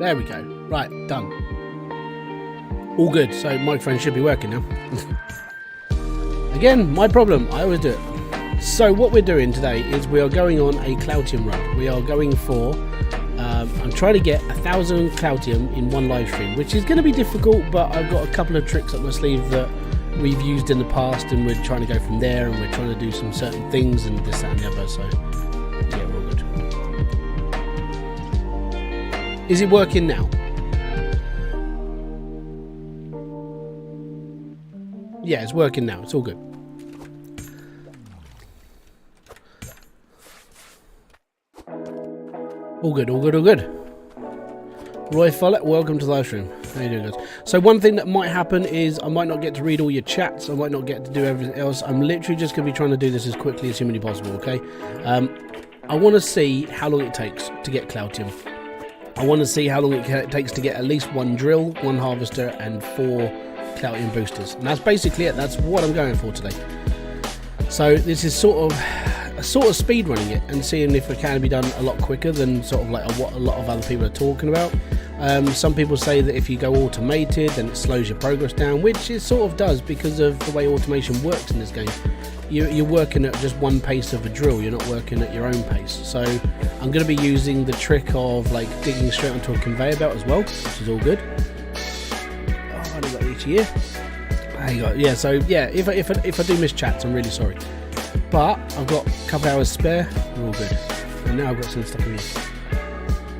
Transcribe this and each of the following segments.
There we go. Right, done. All good. So microphone should be working now. Again, my problem. I always do it. So what we're doing today is we are going on a Cloutium run. We are going for... I'm trying to get 1,000 Cloutium in one live stream, which is going to be difficult, but I've got a couple of tricks up my sleeve that we've used in the past, and we're trying to go from there, and we're trying to do some certain things and this, that and the other. So yeah, we're all good. Is it working now? Yeah, it's working now. It's all good. All good, all good, all good. Roy Follett, welcome to the live stream. How you doing, guys? So one thing that might happen is I might not get to read all your chats. I might not get to do everything else. I'm literally just going to be trying to do this as quickly as humanly possible, okay? I want to see how long it takes to get Cloutium. I want to see how long it takes to get at least one drill, one harvester, and 4 Cloutium boosters. And that's basically it. That's what I'm going for today. So this is sort of speed running it and seeing if it can be done a lot quicker than sort of like what a lot of other people are talking about. Some people say that if you go automated, then it slows your progress down, which it sort of does because of the way automation works in this game. You're working at just one pace of a drill, you're not working at your own pace. So I'm going to be using the trick of like digging straight onto a conveyor belt as well, which is all good. Oh, I only got each here. There you go. Yeah, so yeah, if I do miss chats, I'm really sorry. But I've got a couple hours spare, we're all good. And now I've got some stuff in here.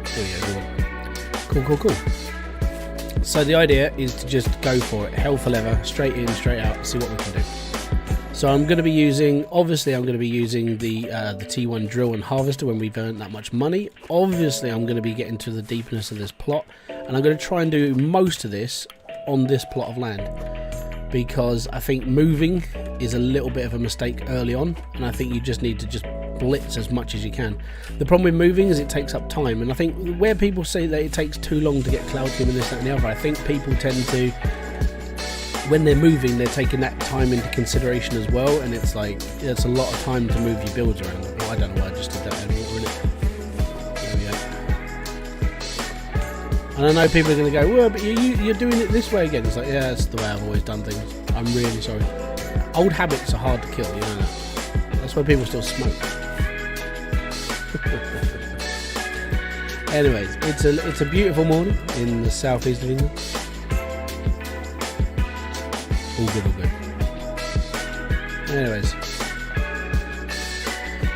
There we go. Cool. So the idea is to just go for it, hell for leather, straight in, straight out, see what we can do. So I'm going to be using, obviously I'm going to be using the T1 drill and harvester when we've earned that much money. Obviously I'm going to be getting to the deepness of this plot, and I'm going to try and do most of this on this plot of land, because I think moving is a little bit of a mistake early on, and I think you just need to just blitz as much as you can. The problem with moving is it takes up time, and I think where people say that it takes too long to get Cloutium and this, that and the other, I think people tend to, when they're moving, they're taking that time into consideration as well, and it's like, it's a lot of time to move your builds around. Well, I don't know why I just did that earlier, there we go. And I know people are going to go, well, but you're doing it this way again. It's like, yeah, that's the way I've always done things. I'm really sorry. Old habits are hard to kill, you know that. That's why people still smoke. Anyways, it's a beautiful morning in the southeast of England. All good. Anyways.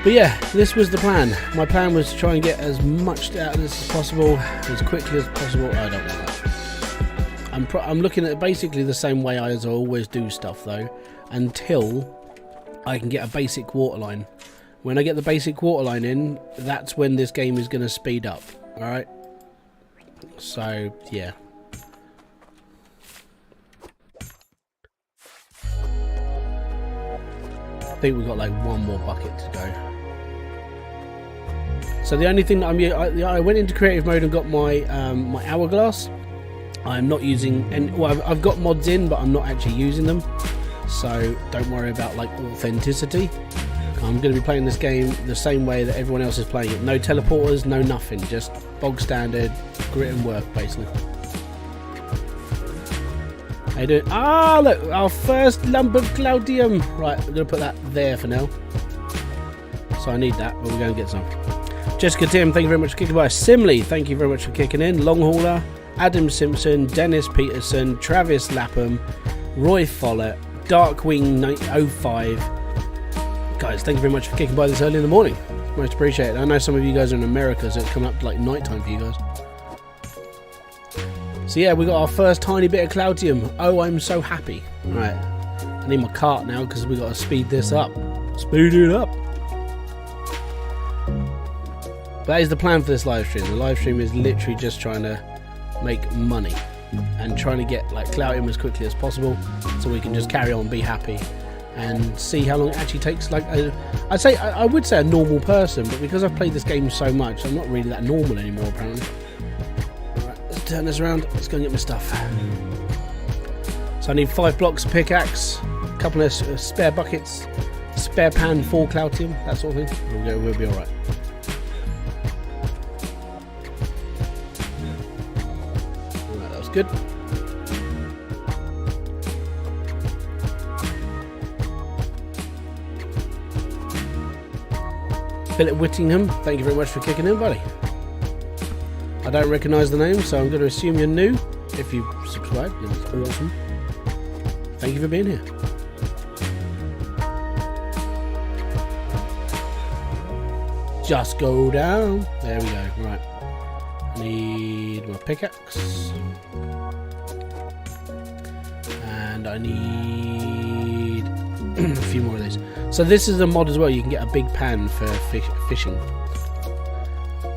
But yeah, this was the plan. My plan was to try and get as much out of this as possible, as quickly as possible. I don't want that. I'm looking at basically the same way as I always do stuff though, until I can get a basic waterline. When I get the basic waterline in, that's when this game is going to speed up. Alright? So, yeah. I think we've got like one more bucket to go. So the only thing that I went into creative mode and got my my hourglass. I'm not using any, well, I've got mods in, but I'm not actually using them. So don't worry about like authenticity. I'm going to be playing this game the same way that everyone else is playing it. No teleporters, no nothing, just bog standard grit and work basically. How you doing? Ah, look, our first lump of Cloutium. Right, we're going to put that there for now. So I need that, but we're going to get some. Jessica Tim, thank you very much for kicking by. Simley, thank you very much for kicking in. Long Hauler, Adam Simpson, Dennis Peterson, Travis Lapham, Roy Follett, Darkwing 05. Guys, thank you very much for kicking by this early in the morning. Most appreciated. I know some of you guys are in America, so it's coming up to like night time for you guys. So yeah, we got our first tiny bit of Cloutium. Oh, I'm so happy. Right, I need my cart now because we got to speed this up. Speed it up. But that is the plan for this live stream. The live stream is literally just trying to make money and trying to get like Cloutium as quickly as possible, so we can just carry on, be happy, and see how long it actually takes. Like I would say a normal person, but because I've played this game so much, I'm not really that normal anymore apparently. Alright, let's turn this around. Let's go and get my stuff. So I need 5 blocks of pickaxe, a couple of spare buckets, spare pan for Cloutium, that sort of thing. We'll be alright. good. Philip Whittingham, thank you very much for kicking in, buddy. I don't recognise the name, so I'm going to assume you're new. If you've subscribed, it's awesome. Thank you for being here. Just go down. There we go. Right. I need my pickaxe. And I need a few more of these. So this is a mod as well. You can get a big pan for fishing.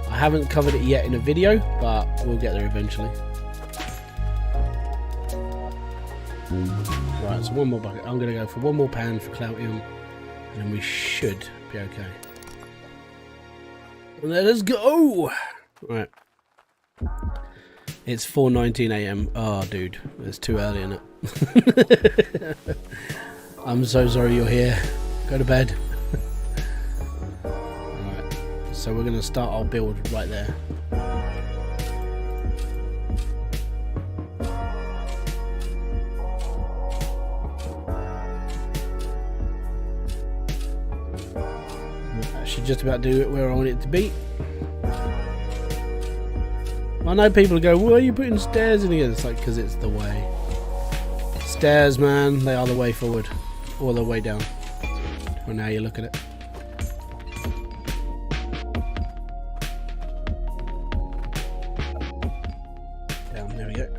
I haven't covered it yet in a video, but we'll get there eventually. Right, so one more bucket. I'm going to go for one more pan for Cloutium, and then we should be okay. Let us go! Right. It's 4:19 AM. Oh, dude, it's too early, isn't it? I'm so sorry you're here. Go to bed. Alright, so we're going to start our build right there. That should just about do it where I want it to be. I know people go, why are you putting stairs in here? It's like, because it's the way. Stairs, man, they are the way forward. Or the way down. Well, now you look at it. Down, there we go.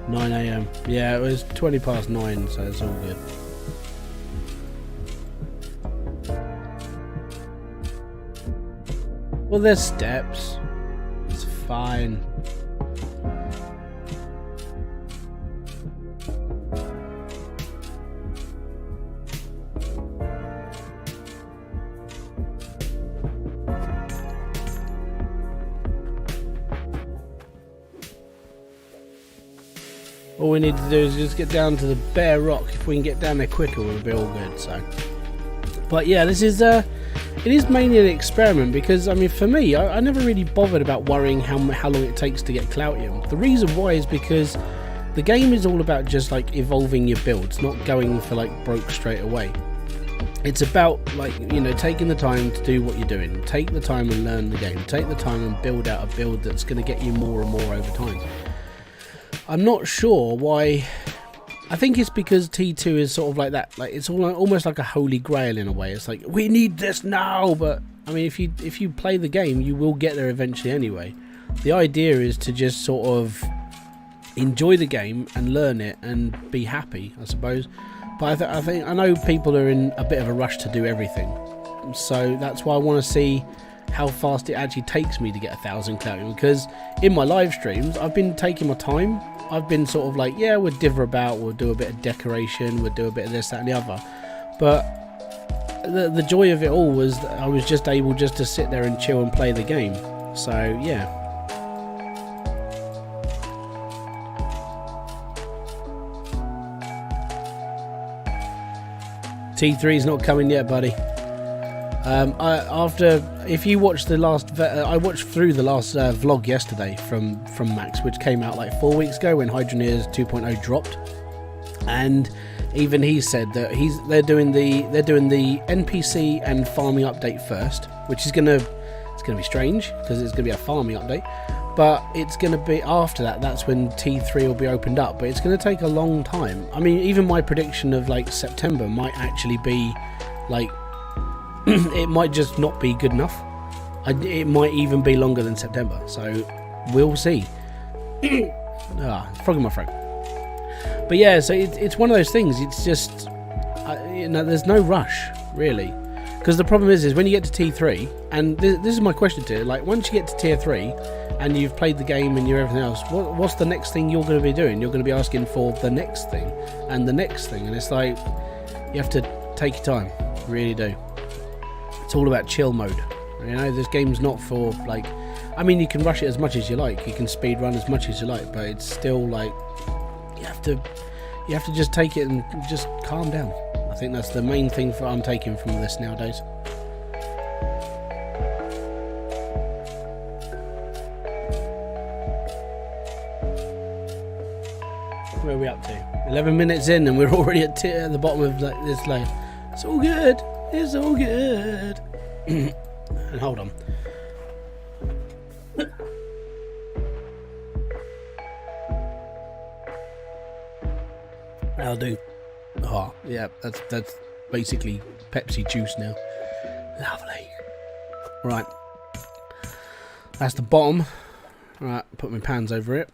(9 AM). Yeah, it was 9:20, so it's all good. Well, there's steps. It's fine. All we need to do is just get down to the bare rock. If we can get down there quicker, we'll be all good. So, but yeah, this is it is mainly an experiment because, I mean, for me, I never really bothered about worrying how long it takes to get Cloutium. The reason why is because the game is all about just like evolving your builds, not going for like broke straight away. It's about, like, you know, taking the time to do what you're doing. Take the time and learn the game. Take the time and build out a build that's going to get you more and more over time. I'm not sure why. I think it's because T2 is sort of like that. Like, it's almost like a holy grail in a way. It's like, we need this now. But I mean, if you play the game, you will get there eventually anyway. The idea is to just sort of enjoy the game and learn it and be happy, I suppose. But I know people are in a bit of a rush to do everything, so that's why I want to see how fast it actually takes me to get 1,000 Cloutium. Because in my live streams, I've been taking my time. I've been sort of like, yeah, we'll dither about, we'll do a bit of decoration, we'll do a bit of this, that and the other. But the joy of it all was that I was just able just to sit there and chill and play the game. So yeah. T3 is not coming yet, buddy. If you watch the last, I watched through the last vlog yesterday from Max, which came out like 4 weeks ago when Hydroneer 2.0 dropped, and even he said that they're doing the NPC and farming update first, which is it's gonna be strange because it's gonna be a farming update, but it's gonna be after that. That's when T3 will be opened up, but it's gonna take a long time. I mean, even my prediction of like September might actually be like. It might just not be good enough. It might even be longer than September, so we'll see. Frog in my throat. But yeah, so it's one of those things. It's just, you know, there's no rush really, because the problem is when you get to T3, and this is my question to you. Like, once you get to tier 3 and you've played the game and you're everything else, what's the next thing you're going to be doing? You're going to be asking for the next thing and the next thing, and it's like you have to take your time, you really do. It's all about chill mode. You know, this game's not for like, I mean, you can rush it as much as you like, you can speed run as much as you like, but it's still like you You have to just take it and just calm down. I think that's the main thing I'm taking from this nowadays. Where are we up to? 11 minutes in and we're already at the bottom of like this layer. It's all good. It's all good. And hold on. I'll do. Oh, yeah, that's basically Pepsi juice now. Lovely. Right. That's the bottom. Right, put my pans over it.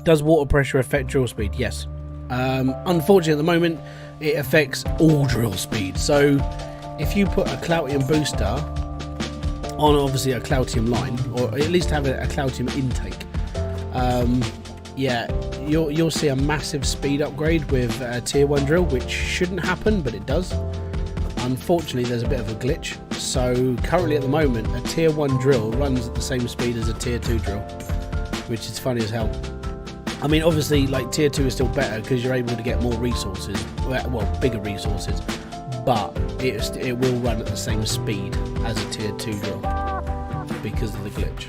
Does water pressure affect drill speed? Yes. Unfortunately, at the moment, it affects all drill speed. So, if you put a Cloutium booster on, obviously, a Cloutium line, or at least have a Cloutium intake, yeah, you'll see a massive speed upgrade with a tier 1 drill, which shouldn't happen, but it does. Unfortunately, there's a bit of a glitch. So, currently at the moment, a tier 1 drill runs at the same speed as a tier 2 drill, which is funny as hell. I mean, obviously, like, tier 2 is still better because you're able to get more resources, well, bigger resources, but it will run at the same speed as a tier 2 drill because of the glitch.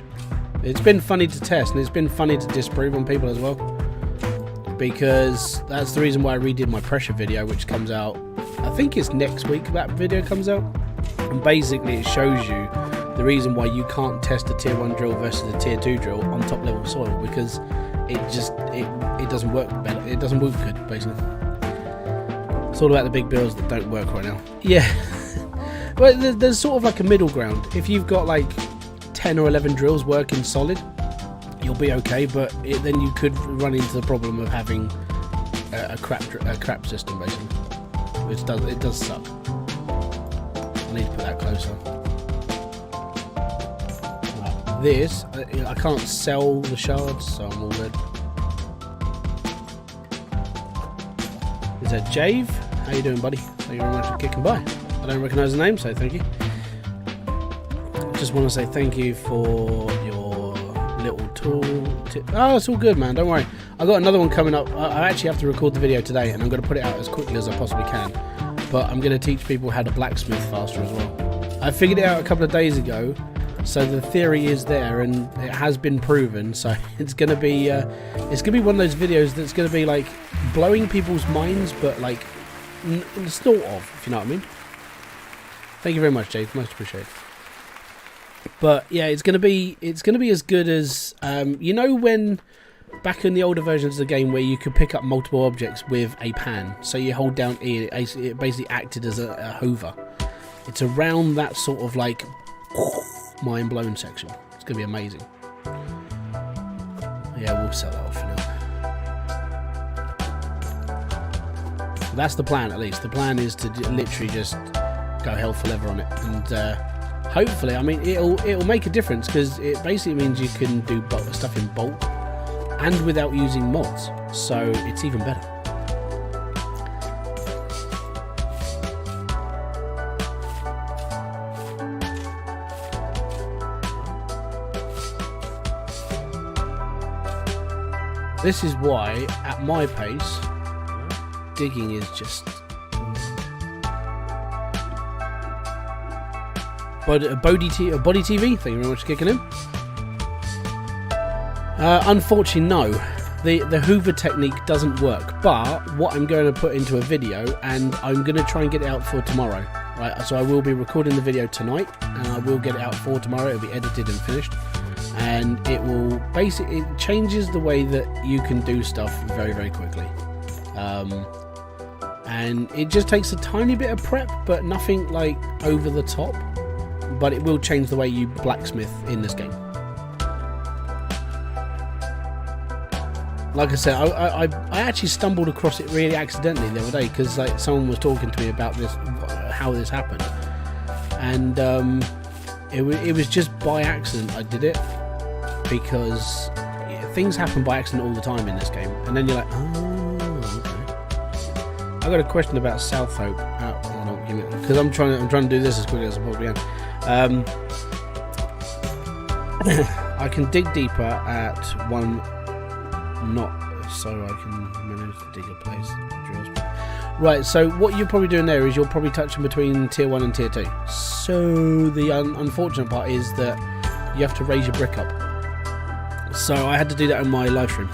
It's been funny to test, and it's been funny to disprove on people as well, because that's the reason why I redid my pressure video, which comes out, I think it's next week that video comes out, and basically it shows you the reason why you can't test a tier 1 drill versus a tier 2 drill on top level soil, because it doesn't work better. It doesn't work good, basically. It's all about the big builds that don't work right now. Yeah. Well, there's sort of like a middle ground. If you've got like 10 or 11 drills working solid, you'll be okay, but then you could run into the problem of having a crap system, basically. Which does suck. I need to put that closer. This, I can't sell the shards, so I'm all good. Is that Jave? How you doing, buddy? Thank you very much for kicking by. I don't recognise the name, so thank you. Just want to say thank you for your little tool tip. Oh, it's all good, man. Don't worry. I've got another one coming up. I actually have to record the video today, and I'm going to put it out as quickly as I possibly can. But I'm going to teach people how to blacksmith faster as well. I figured it out a couple of days ago. So the theory is there, and it has been proven. So it's gonna be one of those videos that's gonna be like blowing people's minds, but like sort of, if you know what I mean. Thank you very much, Jade. Most appreciated. But yeah, it's gonna be as good as you know, when back in the older versions of the game where you could pick up multiple objects with a pan. So you hold down E, it basically acted as a hoover. It's around that sort of like mind blown section. It's gonna be amazing. Yeah, we'll sell that off for now. That's the plan, at least. The plan is to literally just go hell for leather on it, and hopefully, I mean, it'll make a difference, because it basically means you can do stuff in bulk and without using mods, so it's even better. This is why, at my pace, digging is just... But Body TV, thank you very much for kicking in. Unfortunately, no. The Hoover technique doesn't work, but what I'm going to put into a video, and I'm going to try and get it out for tomorrow. Right, so I will be recording the video tonight, and I will get it out for tomorrow. It'll be edited and finished. And it will basically, it changes the way that you can do stuff very, very quickly. And it just takes a tiny bit of prep, but nothing like over the top. But it will change the way you blacksmith in this game. Like I said, I actually stumbled across it really accidentally the other day, because like someone was talking to me about this, how this happened, and it was just by accident I did it. Because things happen by accident all the time in this game, and then you're like, oh, okay. I got a question about South Hope. Because I'm trying to do this as quickly as I possibly can. I can dig deeper at not so I can manage to dig a place. Right, so what you're probably doing there is you're probably touching between tier 1 and tier 2. So the unfortunate part is that you have to raise your brick up. So I had to do that on my live stream.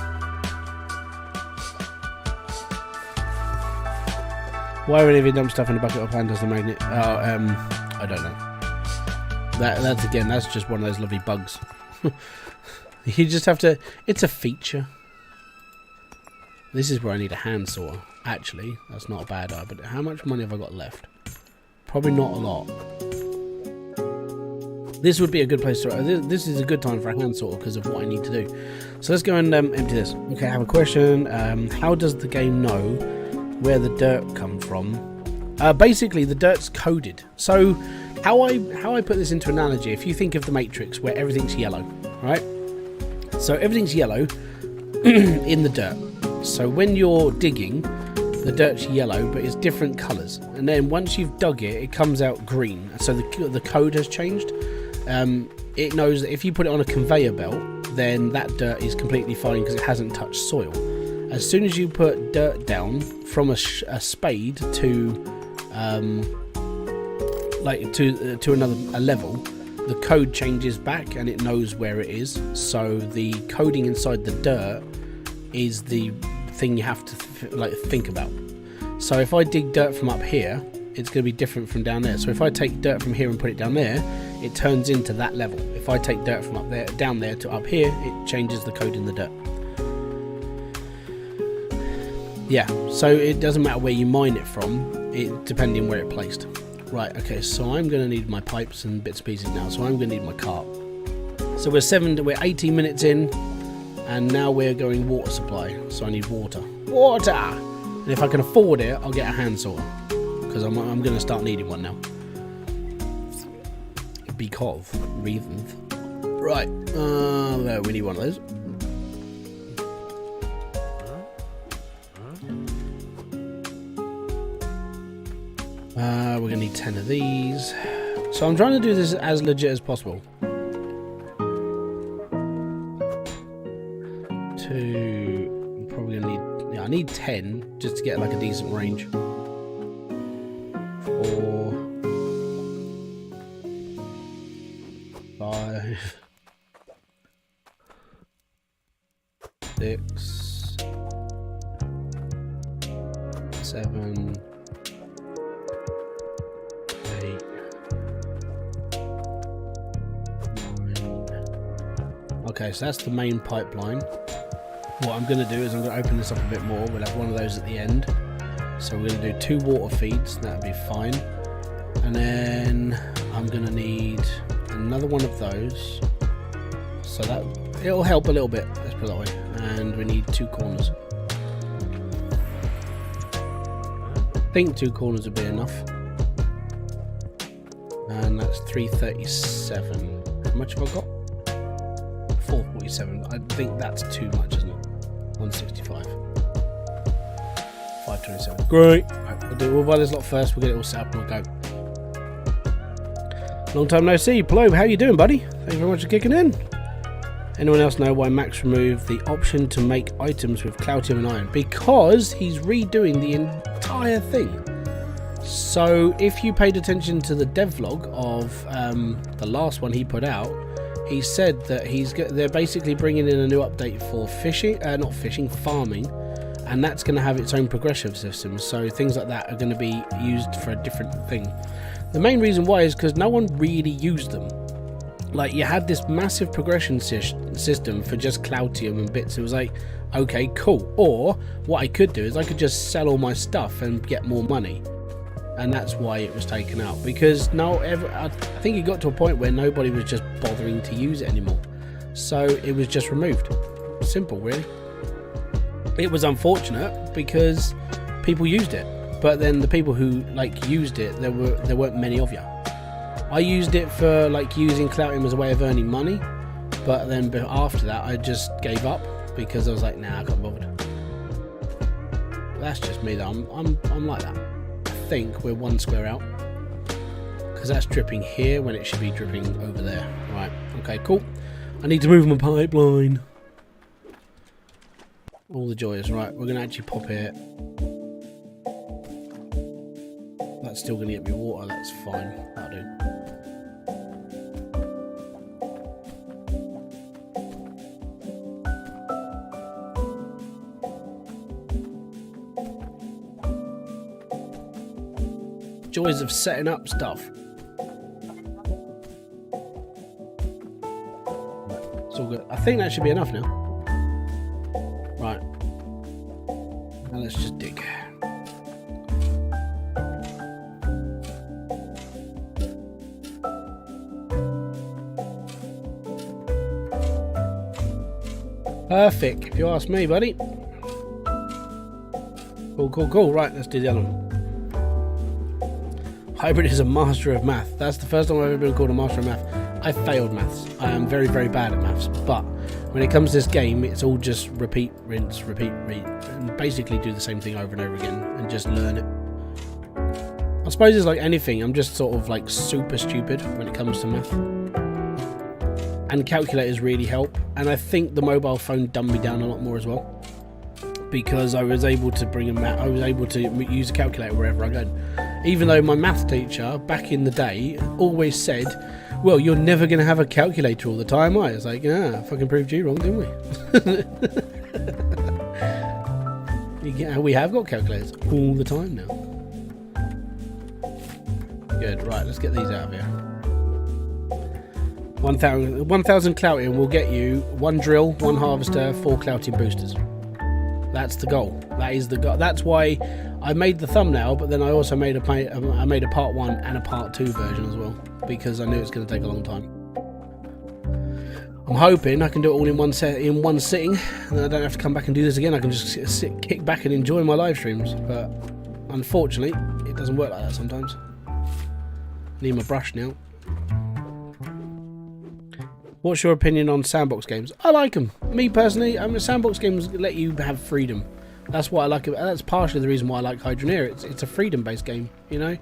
Why would you dump stuff in a bucket of pandas the magnet? I don't know. That's just one of those lovely bugs. You just have to. It's a feature. This is where I need a hand saw. Actually, that's not a bad idea. But how much money have I got left? Probably not a lot. This would be a good place to. This is a good time for a hand saw because of what I need to do. So let's go and empty this. Okay, I have a question. How does the game know where the dirt comes from? Basically, the dirt's coded. So how I put this into analogy, if you think of the Matrix where everything's yellow, right? So everything's yellow in the dirt. So when you're digging, the dirt's yellow, but it's different colours. And then once you've dug it, it comes out green. So the code has changed. It knows that if you put it on a conveyor belt, then that dirt is completely fine because it hasn't touched soil. As soon as you put dirt down from a spade to a level, the code changes back and it knows where it is. So the coding inside the dirt is the thing you have to think about. So if I dig dirt from up here, it's going to be different from down there. So if I take dirt from here and put it down there, it turns into that level. If I take dirt from up there, down there to up here, it changes the code in the dirt. Yeah, so it doesn't matter where you mine it from, depending where it's placed. Right, okay, so I'm going to need my pipes and bits and pieces now, so I'm going to need my cart. So we're 18 minutes in, and now we're going water supply, so I need water. Water! And if I can afford it, I'll get a hand saw, because I'm going to start needing one now. Because reasons. Right, we need one of those. We're going to need 10 of these. So I'm trying to do this as legit as possible. I'm probably going to need... Yeah, I need 10 just to get like a decent range. 4... 5... 6... 7... Okay, so that's the main pipeline. What I'm going to do is I'm going to open this up a bit more. We'll have one of those at the end. So we're going to do 2 water feeds. That'll be fine. And then I'm going to need another one of those. So that it'll help a little bit. Let's put it that way. And we need 2 corners. I think 2 corners would be enough. And that's 337. How much have I got? 447. I think that's too much, isn't it? 165. 527. Great. Right, we'll buy this lot first. We'll get it all set up and we'll go. Long time no see. Plobe, how you doing, buddy? Thank you very much for kicking in. Anyone else know why Max removed the option to make items with Cloutium and iron? Because he's redoing the entire thing. So if you paid attention to the devlog of the last one he put out, he said that they're basically bringing in a new update for farming, and that's going to have its own progressive system. So things like that are going to be used for a different thing. The main reason why is because no one really used them. Like, you had this massive progression system for just Cloutium and bits. It was like, okay, cool. Or what I could do is I could just sell all my stuff and get more money. And that's why it was taken out, because I think it got to a point where nobody was just bothering to use it anymore, so it was just removed. Simple, really. It was unfortunate because people used it, but then the people who used it, there weren't many of you. I used it for using Cloutium as a way of earning money, but then after that I just gave up because I was like, nah, I can't bother. That's just me though. I'm like that. I think we're 1 square out because that's dripping here when it should be dripping over there. Right, okay, cool. I need to move my pipeline. All the joys. Right, we're going to actually pop here. That's still going to get me water. That's fine. That'll do. Joys of setting up stuff. It's all good. I think that should be enough now. Right. Now let's just dig. Perfect, if you ask me, buddy. Cool, cool, cool. Right, let's do the other one. Hybrid is a master of math. That's the first time I've ever been called a master of math. I failed maths. I am very, very bad at maths. But when it comes to this game, it's all just repeat, rinse, repeat, repeat. And basically do the same thing over and over again and just learn it. I suppose it's like anything. I'm just sort of like super stupid when it comes to math. And calculators really help. And I think the mobile phone dumbed me down a lot more as well. Because I was able to I was able to use a calculator wherever I go. Even though my math teacher back in the day always said, well, you're never going to have a calculator all the time, are you? It's like, yeah, fucking proved you wrong, didn't we? We have got calculators all the time now. Good, right, let's get these out of here. 1,000 Cloutium will get you 1 drill, 1 harvester, 4 Cloutium boosters. That's the goal. That is the goal. That's why I made the thumbnail, but then I also made a part 1 and a part 2 version as well, because I knew it's going to take a long time. I'm hoping I can do it all in one sitting, and then I don't have to come back and do this again. I can just kick back and enjoy my live streams. But unfortunately, it doesn't work like that sometimes. Need my brush now. What's your opinion on sandbox games? I like them. Me personally, sandbox games let you have freedom. That's what I like. That's partially the reason why I like Hydroneer. It's a freedom-based game, you know.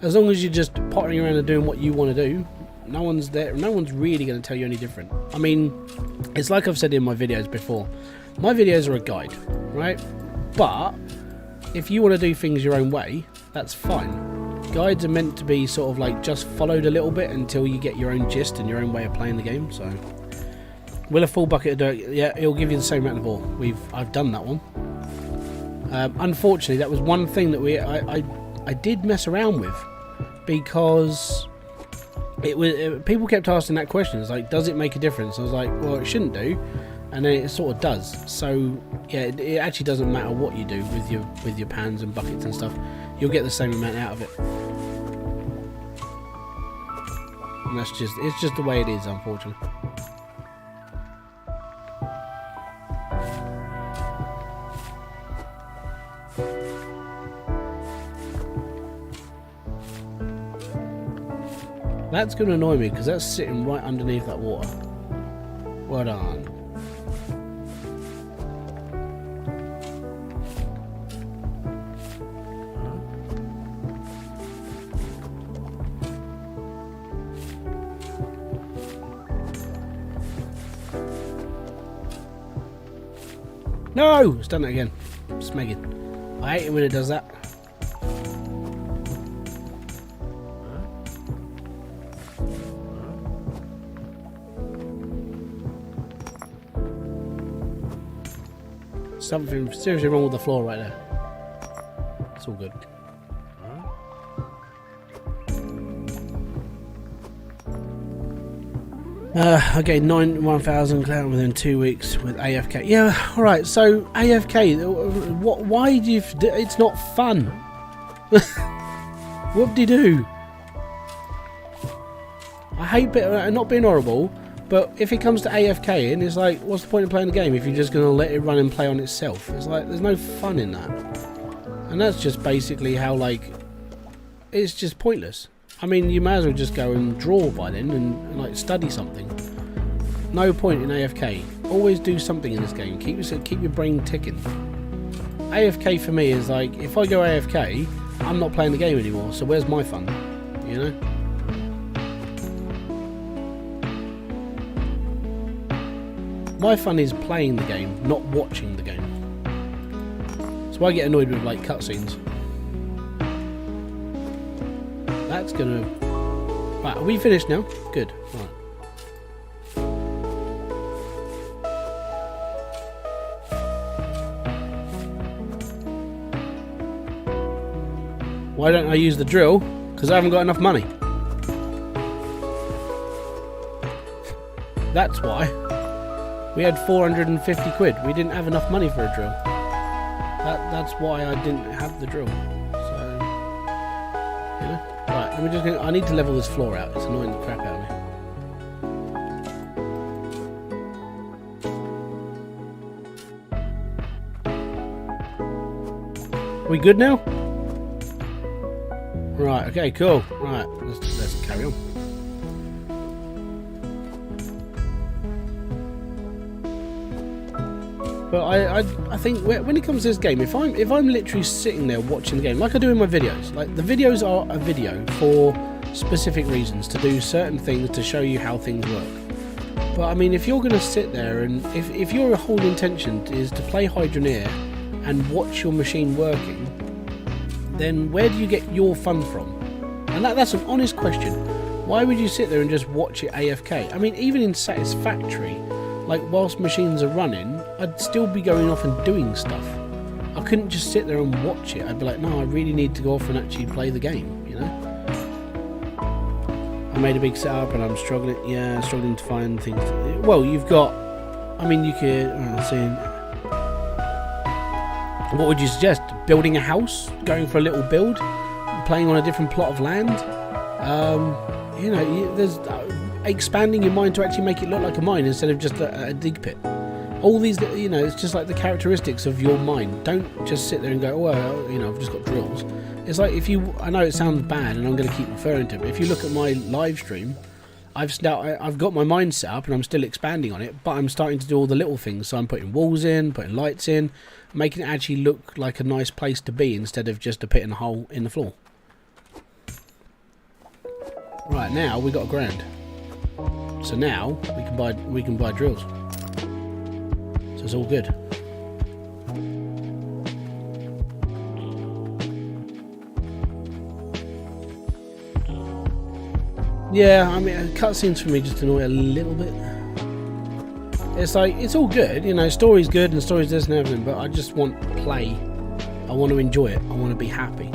As long as you're just pottering around and doing what you want to do, no one's there. No one's really going to tell you any different. I mean, it's like I've said in my videos before. My videos are a guide, right? But if you want to do things your own way, that's fine. Guides are meant to be sort of like just followed a little bit until you get your own gist and your own way of playing the game. So, will a full bucket of dirt? Yeah, it'll give you the same amount of ore. I've done that one. Unfortunately, that was one thing that I did mess around with, because people kept asking that question. It's like, does it make a difference? I was like, well, it shouldn't do, and then it sort of does. So yeah, it actually doesn't matter what you do with your pans and buckets and stuff. You'll get the same amount out of it. And it's just the way it is, unfortunately. That's going to annoy me because that's sitting right underneath that water. Well done. No! It's done it again. Smegging. I hate it when it does that. Something seriously wrong with the floor right there. It's all good. Okay, 1,000 clout within 2 weeks with AFK. Yeah, alright, so AFK, why do you... It's not fun. Whoop-de-doo. I hate not being horrible, but if it comes to AFKing, it's like, what's the point of playing the game if you're just going to let it run and play on itself? It's like, there's no fun in that. And that's just basically how, like, it's just pointless. I mean, you may as well just go and draw by then and like study something. No point in AFK. Always do something in this game. Keep your brain ticking. AFK for me is like, if I go AFK, I'm not playing the game anymore. So where's my fun? You know? My fun is playing the game, not watching the game. So I get annoyed with like cutscenes. That's gonna... Right, are we finished now? Good. Right. Why don't I use the drill? Because I haven't got enough money. That's why. We had 450 quid. We didn't have enough money for a drill. That's why I didn't have the drill. So, you know. Right, let me just. I need to level this floor out. It's annoying the crap out of me. We good now? Right. Okay. Cool. Right. Let's carry on. But I think when it comes to this game, if I'm literally sitting there watching the game, like I do in my videos, like the videos are a video for specific reasons, to do certain things, to show you how things work. But I mean, if you're going to sit there and if your whole intention is to play Hydroneer and watch your machine working, then where do you get your fun from? And that's an honest question. Why would you sit there and just watch it AFK? I mean, even in Satisfactory, like whilst machines are running, I'd still be going off and doing stuff. I couldn't just sit there and watch it. I'd be like, no, I really need to go off and actually play the game, you know? I made a big setup and I'm struggling, struggling to find things. Well, you've got, I mean, you could, what would you suggest? Building a house? Going for a little build? Playing on a different plot of land? You know, there's expanding your mine to actually make it look like a mine instead of just a dig pit. All these, you know, it's just like the characteristics of your mine. Don't just sit there and go, oh, well, you know, I've just got drills. It's like if you, I know it sounds bad and I'm going to keep referring to it, but if you look at my live stream, I've got my mine set up and I'm still expanding on it, but I'm starting to do all the little things. So I'm putting walls in, putting lights in, making it actually look like a nice place to be instead of just a pit and a hole in the floor. Right, now we got £1,000. So now we can buy drills. So it's all good. Yeah, I mean, cutscenes for me just annoy a little bit. It's like, it's all good, you know, story's good and story's this and everything, but I just want play. I want to enjoy it. I want to be happy.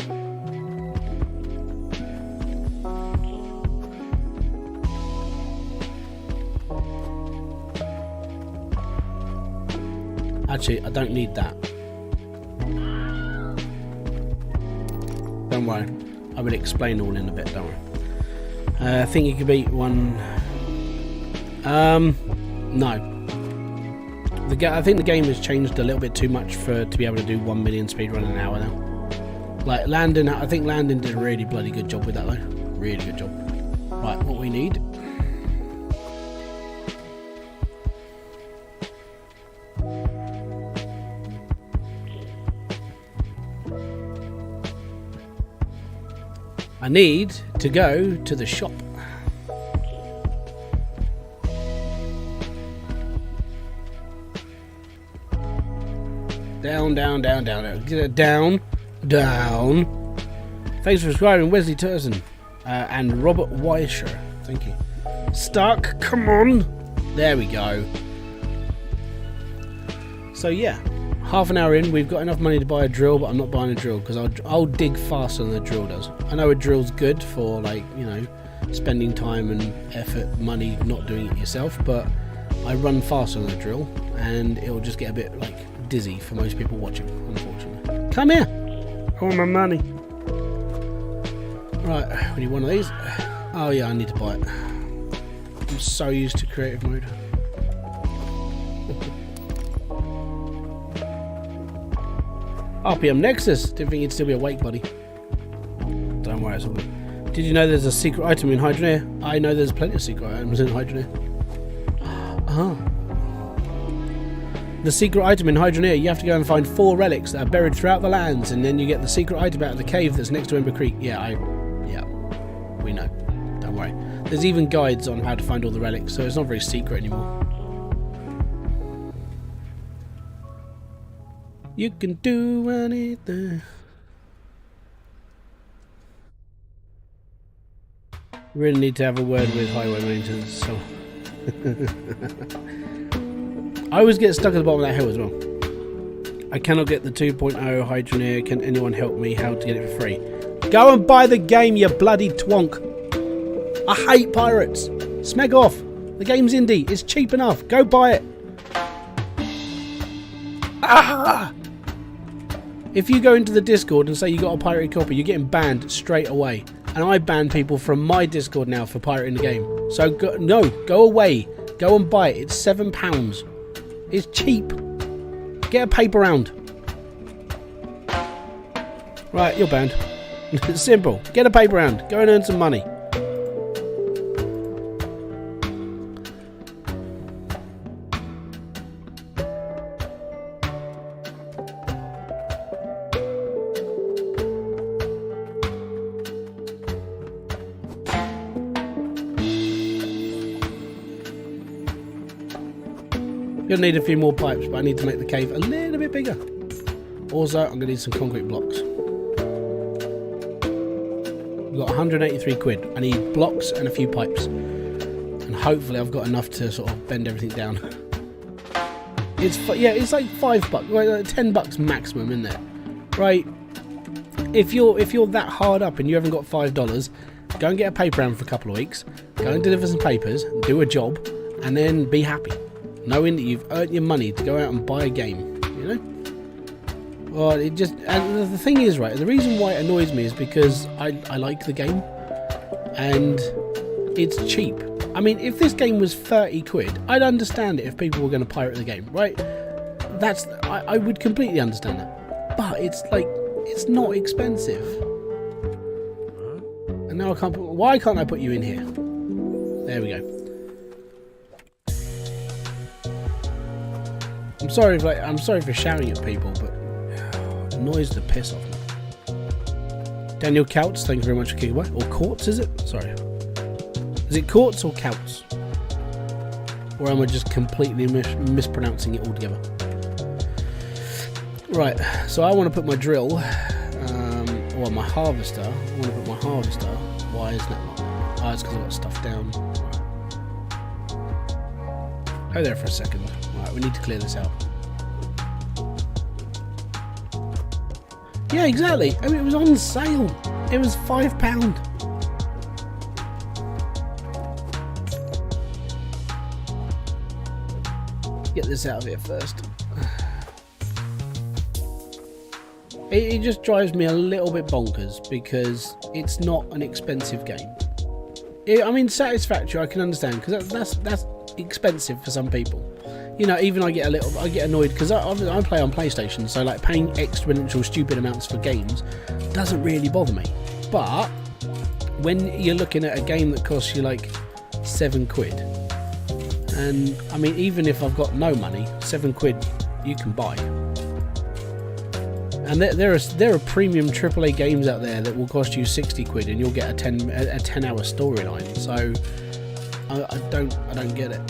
Actually, I don't need that. Don't worry. I will explain all in a bit, don't worry. I think you could beat one... no. I think the game has changed a little bit too much to be able to do 1 million speedrun in an hour now. Like, Landon, I think Landon did a really bloody good job with that though. Really good job. Right, what we need... I need to go to the shop. Down, down, down, down. Get it down, down. Thanks for subscribing, Wesley Turson and Robert Weischer. Thank you. Stuck, come on. There we go. So yeah, half an hour in, we've got enough money to buy a drill, but I'm not buying a drill because I'll dig faster than a drill does. I know a drill's good for, like, you know, spending time and effort, money, not doing it yourself, but I run faster than a drill and it'll just get a bit, like, dizzy for most people watching, unfortunately. Come here! I want my money. Right, we need one of these. Oh yeah, I need to buy it. I'm so used to creative mode. RPM Nexus. Didn't think you'd still be awake, buddy. Don't worry, it's all good. Did you know there's a secret item in Hydroneer? I know there's plenty of secret items in Hydroneer. The secret item in Hydroneer, you have to go and find 4 relics that are buried throughout the lands, and then you get the secret item out of the cave that's next to Ember Creek. Yeah, we know. Don't worry. There's even guides on how to find all the relics, so it's not very secret anymore. You can do anything. Really need to have a word with highway maintenance. So I always get stuck at the bottom of that hill as well. I cannot get the 2.0 Hydroneer. Can anyone help me how to get it for free? Go and buy the game, you bloody twonk. I hate pirates. Smeg off. The game's indie. It's cheap enough. Go buy it. Ah! If you go into the Discord and say you got a pirated copy, you're getting banned straight away. And I ban people from my Discord now for pirating the game. So go away. Go and buy it. It's £7. It's cheap. Get a paper round. Right, you're banned. It's simple. Get a paper round. Go and earn some money. Gonna need a few more pipes, but I need to make the cave a little bit bigger. Also, I'm gonna need some concrete blocks. We've got 183 quid. I need blocks and a few pipes. And hopefully I've got enough to sort of bend everything down. It's like $5, like $10 maximum in there. Right. If you're that hard up and you haven't got $5, go and get a paper round for a couple of weeks, go and deliver some papers, do a job, and then be happy. Knowing that you've earned your money to go out and buy a game, you know? Well, and the thing is, right, the reason why it annoys me is because I like the game and it's cheap. I mean, if this game was 30 quid, I'd understand it if people were going to pirate the game, right? I would completely understand that. But it's like, it's not expensive. And now why can't I put you in here? There we go. I'm sorry for shouting at people, but it annoys the piss off me. Daniel Couts, thank you very much for kicking away. Or Courts, is it? Sorry. Is it Courts or Couts? Or am I just completely mispronouncing it altogether? Right, so I want to put my drill, or my harvester. I want to put my harvester. Why is that not? Oh, it's because I've got stuff down. Right. Hold there for a second. Right, we need to clear this out. Yeah, exactly. I mean, it was on sale. It was £5. Get this out of here first. It just drives me a little bit bonkers because it's not an expensive game. I mean, Satisfactory I can understand because that's expensive for some people. You know, even I get annoyed because I play on PlayStation, so like paying exponential stupid amounts for games doesn't really bother me. But when you're looking at a game that costs you like £7, and I mean, even if I've got no money, £7 you can buy. And there are premium AAA games out there that will cost you 60 quid, and you'll get a 10-hour storyline. So I don't get it.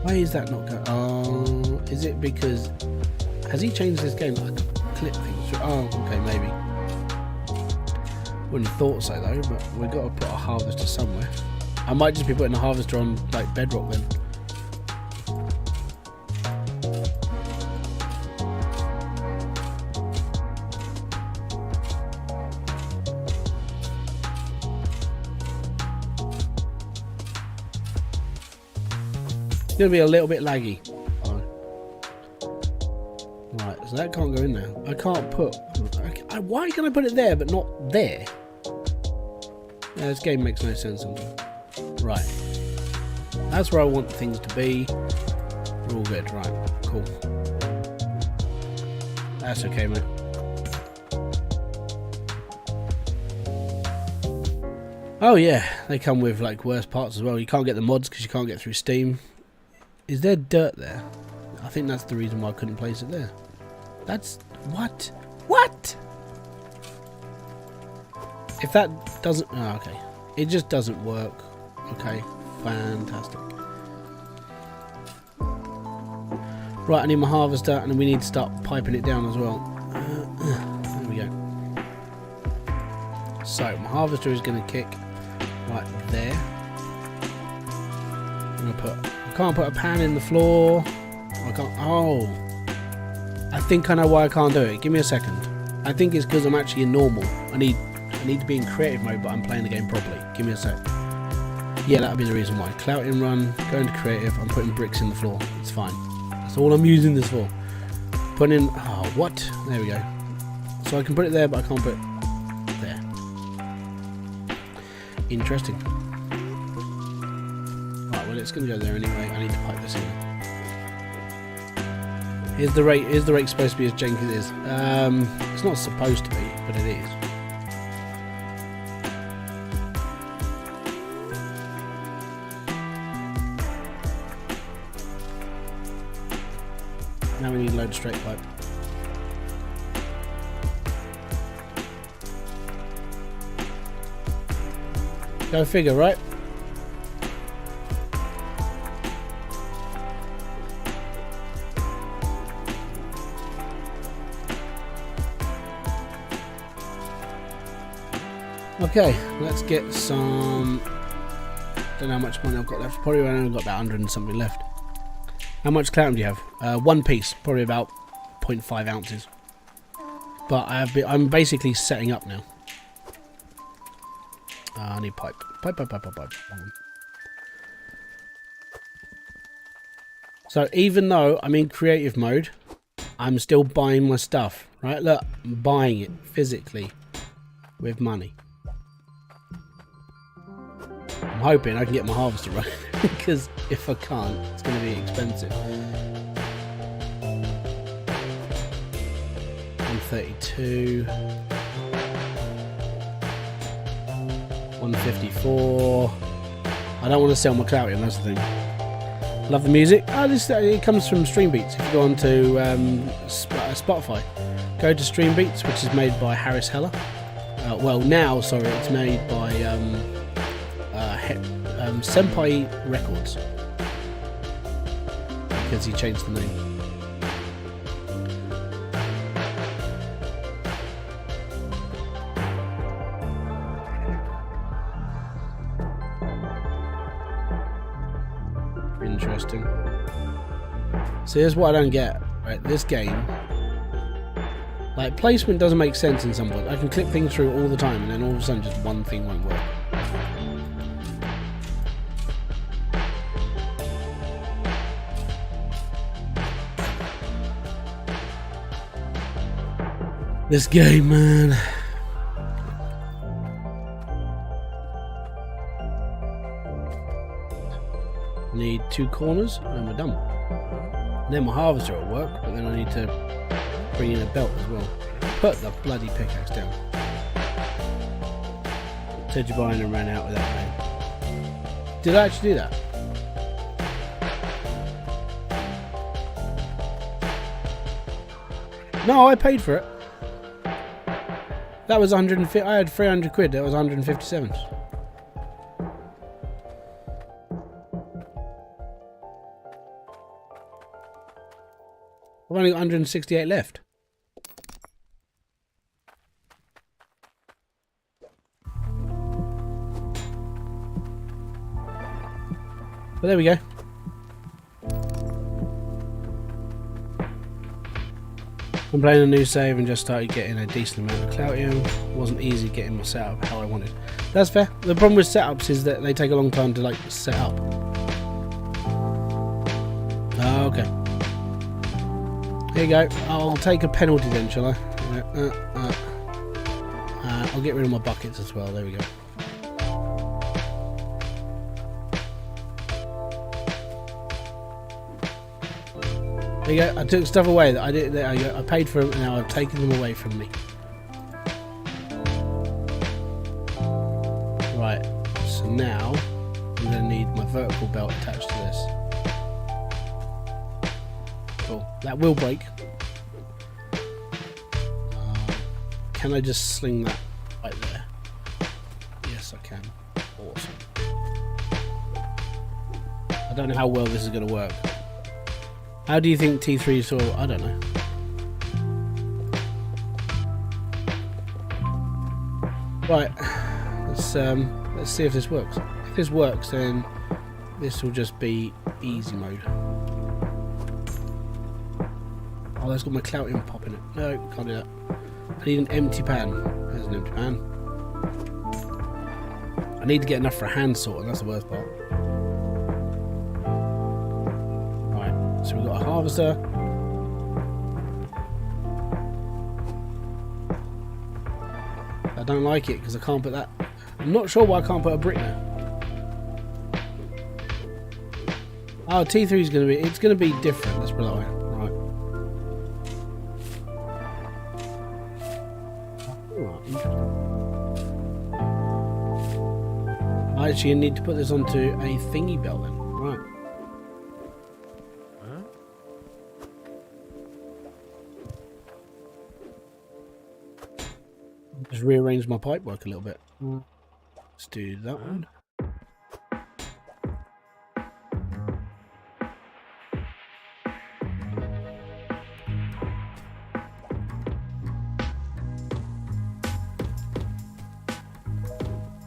Why is that not going? Oh, is it because has he changed this game? I clip things through. Oh, okay, maybe. Wouldn't have thought so though, but we've got to put a harvester somewhere. I might just be putting a harvester on like bedrock then. It's going to be a little bit laggy. Right, so that can't go in there. I can't put... Why can I put it there but not there? Yeah, this game makes no sense sometimes. Right. That's where I want things to be. We're all good. Right, cool. That's okay, mate. Oh yeah, they come with like worse parts as well. You can't get the mods because you can't get through Steam. Is there dirt there? I think that's the reason why I couldn't place it there. That's... What? What? If that doesn't... Oh, okay. It just doesn't work. Okay. Fantastic. Right, I need my harvester, and we need to start piping it down as well. There we go. So, my harvester is going to kick right there. I'm going to put... I can't put a pan in the floor. I can't... Oh. I think I know why I can't do it. Give me a second. I think it's because I'm actually in normal. I need to be in creative mode, but I'm playing the game properly. Give me a sec. Yeah, that'll be the reason why. Cloutium run, go into creative, I'm putting bricks in the floor. It's fine. That's all I'm using this for. Putting in... Oh, what? There we go. So I can put it there, but I can't put it there. Interesting. Right, well, it's going to go there anyway. I need to pipe this in. Is the rate supposed to be as janky as it is? It's not supposed to be, but it is. Now we need a load of straight pipe. Go figure, right? Okay, let's get some... Don't know how much money I've got left. Probably only got about 100 and something left. How much Cloutium do you have? One piece, probably about 0.5 ounces. But I'm basically setting up now. I need pipe. Pipe. So even though I'm in creative mode, I'm still buying my stuff. Right? Look, I'm buying it physically with money. I'm hoping I can get my harvester right, because if I can't, it's going to be expensive. 132, 154. I don't want to sell my Cloutium, that's the thing. Love the music. Oh, it comes from Stream Beats. If you go onto Spotify, go to Stream Beats, which is made by Harris Heller. Well, now, sorry, it's made by Senpai Records, because he changed the name. Interesting. So here's what I don't get. Right, this game, like, placement doesn't make sense in some point. I can click things through all the time, and then all of a sudden just one thing won't work. This game, man. I need 2 corners and we're done. And then my harvester will work, but then I need to bring in a belt as well. Put the bloody pickaxe down. Said you're buying and ran out without paying. Did I actually do that? No, I paid for it. That was 150. I had 300 quid. That was 157. I've only got 168 left. But there we go. I'm playing a new save and just started getting a decent amount of Cloutium. It wasn't easy getting my setup how I wanted. That's fair. The problem with setups is that they take a long time to, like, set up. Oh, okay. Here you go. I'll take a penalty then, shall I? I'll get rid of my buckets as well. There we go. There you go. I took stuff away that I did. There you go. I paid for them, and now I've taken them away from me. Right. So now I'm going to need my vertical belt attached to this. Cool. That will break. Can I just sling that right there? Yes, I can. Awesome. I don't know how well this is going to work. How do you think T3 saw? I don't know. Right, let's see if this works. If this works, then this will just be easy mode. Oh, that's got my Cloutium pop in it. No, can't do that. I need an empty pan. There's an empty pan. I need to get enough for a hand saw, and that's the worst part. Right, so we've got a harvester. I don't like it because I can't put that. I'm not sure why I can't put a brick there. Oh, T3 is going to be. It's going to be different. Let's put it that way. Right. Interesting. I actually need to put this onto a thingy belt then. Right. Just rearrange my pipework a little bit. Let's do that one.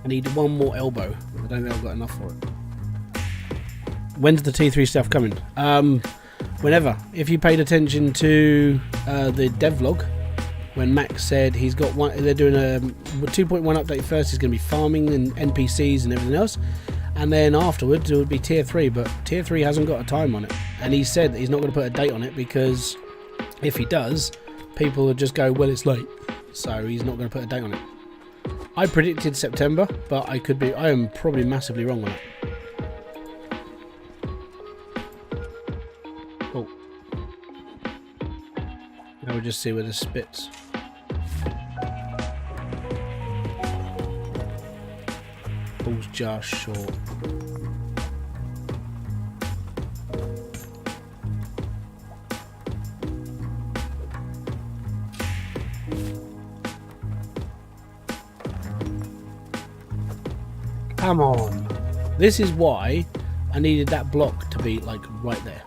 I need one more elbow. I don't think I've got enough for it. When's the T3 stuff coming? Whenever. If you paid attention to the devlog, when Max said he's got one, they're doing a 2.1 update first. He's going to be farming and NPCs and everything else, and then afterwards it would be tier 3. But tier 3 hasn't got a time on it, and he said that he's not going to put a date on it because if he does, people would just go, well, it's late. So he's not going to put a date on it. I predicted September, but I am probably massively wrong on it. Oh. Now we'll just see where this spits. Falls just short. Come on. This is why I needed that block to be like right there.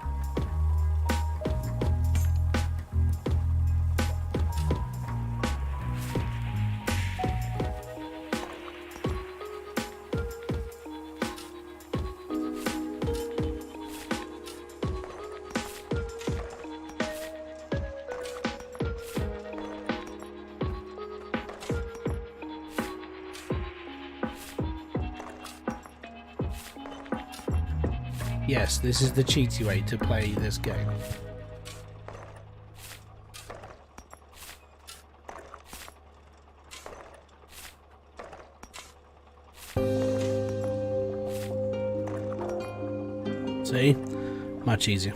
Yes, this is the cheaty way to play this game. See? Much easier.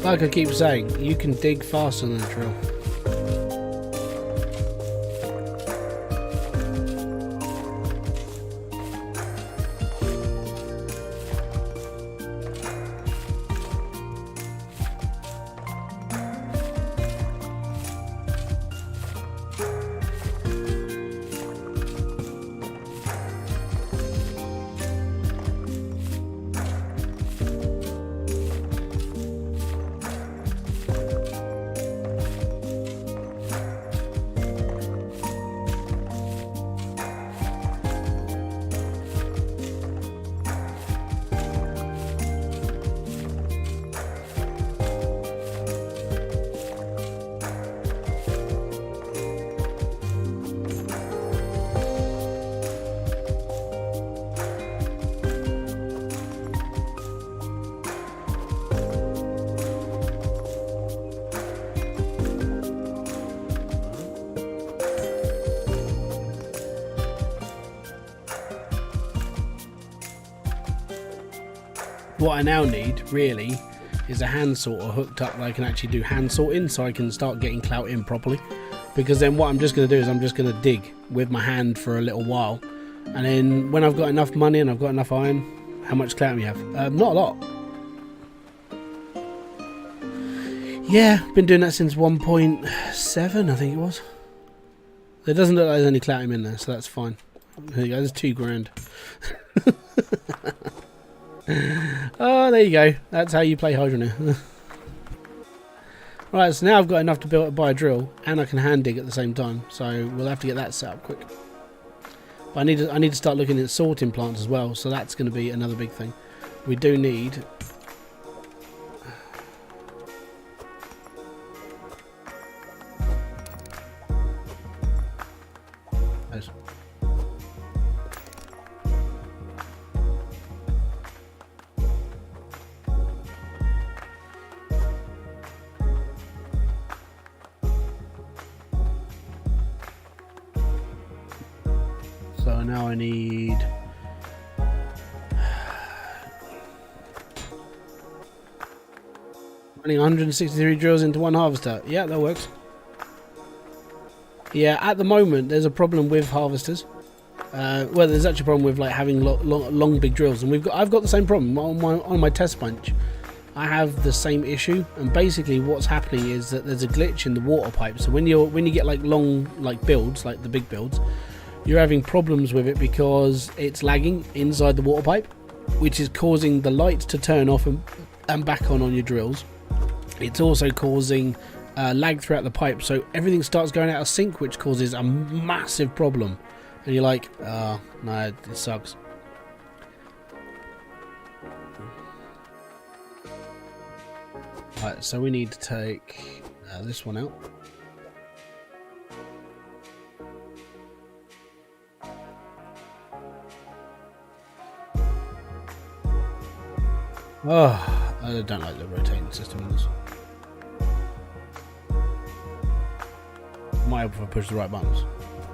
Like I keep saying, you can dig faster than a drill. What I now need, really, is a hand sorter hooked up that I can actually do hand sorting so I can start getting Cloutium properly. because then what I'm just going to do is I'm just going to dig with my hand for a little while, and then when I've got enough money and I've got enough iron. How much Cloutium you have? Not a lot. Yeah, been doing that since 1.7, I think it was. It doesn't look like there's any Cloutium in there, so that's fine. There you go, there's 2 grand. Oh, there you go. That's how you play Hydroneer. Right, so now I've got enough to buy a drill, and I can hand dig at the same time, so we'll have to get that set up quick. But I need to start looking at sorting plants as well, so that's going to be another big thing. We do need... Those. So now I need... running 163 drills into one harvester. Yeah, that works. Yeah, at the moment there's a problem with harvesters. Well, there's actually a problem with like having long big drills, and I've got the same problem on my test bench. I have the same issue, and basically what's happening is that there's a glitch in the water pipe. So when you get like long builds, like the big builds, you're having problems with it because it's lagging inside the water pipe, which is causing the lights to turn off and back on your drills. It's also causing lag throughout the pipe, so everything starts going out of sync, which causes a massive problem. And you're like, oh, no, it sucks. Right, so we need to take this one out. Oh, I don't like the rotating system in this. Might help if I push the right buttons.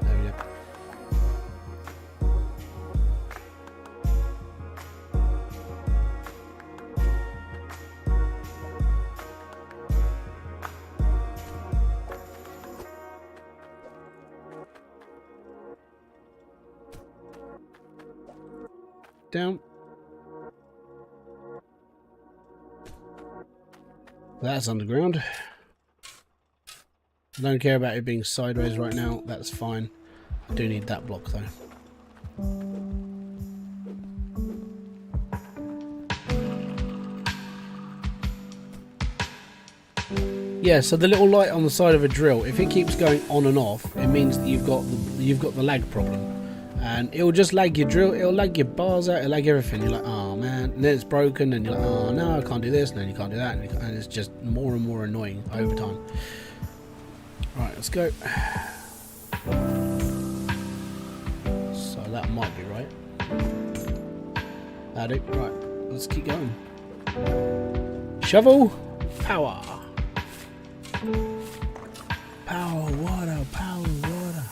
There we go. Down. That's underground. I don't care about it being sideways right now, that's fine. I do need that block though. Yeah, so the little light on the side of a drill, if it keeps going on and off, it means that you've got the lag problem. And it'll just lag your drill, it'll lag your bars out, it'll lag everything. You're like, oh man, and then it's broken, and you're like, oh no, I can't do this, and then you can't do that, and it's just more and more annoying over time. Right, let's go. So that might be right. That'll do. Right, let's keep going. Shovel power. Power water, power water.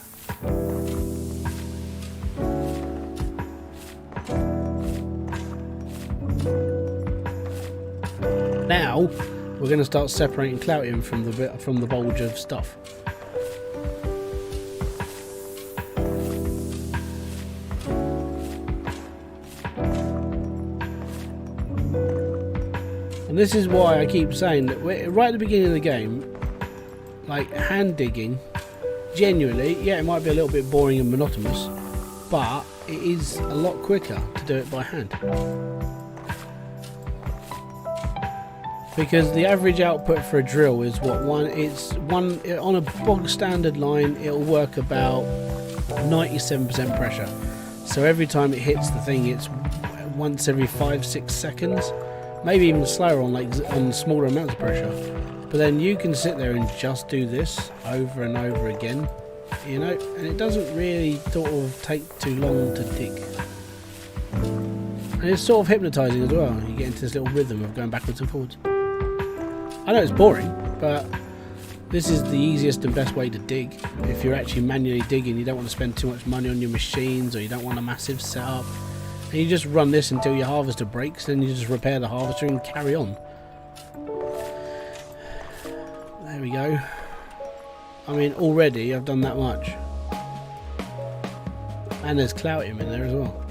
Now we're going to start separating Cloutium from the bulge of stuff. And this is why I keep saying that right at the beginning of the game, like hand digging, genuinely, yeah, it might be a little bit boring and monotonous, but it is a lot quicker to do it by hand. Because the average output for a drill is what on a bog standard line, it'll work about 97% pressure. So every time it hits the thing, it's once every 5-6 seconds, maybe even slower on smaller amounts of pressure. But then you can sit there and just do this over and over again, you know, and it doesn't really sort of take too long to dig. And it's sort of hypnotising as well. You get into this little rhythm of going backwards and forwards. I know it's boring, but this is the easiest and best way to dig. If you're actually manually digging, you don't want to spend too much money on your machines, or you don't want a massive setup. And you just run this until your harvester breaks, then you just repair the harvester and carry on. There we go. I mean, already I've done that much. And there's Cloutium in there as well.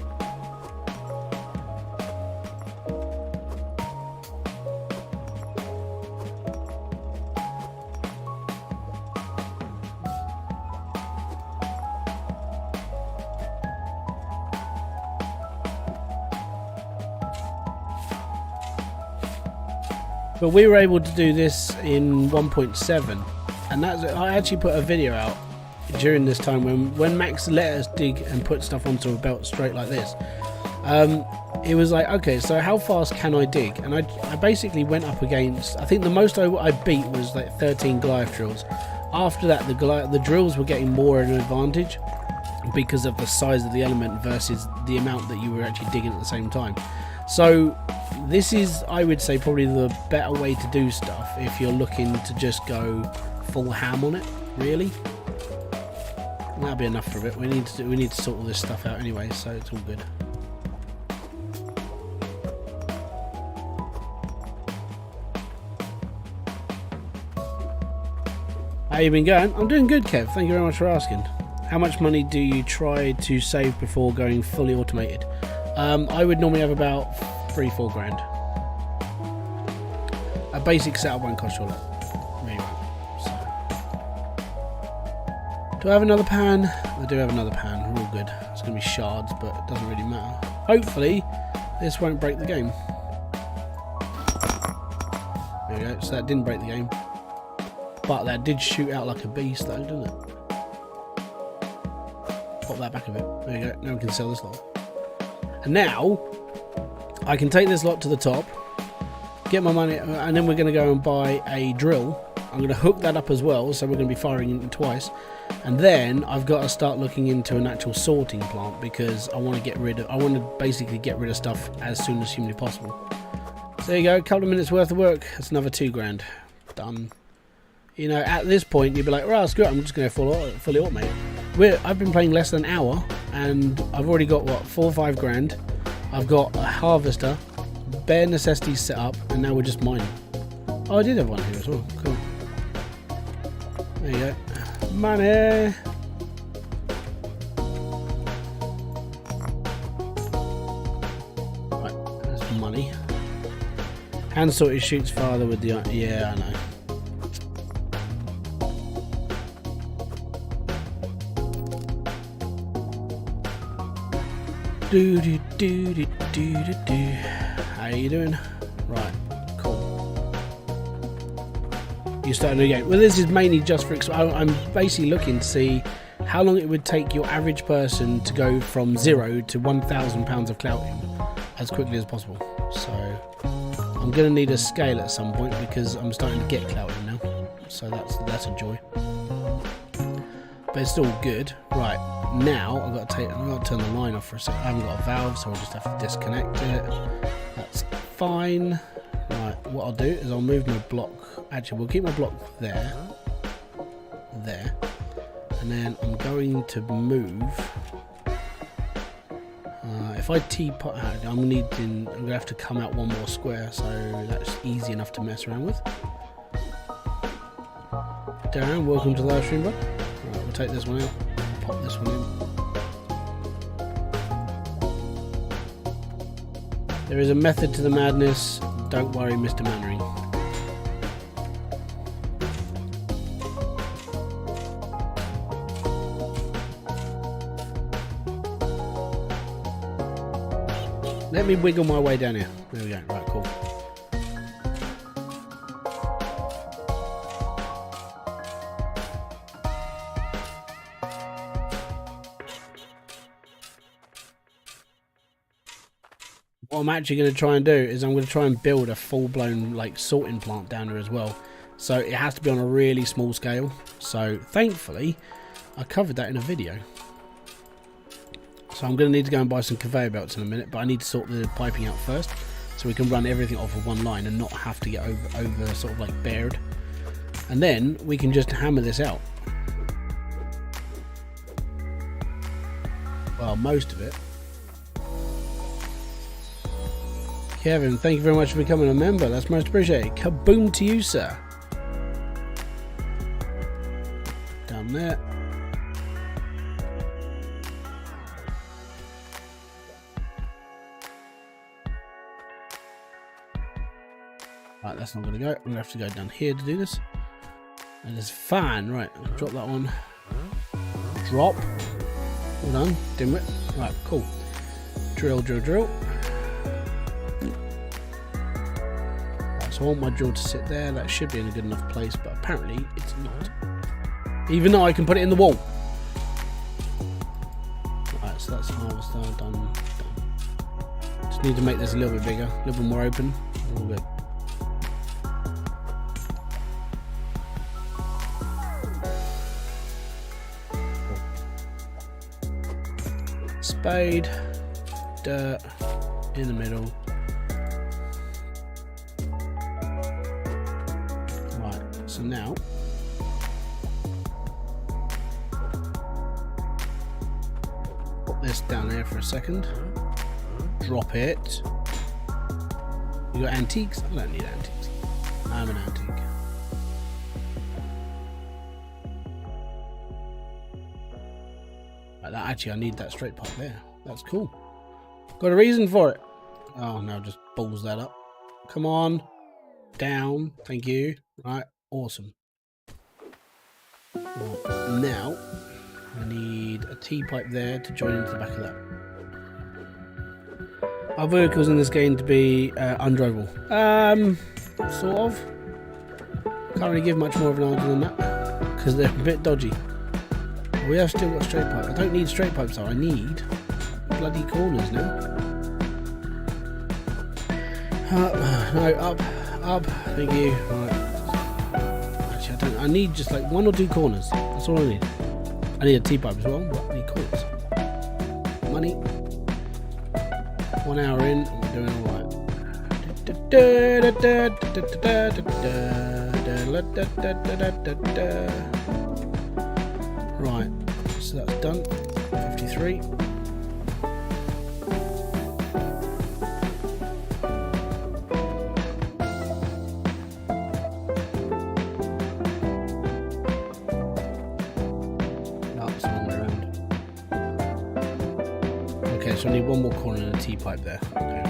But we were able to do this in 1.7, and I actually put a video out during this time when Max let us dig and put stuff onto a belt straight like this. It was like, okay, so how fast can I dig? And I basically went up against, I think the most I beat was like 13 Goliath drills. After that, the drills were getting more of an advantage because of the size of the element versus the amount that you were actually digging at the same time. So this is, I would say, probably the better way to do stuff if you're looking to just go full ham on it, really. And that'll be enough for a bit. We need to sort all this stuff out anyway, so it's all good. How you been going? I'm doing good, Kev. Thank you very much for asking. How much money do you try to save before going fully automated? I would normally have about 3-4 grand. A basic setup won't cost you a lot. Maybe won't. So. Do I have another pan? I do have another pan. We're all good. It's going to be shards, but it doesn't really matter. Hopefully, this won't break the game. There we go. So that didn't break the game. But that did shoot out like a beast though, didn't it? Pop that back a bit. There you go. Now we can sell this lot. And now, I can take this lot to the top, get my money, and then we're going to go and buy a drill. I'm going to hook that up as well, so we're going to be firing it twice. And then I've got to start looking into an actual sorting plant because I want to basically get rid of stuff as soon as humanly possible. So there you go, a couple of minutes worth of work. That's another 2 grand. Done. You know, at this point, you'd be like, right, screw it, I'm just going to fully automate it. I've been playing less than an hour, and I've already got, what, 4 or 5 grand. I've got a harvester, bare necessities set up, and now we're just mining. Oh, I did have one here as well. Cool. There you go. Money! Right, there's money. Hand sorted shoots farther with the... Yeah, I know. Do do do do do do do. How you doing? Right, cool. You start a new game. Well, this is mainly just for. I'm basically looking to see how long it would take your average person to go from 0 to 1,000 pounds of Cloutium as quickly as possible. So I'm going to need a scale at some point because I'm starting to get Cloutium now. So that's a joy. But it's still good. Right, now I've got to turn the line off for a second. I haven't got a valve, so I'll just have to disconnect it. That's fine. Right, what I'll do is I'll move my block. Actually, we'll keep my block there. There. And then I'm going to move. If I teapot out, I'm going to have to come out one more square, so that's easy enough to mess around with. Darren, welcome to the live stream, bud. Right, we'll take this one out, pop this one in. There is a method to the madness. Don't worry, Mr. Mannering. Let me wiggle my way down here. There we go. Right, cool. What I'm actually going to try and do is I'm going to try and build a full-blown like sorting plant down there as well. So it has to be on a really small scale. So thankfully, I covered that in a video. So I'm going to need to go and buy some conveyor belts in a minute, but I need to sort the piping out first so we can run everything off of one line and not have to get over sort of like bared. And then we can just hammer this out. Well, most of it. Kevin, thank you very much for becoming a member. That's most appreciated. Kaboom to you, sir. on there. Right, that's not going to go. I'm going to have to go down here to do this. And there's a fan. Right, drop that one. Drop. Well done. Dimwit. Right, cool. Drill, drill, drill. Right, so I want my drill to sit there. That should be in a good enough place, but apparently it's not. Even though I can put it in the wall. Right, so that's harvester done. Just need to make this a little bit bigger, a little bit more open. A little bit. Spade, dirt in the middle. Right, so now put this down there for a second. Drop it. You got antiques? I don't need antiques. I'm an antique. Actually, I need that straight pipe there. That's cool. Got a reason for it. Oh, no, just balls that up. Come on. Down. Thank you. Right. Awesome. Right. Now, I need a T-pipe there to join into the back of that. Are vehicles in this game to be undrivable? Sort of. Can't really give much more of an answer than that. Because they're a bit dodgy. We have still got straight pipe. I don't need straight pipes though. I need bloody corners now. No, up. Thank you. Right. Actually, I need just like 1 or 2 corners. That's all I need. I need a T-pipe as well, but I need corners. Money. 1 hour in, and we're doing all right. Right, so that's done. 53. No, it's the wrong way around. Okay, so I need 1 more corner and a T-pipe there. Okay.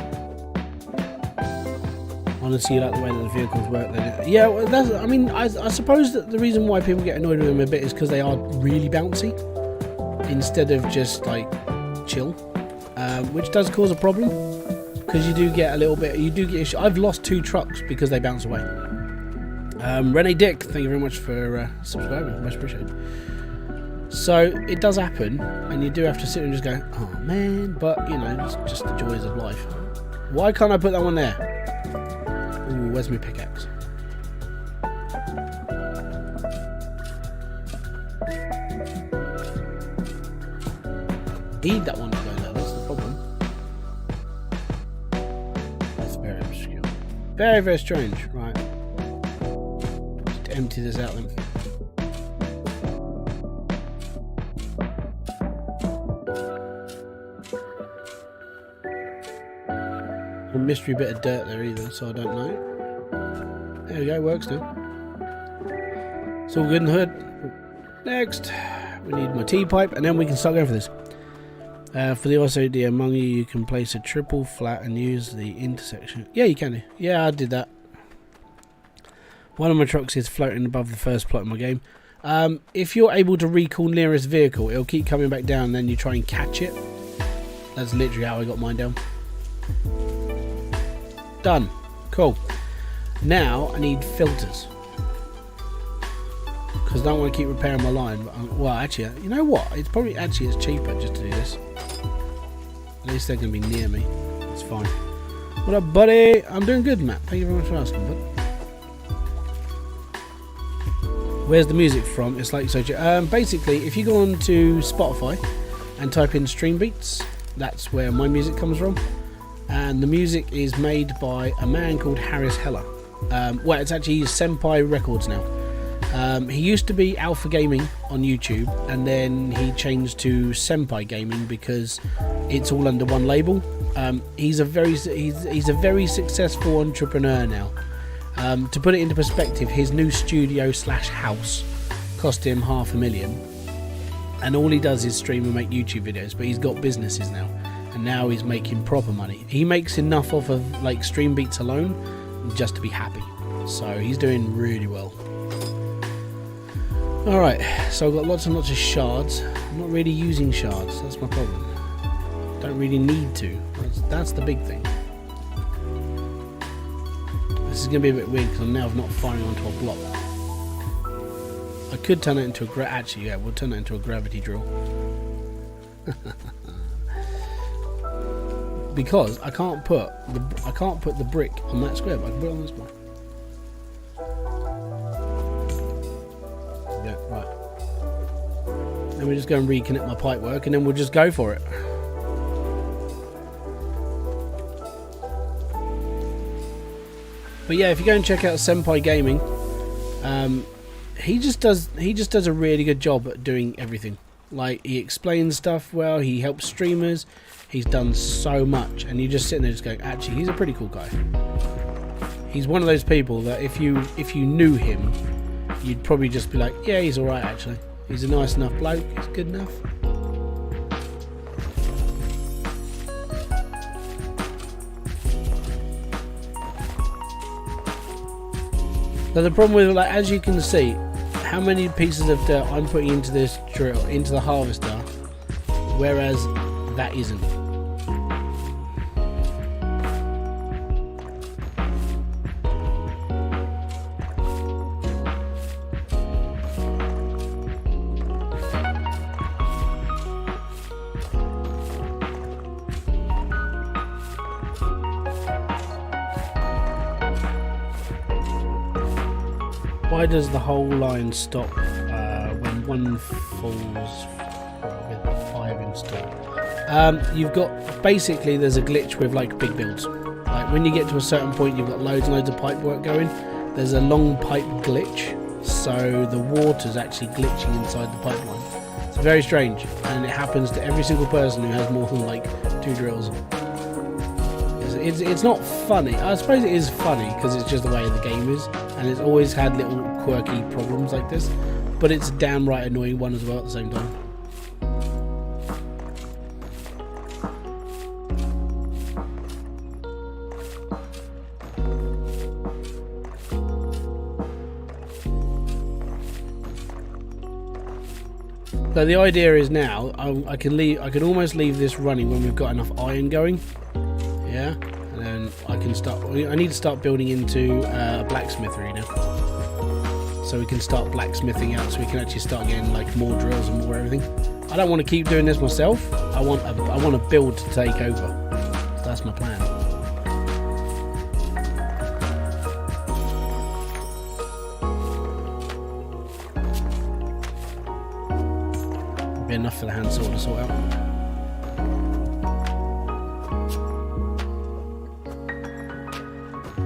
Honestly, you like the way that the vehicles work then. Yeah, well, that's, I mean, I suppose that the reason why people get annoyed with them a bit is because they are really bouncy instead of just like chill, which does cause a problem because you do get a little bit, I've lost 2 trucks because they bounce away. Renee Dick, thank you very much for subscribing, much appreciated. So it does happen and you do have to sit and just go, oh man, but you know, it's just the joys of life. Why can't I put that one there? Ooh, where's my pickaxe? Need that one to go there, that's the problem. That's very obscure. Very, very strange. Right. Just empty this out then. A mystery bit of dirt there either, so I don't know. There we go, works now. It's all good in the hood. Next, we need my T-pipe, and then we can start going for this. For the OSOD among you, you can place a triple flat and use the intersection. Yeah, you can do. Yeah, I did that. One of my trucks is floating above the first plot in my game. If you're able to recall nearest vehicle, it'll keep coming back down, and then you try and catch it. That's literally how I got mine down. Done. Cool. Now I need filters because I don't want to keep repairing my line. But well, actually, you know what? It's probably it's cheaper just to do this. At least they're going to be near me. It's fine. What up, buddy? I'm doing good, Matt. Thank you very much for asking, bud. Where's the music from? It's like so. Basically, if you go on to Spotify and type in Stream Beats, that's where my music comes from. And the music is made by a man called Harris Heller. Well, it's actually Senpai Records now. He used to be Alpha Gaming on YouTube, and then he changed to Senpai Gaming because it's all under one label. He's a very successful entrepreneur now. To put it into perspective, his new studio / house cost him $500,000, and all he does is stream and make YouTube videos. But he's got businesses now, and now he's making proper money. He makes enough off of like stream beats alone just to be happy. So he's doing really well. Alright, so I've got lots and lots of shards. I'm not really using shards, that's my problem. Don't really need to. That's the big thing. This is going to be a bit weird because I'm now not firing onto a block. I could turn it into a actually, yeah, we'll turn it into a gravity drill. Because I can't put the brick on that square, but I can put it on this one. Yeah, right. Then we just go and reconnect my pipe work, and then we'll just go for it. But yeah, if you go and check out Senpai Gaming, he just does a really good job at doing everything. Like, he explains stuff well, he helps streamers, he's done so much, and you just sitting there just going, actually, he's a pretty cool guy. He's one of those people that if you knew him, you'd probably just be like, yeah, he's alright actually. He's a nice enough bloke, he's good enough. So the problem with, like, as you can see, how many pieces of dirt I'm putting into this drill, into the harvester, whereas that isn't. Why does the whole line stop when one falls with 5 installed? You've got, basically there's a glitch with like big builds. Like when you get to a certain point, you've got loads and loads of pipe work going. There's a long pipe glitch, so the water's actually glitching inside the pipeline. It's very strange, and it happens to every single person who has more than like 2 drills. It's not funny. I suppose it is funny because it's just the way the game is, and it's always had little quirky problems like this, but it's a damn right annoying one as well at the same time. So the idea is now I can almost leave this running when we've got enough iron going. Yeah, and then I can start. I need to start building into a blacksmithery now, so we can start blacksmithing out, so we can actually start getting like more drills and more everything. I don't want to keep doing this myself. I want a build to take over. So that's my plan. Be enough for the hand saw to sort out.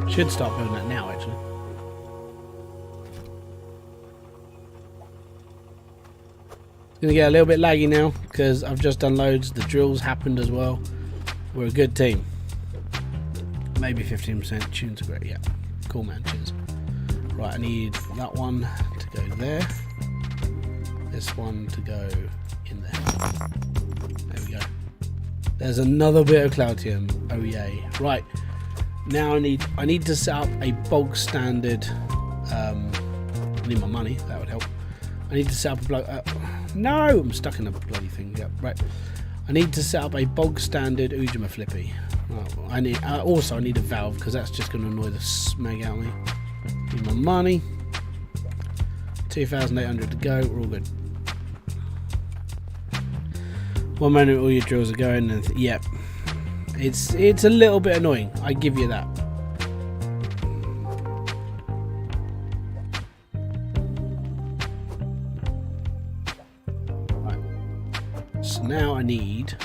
Should start building that now, actually. It's going to get a little bit laggy now because I've just done loads. The drills happened as well. We're a good team. Maybe 15%. Tunes are great. Yeah. Cool, man. Cheers. Right, I need that one to go there. This one to go in there. There we go. There's another bit of Cloutium. Oh, yay. Right. Now I need to set up a bog standard. I need my money. That would help. I need to set up a no, I'm stuck in a bloody thing. Yep, right. I need to set up a bog standard Ujima flippy. Oh, I need also I need a valve because that's just going to annoy the smeg out of me. Need my money. 2,800 to go. We're all good. 1 minute, all your drills are going, and yep. It's a little bit annoying, I give you that. Right. So now I need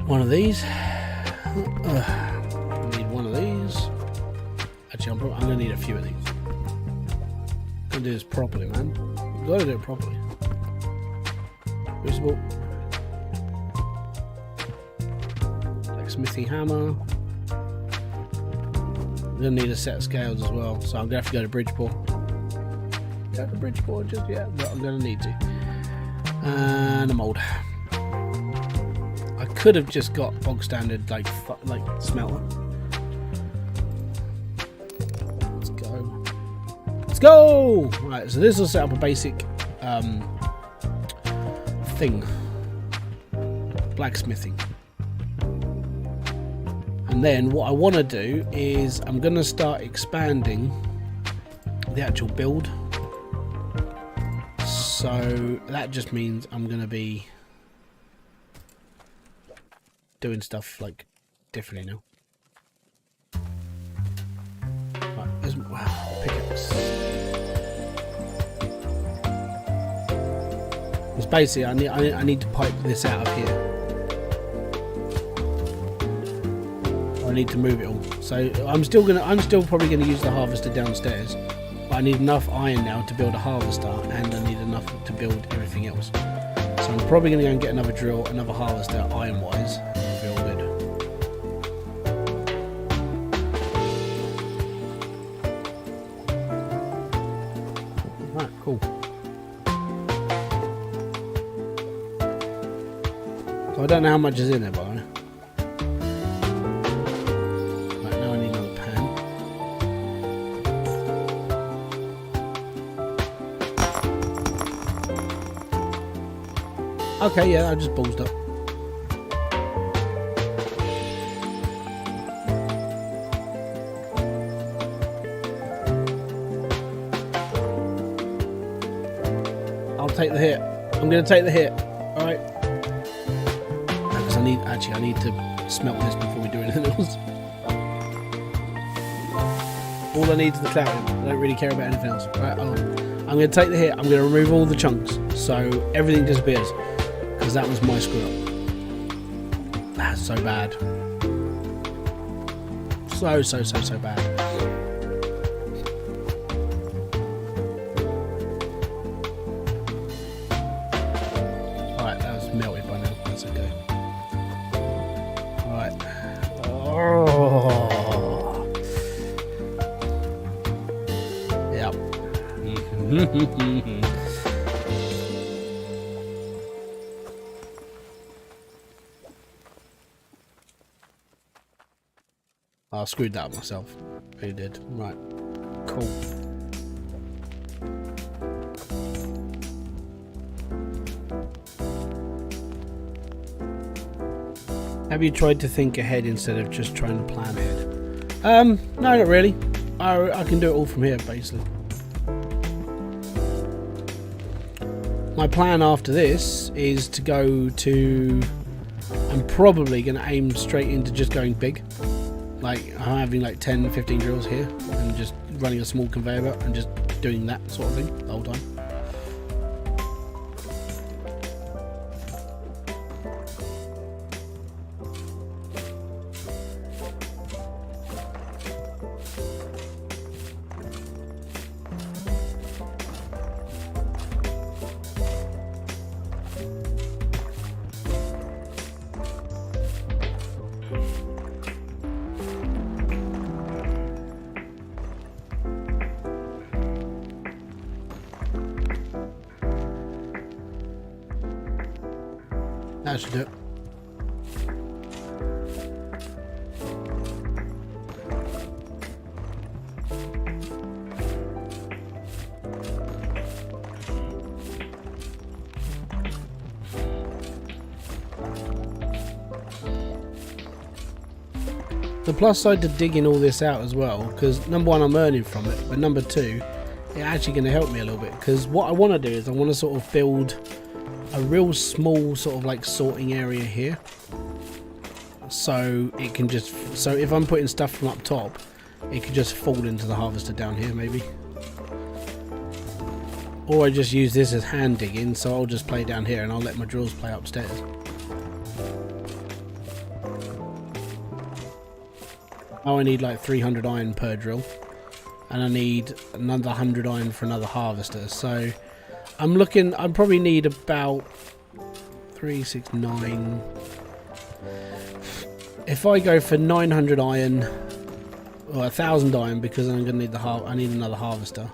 one of these. I need one of these. Actually, I'm going to need a few of these. I'm going to do this properly, man. You've got to do it properly. Visible. Blacksmithing hammer. I'm going to need a set of scales as well, so I'm going to have to go to Bridgeport. go to Bridgeport just yet, but I'm going to need to. And a mould. I could have just got bog standard like smelter. Let's go. Let's go! Right, so this will set up a basic thing. Blacksmithing. And then what I want to do is I'm going to start expanding the actual build. So that just means I'm going to be doing stuff like differently now. Right, there's, wow, pickaxe. It's basically I need to pipe this out of here. I need to move it all. So I'm still probably gonna use the harvester downstairs. But I need enough iron now to build a harvester, and I need enough to build everything else. So I'm probably going to go and get another drill, another harvester, iron-wise, and it'll be all good. Right, cool. So I don't know how much is in there, by the way. Right, now I need another pan. Okay, yeah, I just ballsed up. I'll take the hit. I'm going to take the hit. Alright. Because I need to smelt this before we do anything else. All I need is the Cloutium. I don't really care about anything else. Right, I'm going to take the hit. I'm going to remove all the chunks. So everything disappears. Because that was my screw up. That's so bad. So bad. Alright, that was melted by now. That's okay. Alright. Oh. Yep. I screwed that up myself. Really did. Right. Cool. Have you tried to think ahead instead of just trying to plan ahead? No, not really. I can do it all from here, basically. My plan after this is to go to... I'm probably going to aim straight into just going big. Like having like 10, 15 drills here and just running a small conveyor belt and just doing that sort of thing the whole time. That should do it. The plus side to digging all this out as well, because number one, I'm earning from it, but number two, it's actually going to help me a little bit, because what I want to do is I want to sort of build a real small sort of like sorting area here, so it can just, so if I'm putting stuff from up top, it could just fall into the harvester down here maybe, or I just use this as hand digging, so I'll just play down here and I'll let my drills play upstairs. Oh, I need like 300 iron per drill, and I need another 100 iron for another harvester, so I'm looking, I probably need about 3, 6, 9. If I go for 900 iron or 1,000 iron because I'm going to need I need another harvester.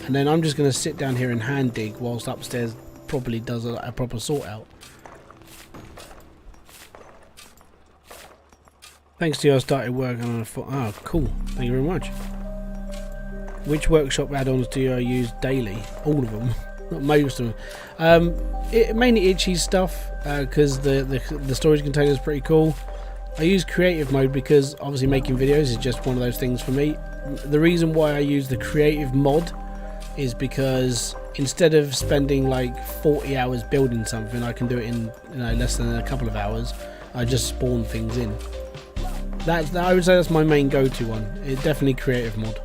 And then I'm just going to sit down here and hand dig whilst upstairs probably does a proper sort out. Thanks to you, I started working on a oh, cool. Thank you very much. Which workshop add-ons do you use daily? All of them. Not most of them. Mainly itchy stuff, because the storage container is pretty cool. I use creative mode because obviously making videos is just one of those things for me. The reason why I use the creative mod is because instead of spending like 40 hours building something, I can do it in less than a couple of hours. I just spawn things in. I would say that's my main go-to one. It's definitely creative mod.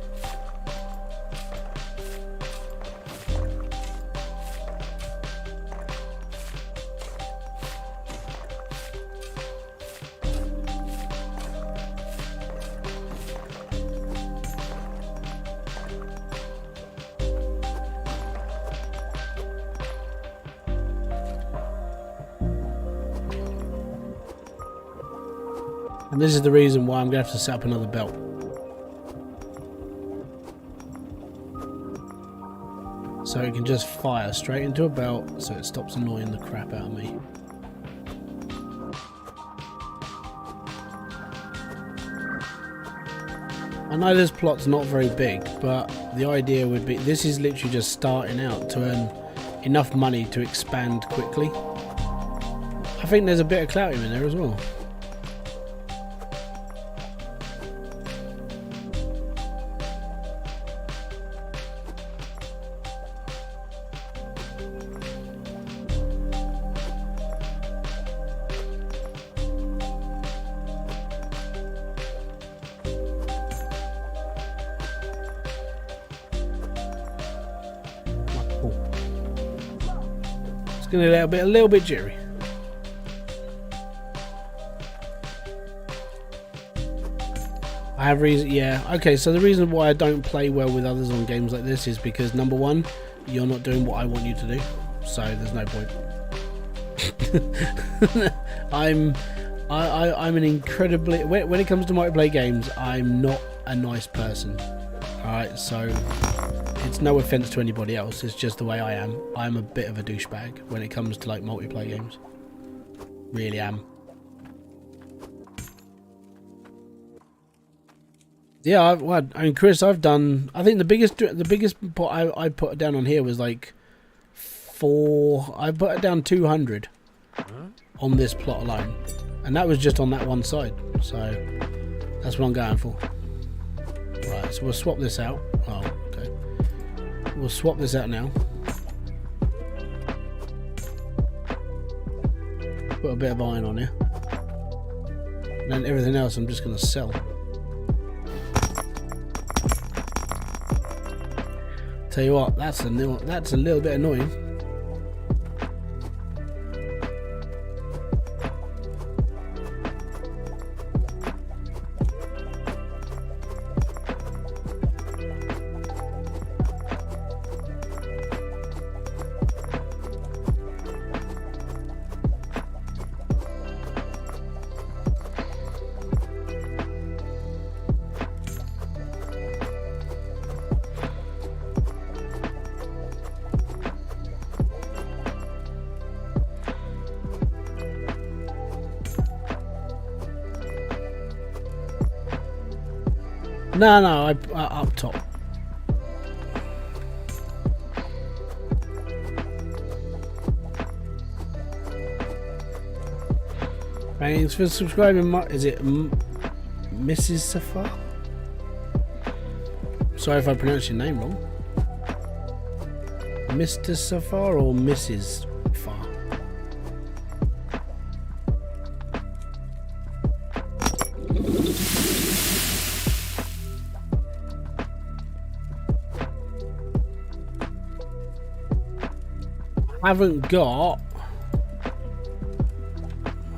And this is the reason why I'm going to have to set up another belt. So it can just fire straight into a belt so it stops annoying the crap out of me. I know this plot's not very big, but the idea would be this is literally just starting out to earn enough money to expand quickly. I think there's a bit of Cloutium in there as well. It's going to be a little bit jittery. I have reason, yeah. Okay, so the reason why I don't play well with others on games like this is because number one, you're not doing what I want you to do, so there's no point. I'm an incredibly when it comes to multiplayer games, I'm not a nice person. All right, so. It's no offense to anybody else, it's just the way I am. I'm a bit of a douchebag when it comes to like multiplayer games. Really am. Yeah, I mean, Chris, I've done. I think the biggest pot I put down on here was like 4. I put it down 200 on this plot alone, and that was just on that one side. So that's what I'm going for. Right, so we'll swap this out. Oh. We'll swap this out now. Put a bit of iron on here. And then everything else I'm just going to sell. Tell you what, that's a little bit annoying. No, I up top. Thanks for subscribing. Is it Mrs. Safar? Sorry if I pronounced your name wrong. Mr. Safar or Mrs. Safar? Haven't got.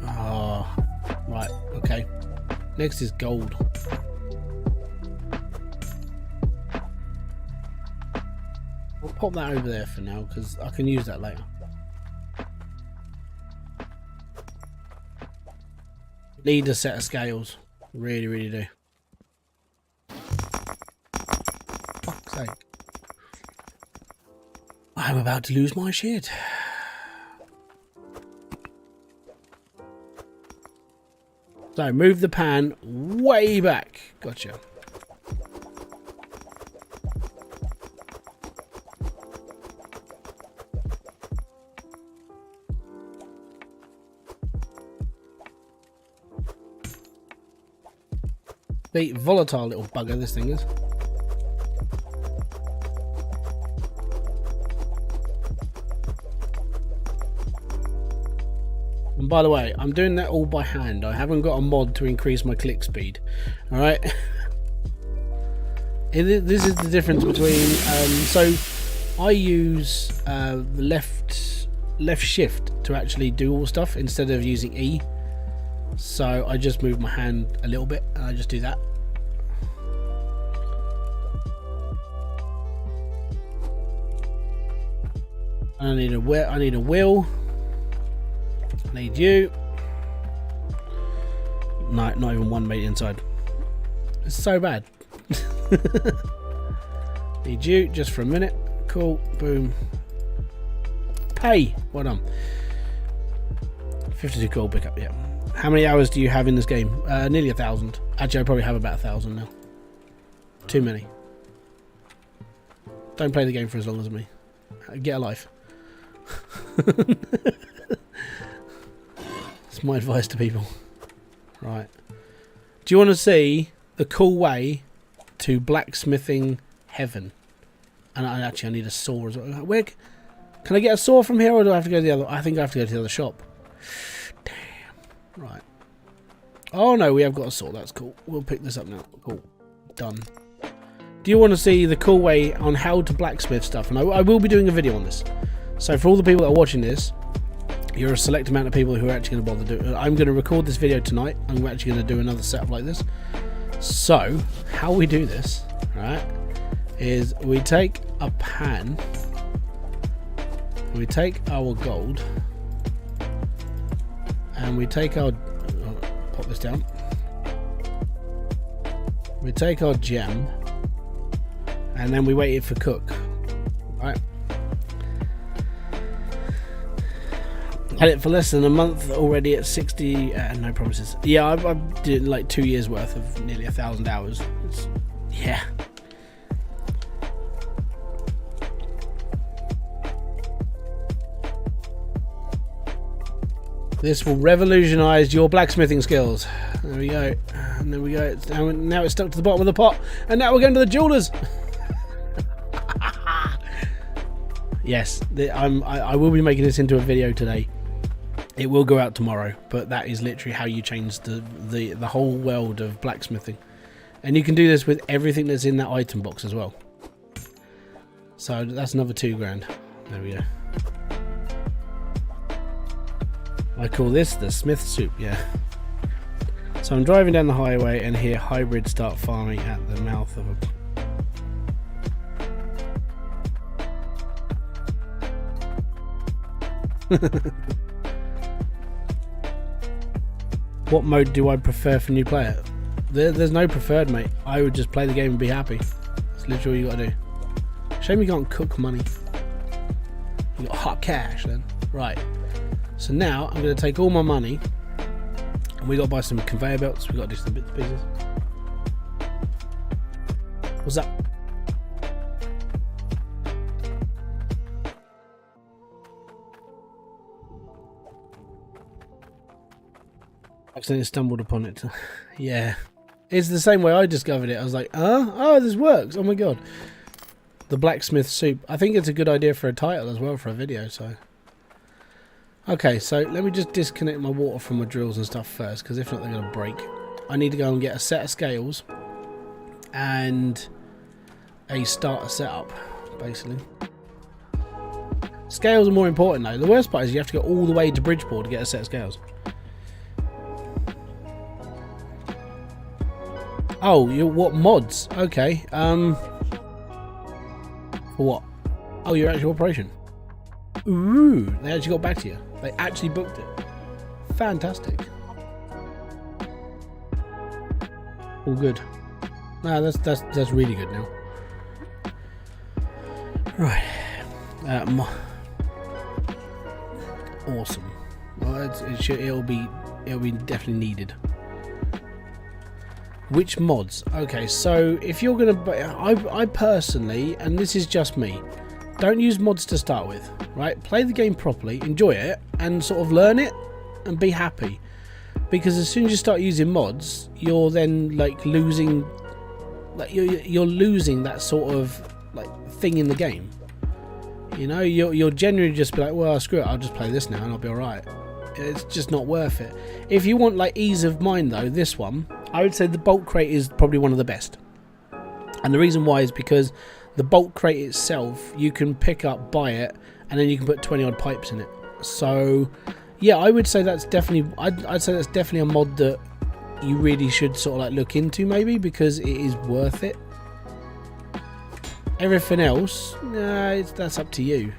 Oh, right. Okay. Next is gold. I'll pop that over there for now because I can use that later. Need a set of scales. Really, really do. I'm about to lose my shit. So move the pan way back. Gotcha. Be volatile little bugger this thing is. And by the way, I'm doing that all by hand. I haven't got a mod to increase my click speed. Alright? This is the difference between... so, I use left shift to actually do all stuff instead of using E. So, I just move my hand a little bit and I just do that. I need a wheel. Need you. No, not even one mate inside. It's so bad. Need you just for a minute. Cool. Boom. Pay. Well done. 52 gold pickup. Yeah. How many hours do you have in this game? Nearly 1,000. Actually, I probably have about 1,000 now. Too many. Don't play the game for as long as me. Get a life. That's my advice to people. Right. Do you want to see the cool way to blacksmithing heaven? And I need a saw as well. Where can I get a saw from here, or do I have to go to the other? I think I have to go to the other shop. Damn. Right. Oh no, we have got a saw. That's cool. We'll pick this up now. Cool. Done. Do you want to see the cool way on how to blacksmith stuff? And I will be doing a video on this. So for all the people that are watching this, you're a select amount of people who are actually going to bother doing it. I'm going to record this video tonight. I'm actually going to do another setup like this. So, how we do this, right, is we take a pan, we take our gold, and we take our, pop this down, we take our gem, and then we wait it for cook, right? Had it for less than a month, already at 60. No promises. Yeah, I've did like 2 years worth of nearly 1,000 hours. Yeah. This will revolutionise your blacksmithing skills. There we go. And there we go. Now it's stuck to the bottom of the pot. And now we're going to the jewelers. Yes, I will be making this into a video today. It will go out tomorrow, but that is literally how you change the whole world of blacksmithing. And you can do this with everything that's in that item box as well. So that's another 2 grand. There we go. I call this the Smith soup, yeah. So I'm driving down the highway and hear Hybrid start farming at the mouth of a... What mode do I prefer for new player? There's no preferred, mate. I would just play the game and be happy. That's literally all you gotta do. Shame you can't cook money. You got hot cash then. Right. So now I'm gonna take all my money and we gotta buy some conveyor belts. We gotta do some bits and pieces. What's that? Accidentally stumbled upon it. Yeah, it's the same way I discovered it. I was like, oh, this works. Oh my god, the blacksmith soup. I think it's a good idea for a title as well for a video. So okay, so let me just disconnect my water from my drills and stuff first, because if not they're gonna break. I need to go and get a set of scales and a starter setup, basically. Scales are more important though. The worst part is you have to go all the way to Bridgeport to get a set of scales. Oh, what mods? Okay. For what? Oh, your actual operation. Ooh, they actually got back to you. They actually booked it. Fantastic. All good. No, that's really good now. Right. Awesome. Well, it'll be definitely needed. Which mods? Okay, so if you're gonna, I personally, and this is just me, don't use mods to start with. Right? Play the game properly, enjoy it, and sort of learn it, and be happy. Because as soon as you start using mods, you're then like losing, like you're losing that sort of like thing in the game. You know, you'll generally just be like, well, screw it, I'll just play this now and I'll be alright. It's just not worth it. If you want like ease of mind though, this one, I would say the bulk crate is probably one of the best. And the reason why is because the bulk crate itself, you can pick up, buy it, and then you can put 20 odd pipes in it. So yeah, I would say that's definitely, I'd say that's definitely a mod that you really should sort of like look into maybe, because it is worth it. Everything else, that's up to you,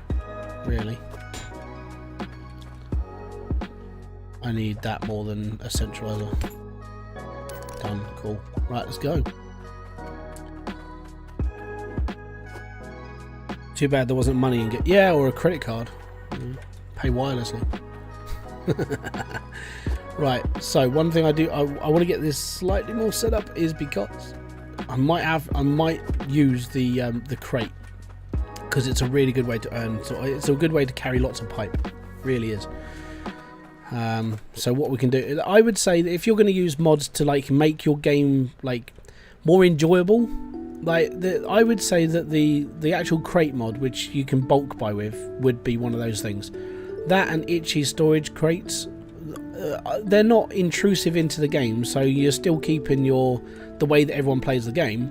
really. I need that more than a centralizer. Done, cool. Right, let's go. Too bad there wasn't money in yeah, or a credit card. Pay wirelessly. Right, so one thing I do, I want to get this slightly more set up is because I might use the crate, because it's a really good way to earn. So it's a good way to carry lots of pipe. It really is. So what we can do, I would say that if you're going to use mods to like make your game like more enjoyable, like I would say that the actual crate mod, which you can bulk buy with, would be one of those things. That and itchy storage crates, they're not intrusive into the game, so you're still keeping the way that everyone plays the game.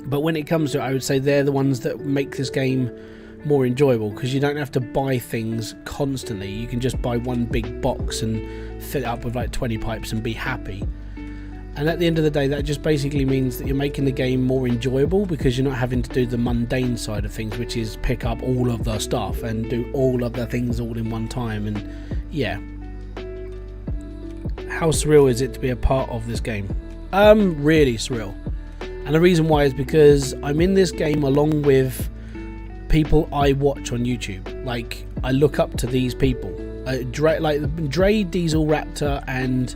But when it comes to it, I would say they're the ones that make this game more enjoyable, because you don't have to buy things constantly. You can just buy one big box and fill it up with like 20 pipes and be happy. And at the end of the day, that just basically means that you're making the game more enjoyable, because you're not having to do the mundane side of things, which is pick up all of the stuff and do all of the things all in one time. And yeah, how surreal is it to be a part of this game? Really surreal. And the reason why is because I'm in this game along with people I watch on YouTube. Like, I look up to these people. Dre, Diesel Raptor, and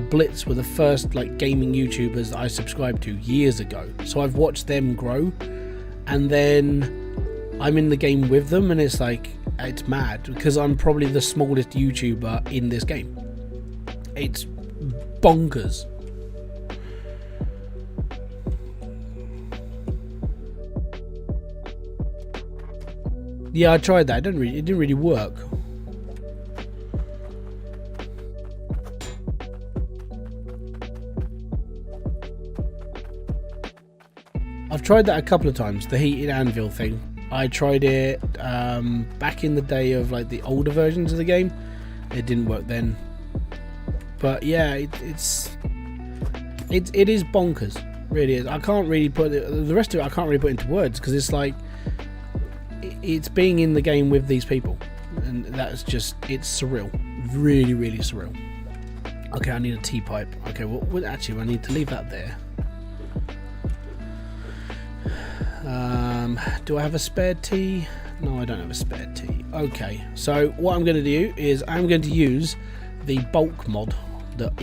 Blitz were the first like gaming YouTubers that I subscribed to years ago. So I've watched them grow, and then I'm in the game with them, and it's like, it's mad, because I'm probably the smallest YouTuber in this game. It's bonkers. Yeah, I tried that. It didn't really work. I've tried that a couple of times, the heated anvil thing. I tried it back in the day of like the older versions of the game. It didn't work then. But yeah, it is bonkers. It really is. I can't really put the rest of it. I can't really put into words, because it's like, it's being in the game with these people, and that's just, it's surreal. Really, really surreal. Okay, I need a tea pipe. Okay, well actually I need to leave that there. Do I have a spare tea? No, I don't have a spare tea. Okay, so what I'm going to do is I'm going to use the bulk mod that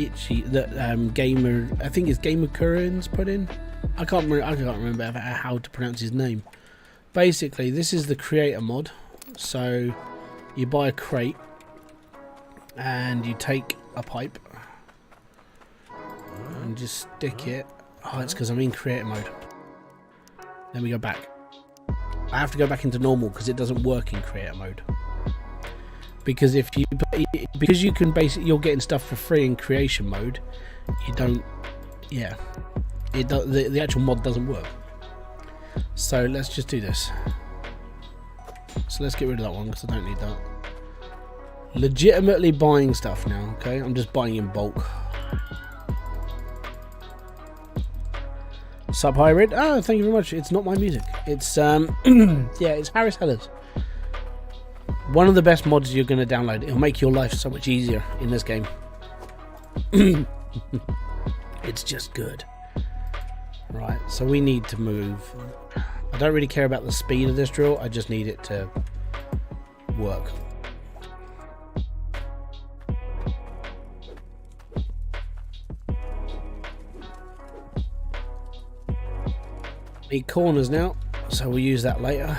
Gamer, I think it's Gamer Curran's put in. I can't remember how to pronounce his name. Basically, this is the creator mod. So you buy a crate and you take a pipe and just stick it. Oh, it's because I'm in creator mode. Then we go back. I have to go back into normal because it doesn't work in creator mode. Because you can basically, you're getting stuff for free in creation mode. You don't, yeah. The actual mod doesn't work. So let's just do this. So let's get rid of that one because I don't need that. Legitimately buying stuff now, okay? I'm just buying in bulk. Sub Hybrid. Oh, thank you very much. It's not my music. It's yeah, it's Harris Heller's. One of the best mods you're going to download. It'll make your life so much easier in this game. It's just good. Right, so we need to move I don't really care about the speed of this drill, I just need it to work. Need corners now, so we'll use that later.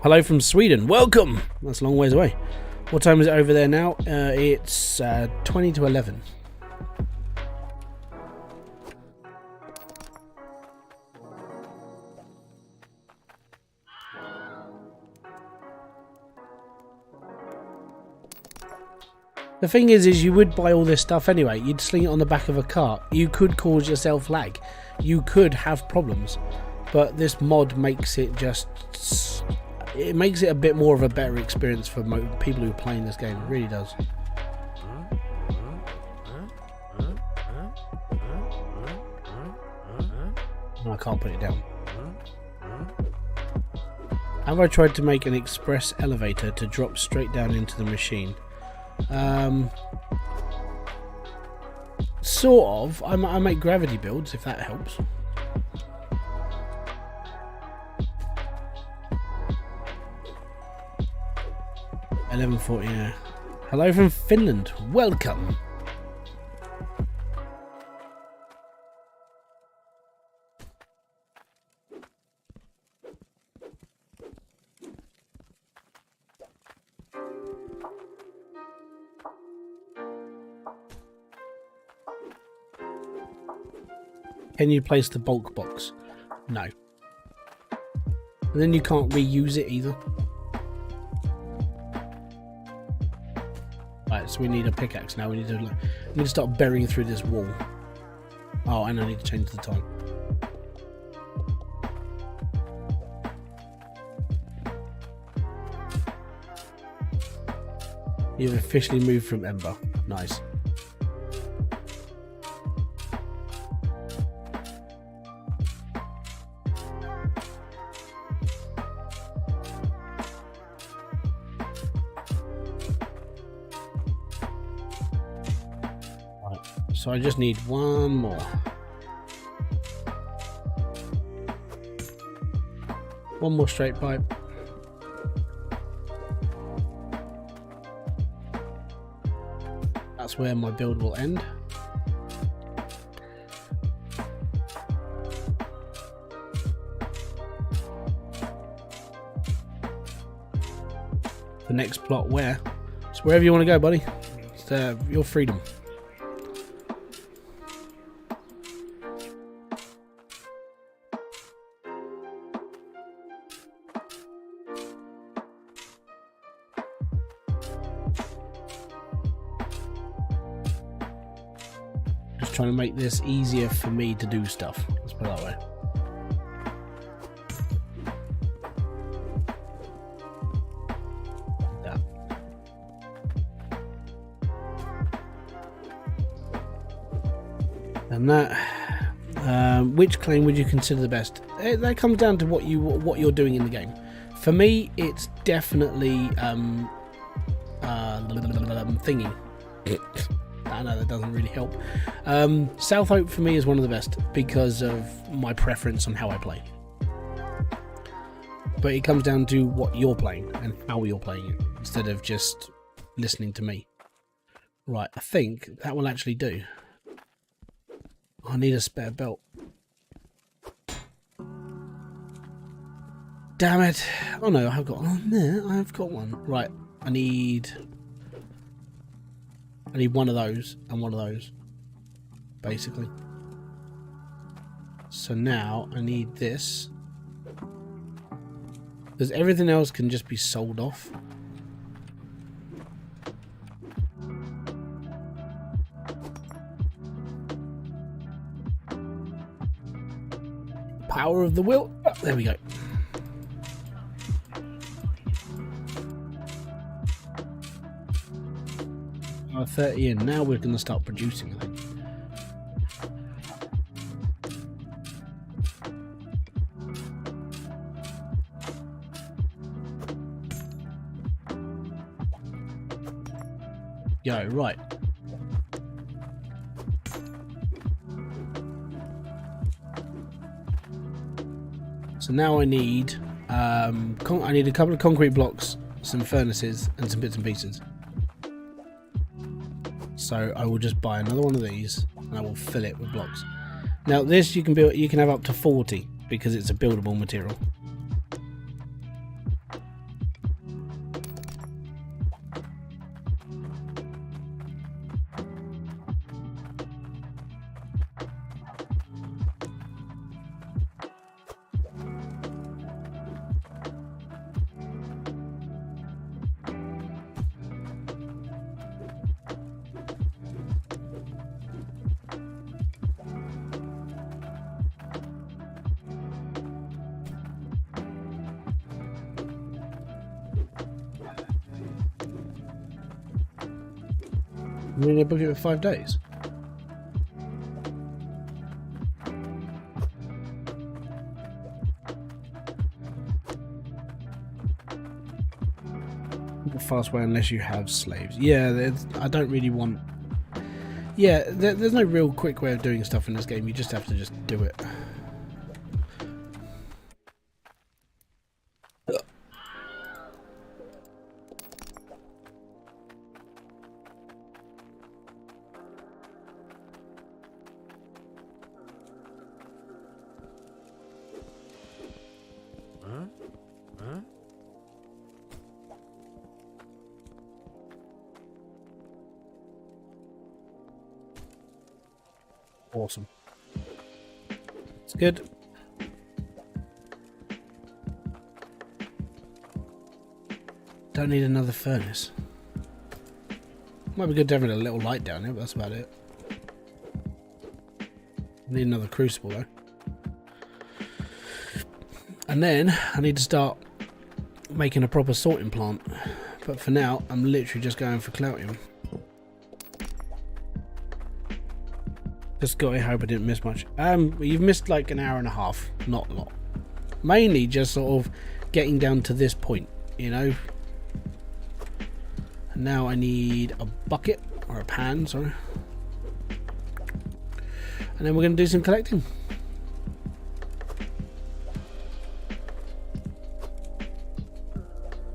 Hello from Sweden, welcome! That's a long ways away. What time is it over there now? It's 20 to 11. The thing is you would buy all this stuff anyway. You'd sling it on the back of a cart. You could cause yourself lag. You could have problems. But this mod makes it just... It makes it a bit more of a better experience for people who are playing this game. It really does. No, I can't put it down. Have I tried to make an express elevator to drop straight down into the machine? Sort of. I make gravity builds, if that helps. $11.40, yeah. Hello from Finland. Welcome. Can you place the bulk box? No. And then you can't reuse it either. Right, so we need a pickaxe now. We need to start burying through this wall. Oh, and I need to change the time. You've officially moved from Ember. Nice. So I just need one more. One more straight pipe. That's where my build will end. The next plot where? It's wherever you want to go, buddy. It's your freedom. Trying to make this easier for me to do stuff. Let's put it that way. That. And that. Which claim would you consider the best? That comes down to what you're doing in the game. For me, it's definitely thingy. I know that doesn't really help. South Hope for me is one of the best because of my preference on how I play. But it comes down to what you're playing and how you're playing it instead of just listening to me. Right, I think that will actually do. I need a spare belt. Damn it. Oh no, I've got one there. I've got one. Right, I need one of those and one of those, basically. So now I need this. Because everything else can just be sold off. Power of the will. Oh, there we go. Oh, 30 in. Now we're going to start producing, I think. Go, right. So now I need I need a couple of concrete blocks, some furnaces, and some bits and pieces. So I will just buy another one of these, and I will fill it with blocks. Now this you can build. You can have up to 40 because it's a buildable material. I mean, they book it for 5 days. The fast way unless you have slaves. Yeah, I don't really want... Yeah, there's no real quick way of doing stuff in this game. You just have to just do it. Awesome. It's good. Don't need another furnace. Might be good to have a little light down here, but that's about it. Need another crucible though. And then I need to start making a proper sorting plant. But for now, I'm literally just going for Cloutium. Just got it, hope I didn't miss much. You've missed like an hour and a half, not a lot. Mainly just sort of getting down to this point, you know. And now I need a bucket, or a pan, sorry. And then we're going to do some collecting.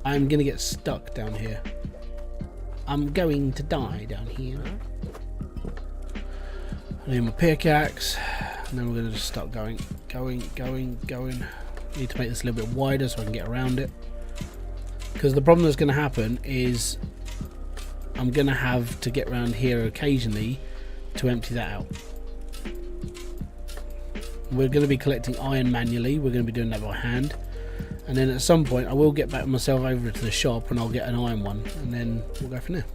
I'm going to get stuck down here. I'm going to die down here. I need my pickaxe, and then we're going to just start going. Need to make this a little bit wider so I can get around it. Because the problem that's going to happen is I'm going to have to get around here occasionally to empty that out. We're going to be collecting iron manually. We're going to be doing that by hand. And then at some point I will get back myself over to the shop and I'll get an iron one. And then we'll go from there.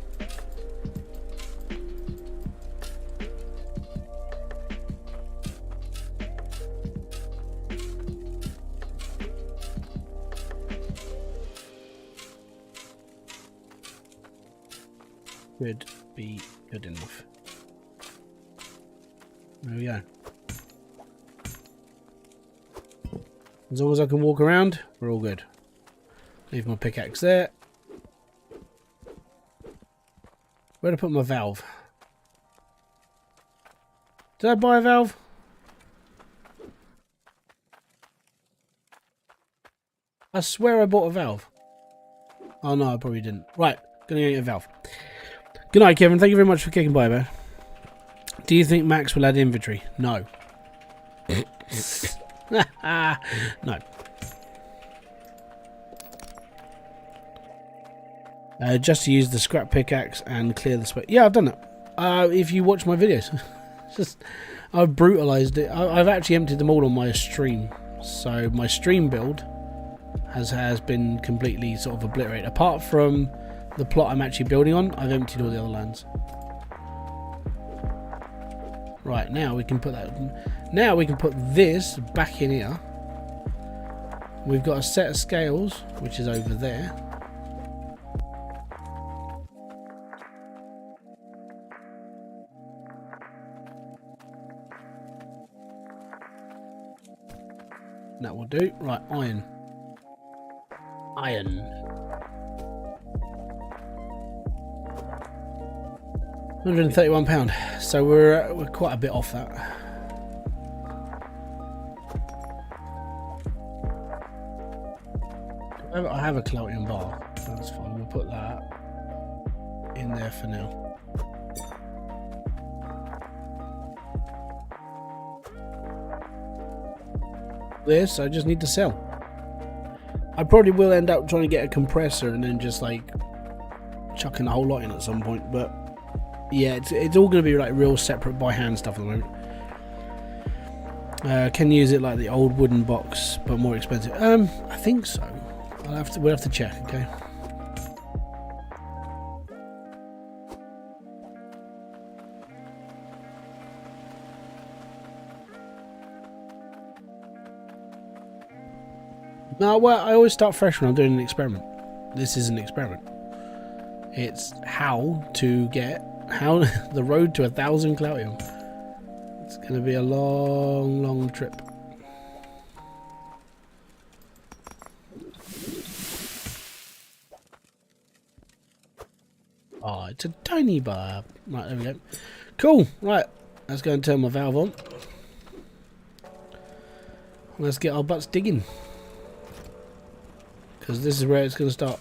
Should be good enough. There we go. As long as I can walk around, we're all good. Leave my pickaxe there. Where'd I put my valve? Did I buy a valve? I swear I bought a valve. Oh no, I probably didn't. Right, gonna get a valve. Good night, Kevin. Thank you very much for kicking by, man. Do you think Max will add inventory? No. No. Just to use the scrap pickaxe and clear the space. Yeah, I've done that. If you watch my videos, I've brutalized it. I've actually emptied them all on my stream. So my stream build has been completely sort of obliterated. Apart from the plot I'm actually building on, I've emptied all the other lands. Right, now we can put that. Now we can put this back in here. We've got a set of scales, which is over there. That will do. Right, iron. Iron. £131. So we're quite a bit off that. I have a Cloutium bar. That's fine. We'll put that in there for now. This I just need to sell. I probably will end up trying to get a compressor and then just like chucking the whole lot in at some point, but yeah, it's all going to be like real separate by hand stuff at the moment. Can use it like the old wooden box, but more expensive. I think so. We'll have to check. Okay. No, well, I always start fresh when I'm doing an experiment. This is an experiment. It's how to get the road to 1,000 Cloutium. It's going to be a long, long trip. Oh, it's a tiny bar. Right, there we go. Cool. Right, let's go and turn my valve on. Let's get our butts digging. Because this is where it's going to start.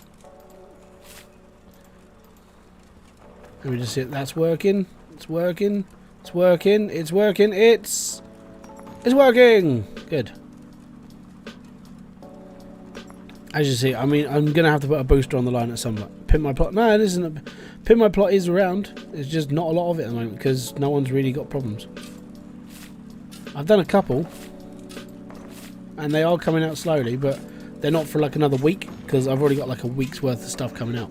Let me just see it. That's working. It's working. It's working. It's working. It's working. Good. As you see, I mean, I'm going to have to put a booster on the line at some point. Pin my plot. No, it isn't. Pin my plot is around. It's just not a lot of it at the moment because no one's really got problems. I've done a couple. And they are coming out slowly, but they're not for like another week because I've already got like a week's worth of stuff coming out.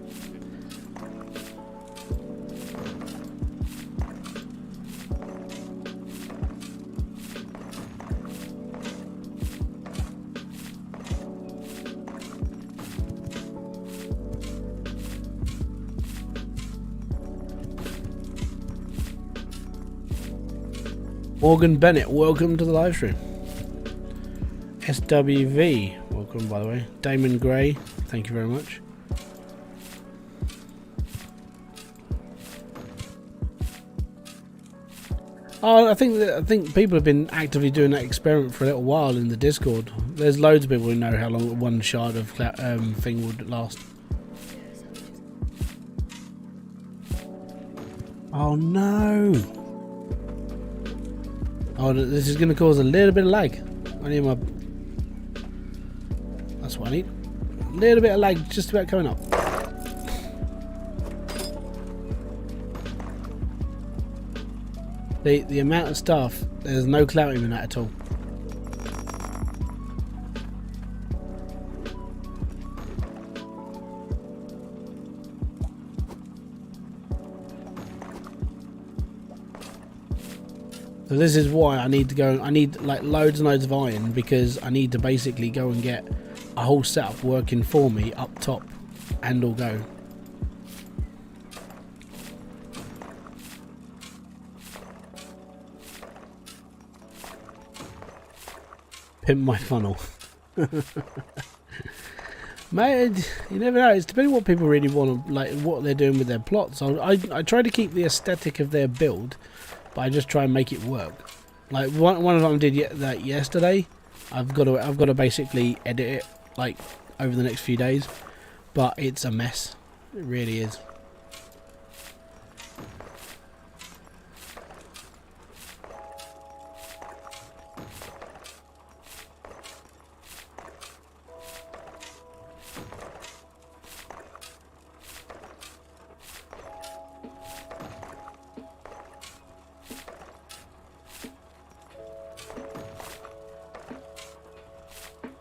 Morgan Bennett, welcome to the live stream. SWV, welcome by the way. Damon Gray, thank you very much. Oh, I think people have been actively doing that experiment for a little while in the Discord. There's loads of people who know how long one shard of thing would last. Oh no! Oh, this is going to cause a little bit of lag. I need my... That's what I need. A little bit of lag just about coming up. The amount of stuff, there's no Cloutium in that at all. So this is why I need to go, I need like loads and loads of iron because I need to basically go and get a whole setup working for me up top and all go. Pimp my funnel. Mate, you never know. It's depending what people really want to, like what they're doing with their plots. I try to keep the aesthetic of their build, but I just try and make it work. Like one of them did that yesterday. I've got to basically edit it like over the next few days, but it's a mess. It really is.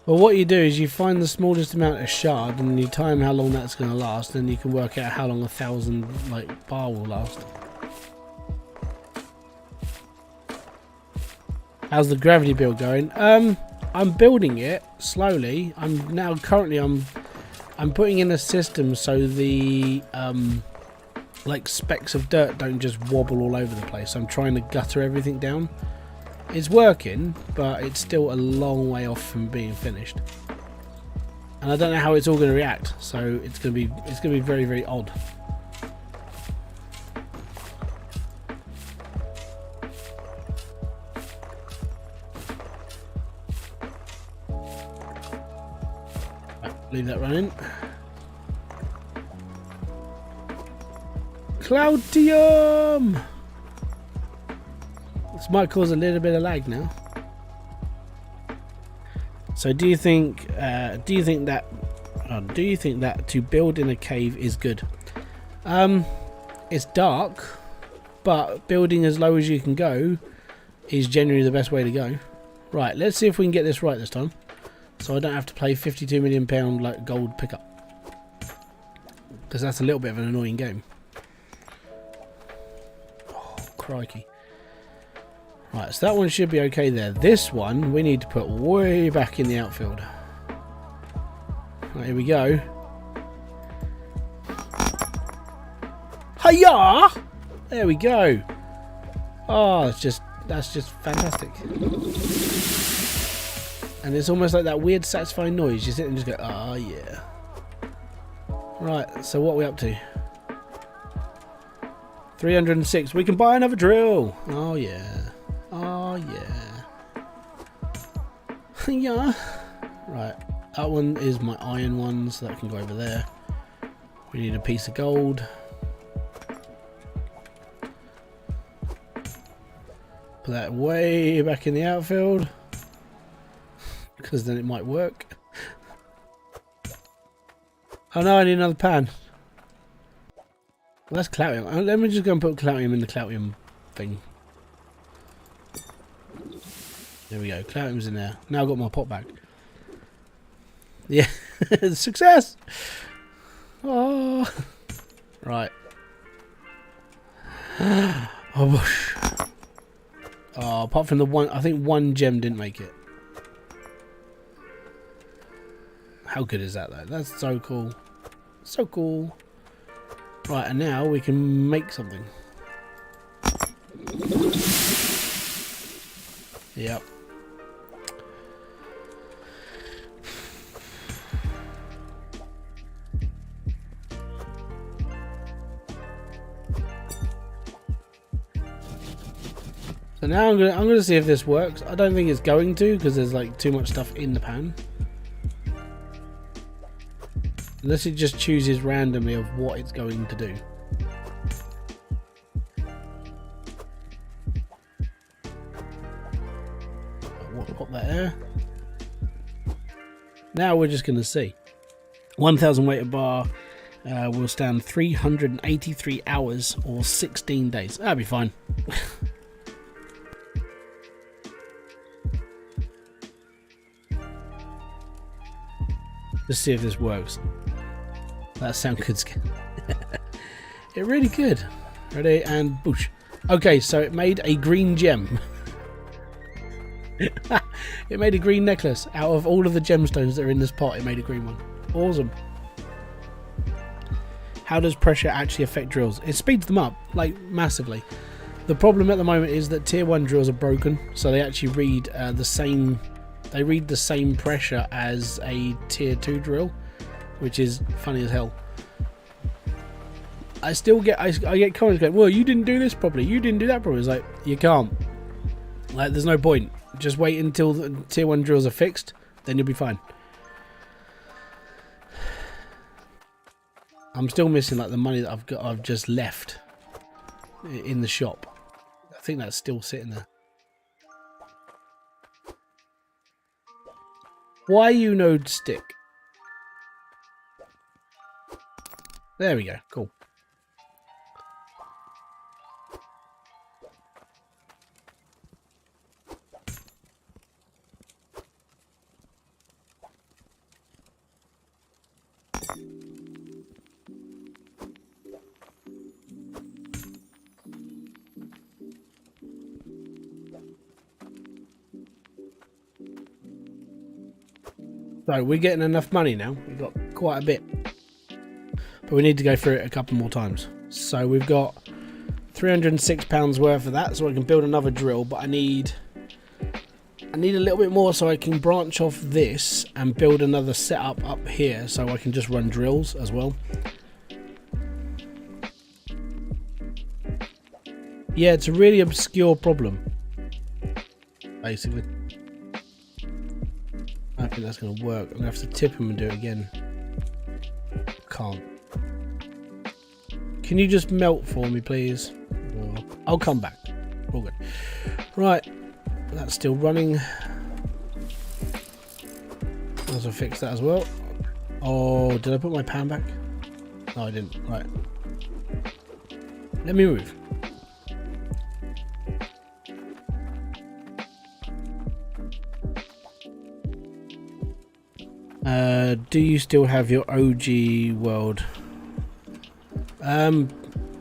Well, what you do is you find the smallest amount of shard and you time how long that's going to last, and you can work out how long 1,000 like bar will last. How's the gravity build going? I'm building it slowly. I'm putting in a system so the like specks of dirt don't just wobble all over the place. I'm trying to gutter everything down. It's working, but it's still a long way off from being finished. And I don't know how it's all going to react, so it's going to be very, very odd. Leave that running. Cloutium! This might cause a little bit of lag now. So do you think that to build in a cave is good? It's dark, but building as low as you can go is generally the best way to go. Right, let's see if we can get this right this time, so I don't have to play £52 million like gold pickup, because that's a little bit of an annoying game. Oh, crikey. Right, so that one should be okay there. This one we need to put way back in the outfield. Right, here we go. Hiya! There we go. Oh, that's just fantastic. And it's almost like that weird satisfying noise. You sit and just go, oh yeah. Right, so what are we up to? 306. We can buy another drill. Oh yeah. Oh yeah. Yeah. Right, that one is my iron one, so that can go over there. We need a piece of gold. Put that way back in the outfield, because then it might work. Oh no, I need another pan. Well, that's Cloutium. Let me just go and put Cloutium in the Cloutium thing. There we go. Cloutium's in there. Now I've got my pot back. Yeah. Success! Oh. Right. Oh, whoosh. Oh, apart from the one, I think one gem didn't make it. How good is that though? That's so cool. So cool. Right, and now we can make something. Yep. So now I'm gonna see if this works. I don't think it's going to, because there's like too much stuff in the pan. Unless it just chooses randomly of what it's going to do. Pop that there. Now we're just gonna see. 1,000 weighted bar will stand 383 hours or 16 days. That'll be fine. Let's see if this works. That sounds good. It really good. Ready and boosh. Okay, so it made a green gem. It made a green necklace out of all of the gemstones that are in this pot. It made a green one. Awesome. How does pressure actually affect drills? It speeds them up, like massively. The problem at the moment is that tier 1 drills are broken, so they actually read the same. They read the same pressure as a tier 2 drill, which is funny as hell. I still get I get comments going, well, you didn't do this properly, you didn't do that properly. It's like, you can't. Like, there's no point. Just wait until the tier 1 drills are fixed, then you'll be fine. I'm still missing like the money that I've just left in the shop. I think that's still sitting there. Why you node stick? There we go. Cool. So we're getting enough money now. We've got quite a bit. But we need to go through it a couple more times. So we've got £306 worth of that, so I can build another drill, but I need a little bit more so I can branch off this and build another setup up here so I can just run drills as well. Yeah, it's a really obscure problem, basically. Okay. think that's going to work. I'm going to have to tip him and do it again. Can't. Can you just melt for me, please? I'll come back. All good. Right. That's still running. I'll fix that as well. Oh, did I put my pan back? No, I didn't. Right. Let me move. Do you still have your OG world?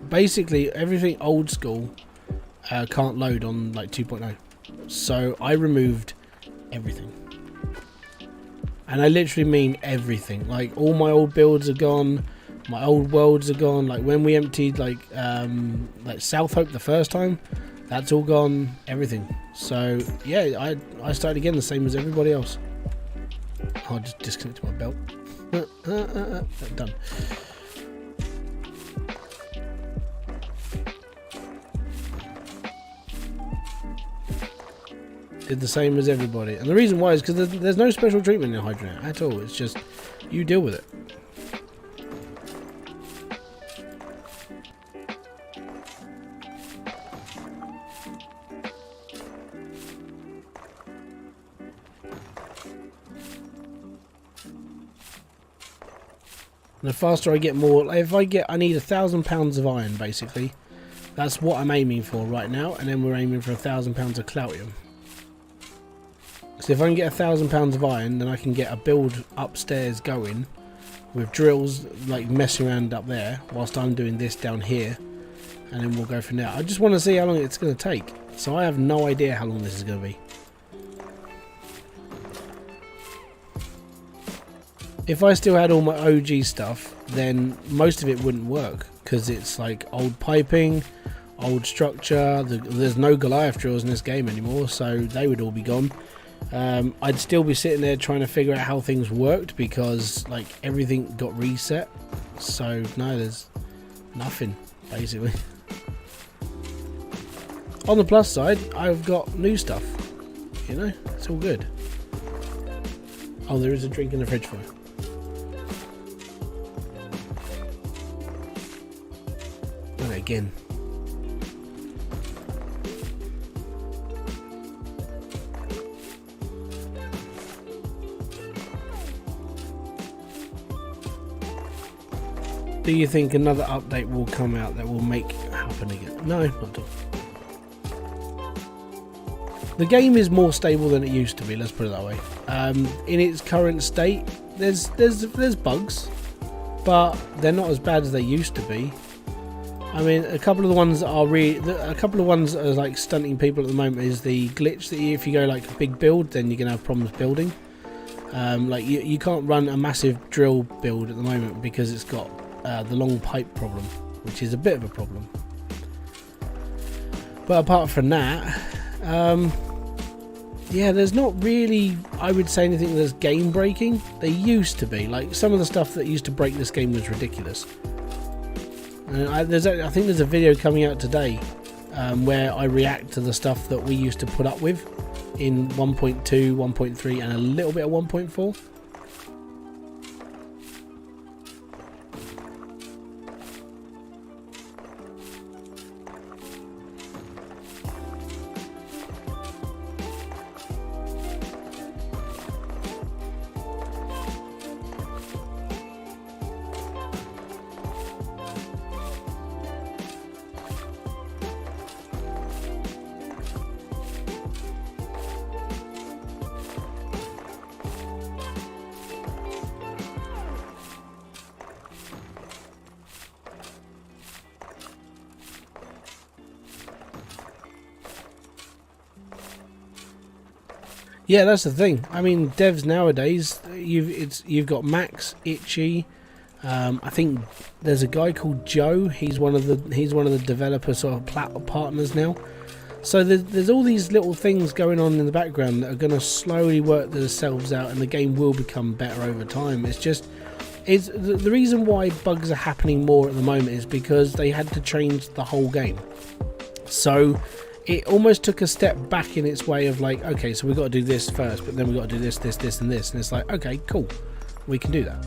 Basically everything old school can't load on like 2.0, so I removed everything, and I literally mean everything. Like all my old builds are gone, my old worlds are gone. Like when we emptied like South Hope the first time, that's all gone, everything. So yeah, I started again the same as everybody else. I'll just disconnect my belt. Done. Did the same as everybody, and the reason why is because there's no special treatment in Hydroneer at all. It's just you deal with it. And the faster I get more, if I need 1,000 pounds of iron basically. That's what I'm aiming for right now, and then we're aiming for 1,000 pounds of Cloutium. So if I can get 1,000 pounds of iron, then I can get a build upstairs going with drills like messing around up there whilst I'm doing this down here, and then we'll go from there. I just want to see how long it's going to take, so I have no idea how long this is going to be. If I still had all my OG stuff, then most of it wouldn't work because it's like old piping, old structure. There's no Goliath drills in this game anymore, so they would all be gone. I'd still be sitting there trying to figure out how things worked because like everything got reset. So no, there's nothing basically. On the plus side, I've got new stuff, you know, it's all good. Oh, there is a drink in the fridge for you. And again. Do you think another update will come out that will make it happen again? No, not at all. The game is more stable than it used to be, let's put it that way. In its current state, there's bugs, but they're not as bad as they used to be. I mean, a couple of the ones that are like stunting people at the moment is the glitch that if you go like a big build, then you're gonna have problems building. Like you can't run a massive drill build at the moment because it's got the long pipe problem, which is a bit of a problem. But apart from that, yeah, there's not really, I would say, anything that's game breaking. They used to be, like some of the stuff that used to break this game was ridiculous. And I think there's a video coming out today where I react to the stuff that we used to put up with in 1.2, 1.3 and a little bit of 1.4. Yeah, that's the thing. I mean, devs nowadays, you've got Max, Itchy. I think there's a guy called Joe. He's one of the developer sort of partners now. So there's all these little things going on in the background that are going to slowly work themselves out, and the game will become better over time. It's the reason why bugs are happening more at the moment is because they had to change the whole game. So it almost took a step back in its way of like, okay, so we've got to do this first, but then we've got to do this, this, this, and this. And it's like, okay, cool. We can do that.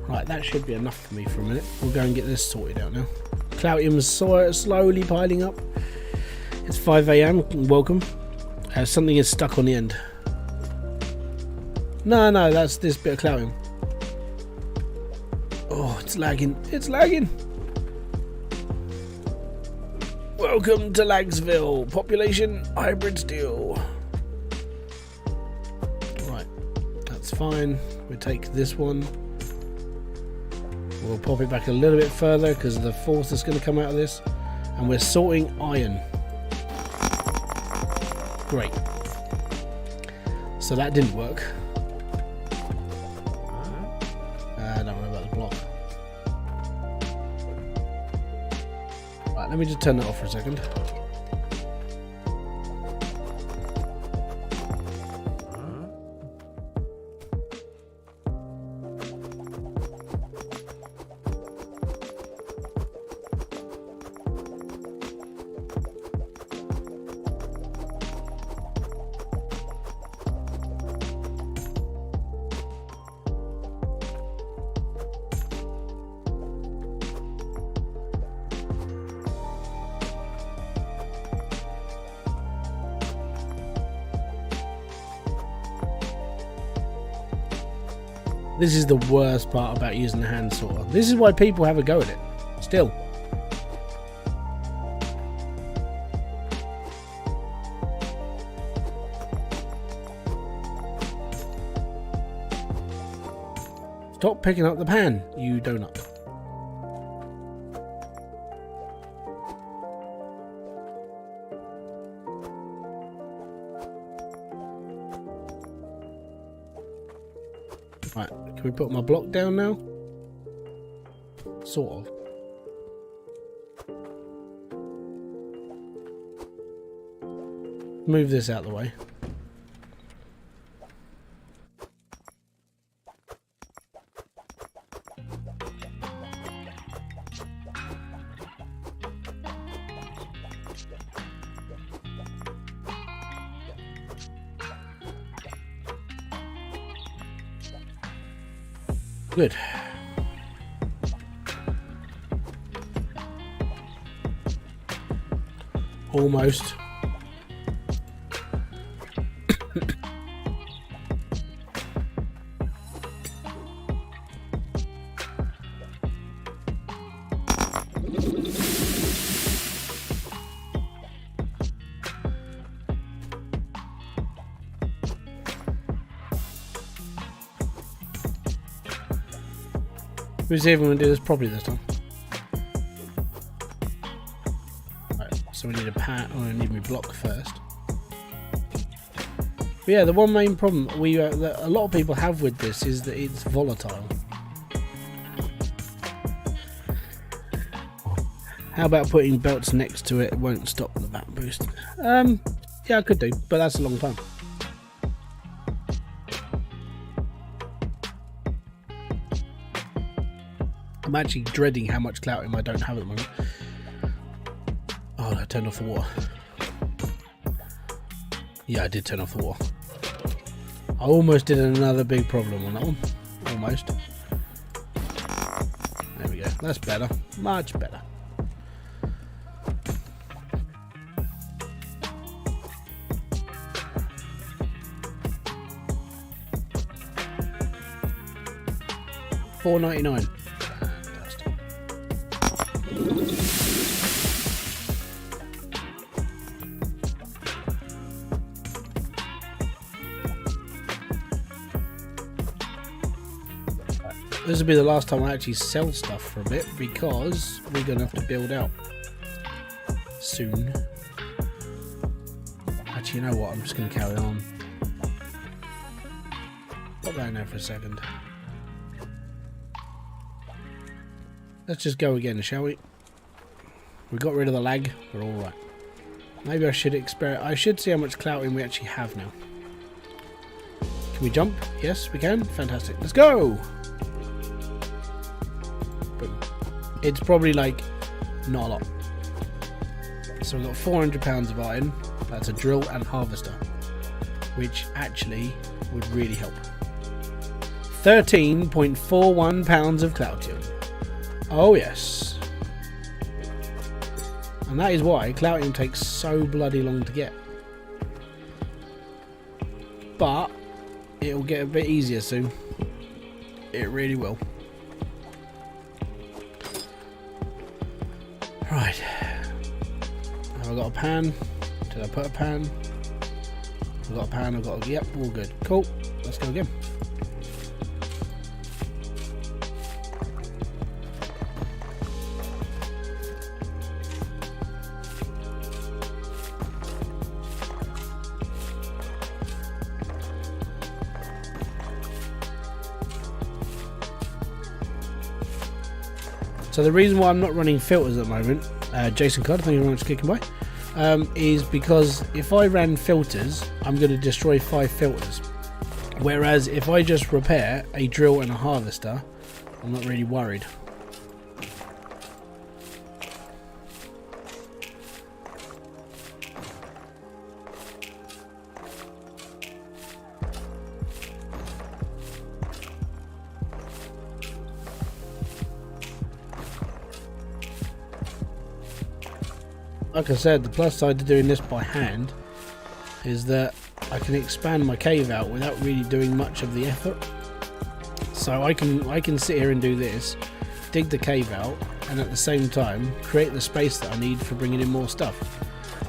Right, that should be enough for me for a minute. We'll go and get this sorted out now. Cloutium's slowly piling up. It's 5 AM. Welcome. Something is stuck on the end. No, that's this bit of Cloutium. Oh, it's lagging. It's lagging. Welcome to Lagsville. Population Hybridsteel. Right, that's fine. We take this one. We'll pop it back a little bit further because of the force that's going to come out of this. And we're sorting iron. Great. So that didn't work. I don't know about the block. Right, let me just turn that off for a second. This is the worst part about using the hand sorter. This is why people have a go at it. Still. Stop picking up the pan, you donut. Right, can we put my block down now? Sort of. Move this out of the way. Good. Almost. We'll see if we can do this properly this time. Right, so we need a pat, or I need my block first. But yeah, the one main problem that a lot of people have with this is that it's volatile. How about putting belts next to it? It won't stop the back boost. Yeah, I could do, but that's a long time. I'm actually dreading how much Cloutium I don't have at the moment. Oh, I turned off the water. Yeah, I did turn off the water. I almost did another big problem on that one. Almost. There we go. That's better. Much better. $4.99. This will be the last time I actually sell stuff for a bit because we're going to have to build out soon. Actually, you know what? I'm just going to carry on. Put that in there for a second. Let's just go again, shall we? We got rid of the lag. We're all right. Maybe I should experiment. I should see how much Cloutium we actually have now. Can we jump? Yes, we can. Fantastic. Let's go! Boom. It's probably like not a lot. So we've got 400 pounds of iron. That's a drill and harvester, which actually would really help. 13.41 pounds of Cloutium. Oh yes. And that is why Cloutium takes so bloody long to get. But it'll get a bit easier soon. It really will. Right. Have I got a pan? Did I put a pan? I've got a pan, I've got a... Yep, all good. Cool. Let's go again. So the reason why I'm not running filters at the moment, Jason Card, thank you very much for kicking by, is because if I ran filters, I'm going to destroy 5 filters. Whereas if I just repair a drill and a harvester, I'm not really worried. Like I said, the plus side to doing this by hand is that I can expand my cave out without really doing much of the effort. So I can sit here and do this, dig the cave out, and at the same time create the space that I need for bringing in more stuff.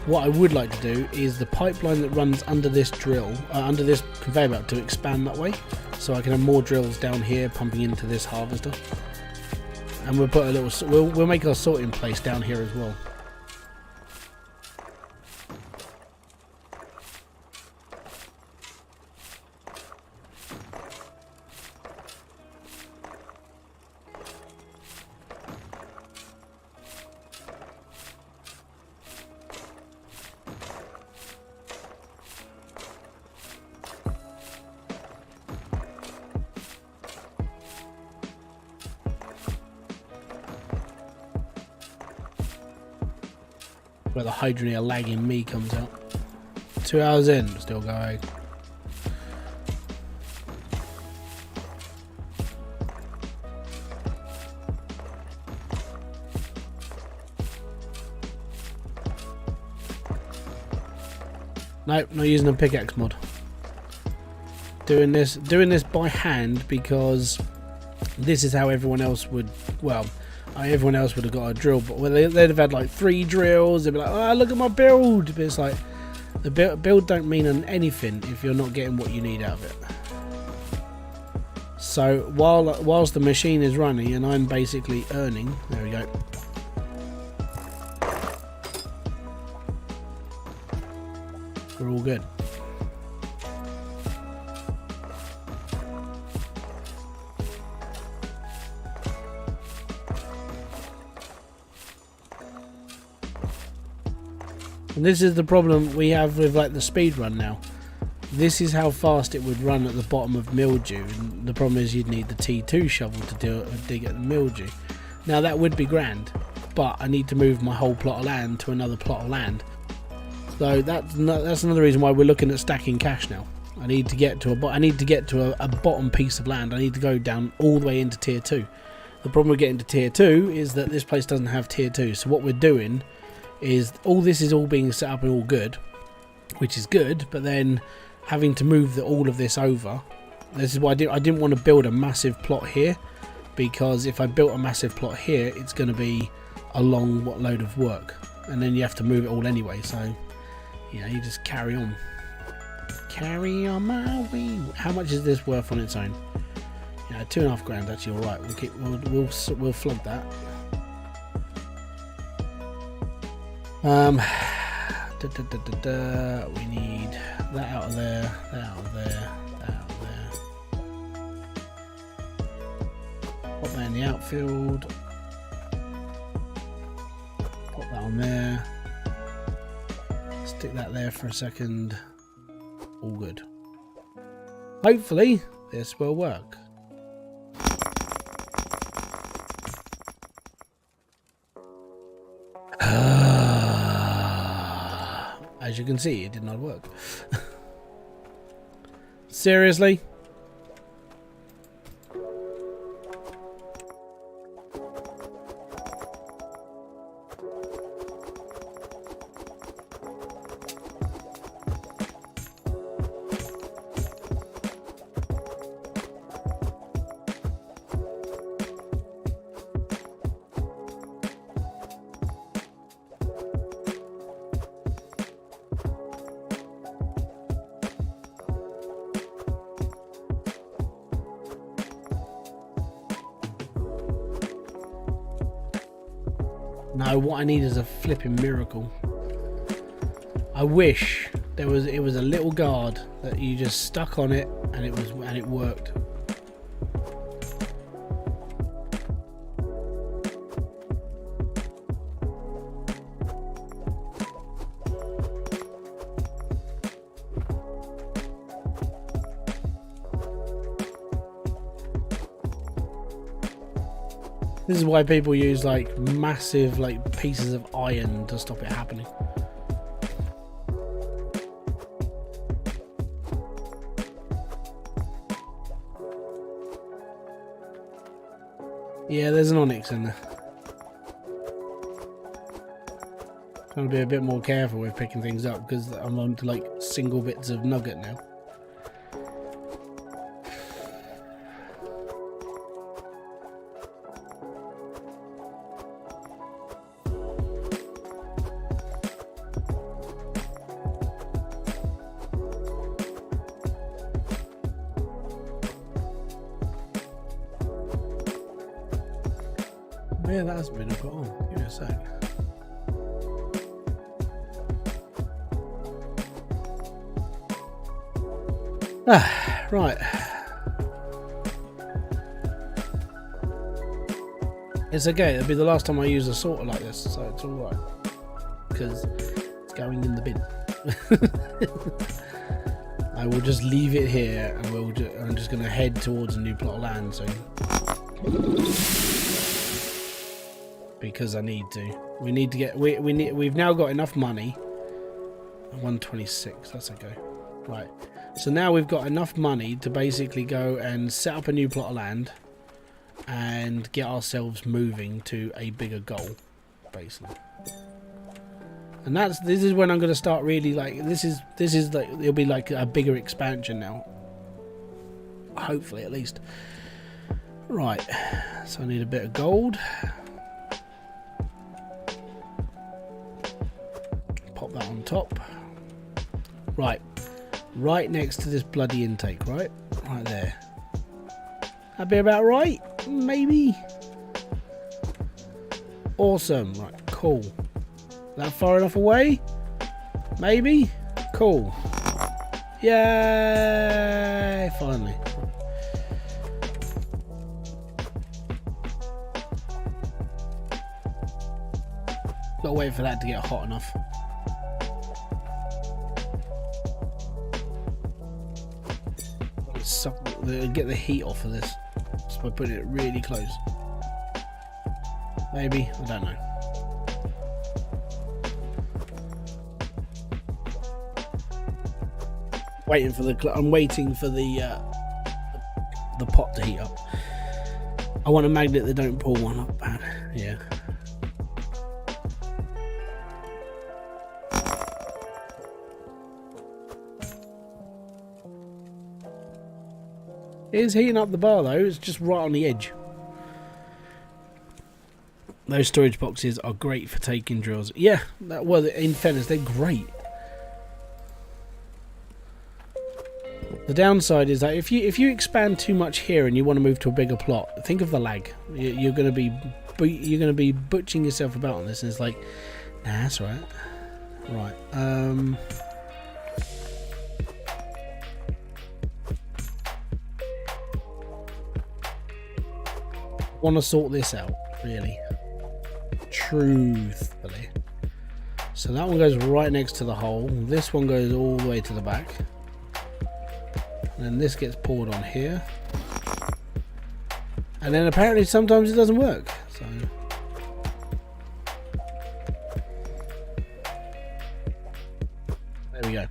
What I would like to do is the pipeline that runs under this drill, under this conveyor belt, to expand that way, so I can have more drills down here pumping into this harvester. And we'll put a little, we'll make our sorting place down here as well. Where the Hydroneer lagging me comes out. 2 hours in, still going. Nope, not using a pickaxe mod. Doing this by hand because this is how everyone else would, well, everyone else would have got a drill, but they'd have had like 3 drills. They'd be like, oh, look at my build. But it's like, the build don't mean anything if you're not getting what you need out of it. So whilst the machine is running and I'm basically earning, there we go. We're all good. And this is the problem we have with like the speed run now. This is how fast it would run at the bottom of mildew, and the problem is you'd need the T2 shovel to dig at the mildew. Now that would be grand, but I need to move my whole plot of land to another plot of land. So that's another reason why we're looking at stacking cash now. I need to get to a bottom piece of land. I need to go down all the way into tier 2. The problem with getting to tier 2 is that this place doesn't have tier 2. So what we're doing is all this is all being set up and all good, which is good, but then having to move all of this over. This is why I didn't want to build a massive plot here, because if I built a massive plot here, it's going to be a long load of work, and then you have to move it all anyway. So you know, you just carry on my way. How much is this worth on its own? Yeah, 2.5 grand. Actually, all right. We'll flog that. We need that out of there, that out of there, that out of there. Put that in the outfield. Put that on there. Stick that there for a second. All good. Hopefully this will work. as you can see, it did not work. Seriously? No, what I need is a flipping miracle. I wish it was a little guard that you just stuck on it and it worked. This is why people use like massive like pieces of iron to stop it happening. Yeah, there's an onyx in there. Trying to be a bit more careful with picking things up because I'm on to like single bits of nugget now. Yeah, that hasn't been put on. Give me a sec. Ah, right. It's okay. It'll be the last time I use a sorter like this, so it's all right. Because it's going in the bin. I will just leave it here, and I'm just going to head towards a new plot of land soon. Because I need to. We need to get. We've now got enough money. 126. That's okay. Right. So now we've got enough money to basically go and set up a new plot of land and get ourselves moving to a bigger goal, basically. And this is when I'm going to start really like this is like it'll be like a bigger expansion now. Hopefully, at least. Right. So I need a bit of gold. Pop that on top. Right next to this bloody intake, right there. That'd be about right, maybe. Awesome. Right, cool. That far enough away, maybe. Cool. Yay, finally. Gotta wait for that to get hot enough. Get the heat off of this just by putting it really close. Maybe, I don't know. I'm waiting for the pot to heat up. I want a magnet that don't pull one up, man. Yeah. It is heating up the bar though, it's just right on the edge. Those storage boxes are great for taking drills. Yeah, well, in fairness, they're great. The downside is that if you expand too much here and you want to move to a bigger plot, think of the lag. You're going to be butching yourself about on this, and it's like, nah, that's right. Right. Want to sort this out, really, truthfully. So that one goes right next to the hole. This one goes all the way to the back, and then this gets poured on here, and then apparently sometimes it doesn't work. So we go.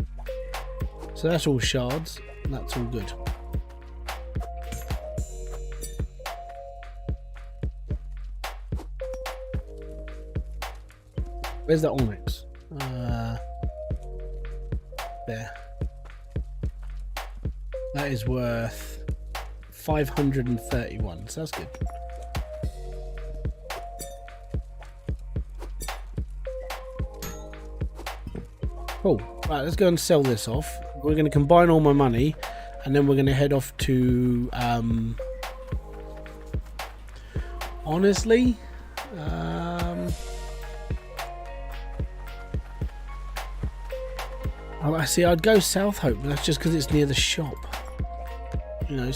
So that's all shards. That's all good. Where's that onyx? There. That is worth 531, so that's good. Cool. Right, let's go and sell this off. We're going to combine all my money, and then we're going to head off to, honestly, I see. I'd go South Hope, but that's just because it's near the shop. You know,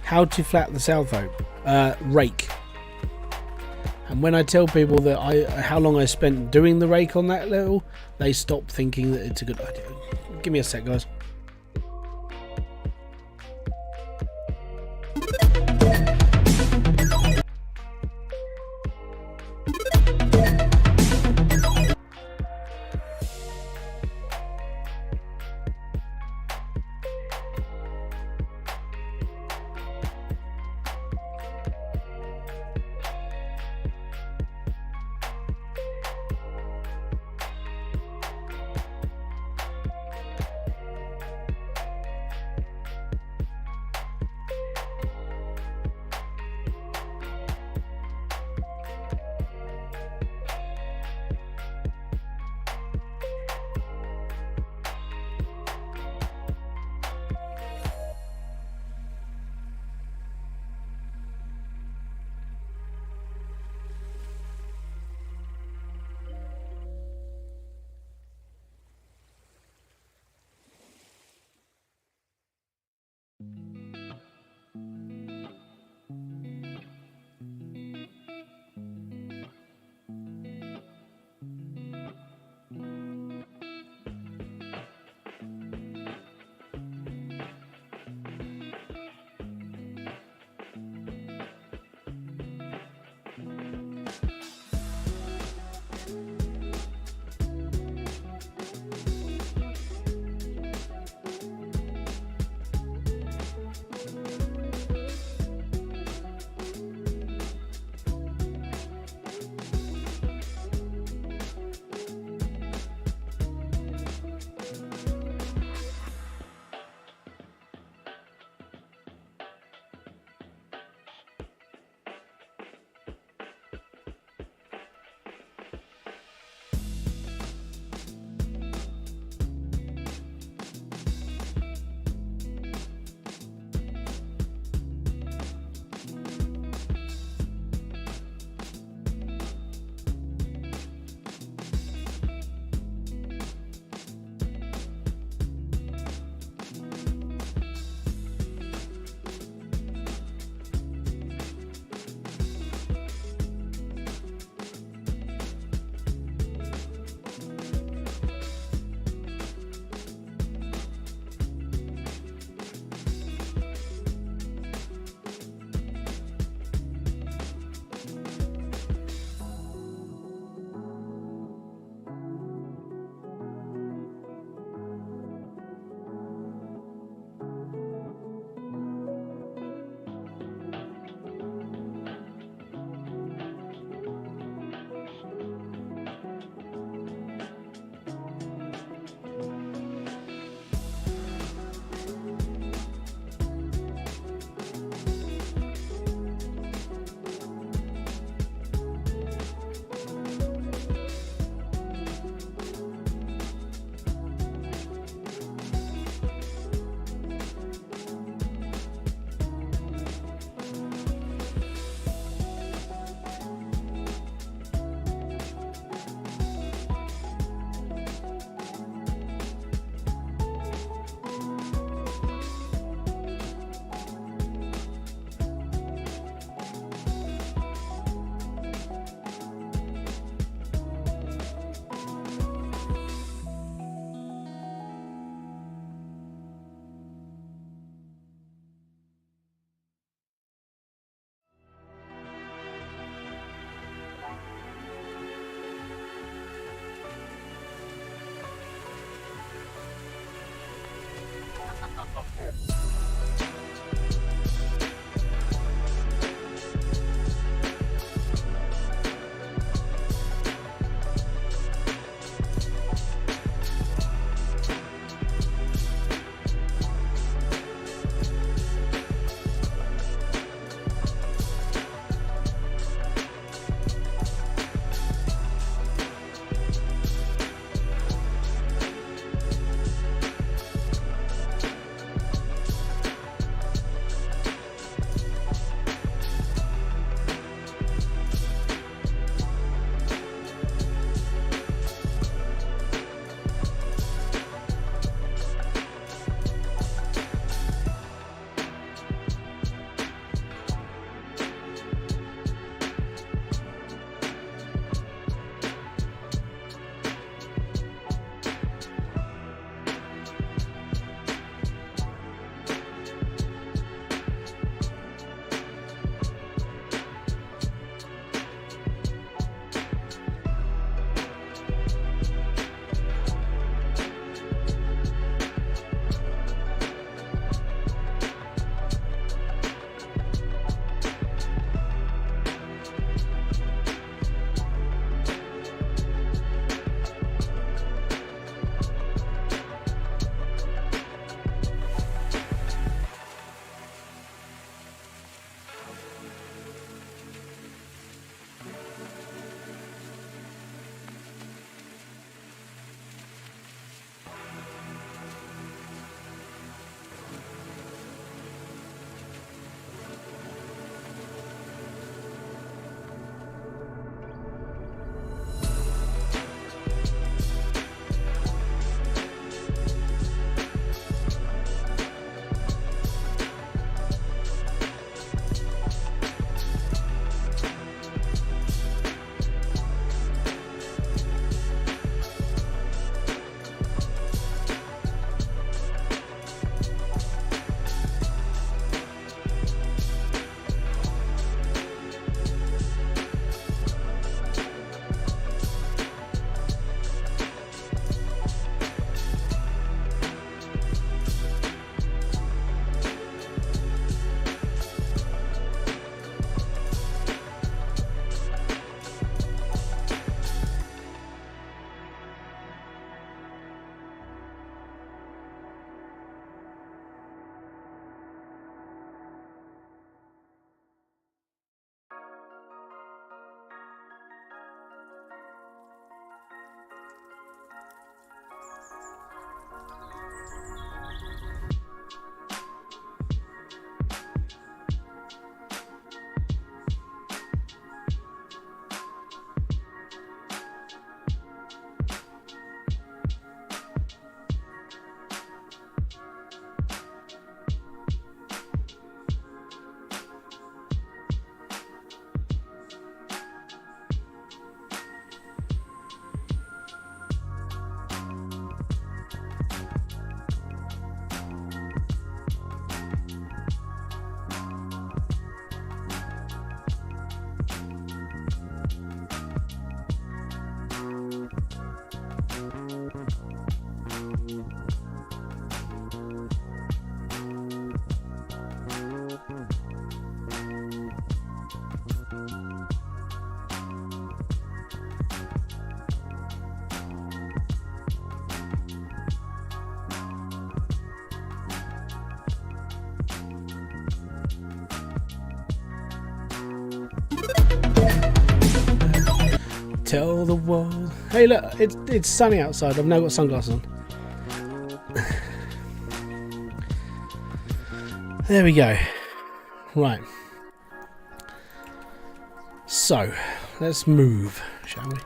how to flat the South Hope? Rake. And when I tell people that how long I spent doing the rake on that level, they stop thinking that it's a good idea. Give me a sec, guys. Tell the world. Hey, look, it's sunny outside. I've now got sunglasses on. There we go. Right. So, let's move, shall we?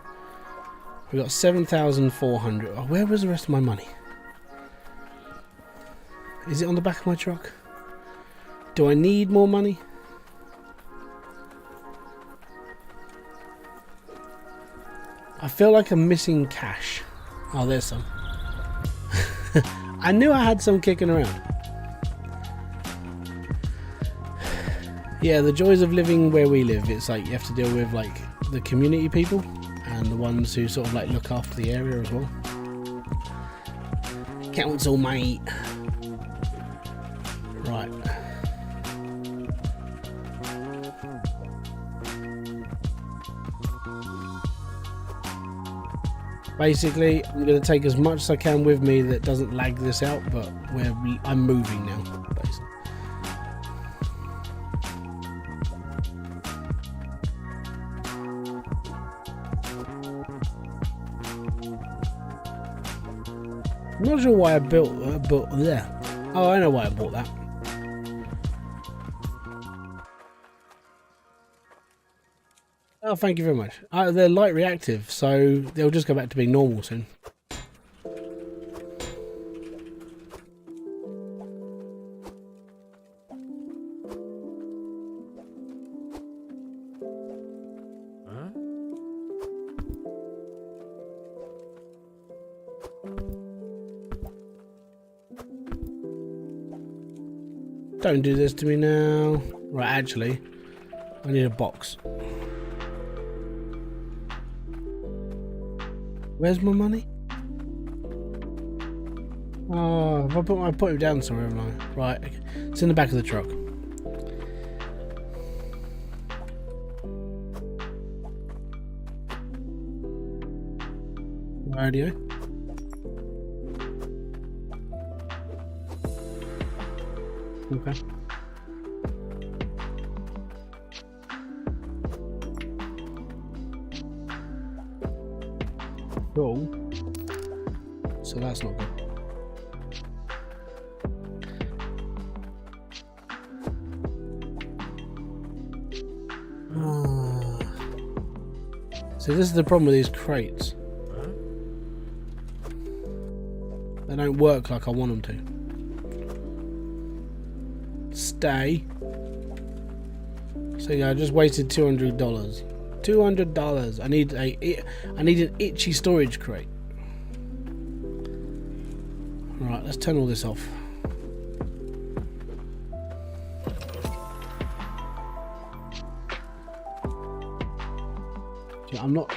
We've got 7,400. Oh, where was the rest of my money? Is it on the back of my truck? Do I need more money? I feel like I'm missing cash. Oh, there's some. I knew I had some kicking around. Yeah, the joys of living where we live. It's like you have to deal with like the community people and the ones who sort of like look after the area as well. Council, mate. Basically, I'm going to take as much as I can with me that doesn't lag this out, but I'm moving now, basically. I'm not sure why I built there. Oh, I know why I bought that. Oh, thank you very much. They're light reactive, so they'll just go back to being normal soon. Don't do this to me now. Right, actually, I need a box. Where's my money? Oh, if I put it down somewhere, haven't I? Right, okay. It's in the back of the truck. Radio. Okay. Cool. So that's not good. So this is the problem with these crates. They don't work like I want them to. Stay. So yeah, I just wasted $200. $200. I need an itchy storage crate. Right, let's turn all this off. Yeah, I'm not.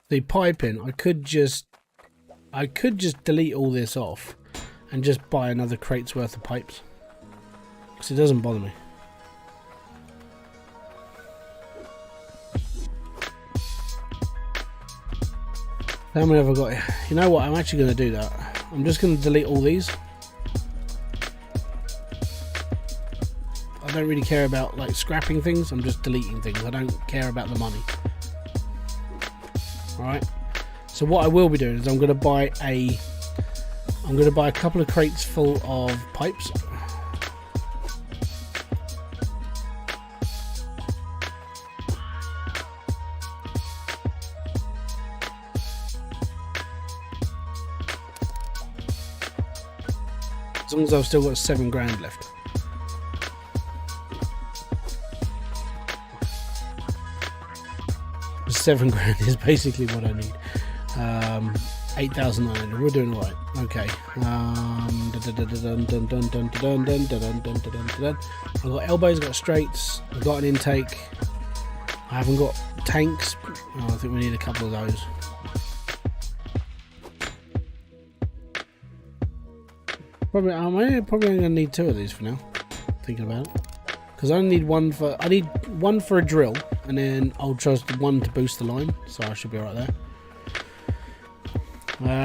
The piping, I could just delete all this off and just buy another crate's worth of pipes, because it doesn't bother me. How many have I got? You know what, I'm actually going to do that. I'm just going to delete all these. I don't really care about like scrapping things, I'm just deleting things. I don't care about the money. Alright, so what I will be doing is I'm going to buy a couple of crates full of pipes. As long as I've still got $7 grand left. $7 grand is basically what I need. 8,900. We're doing all right. Okay. I've got elbows, I've got straights, I've got an intake. I haven't got tanks. Oh, I think we need a couple of those. Probably only going to need 2 of these for now. Thinking about it, because I only need one for. I need one for a drill, and then I'll trust one to boost the line. So I should be right there.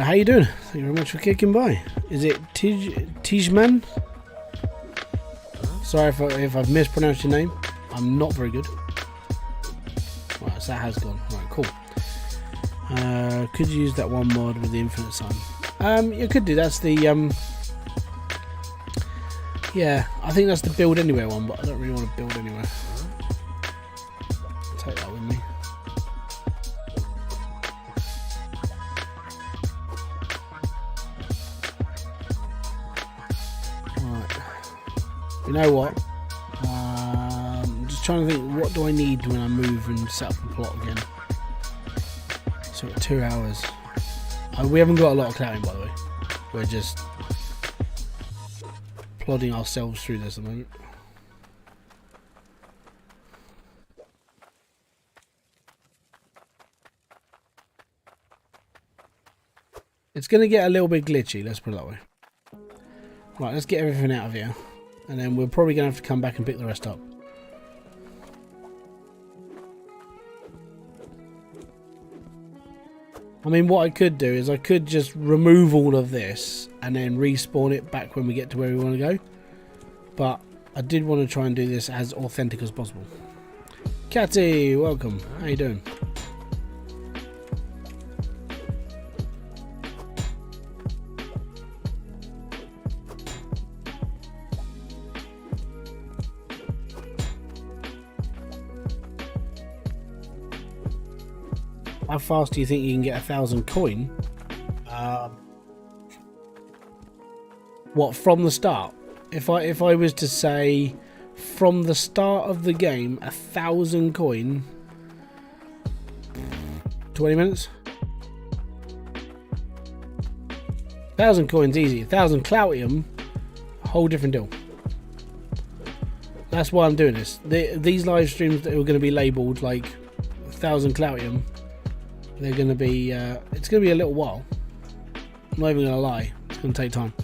How you doing? Thank you very much for kicking by. Is it Tijman? Sorry if I've mispronounced your name. I'm not very good. Right, so that has gone. Right, cool. Could you use that one mod with the infinite sign? You could do. That's the yeah, I think that's the build anywhere one, but I don't really want to build anywhere. I'll take that with me. Right. You know what? I'm just trying to think, what do I need when I move and set up the plot again? So 2 hours. We haven't got a lot of clouding, by the way. We're just plodding ourselves through this at the moment. It's going to get a little bit glitchy, let's put it that way. Right, let's get everything out of here. And then we're probably going to have to come back and pick the rest up. I mean, what I could do is I could just remove all of this and then respawn it back when we get to where we want to go. But I did want to try and do this as authentic as possible. Catty, welcome. How you doing? How fast do you think you can get 1,000 coin? What, from the start? If I was to say from the start of the game, 1,000 coin, 20 minutes. 1,000 coins easy. 1,000 Cloutium, whole different deal. That's why I'm doing this. These live streams that are going to be labelled like 1,000 Cloutium. They're going to be, it's going to be a little while. I'm not even going to lie. It's going to take time.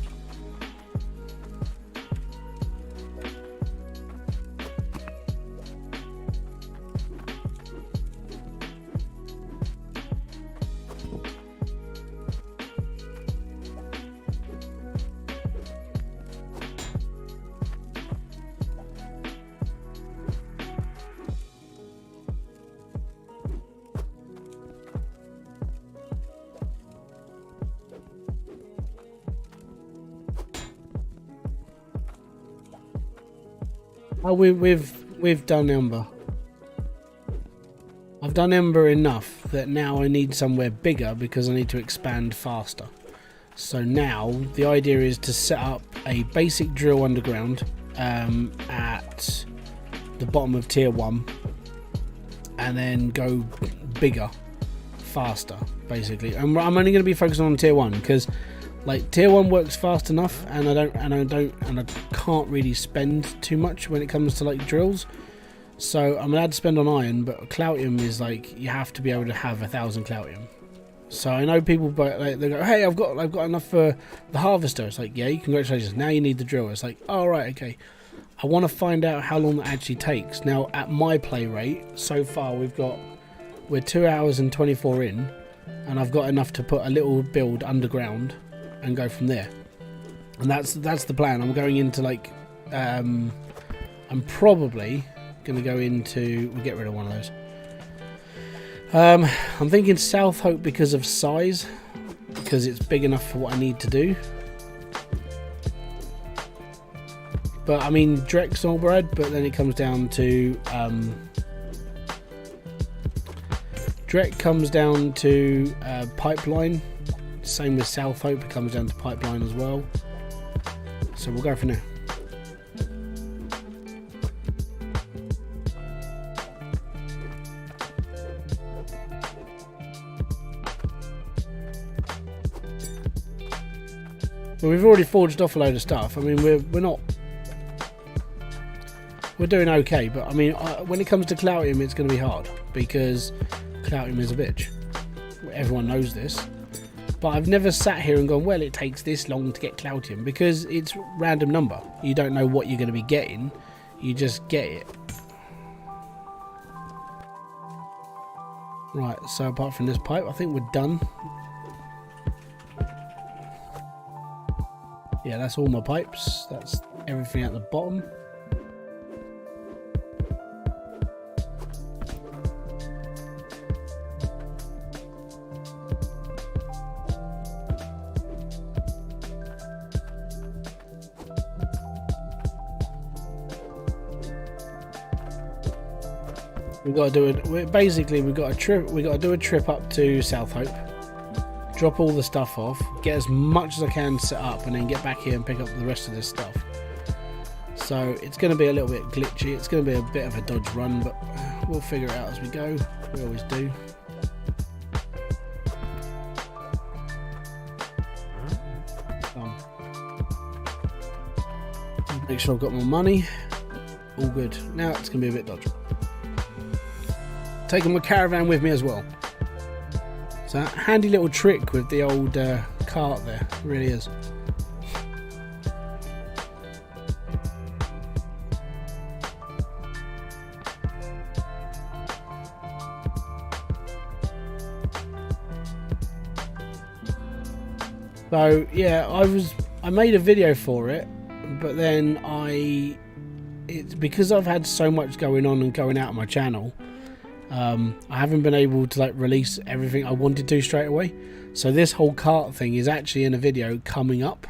Oh, we've done Ember. I've done Ember enough that now I need somewhere bigger because I need to expand faster. So now the idea is to set up a basic drill underground at the bottom of tier 1 and then go bigger, faster, basically. And I'm only going to be focusing on tier 1 because like tier 1 works fast enough, and I can't really spend too much when it comes to like drills. So I'm allowed to spend on iron, but Cloutium is like you have to be able to have 1,000 Cloutium. So I know people, but like, they go, "Hey, I've got enough for the harvester." It's like, "Yeah, congratulations. Now you need the drill." It's like, "Oh right, okay." I want to find out how long that actually takes. Now at my play rate so far, we're 2 hours and 24 in, and I've got enough to put a little build underground and go from there. And that's the plan. I'm going into like I'm probably gonna go into, we'll get rid of one of those. I'm thinking South Hope because of size, because it's big enough for what I need to do. But I mean Drexel bread, but then it comes down to Drek comes down to pipeline. Same with South Hope, it comes down to pipeline as well. So we'll go from there. Well, we've already forged off a load of stuff. I mean, we're doing okay, but I mean, when it comes to Cloutium, it's going to be hard because Cloutium is a bitch. Everyone knows this. But I've never sat here and gone, well, it takes this long to get Cloutium, because it's random number. You don't know what you're going to be getting. You just get it. Right, so apart from this pipe, I think we're done. Yeah, that's all my pipes. That's everything at the bottom. We've got to do it. Basically, we've got a trip. We've got to do a trip up to South Hope, drop all the stuff off, get as much as I can set up, and then get back here and pick up the rest of this stuff. So it's going to be a little bit glitchy. It's going to be a bit of a dodge run, but we'll figure it out as we go. We always do. Make sure I've got my money. All good. Now it's going to be a bit dodgy. Taking my caravan with me as well. It's a handy little trick with the old cart there. It really is. So yeah, I made a video for it, but then it's because I've had so much going on and going out on my channel, I haven't been able to like release everything I wanted to straight away. So this whole cart thing is actually in a video coming up.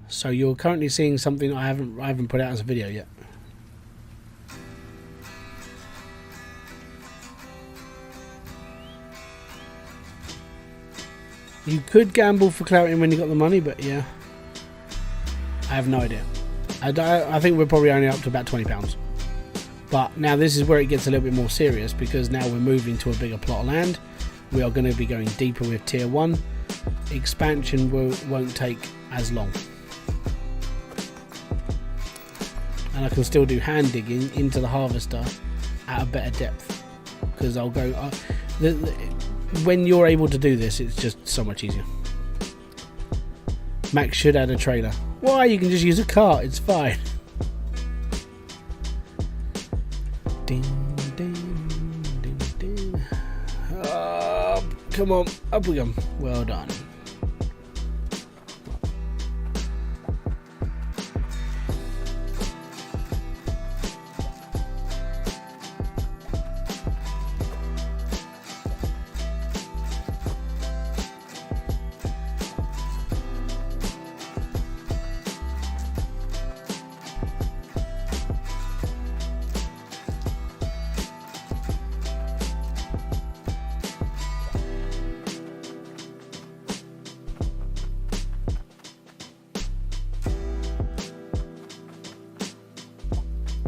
So you're currently seeing something I haven't put out as a video yet. You could gamble for Cloutium when you got the money, but yeah, I have no idea. I think we're probably only up to about £20. But now this is where it gets a little bit more serious, because now we're moving to a bigger plot of land. We are going to be going deeper with tier 1. Expansion won't take as long. And I can still do hand digging into the harvester at a better depth. Because I'll go... when you're able to do this, it's just so much easier. Max should add a trailer. Why? You can just use a cart, it's fine. Ding, ding, ding, ding. Come on, up we go. Well done.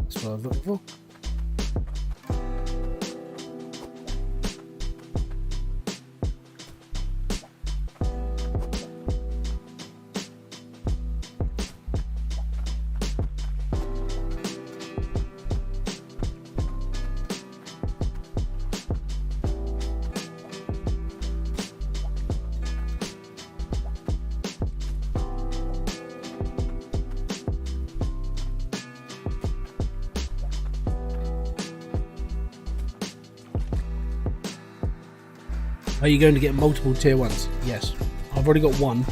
That's what I was looking for. Are you going to get multiple tier 1s? Yes. I've already got one.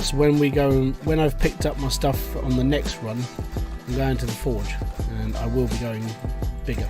So when I've picked up my stuff on the next run, I'm going to the forge, and I will be going bigger.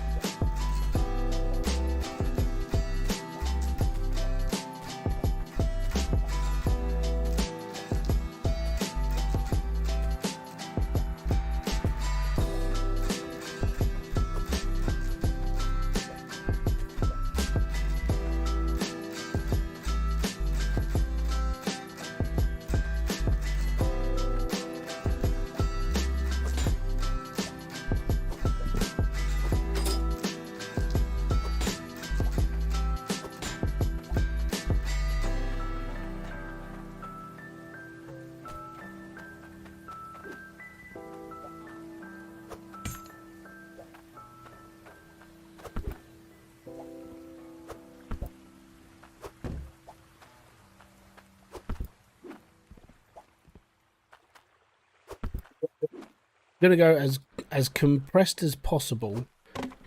I'm gonna go as compressed as possible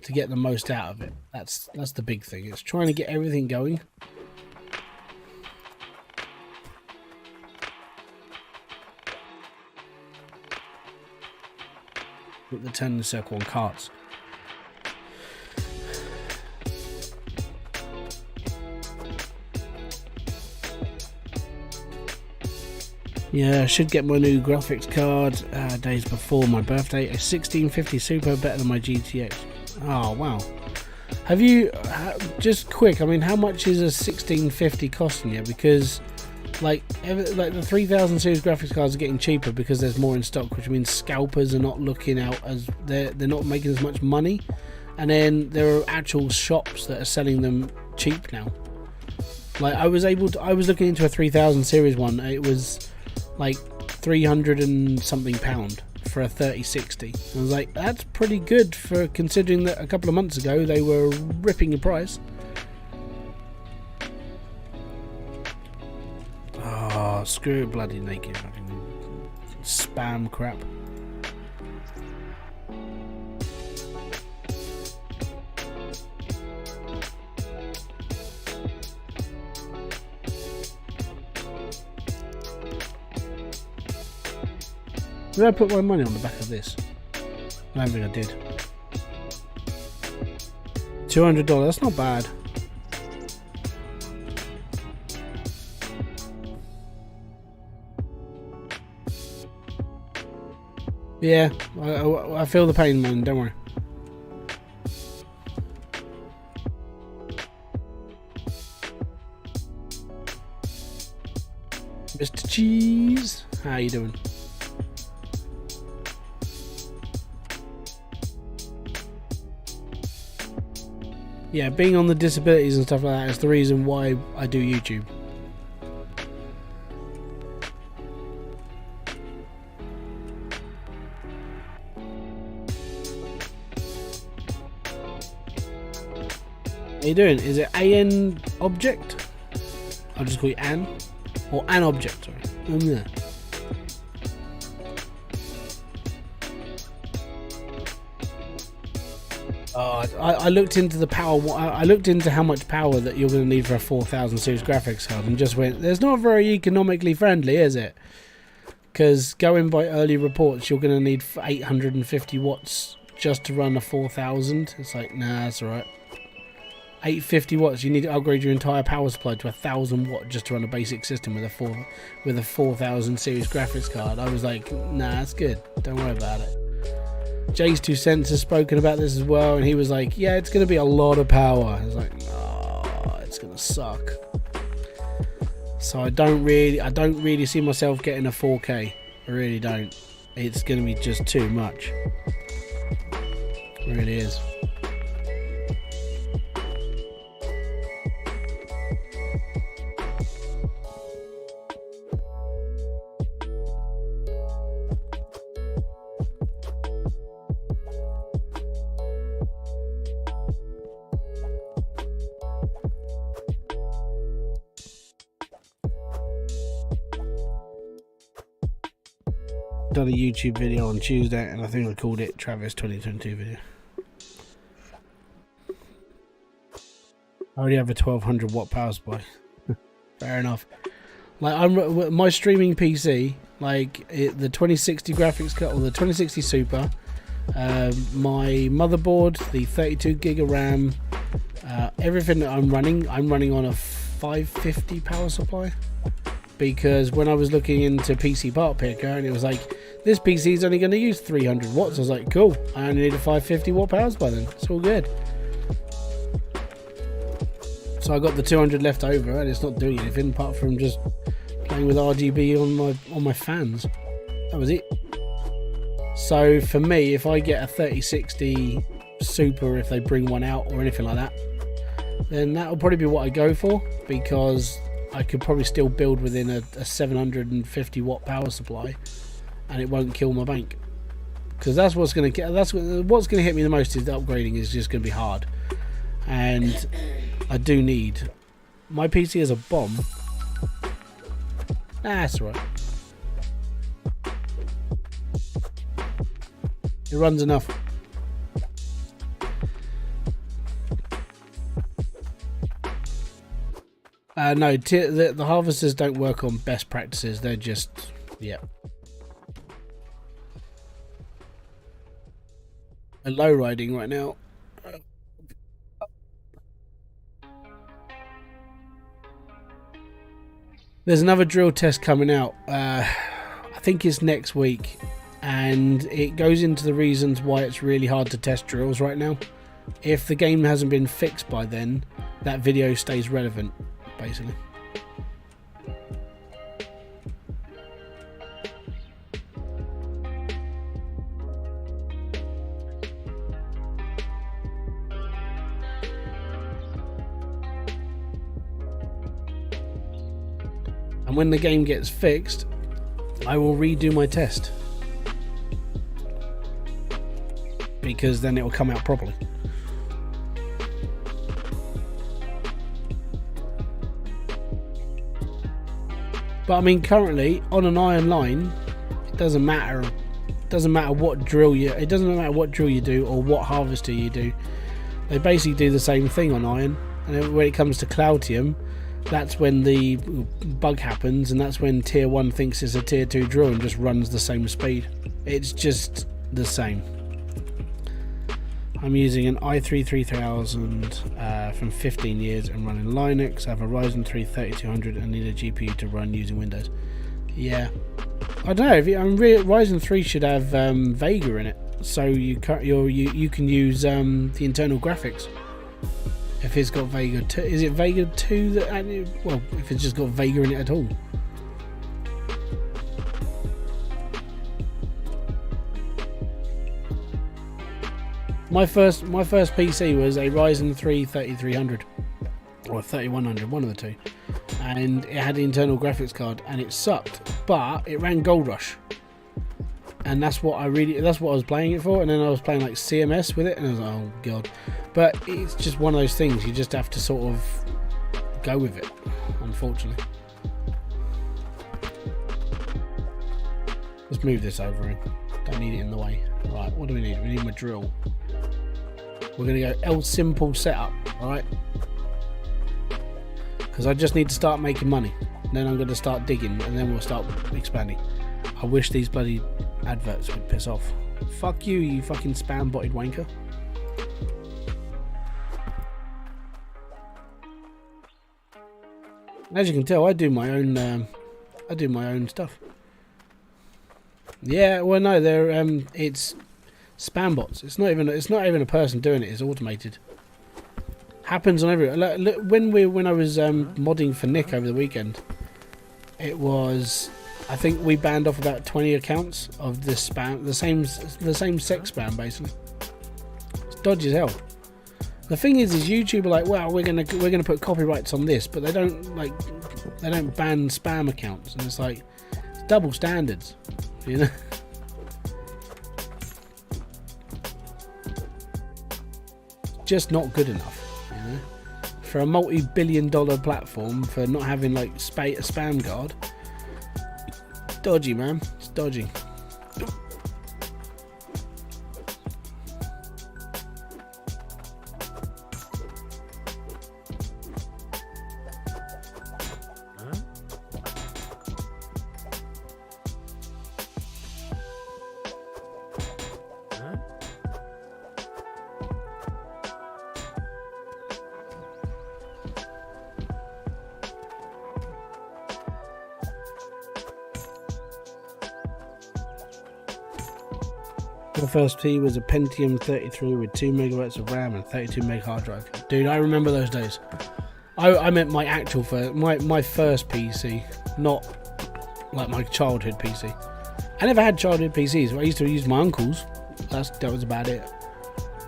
to get the most out of it. That's the big thing. It's trying to get everything going. Put the turn the circle on carts. Yeah, I should get my new graphics card days before my birthday. A 1650 Super, better than my GTX. Oh, wow. Have you, just quick, I mean, how much is a 1650 costing you? Because like the 3000 series graphics cards are getting cheaper because there's more in stock, which means scalpers are not looking out, as they're not making as much money, and then there are actual shops that are selling them cheap now. Like I was looking into a 3000 series one. It was like 300 and something pound for a 3060. I was like, that's pretty good for considering that a couple of months ago they were ripping your price. Oh, screw it, bloody naked fucking spam crap. Did I put my money on the back of this? I don't think I did. $200, that's not bad. Yeah, I feel the pain, man, don't worry. Mr. Cheese, how you doing? Yeah, being on the disabilities and stuff like that is the reason why I do YouTube. How you doing? Is it AN object? I'll just call you An. Or an object, sorry. Yeah. I looked into the power. I looked into how much power that you're going to need for a 4000 series graphics card, and just went, "There's not very economically friendly, is it?" Because going by early reports, you're going to need 850 watts just to run a 4000. It's like, nah, that's all right. 850 watts. You need to upgrade your entire power supply to 1000 watt just to run a basic system with a 4000 series graphics card. I was like, nah, that's good. Don't worry about it. Jay's 2 cents has spoken about this as well, and he was like, yeah, it's going to be a lot of power. I was like, no, it's going to suck. So I don't really see myself getting a 4K. I really don't. It's going to be just too much. It really is. Done a YouTube video on Tuesday, and I think I called it Travis 2022 video. I already have a 1200 watt power supply. Fair enough. Like my streaming PC, like the 2060 graphics card or the 2060 Super, my motherboard, the 32 gig of RAM, everything that I'm running on a 550 power supply. Because when I was looking into PC part picker, and it was like, this PC is only going to use 300 watts. I was like, cool, I only need a 550 watt power supply then. It's all good. So I got the 200 left over, and it's not doing anything apart from just playing with RGB on my fans. That was it. So for me, if I get a 3060 Super, if they bring one out or anything like that, then that'll probably be what I go for, because I could probably still build within a 750 watt power supply, and it won't kill my bank. Because that's what's going to hit me the most, is the upgrading is just going to be hard, and I do need. My PC is a bomb. That's right. It runs enough. No, the harvesters don't work on best practices. They're just, yeah. A low riding right now. There's another drill test coming out. I think it's next week, and it goes into the reasons why it's really hard to test drills right now, if the game hasn't been fixed by then, that video stays relevant, basically. And when the game gets fixed, I will redo my test, because then it will come out properly. But I mean, currently on an iron line, it doesn't matter. It doesn't matter what drill you. It doesn't matter what drill you do or what harvester you do. They basically do the same thing on iron. And then when it comes to Cloutium, that's when the bug happens, and that's when tier 1 thinks it's a tier 2 drill and just runs the same speed. It's just the same. I'm using an i3 3000 from 15 years and running Linux. I have a Ryzen 3 3200 and need a GPU to run using Windows. Yeah, I don't know. Ryzen 3 should have Vega in it, so you can use the internal graphics. If it's got Vega 2, is it Vega 2 that? Well, if it's just got Vega in it at all. My first PC was a Ryzen 3 3300 or 3100, one of the two, and it had the internal graphics card, and it sucked, but it ran Gold Rush, and that's what I was playing it for. And then I was playing like CMS with it, and I was like, oh god. But it's just one of those things, you just have to sort of go with it, unfortunately. Let's move this over in. Don't need it in the way. Right, what do we need? We need my drill. We're going to go L simple setup, alright? Because I just need to start making money. Then I'm going to start digging, and then we'll start expanding. I wish these bloody adverts would piss off. Fuck you, you fucking spam-botted wanker. As you can tell, I do my own stuff. Yeah, well, no, they're it's spam bots. It's not even a person doing it. It's automated. Happens on every. Look, when I was modding for Nick over the weekend, it was, I think we banned off about 20 accounts of this spam, the same sex spam basically. It's dodgy as hell. The thing is YouTube are like, well, we're gonna put copyrights on this, but they don't ban spam accounts, and it's like, it's double standards, you know. Just not good enough, you know, for a multi-billion-dollar platform for not having like a spam guard. Dodgy, man. It's dodgy. My first PC was a Pentium 33 with 2 megabytes of RAM and 32 meg hard drive. Dude, I remember those days. I meant my actual my first PC, not like my childhood PC. I never had childhood PCs. I used to use my uncle's. That was about it.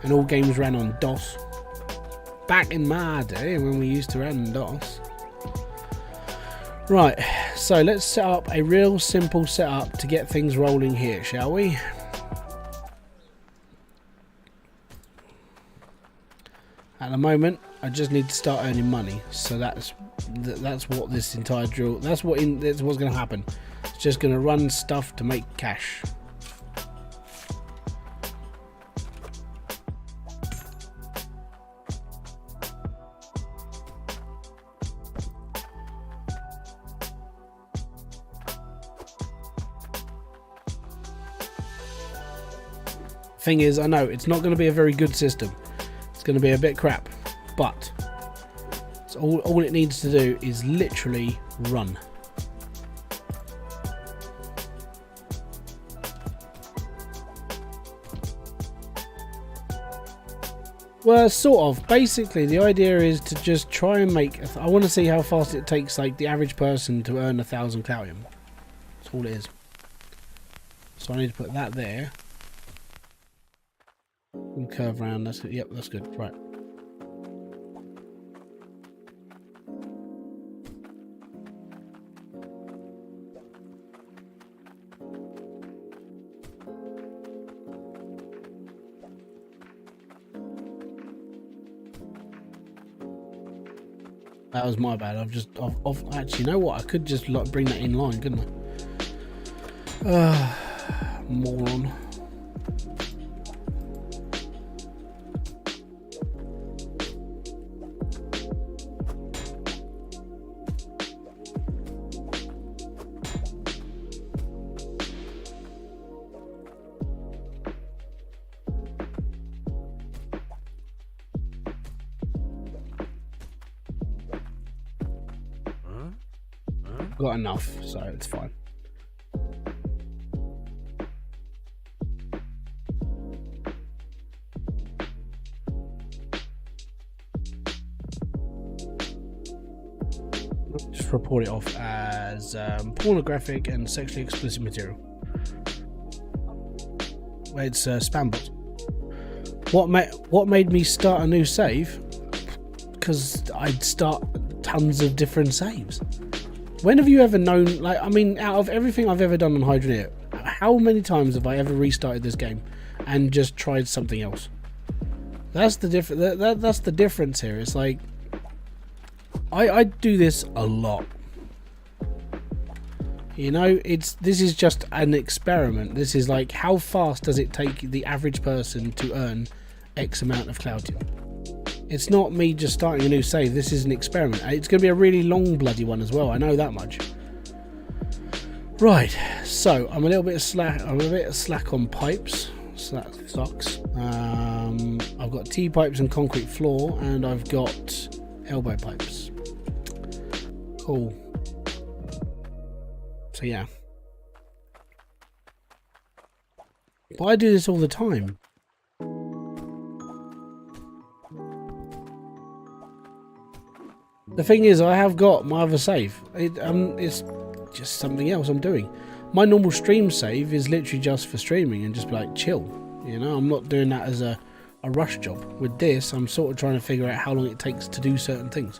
And all games ran on DOS. Back in my day when we used to run on DOS. Right, so let's set up a real simple setup to get things rolling here, shall we? At the moment, I just need to start earning money, so that's what this entire drill. That's what's going to happen. It's just going to run stuff to make cash. Thing is, I know it's not going to be a very good system. It's going to be a bit crap, but it's all it needs to do is literally run. Well, sort of. Basically, the idea is to just try and make... I want to see how fast it takes, like, the average person to earn 1,000 Cloutium. That's all it is. So I need to put that there. And curve around. That's good. Yep, that's good. Right. That was my bad. Actually, you know what? I could just like bring that in line, couldn't I? Moron. Got enough, so it's fine. Just report it off as pornographic and sexually explicit material. It's Sandbox. What made me start a new save? Because I'd start tons of different saves. When have you ever known, like, I mean, out of everything I've ever done on Hydroneer, how many times have I ever restarted this game and just tried something else? That's the that's the difference here. It's like, I do this a lot. You know, this is just an experiment. This is like, how fast does it take the average person to earn X amount of Cloutium? It's not me just starting a new save. This is an experiment. It's going to be a really long bloody one as well. I know that much. Right. So I'm a little bit slack. I'm a bit slack on pipes. So that sucks. I've got T-pipes and concrete floor, and I've got elbow pipes. Cool. So yeah. But I do this all the time. The thing is, I have got my other save. It's just something else I'm doing. My normal stream save is literally just for streaming and just like chill. You know, I'm not doing that as a rush job. With this, I'm sort of trying to figure out how long it takes to do certain things.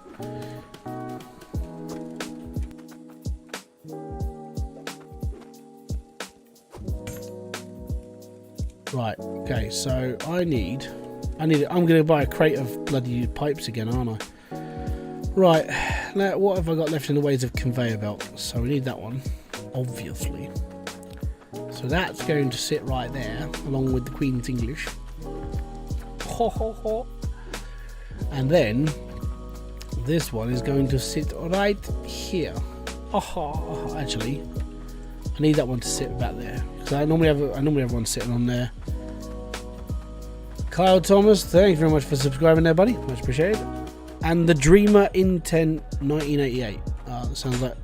Right. Okay. So I'm going to buy a crate of bloody pipes again, aren't I? Right, now what have I got left in the ways of conveyor belt? So we need that one, obviously. So that's going to sit right there, along with the Queen's English. Ho ho ho. And then this one is going to sit right here. Oh, actually, I need that one to sit back there because I normally have one sitting on there. Kyle Thomas, thank you very much for subscribing there, buddy. Much appreciated. And the Dreamer Intent 1988. That sounds like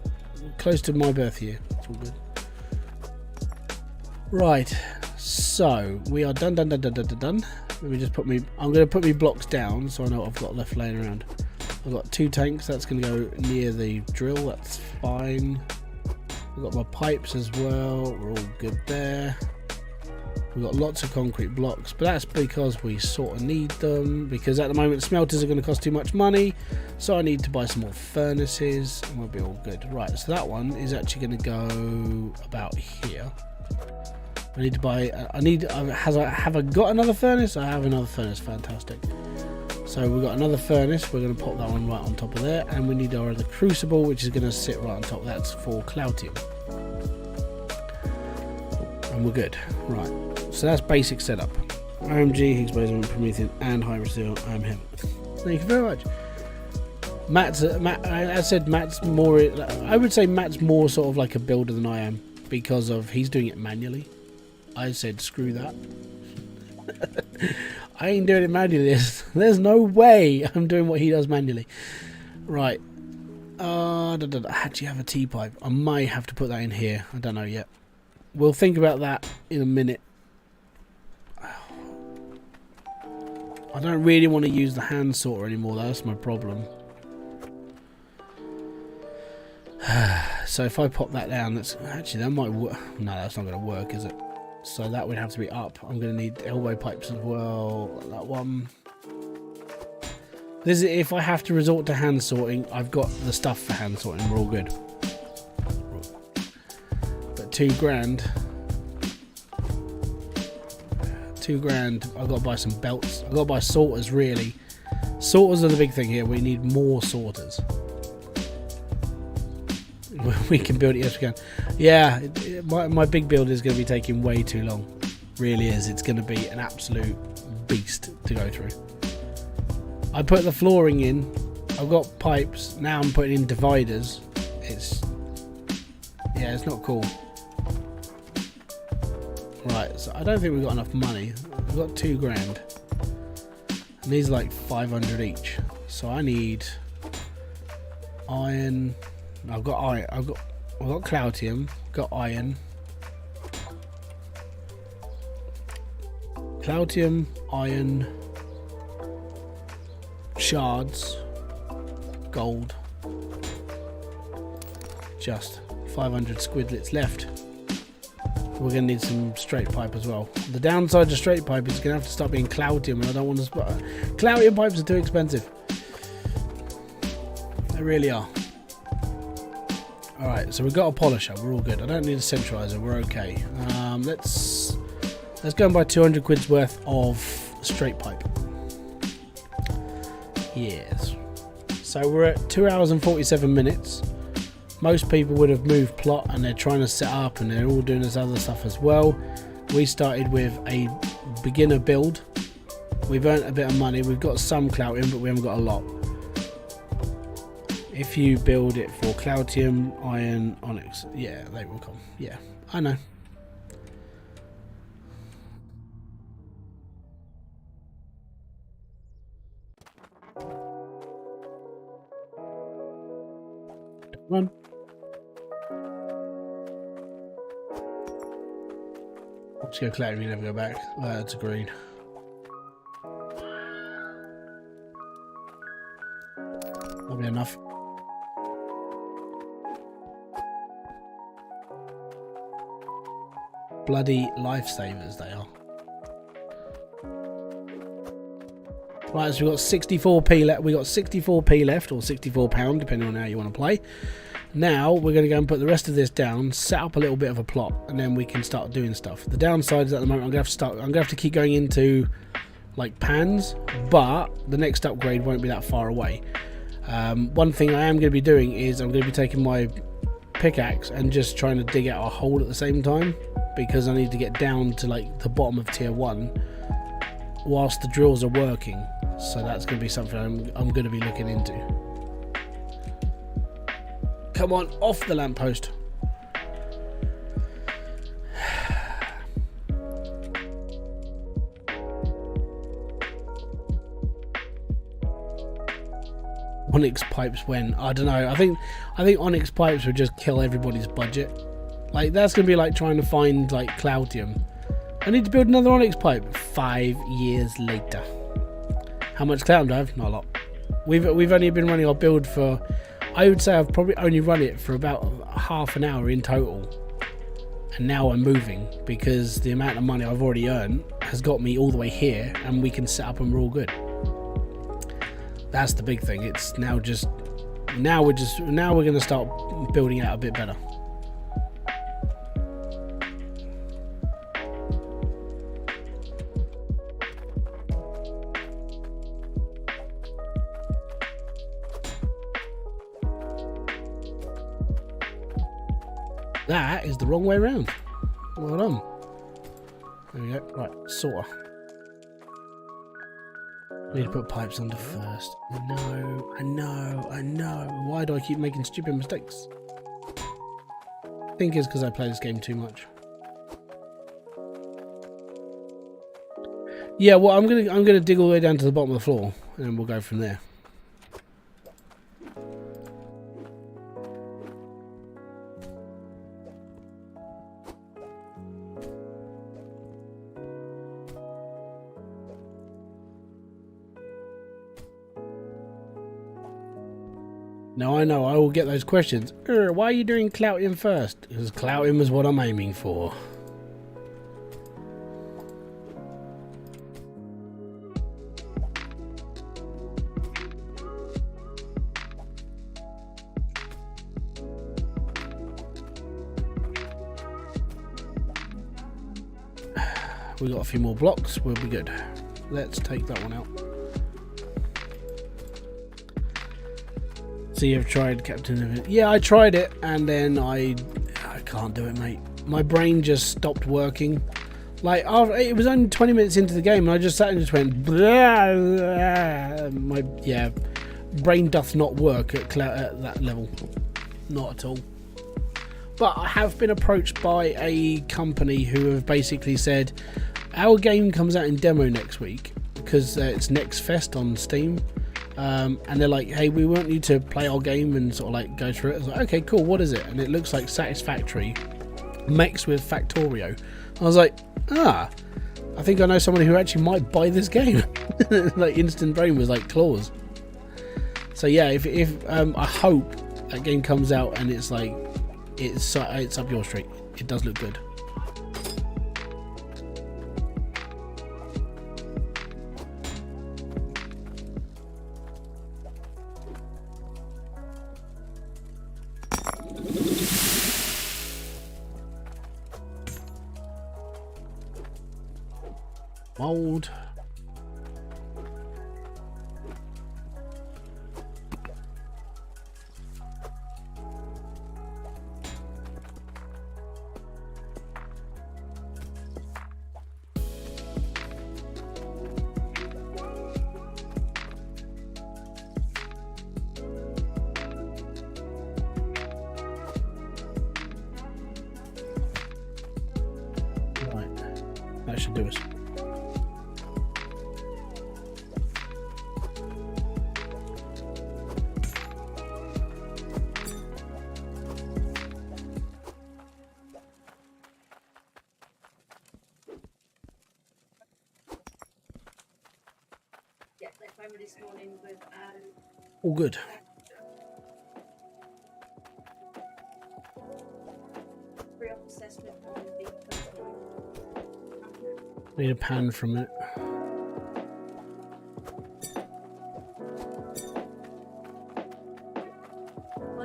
close to my birth year. It's all good. Right. So we are done. Let me just put me. I'm going to put me blocks down so I know what I've got left laying around. I've got 2 tanks. That's going to go near the drill. That's fine. I've got my pipes as well. We're all good there. We've got lots of concrete blocks, but that's because we sort of need them, because at the moment smelters are going to cost too much money, so I need to buy some more furnaces and we'll be all good. Right, so that one is actually going to go about here. I need to buy, have I got another furnace? I have another furnace, fantastic. So we've got another furnace, we're going to pop that one right on top of there, and we need our other crucible, which is going to sit right on top. That's for Cloutium. And we're good. Right. So that's basic setup. OMG, Higgs boson, Promethean, and Hybridsteel. I'm him. Thank you very much. Matt, I said Matt's more. I would say Matt's more sort of like a builder than I am because of he's doing it manually. I said screw that. I ain't doing it manually. There's no way I'm doing what he does manually. Right. I actually have a T-pipe. I might have to put that in here. I don't know yet. We'll think about that in a minute. I don't really want to use the hand sorter anymore. That's my problem. So if I pop that down, that's actually, that might work. No, that's not going to work, is it? So that would have to be up. I'm going to need elbow pipes as well. That one. This is if I have to resort to hand sorting. I've got the stuff for hand sorting. We're all good. But $2 grand. $2 grand. I've got to buy some belts. I've got to buy sorters. Really, sorters are the big thing here. We need more sorters. We can build it, yes we can. Yeah, my big build is going to be taking way too long. Really is. It's going to be an absolute beast to go through. I put the flooring in. I've got pipes. Now I'm putting in dividers. It's not cool. Right, so I don't think we've got enough money. We've got $2 grand. And these are like 500 each. So I need iron. I've got iron. I've got Cloutium. Got iron. Cloutium, iron, shards, gold. Just 500 squidlets left. We're going to need some straight pipe as well. The downside to straight pipe is going to have to start being Cloutium, and I don't want to. Cloutium pipes are too expensive. They really are. Alright, so we've got a polisher, we're all good. I don't need a centralizer, we're okay. Let's go and buy 200 quid's worth of straight pipe. Yes. So we're at 2 hours and 47 minutes. Most people would have moved plot and they're trying to set up and they're all doing this other stuff as well. We started with a beginner build. We've earned a bit of money, we've got some Cloutium, but we haven't got a lot. If you build it for Cloutium, iron, onyx, yeah, they will come. Yeah, I know. Run. Let's go Cloutium, you never go back. That's agreed. That'll be enough. Bloody lifesavers they are. Right, so we've got 64p left. We got 64p left, or £64, depending on how you want to play. Now we're going to go and put the rest of this down, set up a little bit of a plot, and then we can start doing stuff. The downside is at the moment I'm going to have to keep going into like pans, but the next upgrade won't be that far away. One thing I am going to be doing is I'm going to be taking my pickaxe and just trying to dig out a hole at the same time, because I need to get down to like the bottom of tier 1 whilst the drills are working. So that's going to be something I'm going to be looking into. Come on, off the lamppost. Onyx pipes when I don't know. I think onyx pipes would just kill everybody's budget. Like that's gonna be like trying to find like Cloutium. I need to build another onyx pipe 5 years later. How much Cloutium do I have? Not a lot. We've only been running our build for, I would say I've probably only run it for about half an hour in total. And now I'm moving because the amount of money I've already earned has got me all the way here, and we can set up and we're all good. That's the big thing. It's now we're going to start building out a bit better. That is the wrong way around. Well done. There we go. Right, sorter. We need to put pipes under first. I know. Why do I keep making stupid mistakes? I think it's because I play this game too much. Yeah, well, I'm gonna dig all the way down to the bottom of the floor, and then we'll go from there. Now I know I will get those questions. Why are you doing Cloutium first? Because Cloutium is what I'm aiming for. We got a few more blocks, we'll be good. Let's take that one out. So you've tried Captain? Yeah, I tried it, and then I can't do it, mate. My brain just stopped working. Like, it was only 20 minutes into the game, and I just sat and just went, blah, blah. My brain doth not work at that level, not at all. But I have been approached by a company who have basically said, our game comes out in demo next week because it's Next Fest on Steam. And they're like, hey, we want you to play our game and sort of like go through it. I was like, okay, cool, what is it? And it looks like Satisfactory mixed with Factorio. I was like, I think I know someone who actually might buy this game. Like, instant brain was like claws. So yeah, if I hope that game comes out and it's like, it's up your street. It does look good. Mold. Right, that should do us. This morning with all good. Need a pan from it. I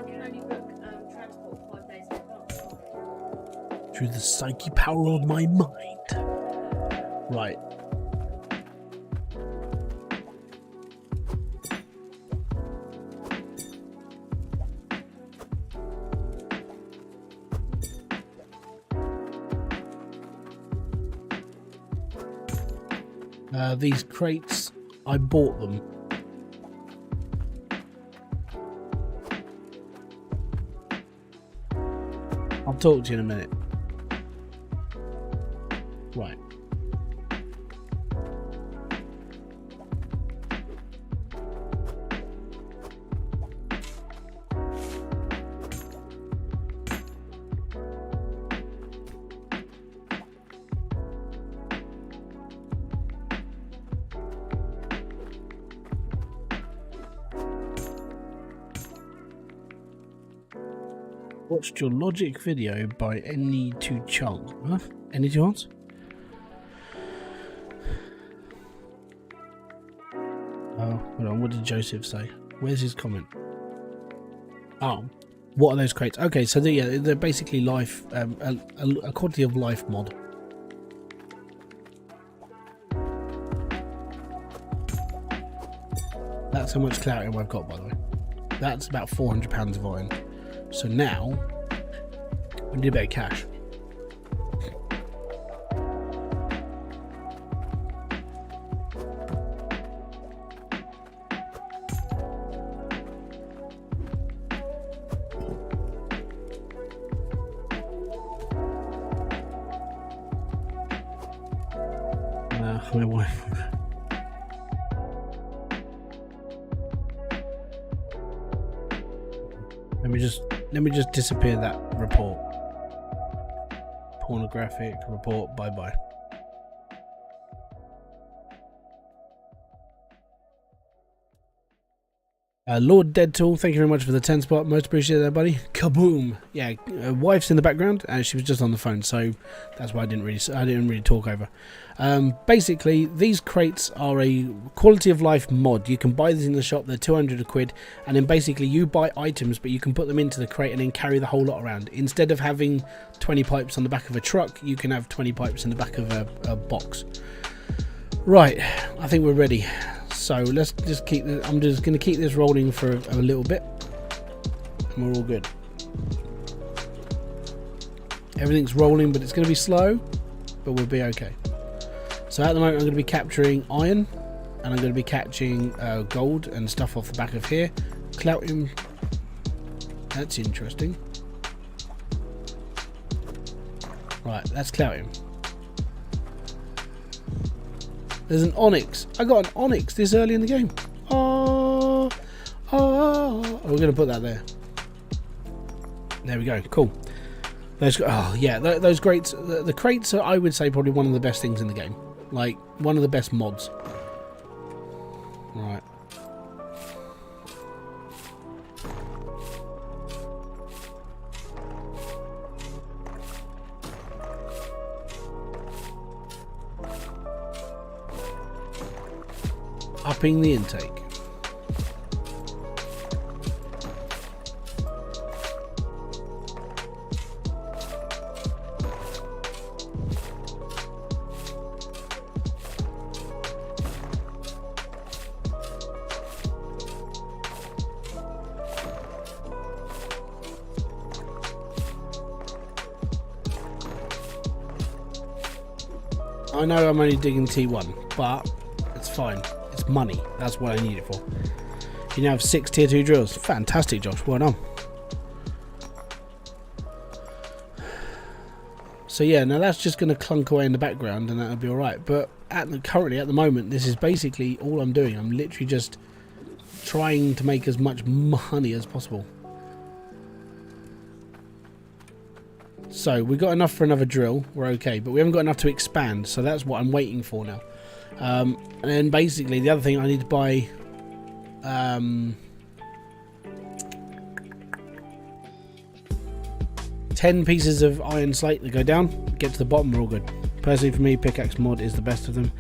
can only book transport 5 days in advance. Through the psyche power of my mind. Right. These crates, I bought them. I'll talk to you in a minute. Right. Watched your logic video by any two chance. Huh? Any chance? Oh, hold on. What did Joseph say? Where's his comment? Oh, what are those crates? Okay, so they're basically life, a quality of life mod. That's how much Cloutium I've got, by the way. That's about £400 of iron. So now, we need a bit of cash. My wife. Let me just disappear that report. Pornographic report. Bye bye. Lord Deadtool, thank you very much for the 10 spot. Most appreciated there, buddy. Kaboom! Yeah, wife's in the background, and she was just on the phone, so that's why I didn't really talk over. Basically, these crates are a quality of life mod. You can buy these in the shop. They're 200 quid, and then basically you buy items, but you can put them into the crate and then carry the whole lot around. Instead of having 20 pipes on the back of a truck, you can have 20 pipes in the back of a box. Right, I think we're ready. So let's just keep this, I'm just going to keep this rolling for a little bit, and we're all good. Everything's rolling, but it's going to be slow, but we'll be okay. So at the moment I'm going to be capturing iron, and I'm going to be catching gold and stuff off the back of here. Cloutium, that's interesting. Right, that's Cloutium. There's an onyx. I got an onyx this early in the game. Oh, we're going to put that there. There we go. Cool. Oh yeah, those crates. The crates are, I would say, probably one of the best things in the game. Like one of the best mods. Right. Upping the intake. I know I'm only digging T1, but it's fine. It's money. That's what I need it for. You now have 6 tier 2 drills. Fantastic, Josh. Well done. So yeah, now that's just going to clunk away in the background, and that'll be all right. But currently, at the moment, this is basically all I'm doing. I'm literally just trying to make as much money as possible. So we've got enough for another drill. We're okay, but we haven't got enough to expand. So that's what I'm waiting for now. And then basically the other thing, I need to buy 10 pieces of iron slate that go down, get to the bottom, we're all good. Personally for me, pickaxe mod is the best of them.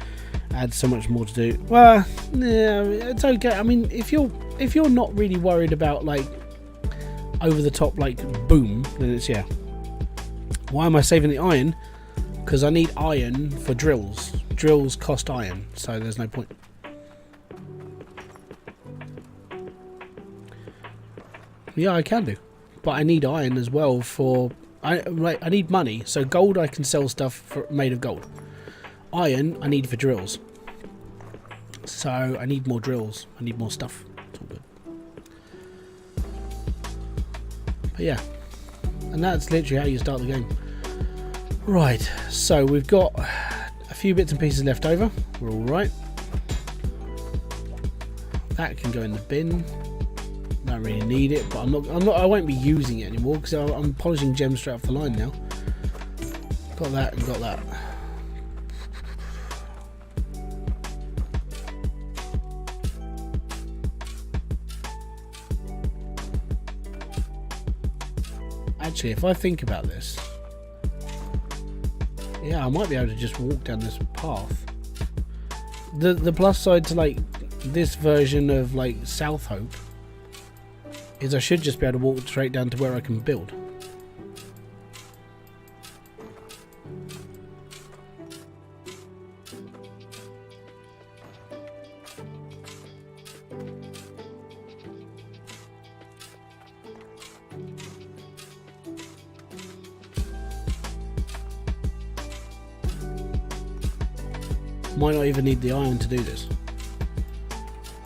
Adds so much more to do. Well, yeah, it's okay. I mean, if you're not really worried about like over the top like boom, then it's yeah. Why am I saving the iron? Because I need iron for drills. Drills cost iron, so there's no point. Yeah, I can do, but I need iron as well for. I need money. So gold, I can sell stuff made of gold. Iron, I need for drills. So I need more drills. I need more stuff. It's all good. But yeah, and that's literally how you start the game. Right, so we've got a few bits and pieces left over. We're all right. That can go in the bin. Don't really need it, but I won't be using it anymore because I'm polishing gems straight off the line now. Got that and got that. Actually, if I think about this, yeah, I might be able to just walk down this path. The plus side to like this version of like South Hope is I should just be able to walk straight down to where I can build. Might not even need the iron to do this.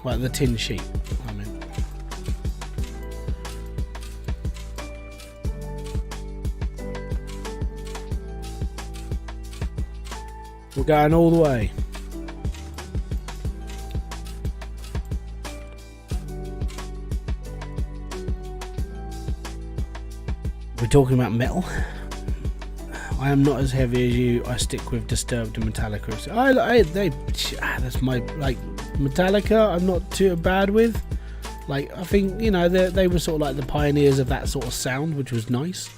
Like the tin sheet, I mean. We're going all the way. We're talking about metal. I am not as heavy as you. I stick with Disturbed and Metallica. That's my like Metallica. I'm not too bad with. Like, I think, you know, they were sort of like the pioneers of that sort of sound, which was nice.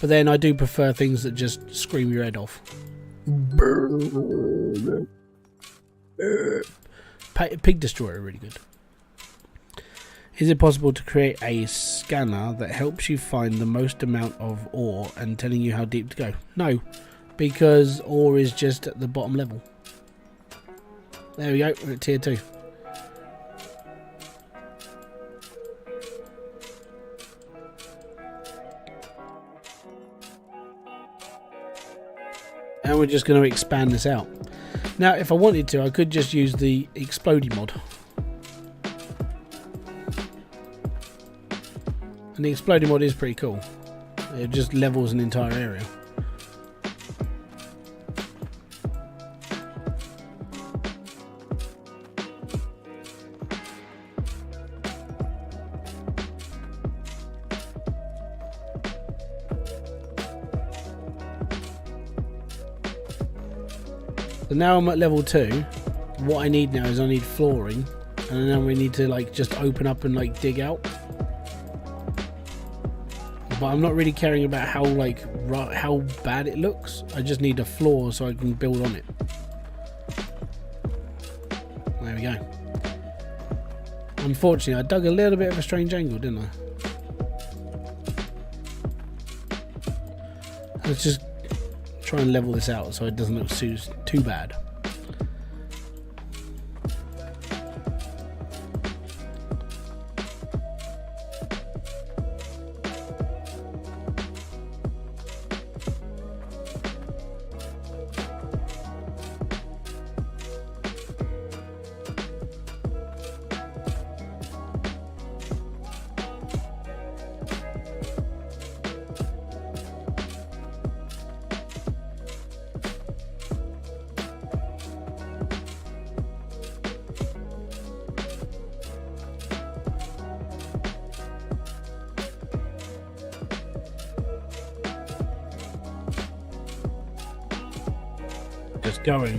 But then I do prefer things that just scream your head off. Pig Destroyer, really good. Is it possible to create a scanner that helps you find the most amount of ore and telling you how deep to go? No, because ore is just at the bottom level. There we go, we're at tier 2. And we're just going to expand this out. Now, if I wanted to, I could just use the Explodey mod. And the Explodey mod is pretty cool. It just levels an entire area. So now I'm at level 2. What I need now is I need flooring, and then we need to like just open up and like dig out. But I'm not really caring about how bad it looks. I just need a floor so I can build on it. There we go. Unfortunately, I dug a little bit of a strange angle, didn't I? Let's just try and level this out so it doesn't look too bad.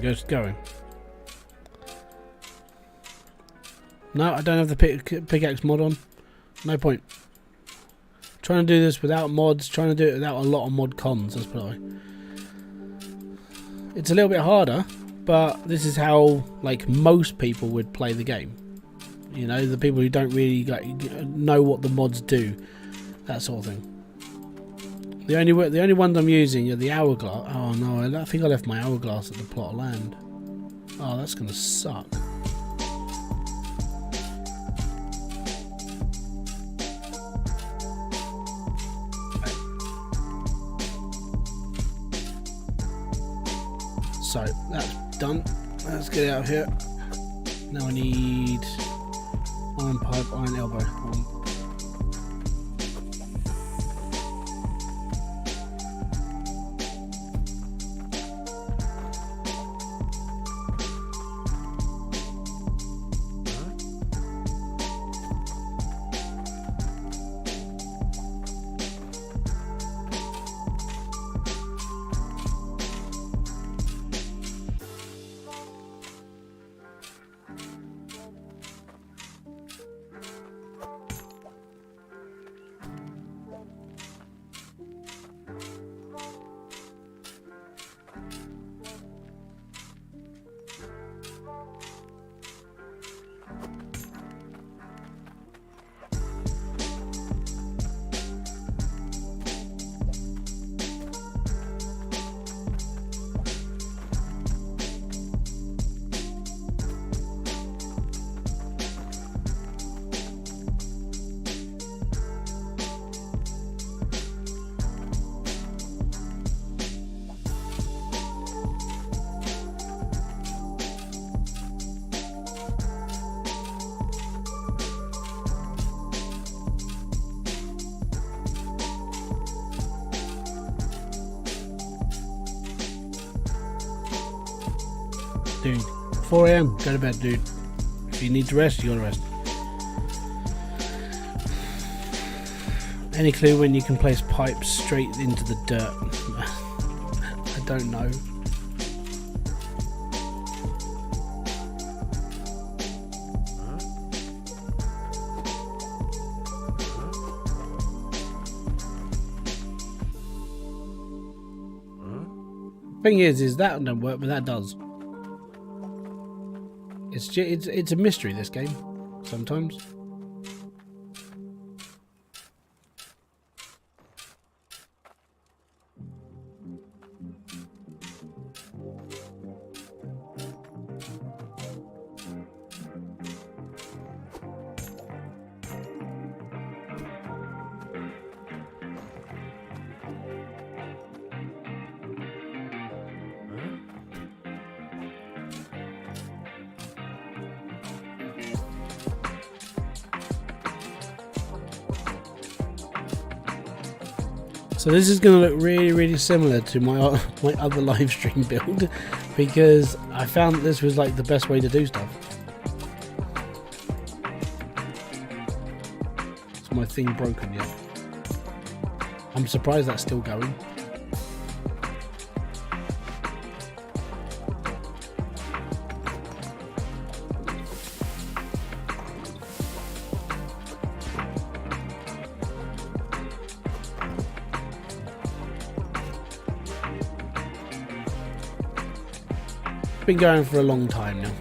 Just going. No, I don't have the pickaxe mod on. No point. Trying to do this without mods, trying to do it without a lot of mod cons, let's put it that way. It's a little bit harder, but this is how like most people would play the game. You know, the people who don't really know what the mods do, that sort of thing. The only ones I'm using are the hourglass. Oh no, I think I left my hourglass at the plot of land. Oh, that's gonna suck. So that's done. Let's get out of here. Now I need iron pipe, iron elbow. Dude, 4 AM, go to bed, dude. If you need to rest, you gotta rest. Any clue when you can place pipes straight into the dirt? I don't know. Thing is that don't work, but that does. It's a mystery, this game, sometimes. So this is going to look really, really similar to my other live stream build, because I found that this was like the best way to do stuff. Is my thing broken yet? I'm surprised that's still going. Been going for a long time now.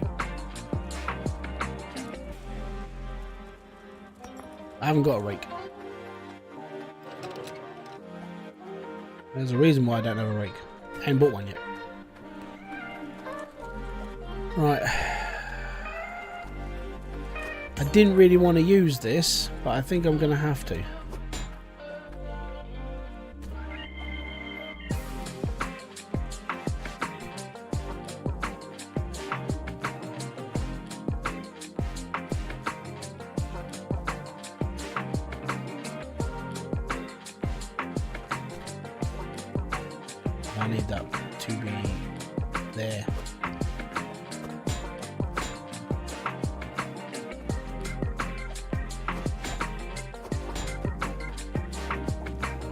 I haven't got a rake. There's a reason why I don't have a rake. I haven't bought one yet. Right. I didn't really want to use this, but I think I'm going to have to. I need that to be there.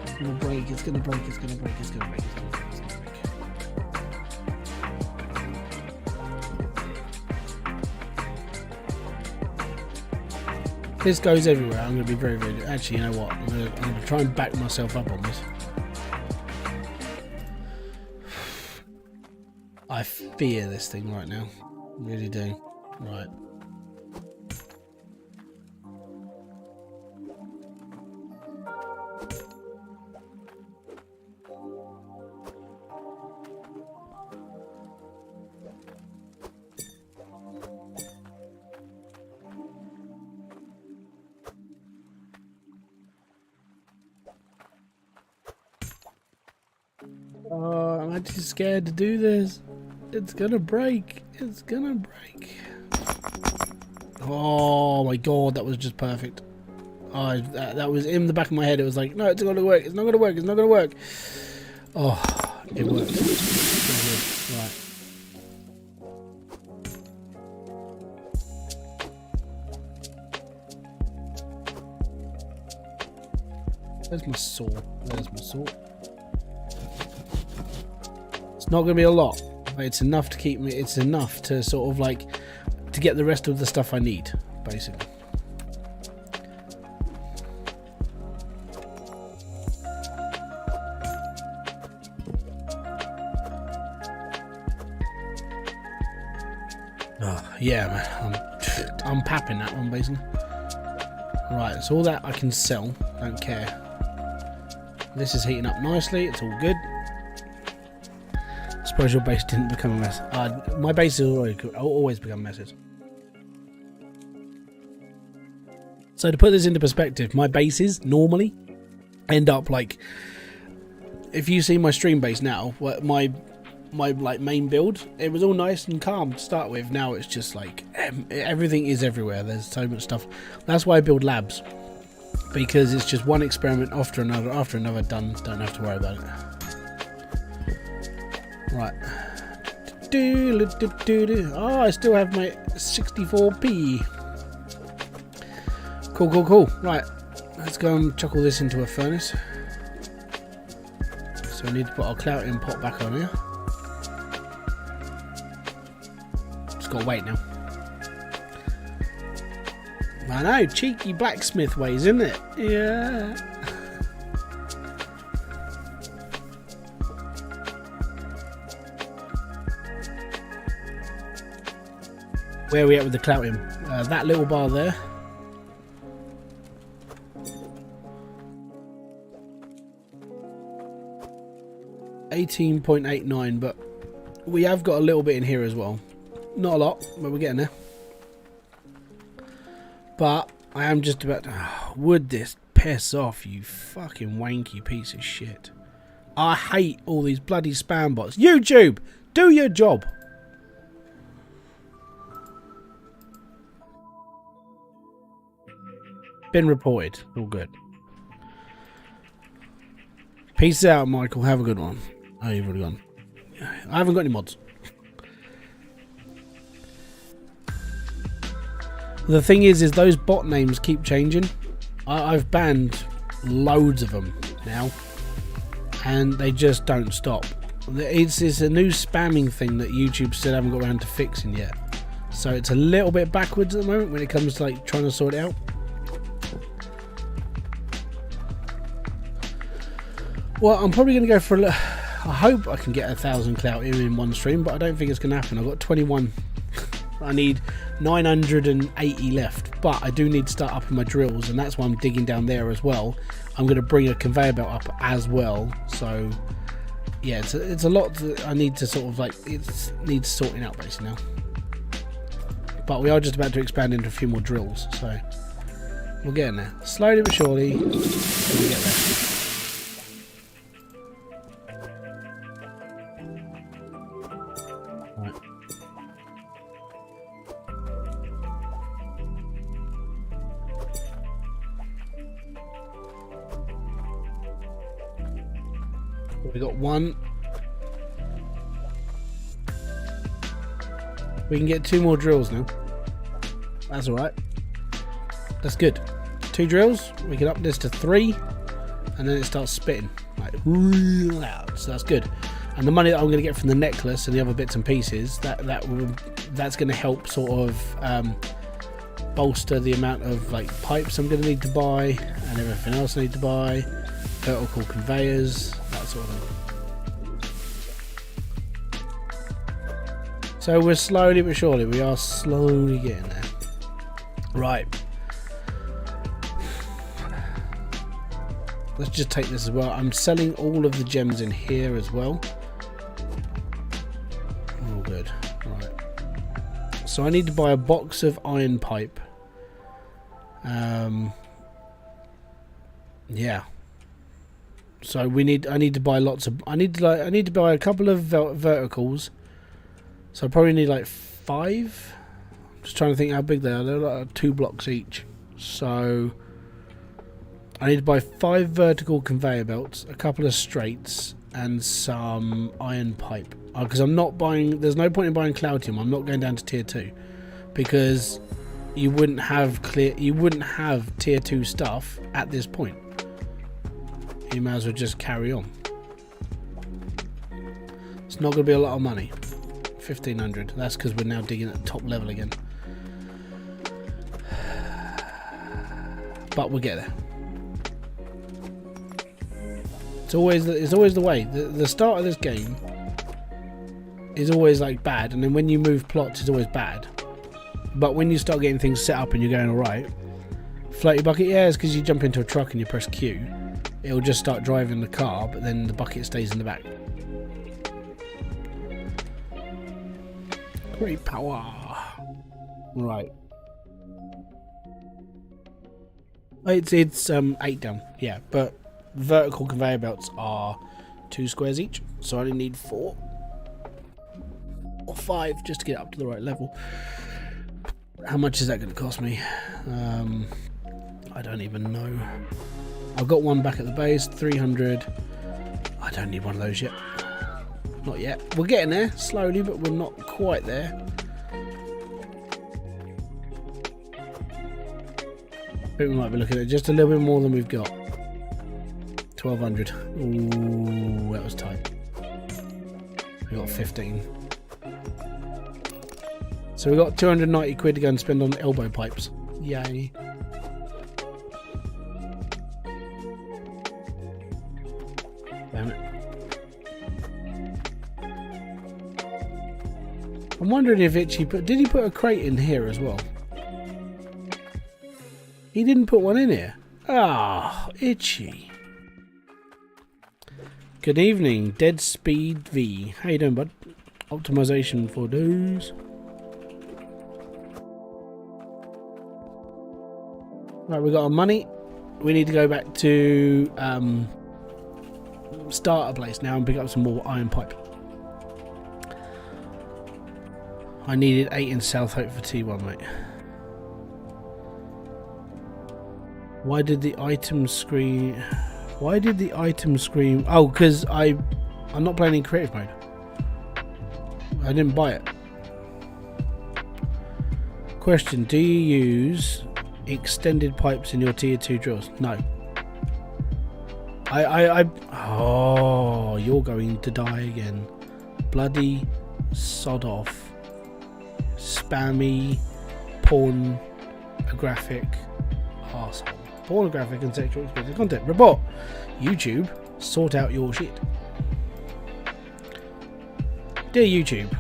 It's gonna break, it's gonna break, it's gonna break, it's gonna break, it's gonna break, it's gonna break. This goes everywhere. I'm gonna be very, very... Actually, you know what? I'm gonna try and back myself up on this. I fear this thing right now. Really do. Right. Oh, I'm actually scared to do this. It's gonna break. It's gonna break. Oh my god, that was just perfect. Oh, that was in the back of my head. It was like, no, it's not gonna work. It's not gonna work. It's not gonna work. Oh, it worked. Right. There's my saw. There's my saw. It's not gonna be a lot. It's enough to keep me, it's enough to sort of like, to get the rest of the stuff I need, basically. Oh, yeah, man, I'm papping that one, basically. Right, so all that I can sell, don't care. This is heating up nicely, it's all good. Suppose your base didn't become a mess. My base has always become messes. So to put this into perspective, my bases normally end up like, if you see my stream base now, my like main build, it was all nice and calm to start with. Now it's just like everything is everywhere. There's so much stuff. That's why I build labs, because it's just one experiment after another done. Don't have to worry about it. Right. Oh, I still have my 64p. Cool. Right. Let's go and chuck all this into a furnace. So we need to put our Cloutium pot back on here. Just gotta wait now. I know, cheeky blacksmith ways, isn't it? Yeah. Where are we at with the Cloutium? That little bar there. $18.89, but we have got a little bit in here as well. Not a lot, but we're getting there. But I am just about to... Oh, would this piss off, you fucking wanky piece of shit. I hate all these bloody spam bots. YouTube, do your job. Been reported. All good. Peace out, Michael. Have a good one. Oh, you've already gone. I haven't got any mods. The thing is those bot names keep changing. I've banned loads of them now, and they just don't stop. It's a new spamming thing that YouTube still haven't got around to fixing yet. So it's a little bit backwards at the moment when it comes to like trying to sort it out. Well, I'm probably going to go for a I hope I can get 1,000 Cloutium in one stream, but I don't think it's going to happen. I've got 21. I need 980 left, but I do need to start upping my drills, and that's why I'm digging down there as well. I'm going to bring a conveyor belt up as well. So, yeah, it's a lot that I need to sort of like, it needs sorting out basically now. But we are just about to expand into a few more drills, so we're getting there. Slowly but surely, we'll get there. We got one. We can get 2 more drills now. That's alright. That's good. 2 drills. We can up this to 3. And then it starts spitting. Like, so that's good. And the money that I'm going to get from the necklace and the other bits and pieces, that's going to help sort of bolster the amount of like pipes I'm going to need to buy and everything else I need to buy. Vertical conveyors, that sort of thing. So we're slowly but surely, we are slowly getting there. Right. Let's just take this as well. I'm selling all of the gems in here as well. All good. Right. So I need to buy a box of iron pipe. Yeah. So I need to buy lots of. I need to buy a couple of verticals. So I probably need like 5. Just trying to think how big they are. They're like 2 blocks each. So I need to buy 5 vertical conveyor belts, a couple of straights, and some iron pipe. Because I'm not buying. There's no point in buying Cloutium. I'm not going down to tier 2 because you wouldn't have tier 2 stuff at this point. You might as well just carry on. It's not going to be a lot of money. 1,500. That's because we're now digging at the top level again. But we'll get there. It's always the way. The start of this game is always like bad, and then when you move plots, it's always bad. But when you start getting things set up and you're going alright, floaty bucket, yeah, it's because you jump into a truck and you press Q. It'll just start driving the car, but then the bucket stays in the back. Great power. Right. It's 8 down, yeah, but vertical conveyor belts are 2 squares each, so I only need 4 or 5 just to get up to the right level. How much is that going to cost me? I don't even know. I've got one back at the base, 300. I don't need one of those yet. Not yet. We're getting there, slowly, but we're not quite there. I think we might be looking at just a little bit more than we've got. 1,200. Ooh, that was tight. We got 15. So we got 290 quid to go and spend on elbow pipes. Yay. Damn it. I'm wondering if Itchy put... Did he put a crate in here as well? He didn't put one in here. Ah, Itchy. Good evening, Dead Speed V. How you doing, bud? Optimization for those. Right, we got our money. We need to go back to starter place now and pick up some more iron pipe. I needed 8 in South Hope for T1, mate. Why did the item screen... Why did the item screen... Oh, because I'm not playing in creative mode. I didn't buy it. Question, do you use extended pipes in your tier 2 drills? No. Oh, you're going to die again. Bloody sod off. Spammy pornographic arsehole. Pornographic and sexual explicit content. Report. YouTube, sort out your shit. Dear YouTube.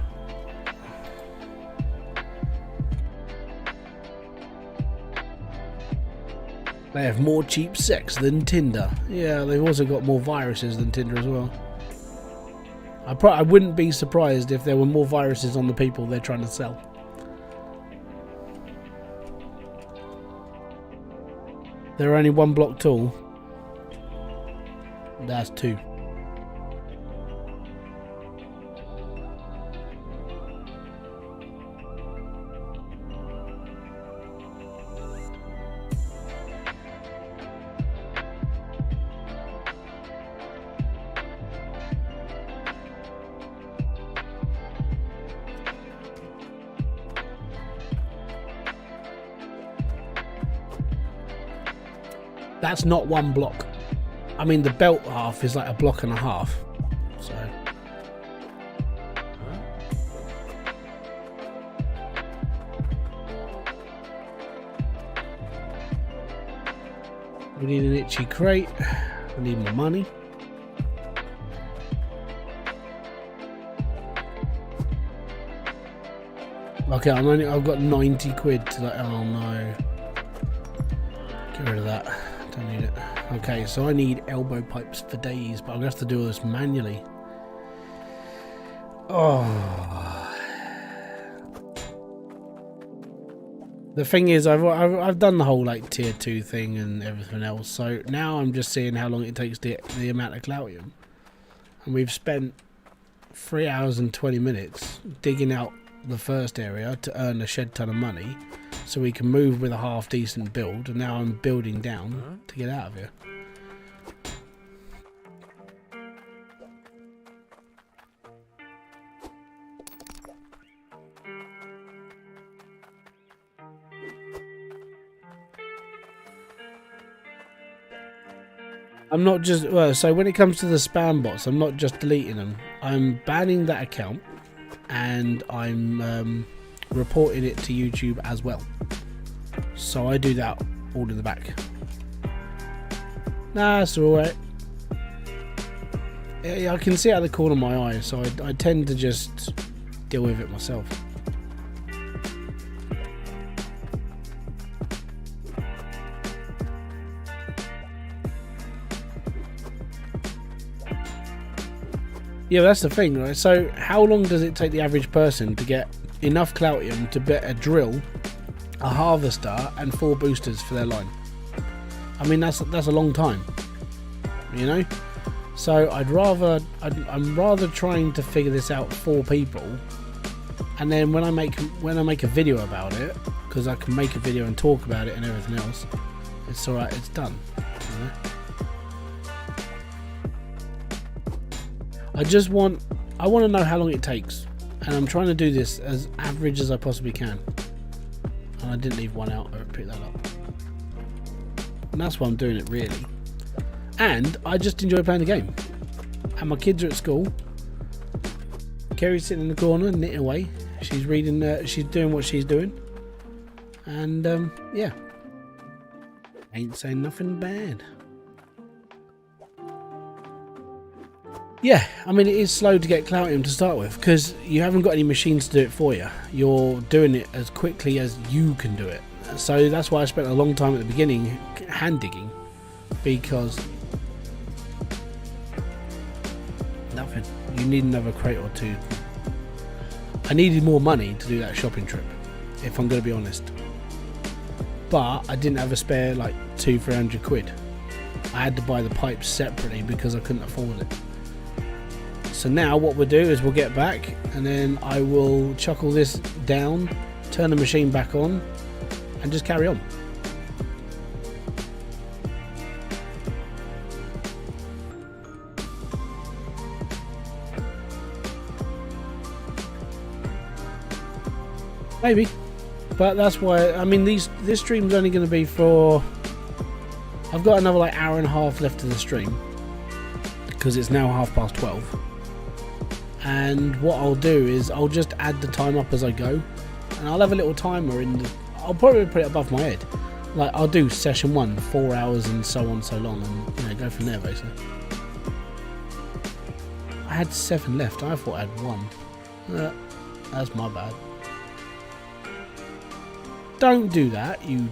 They have more cheap sex than Tinder. Yeah, they've also got more viruses than Tinder as well. I wouldn't be surprised if there were more viruses on the people they're trying to sell. They're only 1 block tall. That's 2. That's not 1 block. I mean, the belt half is like a block and a half. So. We need an itchy crate. We need more money. Okay, I've got 90 quid to like, oh no. Get rid of that. Don't need it. Okay, so I need elbow pipes for days, but I'm gonna have to do all this manually. Oh. The thing is, I've done the whole like tier 2 thing and everything else. So now I'm just seeing how long it takes to get the amount of Cloutium, and we've spent 3 hours and 20 minutes digging out the first area to earn a shed ton of money. So we can move with a half decent build, and now I'm building down to get out of here. I'm not just so when it comes to the spam bots, I'm not just deleting them. I'm banning that account, and I'm reporting it to YouTube as well. So I do that all in the back. Nah, it's alright. I can see out of the corner of my eye, so I tend to just deal with it myself. Yeah, that's the thing, right? So how long does it take the average person to get enough Cloutium to bet a drill, a harvester, and 4 boosters for their line? I mean, that's a long time, you know. So I'm rather trying to figure this out for people, and then when I make a video about it, because I can make a video and talk about it and everything else, it's alright, it's done. You know? I want to know how long it takes, and I'm trying to do this as average as I possibly can. And I didn't leave one out, or pick that up. And that's why I'm doing it, really. And I just enjoy playing the game. And my kids are at school. Kerry's sitting in the corner, knitting away. She's reading, she's doing what she's doing. And, yeah. Ain't saying nothing bad. Yeah, I mean, it is slow to get Cloutium to start with because you haven't got any machines to do it for you. You're doing it as quickly as you can do it. So that's why I spent a long time at the beginning hand digging, because nothing. You need another crate or two. I needed more money to do that shopping trip, if I'm going to be honest. But I didn't have a spare like 200-300 quid. I had to buy the pipes separately because I couldn't afford it. So now what we'll do is we'll get back and then I will chuck all this down, turn the machine back on and just carry on. Maybe, but that's why, I mean, this stream's only going to be for, I've got another like hour and a half left of the stream because it's now 12:30. And what I'll do is I'll just add the time up as I go, and I'll have a little timer in the, I'll probably put it above my head, like I'll do session 1 4 hours and so on so long, and you know, go from there basically. I had 7 left. I thought I had 1. That's my bad. Don't do that, you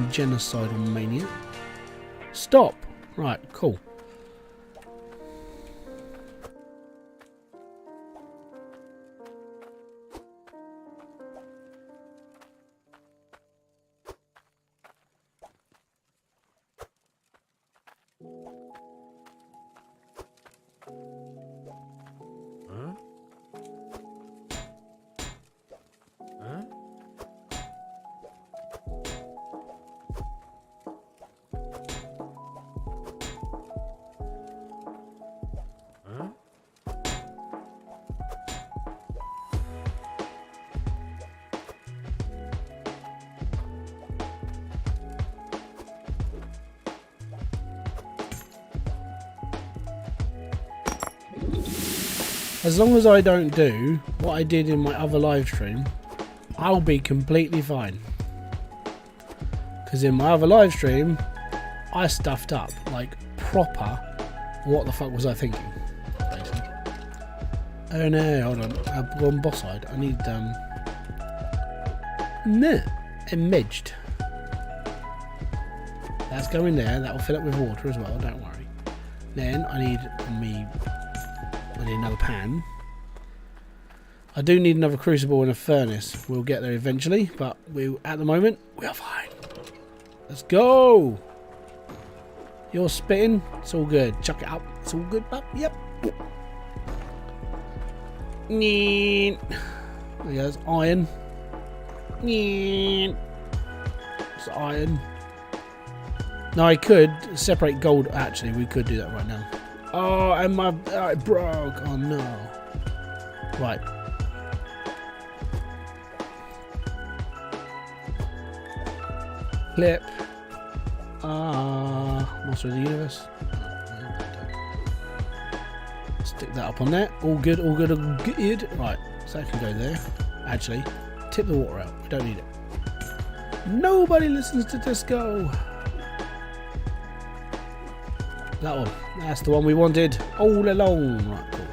genocidal maniac. Stop. Right, cool. As long as I don't do what I did in my other live stream, I'll be completely fine. Because in my other live stream, I stuffed up, like proper. What the fuck was I thinking? Basically. Oh no, hold on. I've gone boss side. I need imaged. That's going there. That will fill up with water as well. Don't worry. Then I need another pan. I do need another crucible and a furnace. We'll get there eventually, but at the moment we are fine. Let's go. You're spitting. It's all good. Chuck it up. It's all good, but yep. There's iron. It's iron. No, I could separate gold. Actually, we could do that right now. Oh, and it broke. Oh no. Right. Clip. Master of the Universe. Stick that up on there. All good, all good, all good. Right, so that can go there. Actually, tip the water out. We don't need it. Nobody listens to disco. That one. That's the one we wanted all along. Right, cool.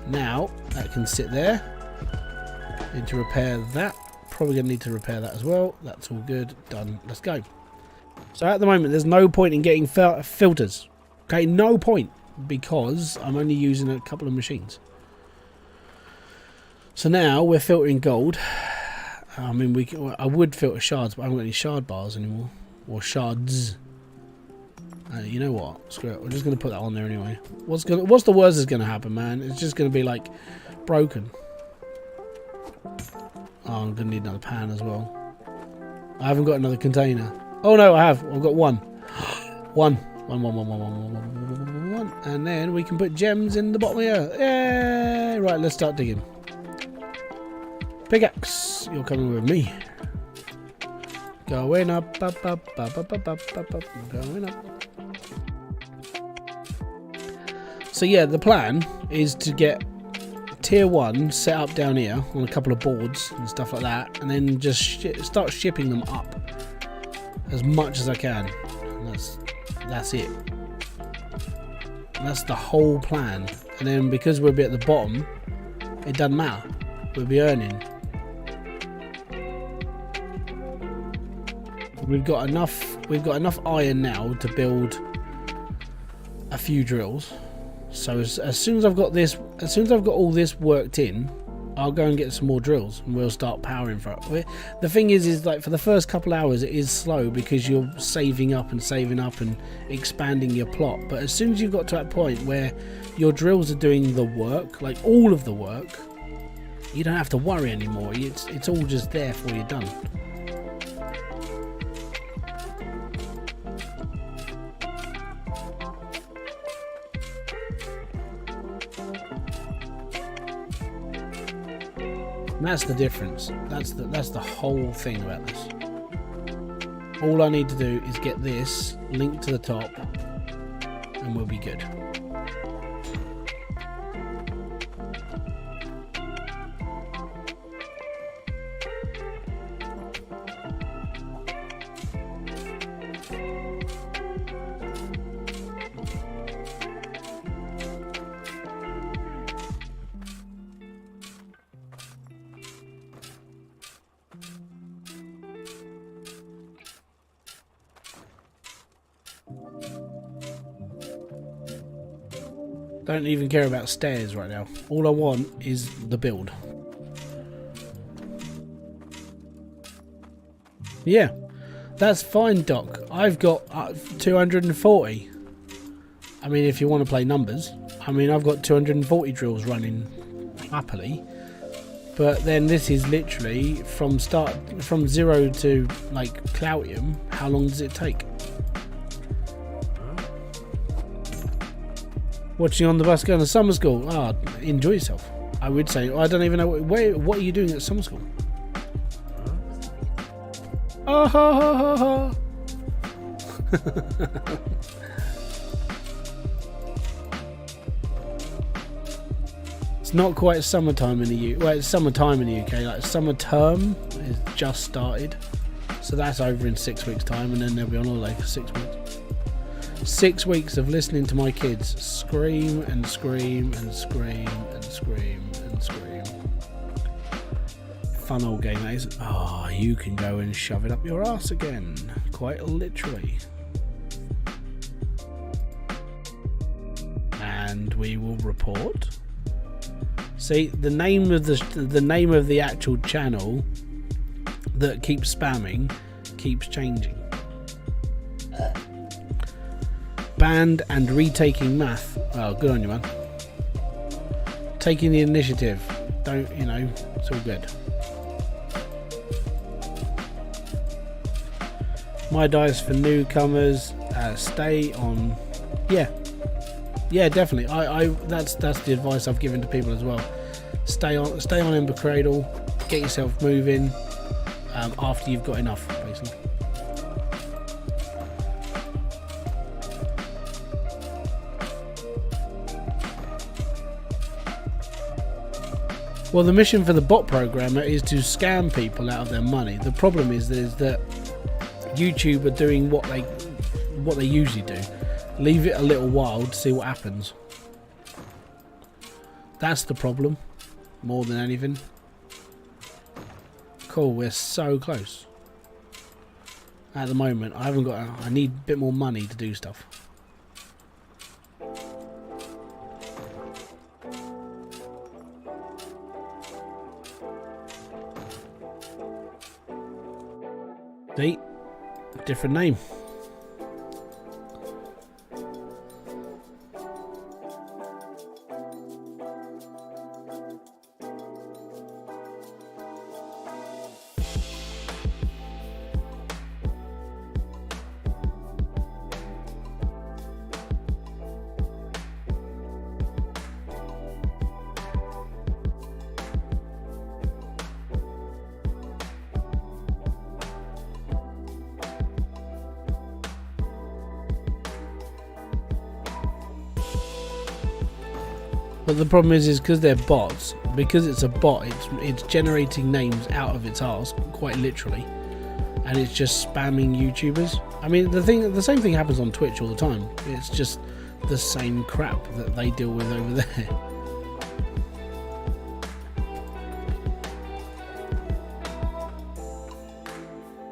Now, that can sit there. Need to repair that. Probably going to need to repair that as well. That's all good. Done. Let's go. So at the moment, there's no point in getting filters. Okay, no point. Because I'm only using a couple of machines. So now we're filtering gold. I mean, I would filter shards, but I haven't got any shard bars anymore. Or shards. You know what? Screw it. We're just going to put that on there anyway. What's the worst that's going to happen, man? It's just going to be like broken. Oh, I'm going to need another pan as well. I haven't got another container. Oh no, I have. I've got one. One. And then we can put gems in the bottom of the earth. Yay! Right, let's start digging. Pickaxe, you're coming with me. Going up, up, up, up, up, up, up, up, up, going up. So yeah, the plan is to get tier 1 set up down here on a couple of boards and stuff like that, and then just start shipping them up as much as I can. And that's it. That's the whole plan. And then because we'll be at the bottom, it doesn't matter. We'll be earning. We've got enough iron now to build a few drills. So as soon as I've got all this worked in, I'll go and get some more drills and we'll start powering for it. The thing is like for the first couple hours it is slow because you're saving up and expanding your plot. But as soon as you've got to that point where your drills are doing the work, like all of the work, you don't have to worry anymore. It's all just there for you done. And that's the difference. That's the whole thing about this. All I need to do is get this linked to the top and we'll be good. Don't even care about stairs right now. All I want is the build. Yeah, that's fine, Doc. I've got 240. I mean, if you want to play numbers, I mean, I've got 240 drills running happily. But then this is literally from 0 to like Cloutium. How long does it take? Watching on the bus going to summer school. Ah, enjoy yourself. I would say. I don't even know what are you doing at summer school? Oh, ha, ha, ha, ha. It's not quite summertime in the UK. Well, it's summertime in the UK. Like summer term is just started, so that's over in 6 weeks' time, and then they'll be on holiday for 6 weeks. 6 weeks of listening to my kids scream and scream and scream and scream and scream. Fun old game that is. Oh, you can go and shove it up your arse again, quite literally. And we will report. See, the name of the actual channel that keeps spamming keeps changing. Banned and retaking math. Oh, good on you, man. Taking the initiative. Don't, you know, it's all good. My dice for newcomers. Stay on. Yeah, definitely. That's the advice I've given to people as well. Stay on Ember Cradle. Get yourself moving. After you've got enough, basically. Well, the mission for the bot programmer is to scam people out of their money. The problem is that YouTube are doing what they usually do. Leave it a little while to see what happens. That's the problem, more than anything. Cool, we're so close. At the moment, I need a bit more money to do stuff. See? Different name. But the problem is because they're bots, because it's a bot, it's generating names out of its arse, quite literally, and it's just spamming YouTubers. I mean, the same thing happens on Twitch all the time. It's just the same crap that they deal with over there.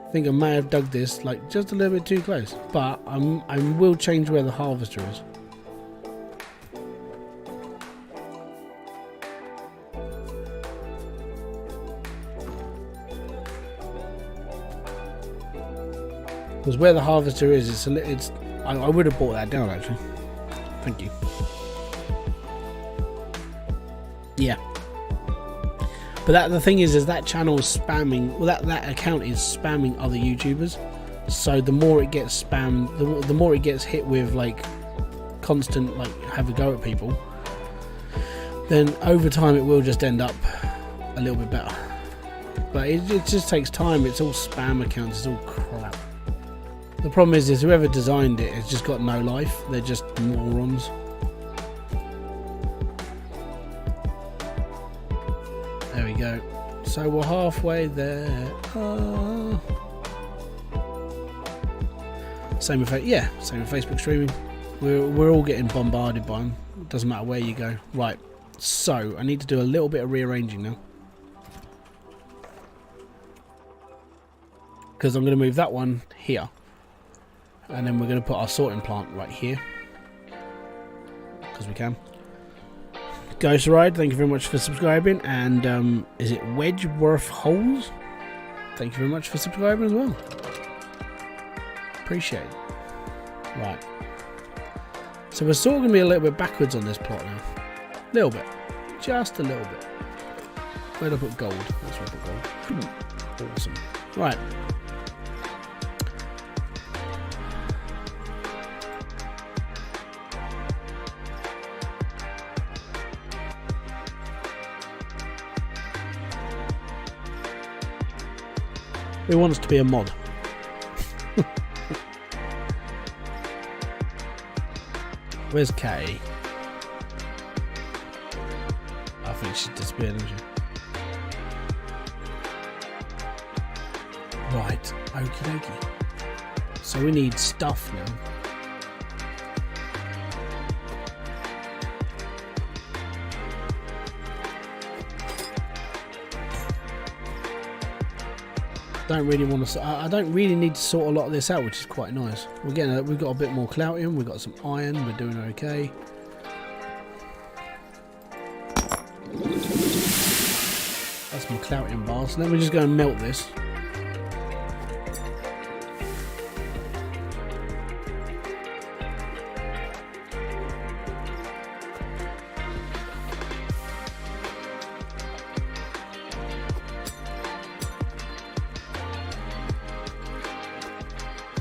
I think I may have dug this like just a little bit too close, but I will change where the harvester is. Because where the harvester is, I would have brought that down actually. Thank you. Yeah. But the thing is that channel is spamming. Well, that account is spamming other YouTubers. So the more it gets spammed, the more it gets hit with like constant like have a go at people. Then over time it will just end up a little bit better. But it just takes time. It's all spam accounts. It's all crap. The problem is whoever designed it has just got no life. They're just morons. There we go. So we're halfway there. Same with Facebook streaming. We're all getting bombarded by them. It doesn't matter where you go. Right. So I need to do a little bit of rearranging now. Because I'm going to move that one here. And then we're going to put our sorting plant right here. Because we can. Ghost Ride, thank you very much for subscribing. And is it Wedgeworth Holes? Thank you very much for subscribing as well. Appreciate it. Right. So we're sort of going to be a little bit backwards on this plot now. A little bit. Just a little bit. Where'd I put gold? That's where I put gold. Awesome. Right. Who wants to be a mod? Where's Kay? I think she's disappeared, isn't she? Right, okie dokie. So we need stuff now. Don't really want to. I don't really need to sort a lot of this out, which is quite nice. We're getting. We've got a bit more Cloutium. We've got some iron. We're doing okay. That's my Cloutium bars. Let me just go and melt this.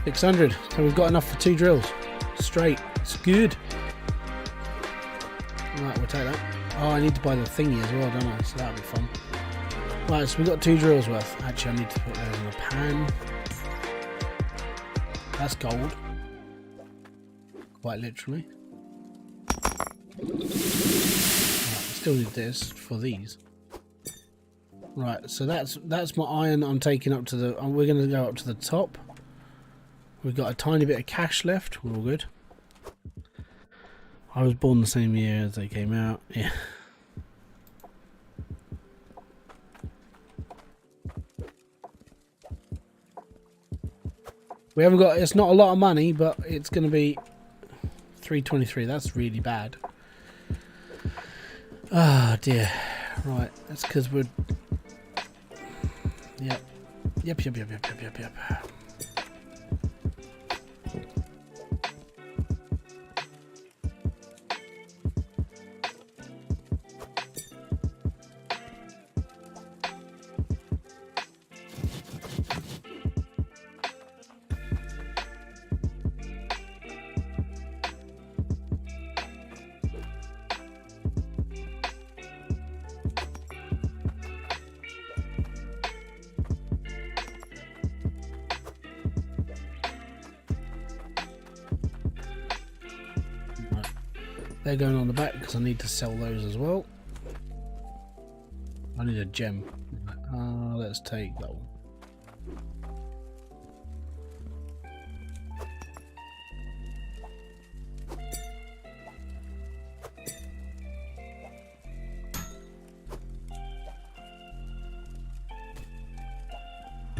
$600, so we've got enough for 2 drills. Straight, it's good. Right, we'll take that. Oh, I need to buy the thingy as well, don't I? So that'll be fun. Right, so we've got 2 drills worth. Actually, I need to put those in a pan. That's gold. Quite literally. Right, we still need this for these. Right, so that's my iron I'm taking up to the... we're going to go up to the top. We've got a tiny bit of cash left. We're all good. I was born the same year as they came out. Yeah. We haven't got... It's not a lot of money, but it's going to be 323. That's really bad. Ah, dear. Right. That's because we're... Yep. Yep. They're going on the back because I need to sell those as well. I need a gem. Let's take that one.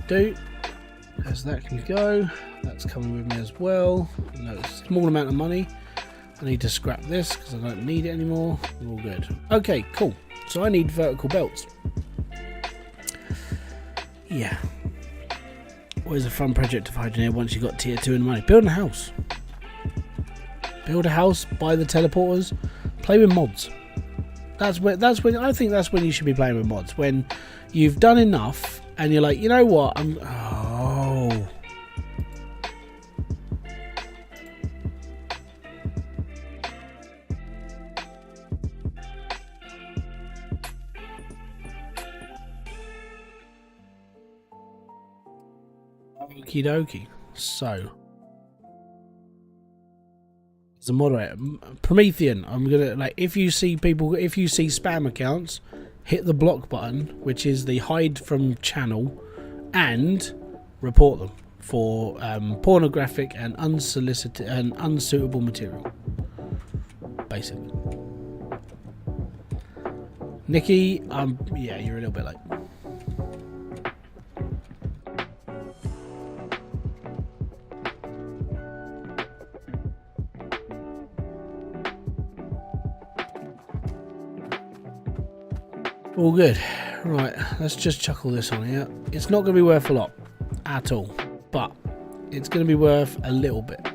do. As that can go, that's coming with me as well. No, it's a small amount of money. I need to scrap this because I don't need it anymore. We're all good. Okay, cool. So I need vertical belts. Yeah. Always a fun project of Hydroneer once you got tier 2 in the money. Build a house. Build a house, buy the teleporters, play with mods. That's when I think that's when you should be playing with mods. When you've done enough and you're like, you know what, oh. Okie dokie. So, as a moderator, Promethean, I'm gonna like if you see spam accounts, hit the block button, which is the hide from channel, and report them for pornographic and unsolicited and unsuitable material. Basically, Nikki, yeah, you're a little bit late. All good. Right, let's just chuckle this on here. It's not going to be worth a lot at all, but it's going to be worth a little bit.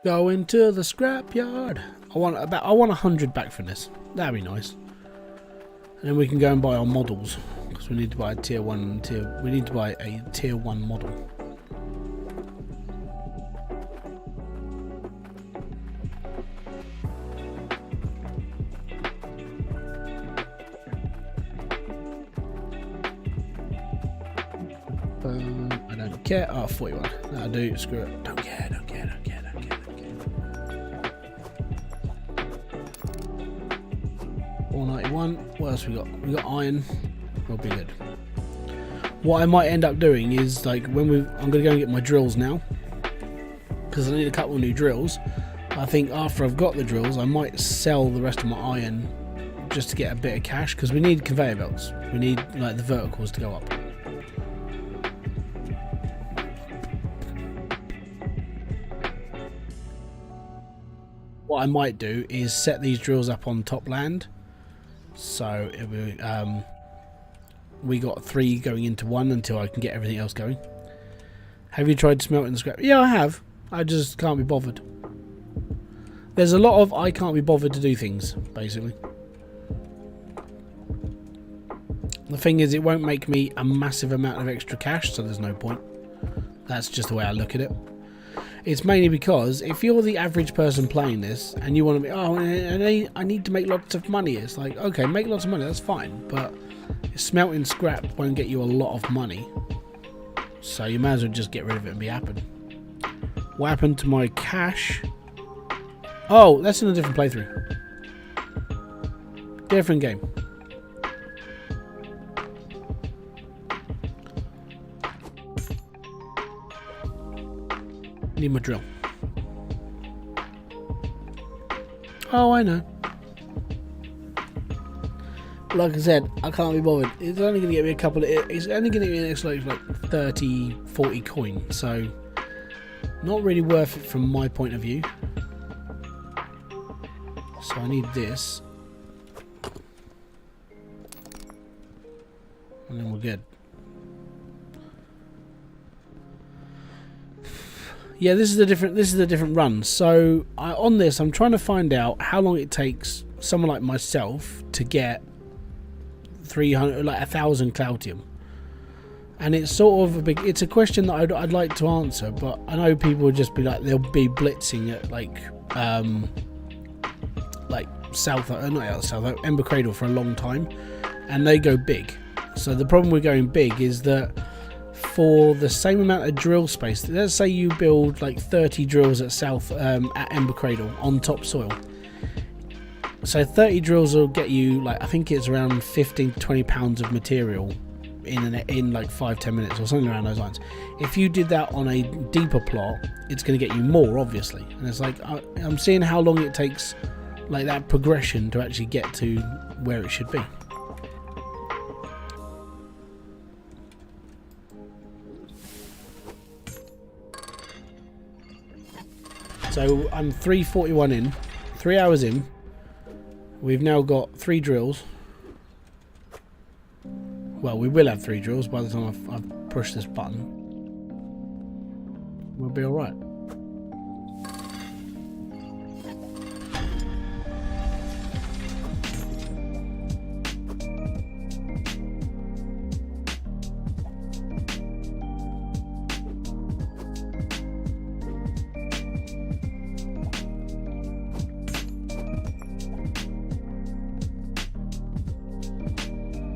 Go into the scrapyard. I want 100 back from this. That'd be nice. And then we can go and buy our models because we need to buy a tier 1 we need to buy a tier 1 model. I don't care. Oh, 41. That'll do. Screw it. Don't care. 491. What else we got? We got iron. We'll be good. What I might end up doing is like I'm gonna go and get my drills now because I need a couple of new drills. I think after I've got the drills, I might sell the rest of my iron just to get a bit of cash because we need conveyor belts. We need like the verticals to go up. What I might do is set these drills up on top land. So we got 3 going into 1 until I can get everything else going. Have you tried smelting the scrap? Yeah, I have. I just can't be bothered. There's a lot of I can't be bothered to do things, basically. The thing is, it won't make me a massive amount of extra cash, so there's no point. That's just the way I look at it. It's mainly because if you're the average person playing this and you want to be, oh, I need to make lots of money. It's like, okay, make lots of money, that's fine. But smelting scrap won't get you a lot of money. So you might as well just get rid of it and be happy. What happened to my cash? Oh, that's in a different playthrough. Different game. Need my drill. Oh, I know. Like I said, I can't be bothered. It's only going to get me a couple of... It's only going to get me an extra like 30, 40 coin. So, not really worth it from my point of view. So I need this. And then we're good. Yeah, this is a different run. So on this, I'm trying to find out how long it takes someone like myself to get 300, like 1,000 Cloutium. And it's sort of it's a question that I'd like to answer, but I know people would just be like, they'll be blitzing at like Ember Cradle for a long time, and they go big. So the problem with going big is that for the same amount of drill space. Let's say you build like 30 drills at at Ember Cradle on top soil. So 30 drills will get you, like, I think it's around 15 to 20 pounds of material in like 5-10 minutes or something around those lines. If you did that on a deeper plot, it's going to get you more, obviously. And it's like, I'm seeing how long it takes, like, that progression to actually get to where it should be. So I'm 3:41 in, 3 hours in. We've now got 3 drills. Well, we will have 3 drills by the time I've pushed this button. We'll be alright.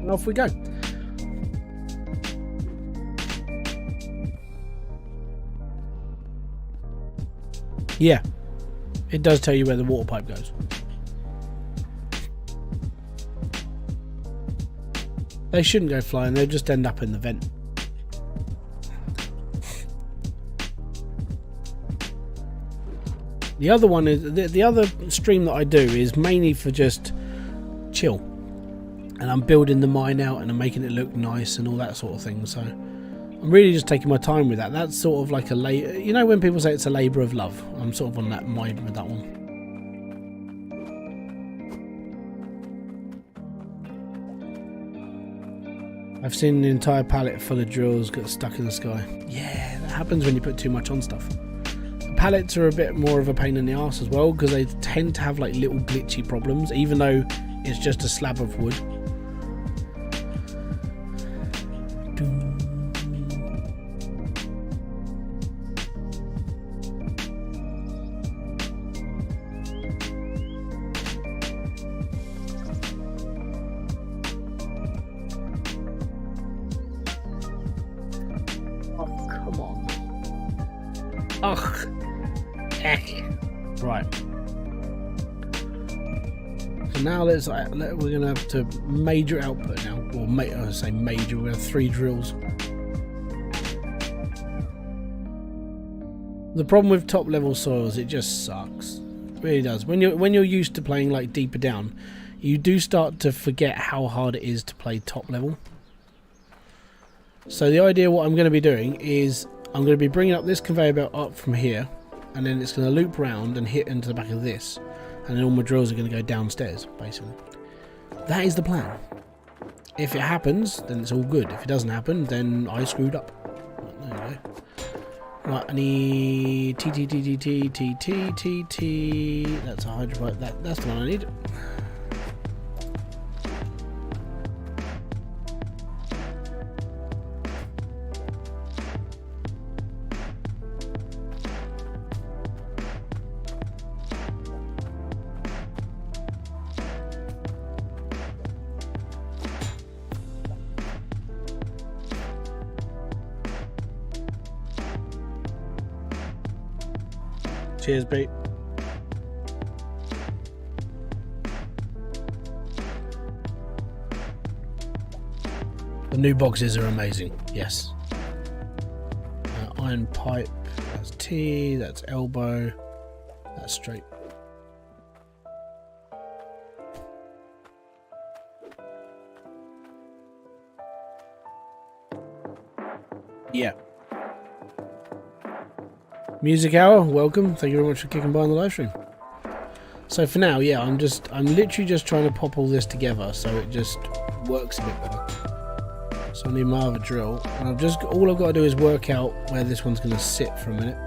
And off we go. Yeah, it does tell you where the water pipe goes. They shouldn't go flying, they'll just end up in the vent. The other one is, the other stream that I do is mainly for just chill. And I'm building the mine out and I'm making it look nice and all that sort of thing, so I'm really just taking my time with that. That's sort of like you know when people say it's a labour of love? I'm sort of on that mind with that one. I've seen an entire pallet full of drills get stuck in the sky. Yeah, that happens when you put too much on stuff. The pallets are a bit more of a pain in the arse as well, because they tend to have like little glitchy problems, even though it's just a slab of wood. Ugh. Right. So now we're going to have to major output now. Or I say major, we're going to have 3 drills. The problem with top level soils, it just sucks. It really does. When you're used to playing like deeper down, you do start to forget how hard it is to play top level. So the idea, what I'm going to be doing is I'm going to be bringing up this conveyor belt up from here, and then it's going to loop round and hit into the back of this, and then all my drills are going to go downstairs, basically. That is the plan. If it happens, then it's all good. If it doesn't happen, then I screwed up. There we go. Right, I need T. That's a hydropipe. That's the one I need. Cheers, Pete. The new boxes are amazing, yes. Iron pipe, that's T, that's elbow, that's straight. Yeah. Music Hour, welcome. Thank you very much for kicking by on the live stream. So for now, yeah, I'm literally just trying to pop all this together so it just works a bit better. So I need my other drill, and all I've got to do is work out where this one's going to sit for a minute.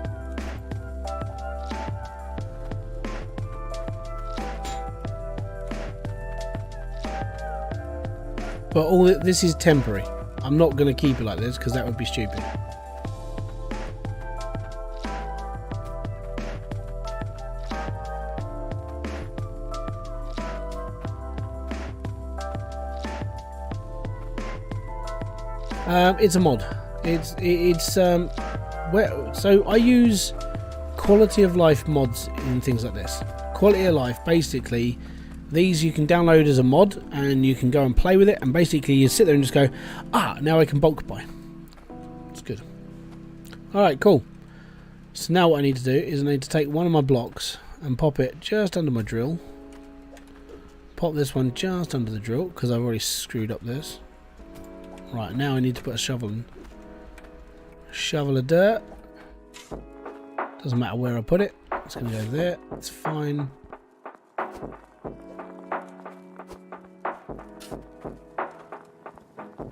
But this is temporary. I'm not going to keep it like this because that would be stupid. It's a mod. It's so I use quality of life mods in things like this. Quality of life, basically, these you can download as a mod and you can go and play with it, and basically you sit there and just go, now I can bulk buy. It's good. Alright, cool. So now what I need to do is I need to take one of my blocks and pop it just under my drill. Pop this one just under the drill because I've already screwed up this. Right, now I need to put a shovel in. Shovel of dirt. Doesn't matter where I put it. It's going to go there. It's fine.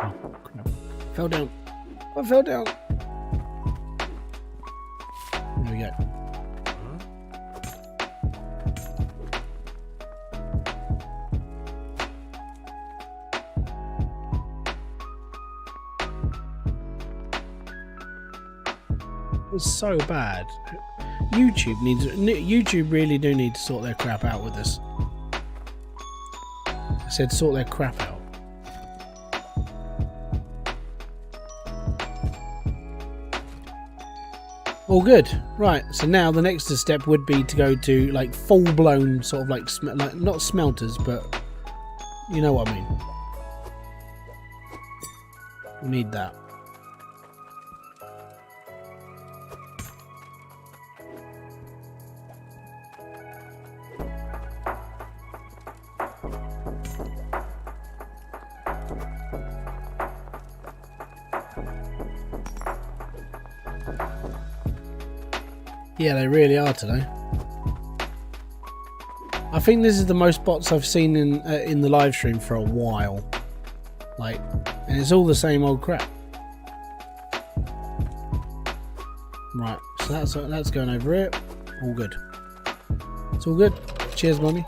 Oh, crap. Fell down. I fell down. There we go. It's so bad. YouTube really do need to sort their crap out with this. I said sort their crap out. All good. Right, so now the next step would be to go to like full-blown sort of like not smelters, but you know what I mean. We need that. Yeah, they really are today. I think this is the most bots I've seen in the live stream for a while. Like, and it's all the same old crap. Right, so that's going over it. All good. It's all good. Cheers, mummy.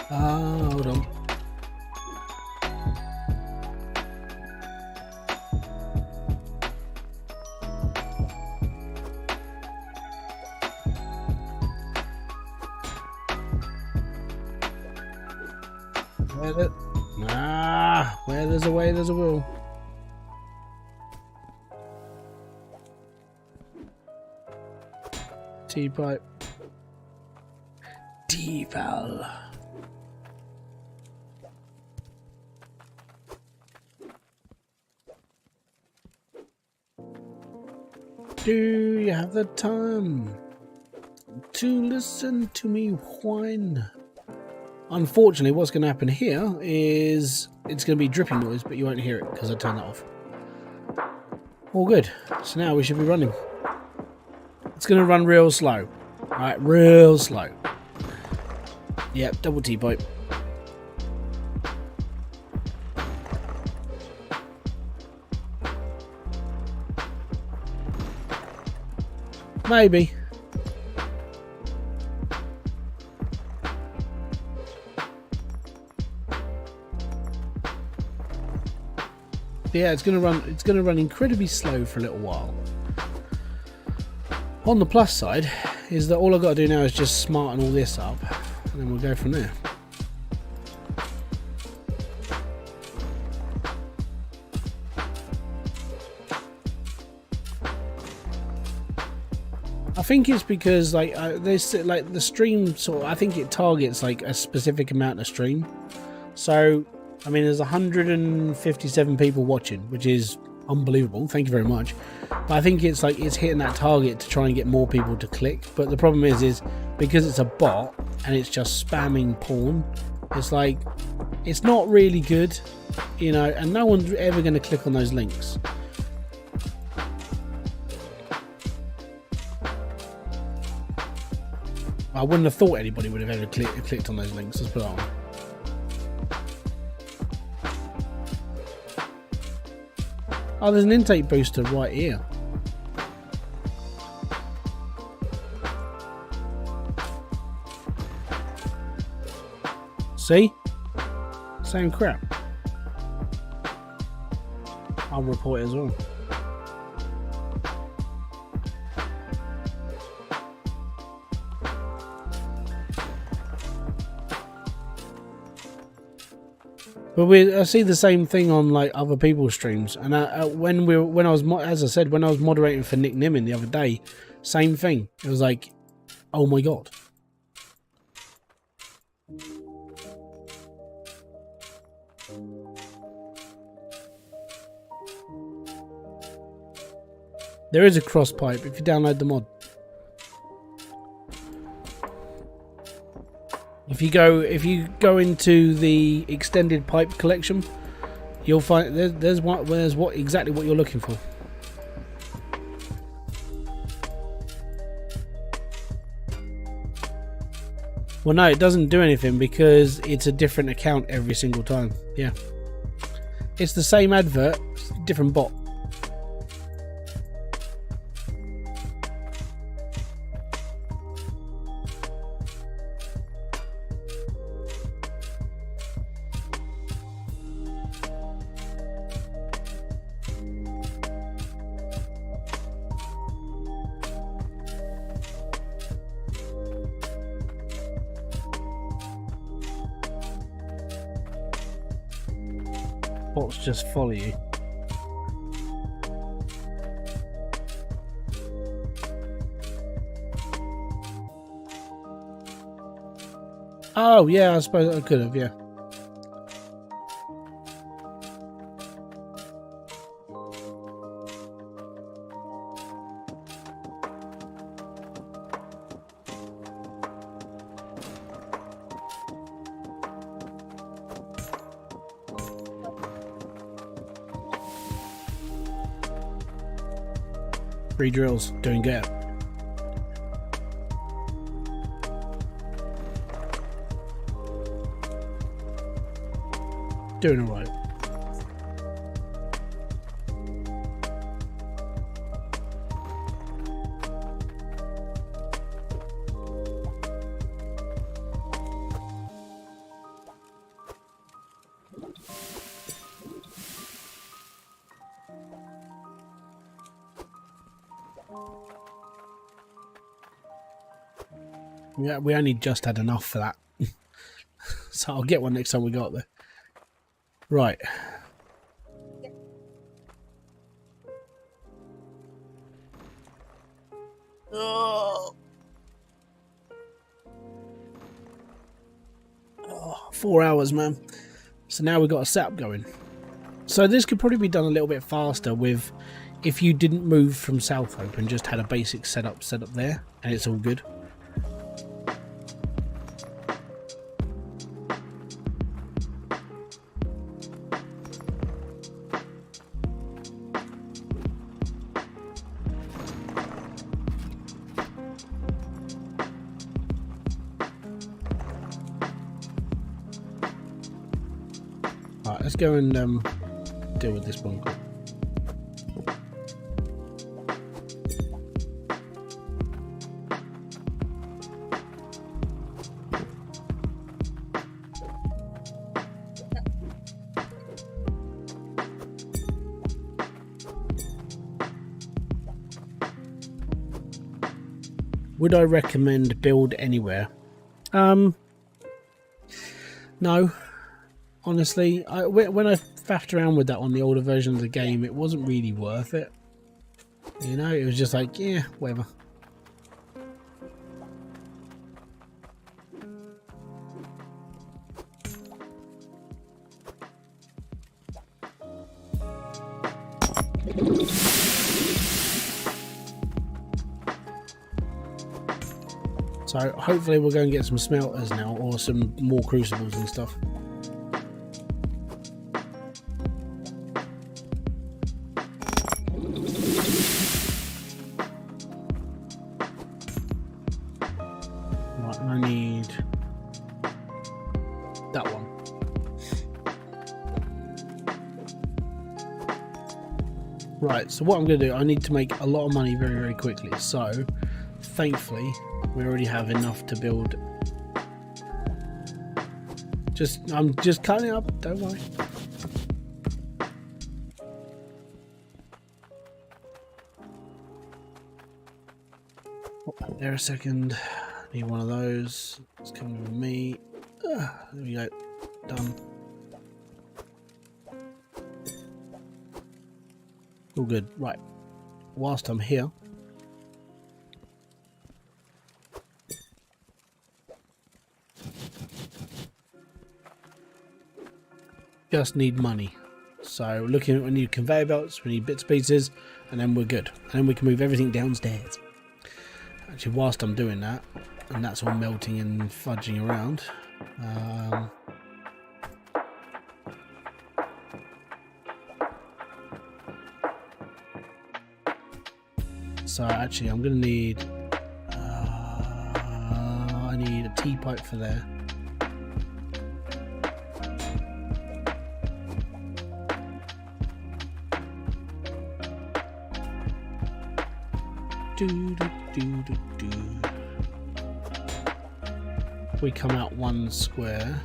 Hold on. Where there's a way, there's a will. T-pipe. T-val. Do you have the time to listen to me whine? Unfortunately, what's going to happen here is it's going to be dripping noise, but you won't hear it because I turned that off. All good. So now we should be running. It's going to run real slow. Alright, real slow. Yep, double T-pipe. Maybe. Yeah, it's gonna run incredibly slow for a little while. On the plus side is that all I've got to do now is just smarten all this up and then we'll go from there. I think it's because like the stream sort of, I think it targets like a specific amount of stream. So I mean, there's 157 people watching, which is unbelievable. Thank you very much. But I think it's like it's hitting that target to try and get more people to click. But the problem is because it's a bot and it's just spamming porn, it's like it's not really good, you know, and no one's ever going to click on those links. I wouldn't have thought anybody would have ever clicked on those links. Let's put it on. Oh, there's an intake booster right here. See? Same crap. I'll report it as well. But I see the same thing on like other people's streams, and when I was as I said, when I was moderating for Nick Nimmin the other day, same thing. It was like, oh my god. There is a cross pipe if you download the mod. If you go into the extended pipe collection, you'll find there's exactly what you're looking for. Well, no, it doesn't do anything because it's a different account every single time. Yeah, it's the same advert, different bot. Bots just follow you. Oh yeah, I suppose I could have, yeah. Free drills, doing good. Doing alright. Yeah, we only just had enough for that. So I'll get one next time we got there. Right. Oh. 4 hours, man. So now we've got a setup going. So this could probably be done a little bit faster with if you didn't move from South Hope and just had a basic setup there and it's all good. Right, let's go and deal with this one. Would I recommend build anywhere? No. Honestly, when I faffed around with that on the older version of the game, it wasn't really worth it. You know, it was just like, yeah, whatever. So hopefully we'll go and get some smelters now, or some more crucibles and stuff. Right, I need that one. Right, so what I'm going to do, I need to make a lot of money very, very quickly. So, thankfully, we already have enough to build. I'm just cutting it up, don't worry. Pop there a second. Need one of those. It's coming with me. There we go. Done. All good. Right. Whilst I'm here, just need money. So looking at, we need conveyor belts, we need bits and pieces, and then we're good. And then we can move everything downstairs. Actually, whilst I'm doing that, and that's all melting and fudging around, so actually I'm going to need, I need a T-pipe for there. We come out one square,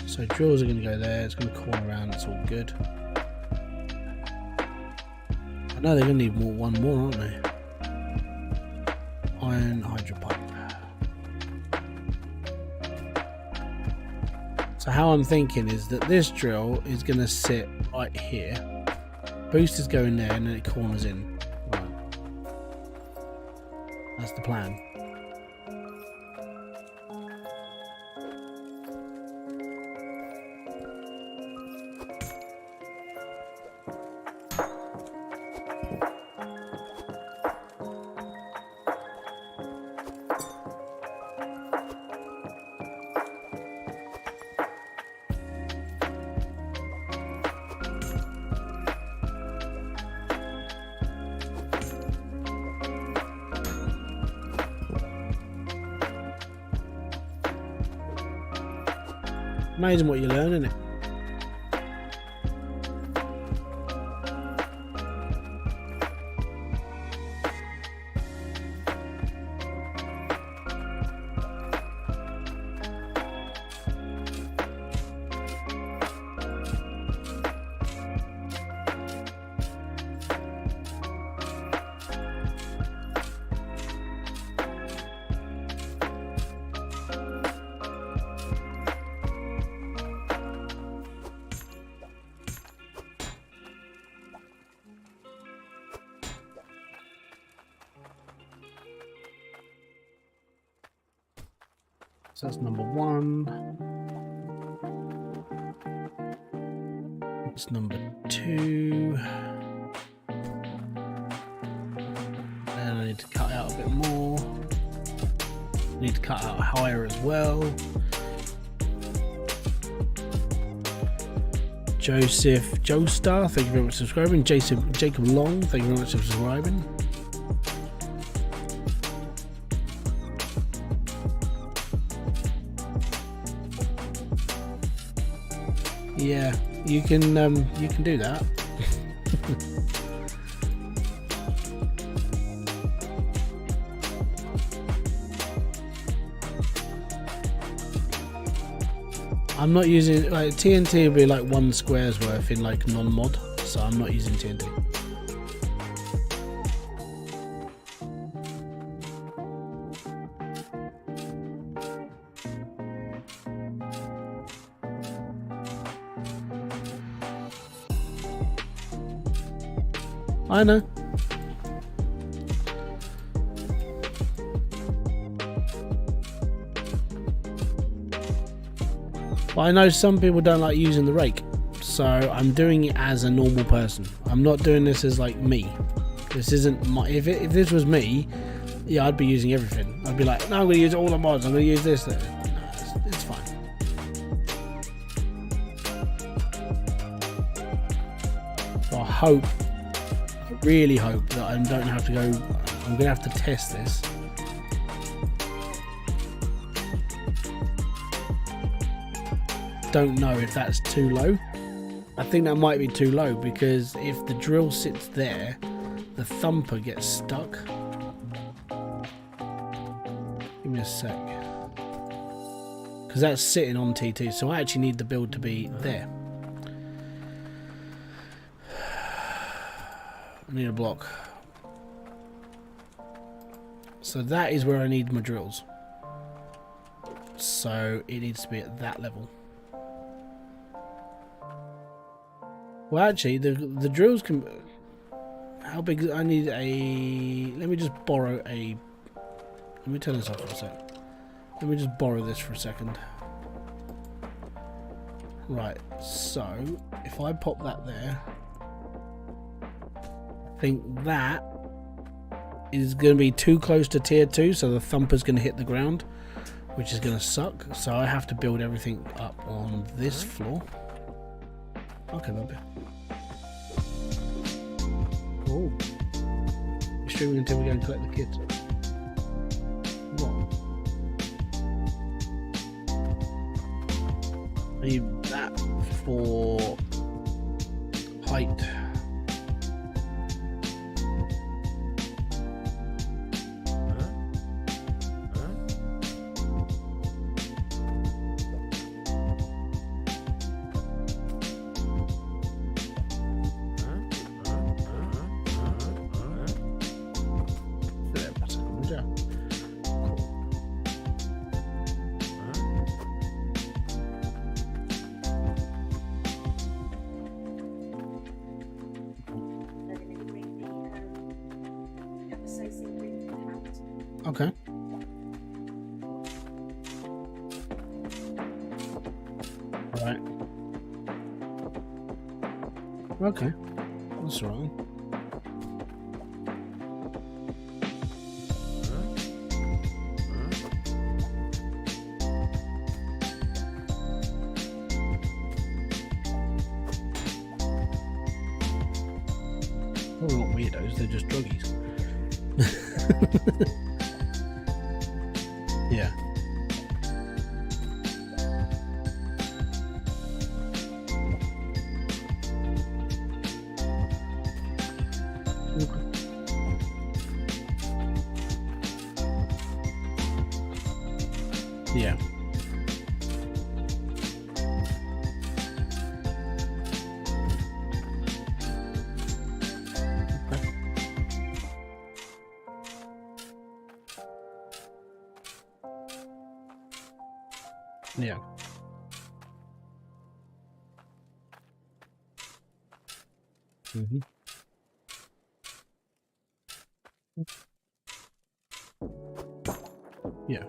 so drills are going to go there. It's going to corner around. It's all good. I know they're going to need one more, aren't they? Iron hydro pipe. So how I'm thinking is that this drill is going to sit right here. Boosters go in there, and then it corners in. That's the plan. Amazing what you learn, isn't it? So that's number one. It's number two. And I need to cut out a bit more. I need to cut out higher as well. Joseph Joestar, thank you very much for subscribing. Jacob Long, thank you very much for subscribing. Yeah, you can do that. I'm not using, like, TNT would be like 1 square's worth in like non-mod, so I'm not using TNT. I know. But I know some people don't like using the rake, so I'm doing it as a normal person. I'm not doing this as like me. This isn't my. If this was me, yeah, I'd be using everything. I'd be like, no, I'm going to use all the mods. I'm going to use this. No, it's fine. So I hope. Really hope that I don't have to go. I'm gonna have to test this. Don't know if that's too low. I think that might be too low because if the drill sits there, the thumper gets stuck. Give me a sec. Because that's sitting on T2, so I actually need the build to be there. I need a block. So that is where I need my drills. So it needs to be at that level. Well, actually, the drills can... How big? I need a. Let me just borrow a. Let me turn this off for a sec. Let me just borrow this for a second. Right. So if I pop that there, I think that is going to be too close to tier 2, so the thumper's going to hit the ground, which is going to suck. So I have to build everything up on this floor. Okay, baby. Oh, you're streaming until we go and collect the kids. What? I need that for height. Okay. Right. Okay. That's right. They're not weirdos, they're just druggies. Yeah. Yeah. Yeah. Mm-hmm. Yeah.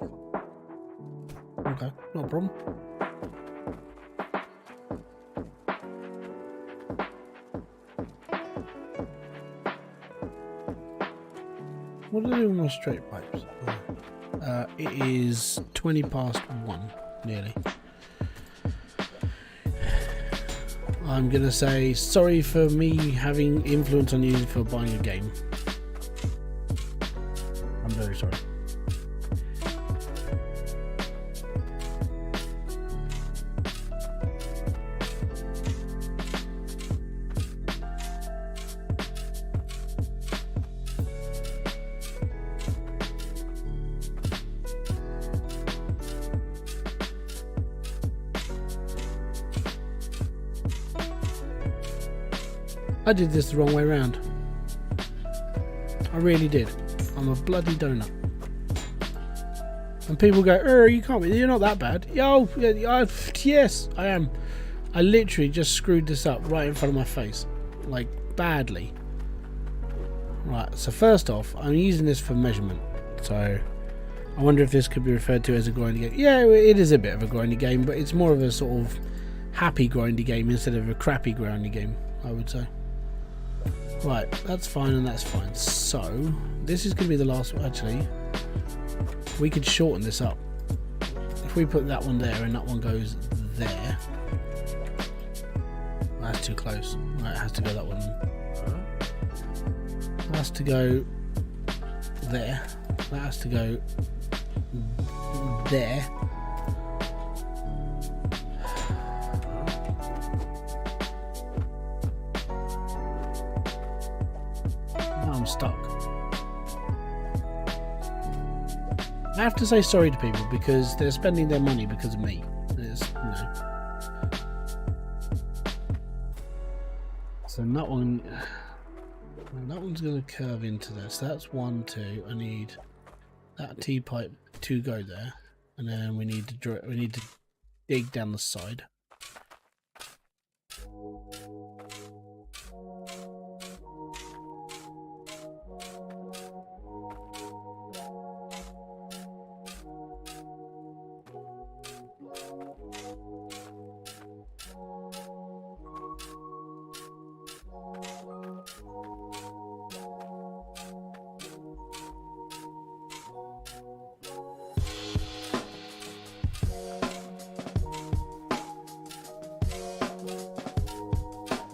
Okay, no problem. What are they doing with my straight pipes? It is 20 past 1, nearly. I'm gonna say sorry for me having influence on you for buying a game. I'm very sorry. I did this the wrong way around. I really did. I'm a bloody donut. And people go, "Oh, you can't be. You're not that bad." Yo, yes, I am. I literally just screwed this up right in front of my face, like badly. Right. So first off, I'm using this for measurement. So I wonder if this could be referred to as a grindy game. Yeah, it is a bit of a grindy game, but it's more of a sort of happy grindy game instead of a crappy grindy game, I would say. Right, that's fine and that's fine. So, this is going to be the last one. Actually, we could shorten this up. If we put that one there and that one goes there. That's too close. Right, it has to go that one. That has to go there. That has to go there. I'm stuck. I have to say sorry to people because they're spending their money because of me. So that one, that one's going to curve into this. That's 1, 2. I need that T pipe to go there, and then we need to dig down the side.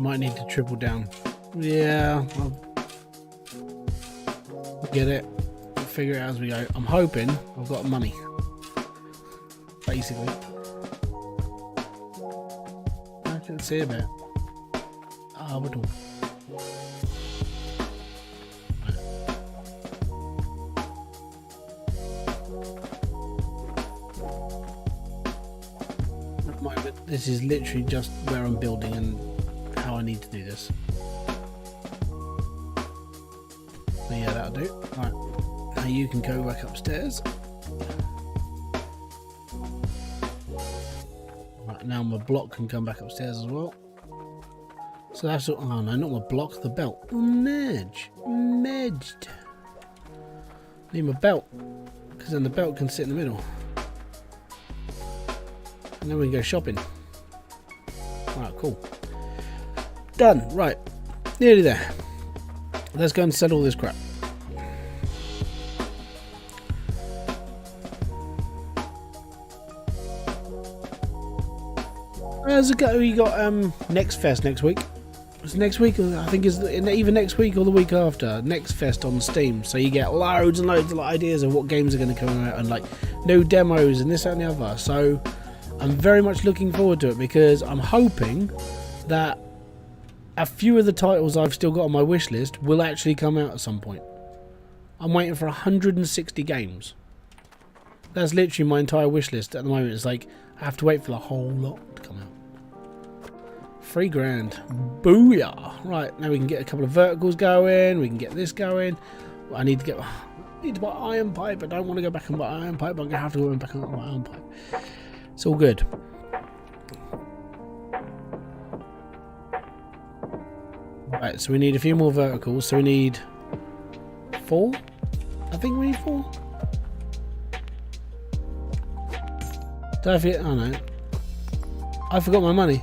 Might need to triple down. Yeah, I'll get it. We'll figure it out as we go. I'm hoping I've got money. Basically. I can see a bit. Ah, we're done. At the moment, this is literally just where I'm building and how I need to do this. So yeah, that'll do. Right, now you can go back upstairs. Right, now my block can come back upstairs as well. So that's all. Oh no, not my block, the belt. Merged. Need my belt, because then the belt can sit in the middle. And then we can go shopping. Right, cool. Done. Right, nearly there. Let's go and sell all this crap. How's it go? We got Next Fest next week. It's next week, I think it's either next week or the week after. Next Fest on Steam, so you get loads and loads of ideas of what games are going to come out and like new demos and this that, and the other. So I'm very much looking forward to it because I'm hoping that a few of the titles I've still got on my wish list will actually come out at some point. I'm waiting for 160 games. That's literally my entire wish list at the moment. It's like I have to wait for the whole lot to come out. $3,000. Booyah! Right, now we can get a couple of verticals going. We can get this going. I need to buy iron pipe. I don't want to go back and buy iron pipe. I'm going to have to go back and buy iron pipe. It's all good. Right, so we need a few more verticals. So we need 4. I think we need 4. Did I forget? Oh no. I forgot my money.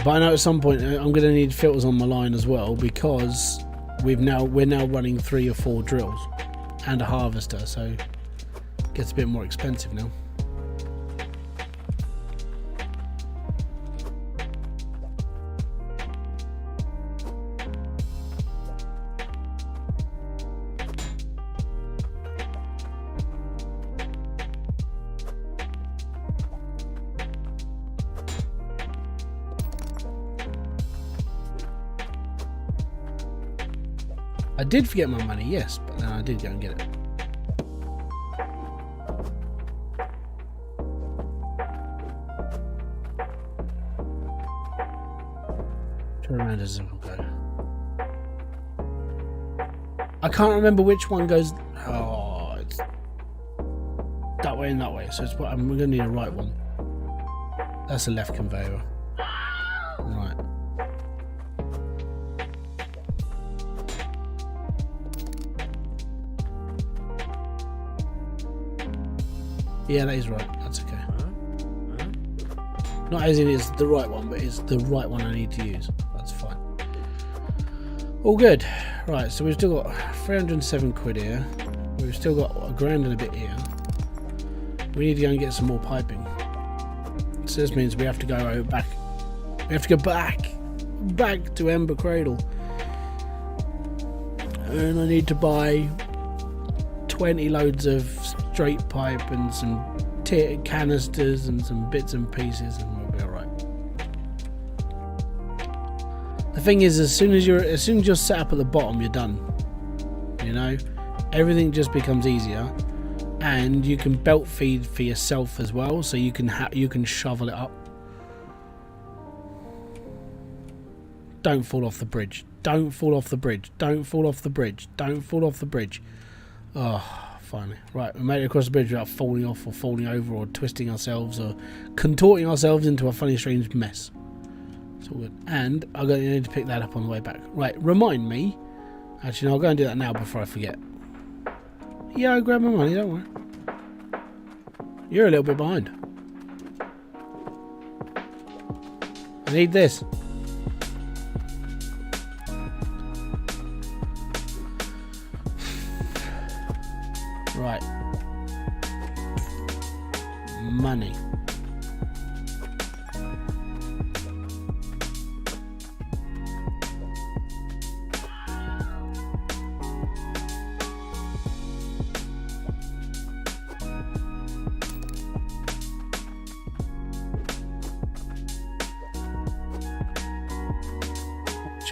But I know at some point I'm going to need filters on my line as well because we're now running 3 or 4 drills and a harvester, so it gets a bit more expensive now. I did forget my money, yes, but then I did go and get it. Turn around as it will go. I can't remember which one goes. Oh, it's that way and that way. So it's what I'm going to need a right one. That's a left conveyor. Right. Yeah, that is right. That's okay. Not as in it's the right one, but it's the right one I need to use. That's fine. All good. Right, so we've still got 307 quid here. We've still got $1,000 and a bit here. We need to go and get some more piping. So this means we have to go back. We have to go back to Ember Cradle. And I need to buy 20 loads of straight pipe and some canisters and some bits and pieces, and we'll be all right. The thing is, as soon as you're set up at the bottom, you're done. You know, everything just becomes easier, and you can belt feed for yourself as well, so you can shovel it up. Don't fall off the bridge. Don't fall off the bridge. Don't fall off the bridge. Don't fall off the bridge. Oh. Finally. Right, we made it across the bridge without falling off or falling over or twisting ourselves or contorting ourselves into a funny, strange mess. It's all good. And I'm going to need to pick that up on the way back. Right, remind me. Actually, no, I'll go and do that now before I forget. Yeah, I'll grab my money, don't worry. You're a little bit behind. I need this. Right. Money.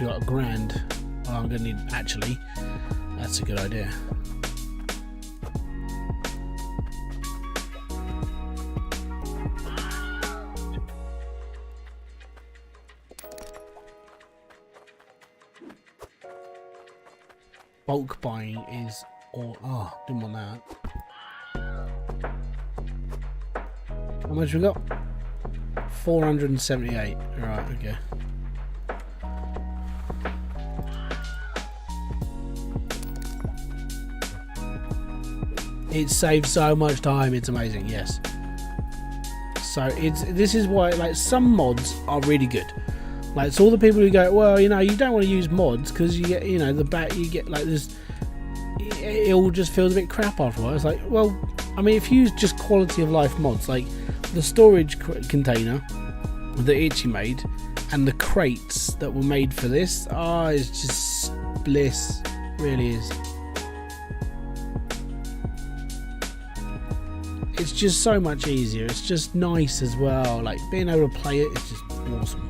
literally got £1,000. Oh, I'm gonna need, actually, that's a good idea. Bulk buying is all, oh, didn't want that. How much we got? 478. Right, okay. It saves so much time, it's amazing, yes. So this is why, like, some mods are really good. Like, it's all the people who go, well, you know, you don't want to use mods because you get, you know, you get like this, it all just feels a bit crap afterwards. Like, well, I mean, if you use just quality of life mods, like the storage container that Itchy made and the crates that were made for this, oh, it's just bliss, it really is. It's just so much easier. It's just nice as well. Like, being able to play it is just awesome.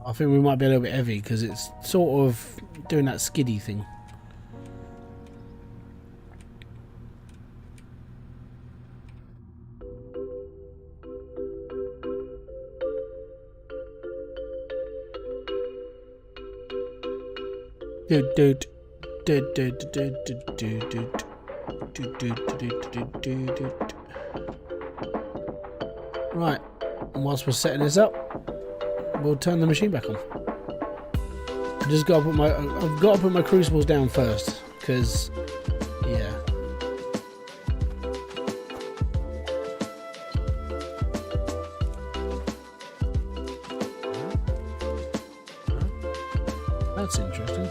I think we might be a little bit heavy because it's sort of doing that skiddy thing. Right, and whilst we're setting this up, we'll turn the machine back on. I've got to put my crucibles down first, because yeah. That's interesting.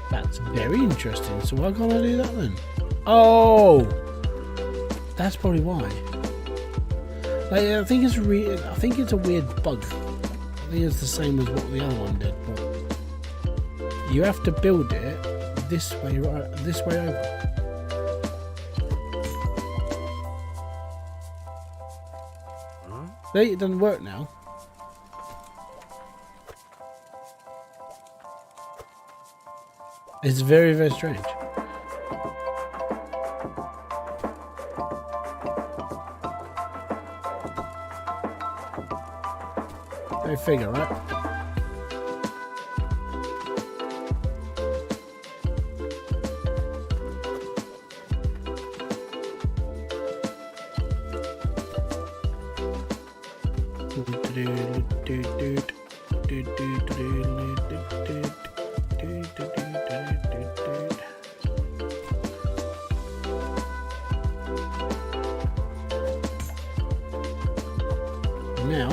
That's very interesting. So why can't I do that then? Oh, that's probably why. Like, I think it's a weird bug. I think it's the same as what the other one did, but you have to build it this way, right, this way over. See, it doesn't work now. It's very, very strange. Go figure, right? Now,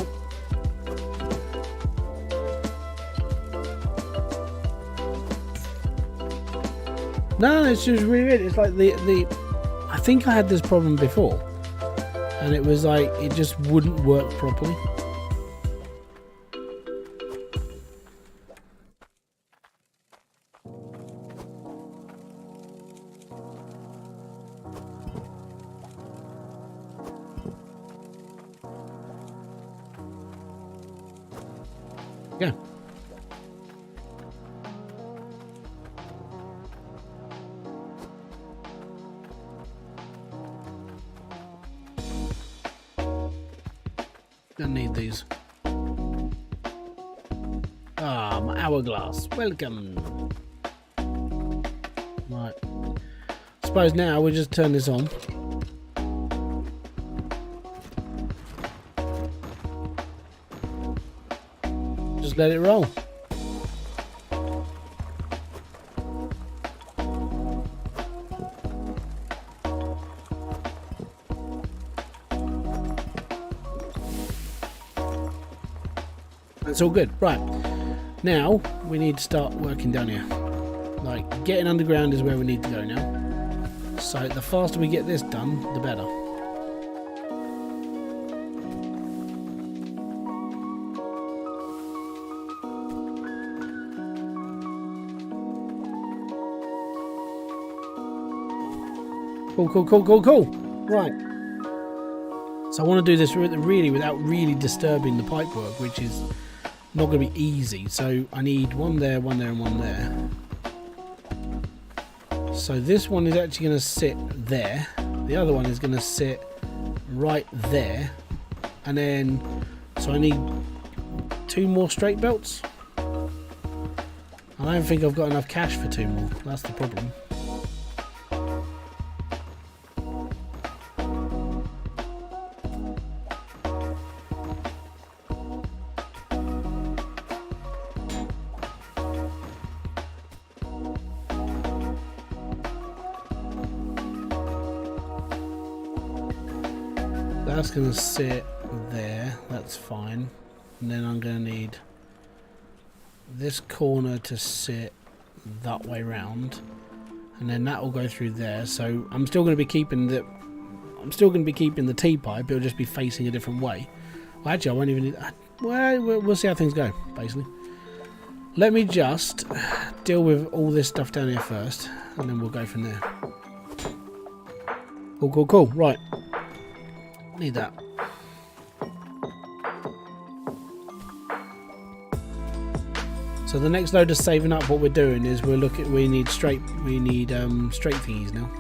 no, it's just really weird. It's like I think I had this problem before, and it was like it just wouldn't work properly. Yeah. Don't need these. Ah, my hourglass. Welcome. Right. Suppose now we'll just turn this on. Just let it roll. That's all good. Right, now we need to start working down here. Like, getting underground is where we need to go now. So the faster we get this done, the better. Cool, cool, cool, cool, cool. Right. So I want to do this really without really disturbing the pipework, which is not going to be easy. So I need one there, and one there. So this one is actually going to sit there. The other one is going to sit right there. And then, so I need 2 more straight belts. I don't think I've got enough cash for 2 more. That's the problem. That's going to sit there, that's fine. And then I'm going to need this corner to sit that way round, and then that will go through there. So I'm still going to be keeping the T pipe. It'll just be facing a different way. Well, actually, I won't even need. Well, we'll see how things go. Basically, let me just deal with all this stuff down here first, and then we'll go from there. Cool, cool, cool. Right. Need that. So the next load of saving up, what we're doing is we need straight thingies now.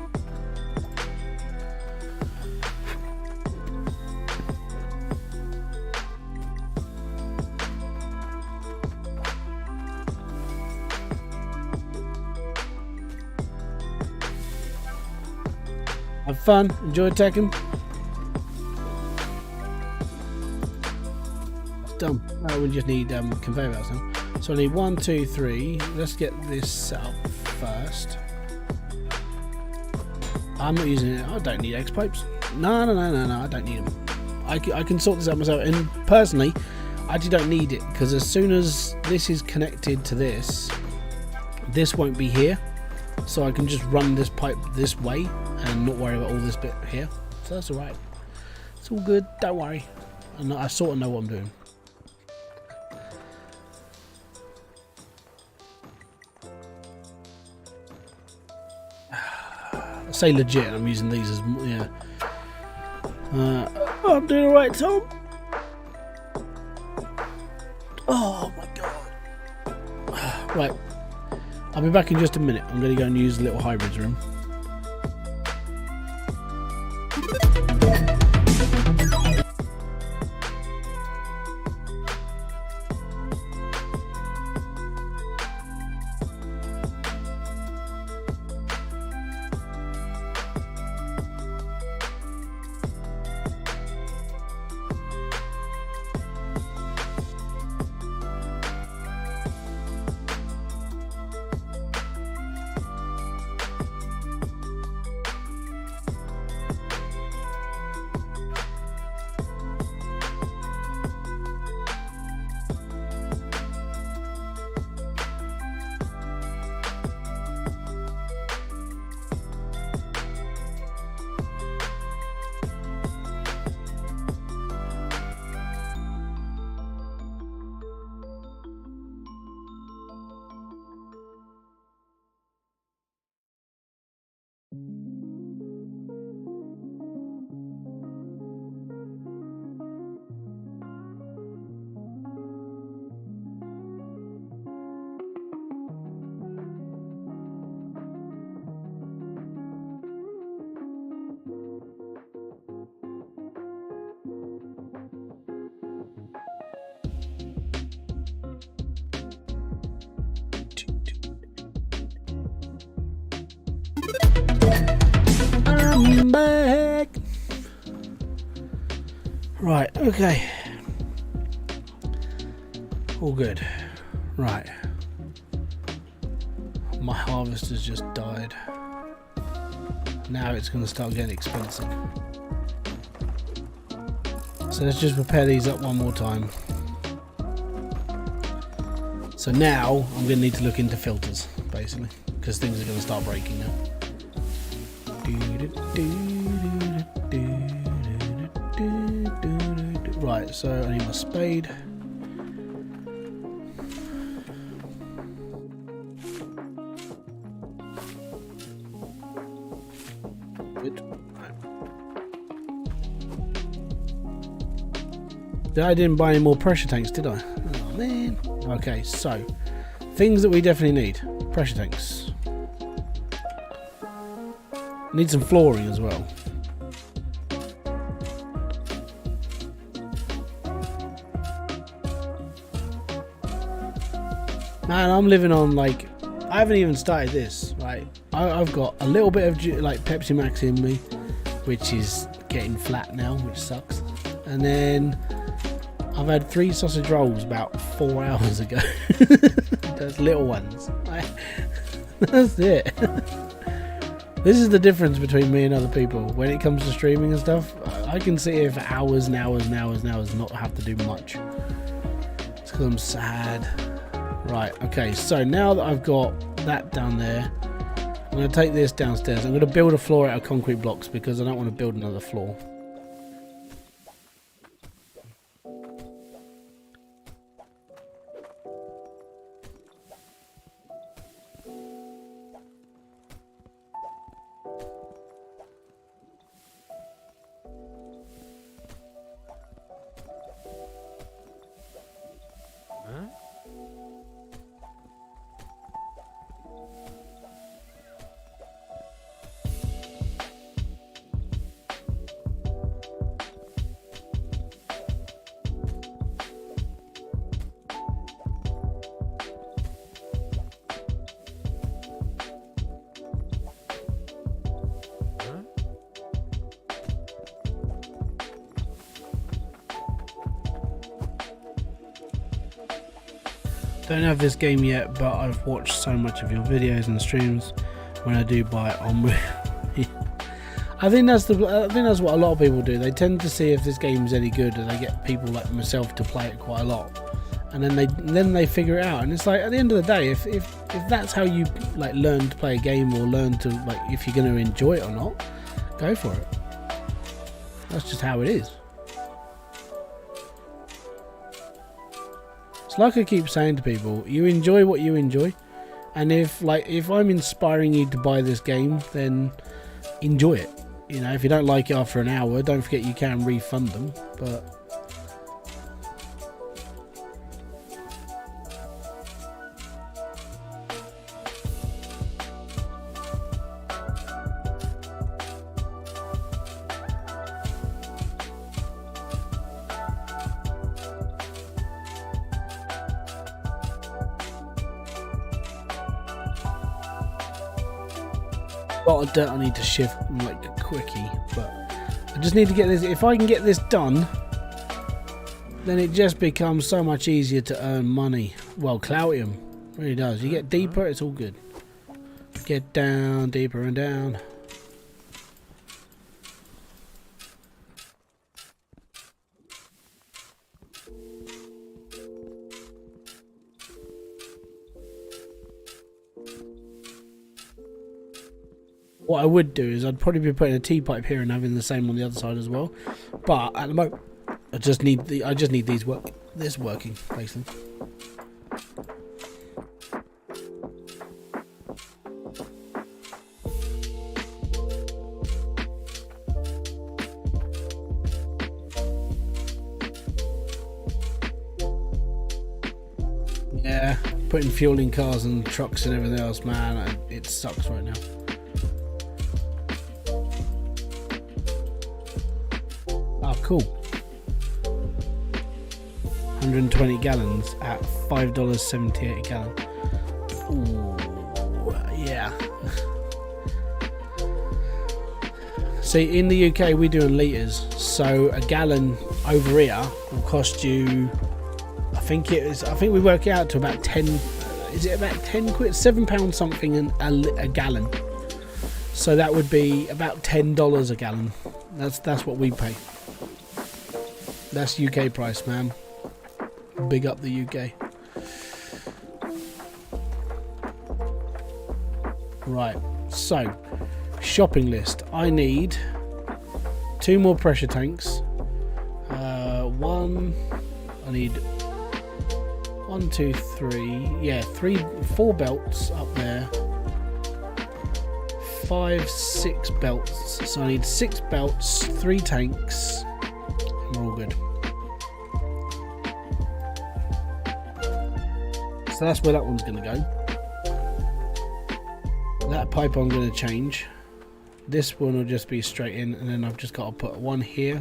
Have fun, enjoy Tekken. Done. Oh, we just need conveyor belts now. So I need 1, 2, 3. Let's get this set up first. I'm not using it. I don't need X pipes. No. I don't need them. I can sort this out myself. And personally, I actually don't need it, because as soon as this is connected to this won't be here. So I can just run this pipe this way and not worry about all this bit here. So that's alright. It's all good. Don't worry. I sort of know what I'm doing. I say legit, I'm using these as, yeah. Oh, I'm doing alright, Tom. Oh my god. Right. I'll be back in just a minute. I'm going to go and use the little hybrids room. I'm back. Right, okay. All good. Right. My harvest has just died. Now it's going to start getting expensive. So let's just repair these up one more time. So now I'm going to need to look into filters, basically, because things are going to start breaking now. Right, so I need my spade. Good. I didn't buy any more pressure tanks, did I? Oh man. Okay, so things that we definitely need. Pressure tanks. Need some flooring as well. Man, I'm living on like, I haven't even started this. Right, I've got a little bit of like Pepsi Max in me, which is getting flat now, which sucks. And then I've had 3 sausage rolls about 4 hours ago. Those little ones. That's it. This is the difference between me and other people when it comes to streaming and stuff. I can sit here for hours and hours and hours and hours and not have to do much. It's because I'm sad. Right, okay, so now that I've got that down there, I'm going to take this downstairs. I'm going to build a floor out of concrete blocks because I don't want to build another floor. Don't have this game yet, but I've watched so much of your videos and streams. When I do buy it, I'm I think that's what a lot of people do. They tend to see if this game's any good, and they get people like myself to play it quite a lot, and then they figure it out. And it's like, at the end of the day, if that's how you like learn to play a game, or learn to like if you're going to enjoy it or not, go for it. That's just how it is. Like I keep saying to people, you enjoy what you enjoy, and if I'm inspiring you to buy this game, then enjoy it. You know, if you don't like it after an hour, don't forget you can refund them, but a lot of dirt I need to shift like a quickie, but I just need to get this. If I can get this done, then it just becomes so much easier to earn money. Well, Cloutium really does. You get deeper, it's all good. Get down, deeper and down. What I would do is I'd probably be putting a T-pipe here and having the same on the other side as well. But at the moment, I just need this working basically. Yeah, putting fuel in cars and trucks and everything else, man, it sucks right now. Cool. 120 gallons at $5.78 a gallon. Ooh, yeah. See, in the UK we do in litres, so a gallon over here will cost you, I think we work it out to about 10, is it about 10 quid, £7 something a gallon. So that would be about $10 a gallon. That's what we pay. That's UK price, man. Big up the UK. Right, so shopping list. I need 2 more pressure tanks. I need 1, 2, 3. Yeah, 4 belts up there. 5, 6 belts. So I need 6 belts, 3 tanks. We're all good. So that's where that one's going to go. That pipe I'm going to change. This one will just be straight in, and then I've just got to put one here,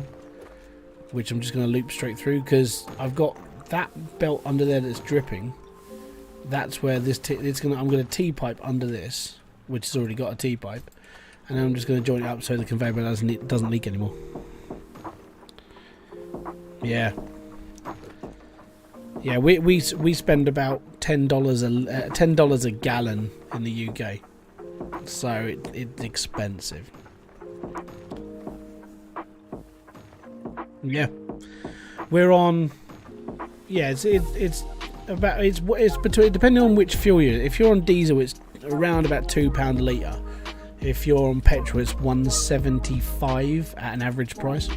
which I'm just going to loop straight through, because I've got that belt under there that's dripping. That's where this I'm going to T-pipe under this, which has already got a T-pipe, and then I'm just going to join it up so the conveyor belt doesn't leak anymore. Yeah. Yeah, we spend about $10 a gallon in the UK, so it's expensive. Yeah, we're on. Yeah, it's between, depending on which fuel you're. If you're on diesel, it's around about £2 a litre. If you're on petrol, it's $1.75 at an average price.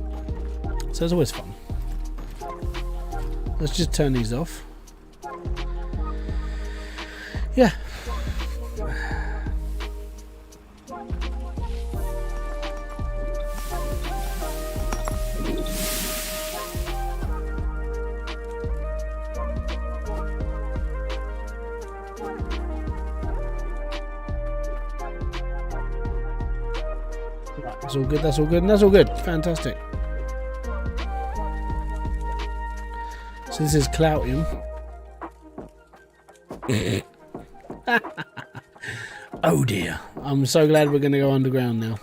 So it's always fun. Let's just turn these off. Yeah. That's all good, that's all good, and that's all good. Fantastic. So this is Cloutium. Oh dear. I'm so glad we're going to go underground now,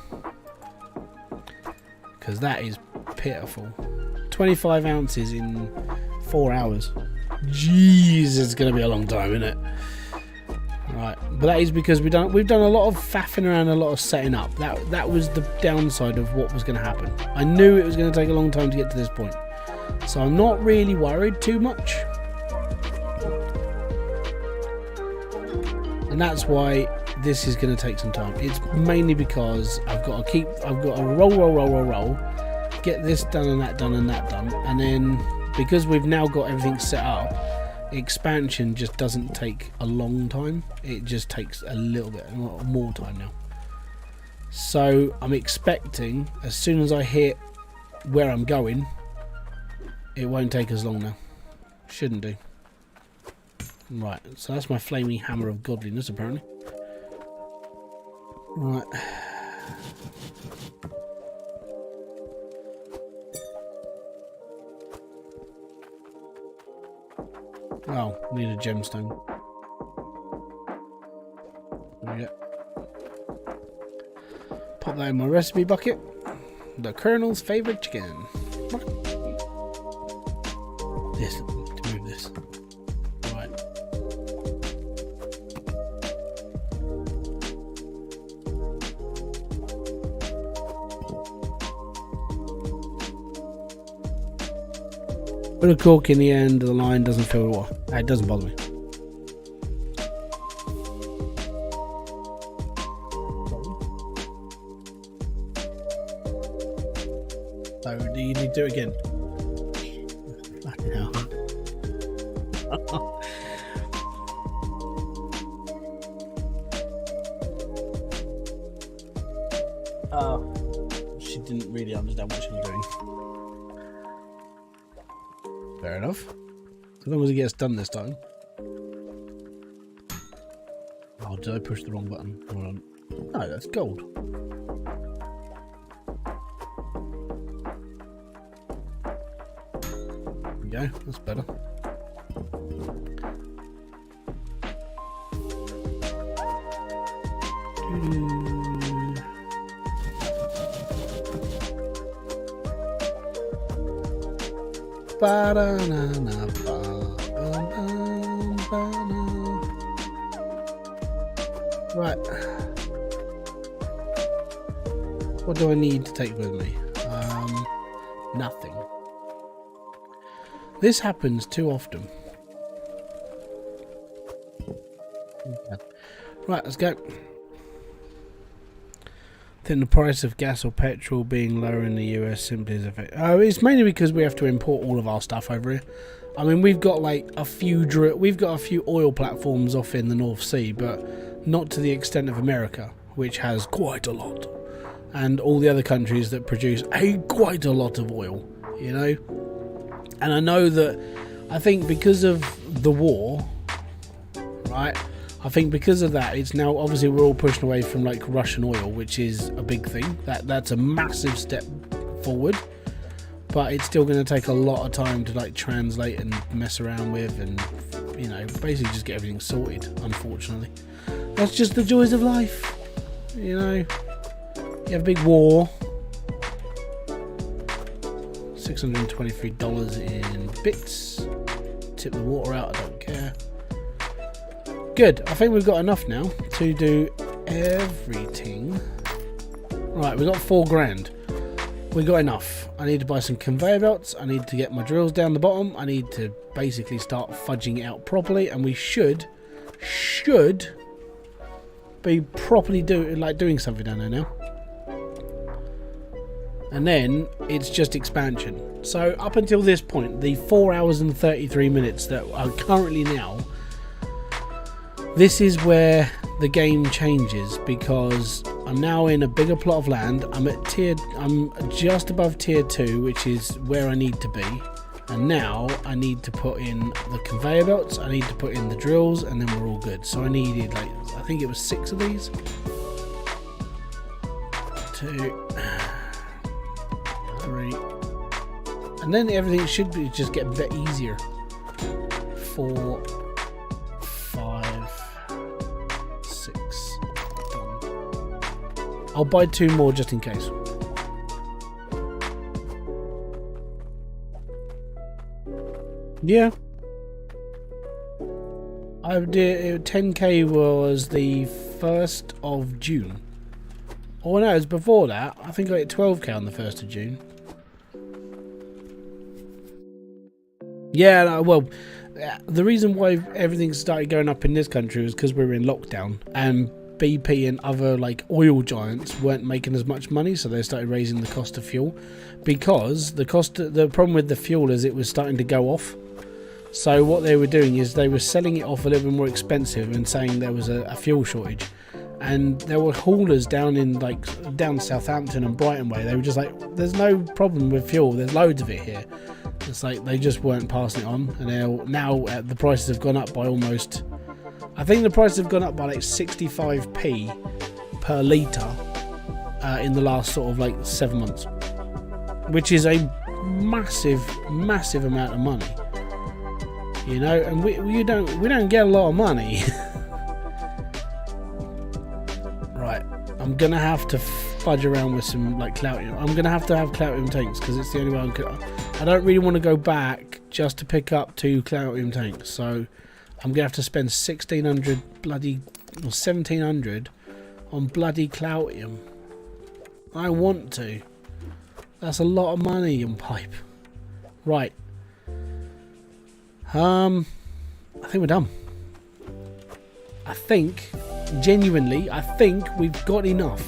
because that is pitiful. 25 ounces in 4 hours. Jeez, it's going to be a long time, isn't it? Right, but that is because we've done a lot of faffing around, a lot of setting up. That was the downside of what was going to happen. I knew it was going to take a long time to get to this point, so I'm not really worried too much. And that's why this is going to take some time. It's mainly because I've got to roll, get this done and that done and that done, and then because we've now got everything set up, expansion just doesn't take a long time. It just takes a little bit more time now. So I'm expecting as soon as I hit where I'm going, it won't take as long now. Shouldn't do. Right, so that's my flaming hammer of godliness apparently. Right. Oh, need a gemstone. There we go. Pop that in my recipe bucket. The Colonel's favourite chicken. This, to move this. Right. Put a cork in the end of the line, doesn't fill the water. It doesn't bother me. So, do you need to do it again? Fucking hell. She didn't really understand what she was doing. Fair enough. As long as it gets done this time. Oh, did I push the wrong button? Hold on. No, that's gold. There we go. That's better. Right. What do I need to take with me? Nothing. This happens too often. Okay. Right, let's go. I think the price of gas or petrol being lower in the US simply is affected. It's mainly because we have to import all of our stuff over here. I mean, we've got like a few oil platforms off in the North Sea, but not to the extent of America, which has quite a lot, and all the other countries that produce quite a lot of oil, you know. And I know that, I think because of the war, right? I think because of that, it's now obviously we're all pushing away from like Russian oil, which is a big thing. That's a massive step forward, but it's still going to take a lot of time to like translate and mess around with, and you know, basically just get everything sorted. Unfortunately, that's just the joys of life. You know, you have a big war. $623 in bits. Tip the water out, I don't care. Good, I think we've got enough now to do everything. Right, we've got 4 grand. We got enough. I need to buy some conveyor belts. I need to get my drills down the bottom. I need to basically start fudging it out properly, and we should be properly doing something down there now. And then it's just expansion. So up until this point, the 4 hours and 33 minutes that are currently now, this is where the game changes, because I'm now in a bigger plot of land. I'm just above tier 2, which is where I need to be. And now I need to put in the conveyor belts, I need to put in the drills, and then we're all good. So I needed, like, I think it was 6 of these. 2, 3, and then everything should be just get a bit easier. 4, 5, 6, done. I'll buy 2 more just in case. Yeah, I did. 10k was the 1st of June. Oh no, it was before that. I think I hit 12k on the 1st of June. Yeah, no, well, the reason why everything started going up in this country was because we were in lockdown, and BP and other like oil giants weren't making as much money, so they started raising the cost of fuel. Because the problem with the fuel is it was starting to go off. So what they were doing is they were selling it off a little bit more expensive and saying there was a fuel shortage. And there were haulers down in down Southampton and Brighton way. They were just like, there's no problem with fuel, there's loads of it here. It's like they just weren't passing it on. And now the prices have gone up by almost, I think the prices have gone up by like 65p per litre in the last sort of like 7 months, which is a massive amount of money, you know. And we don't get a lot of money. Right, I'm gonna have to fudge around with some like Cloutium. I'm gonna have to have Cloutium tanks because it's the only way I don't really want to go back just to pick up 2 Cloutium tanks. So I'm gonna have to spend 1600 bloody or 1700 on bloody Cloutium. I want to. That's a lot of money on pipe. Right. I think we're done. I think, genuinely, I think we've got enough.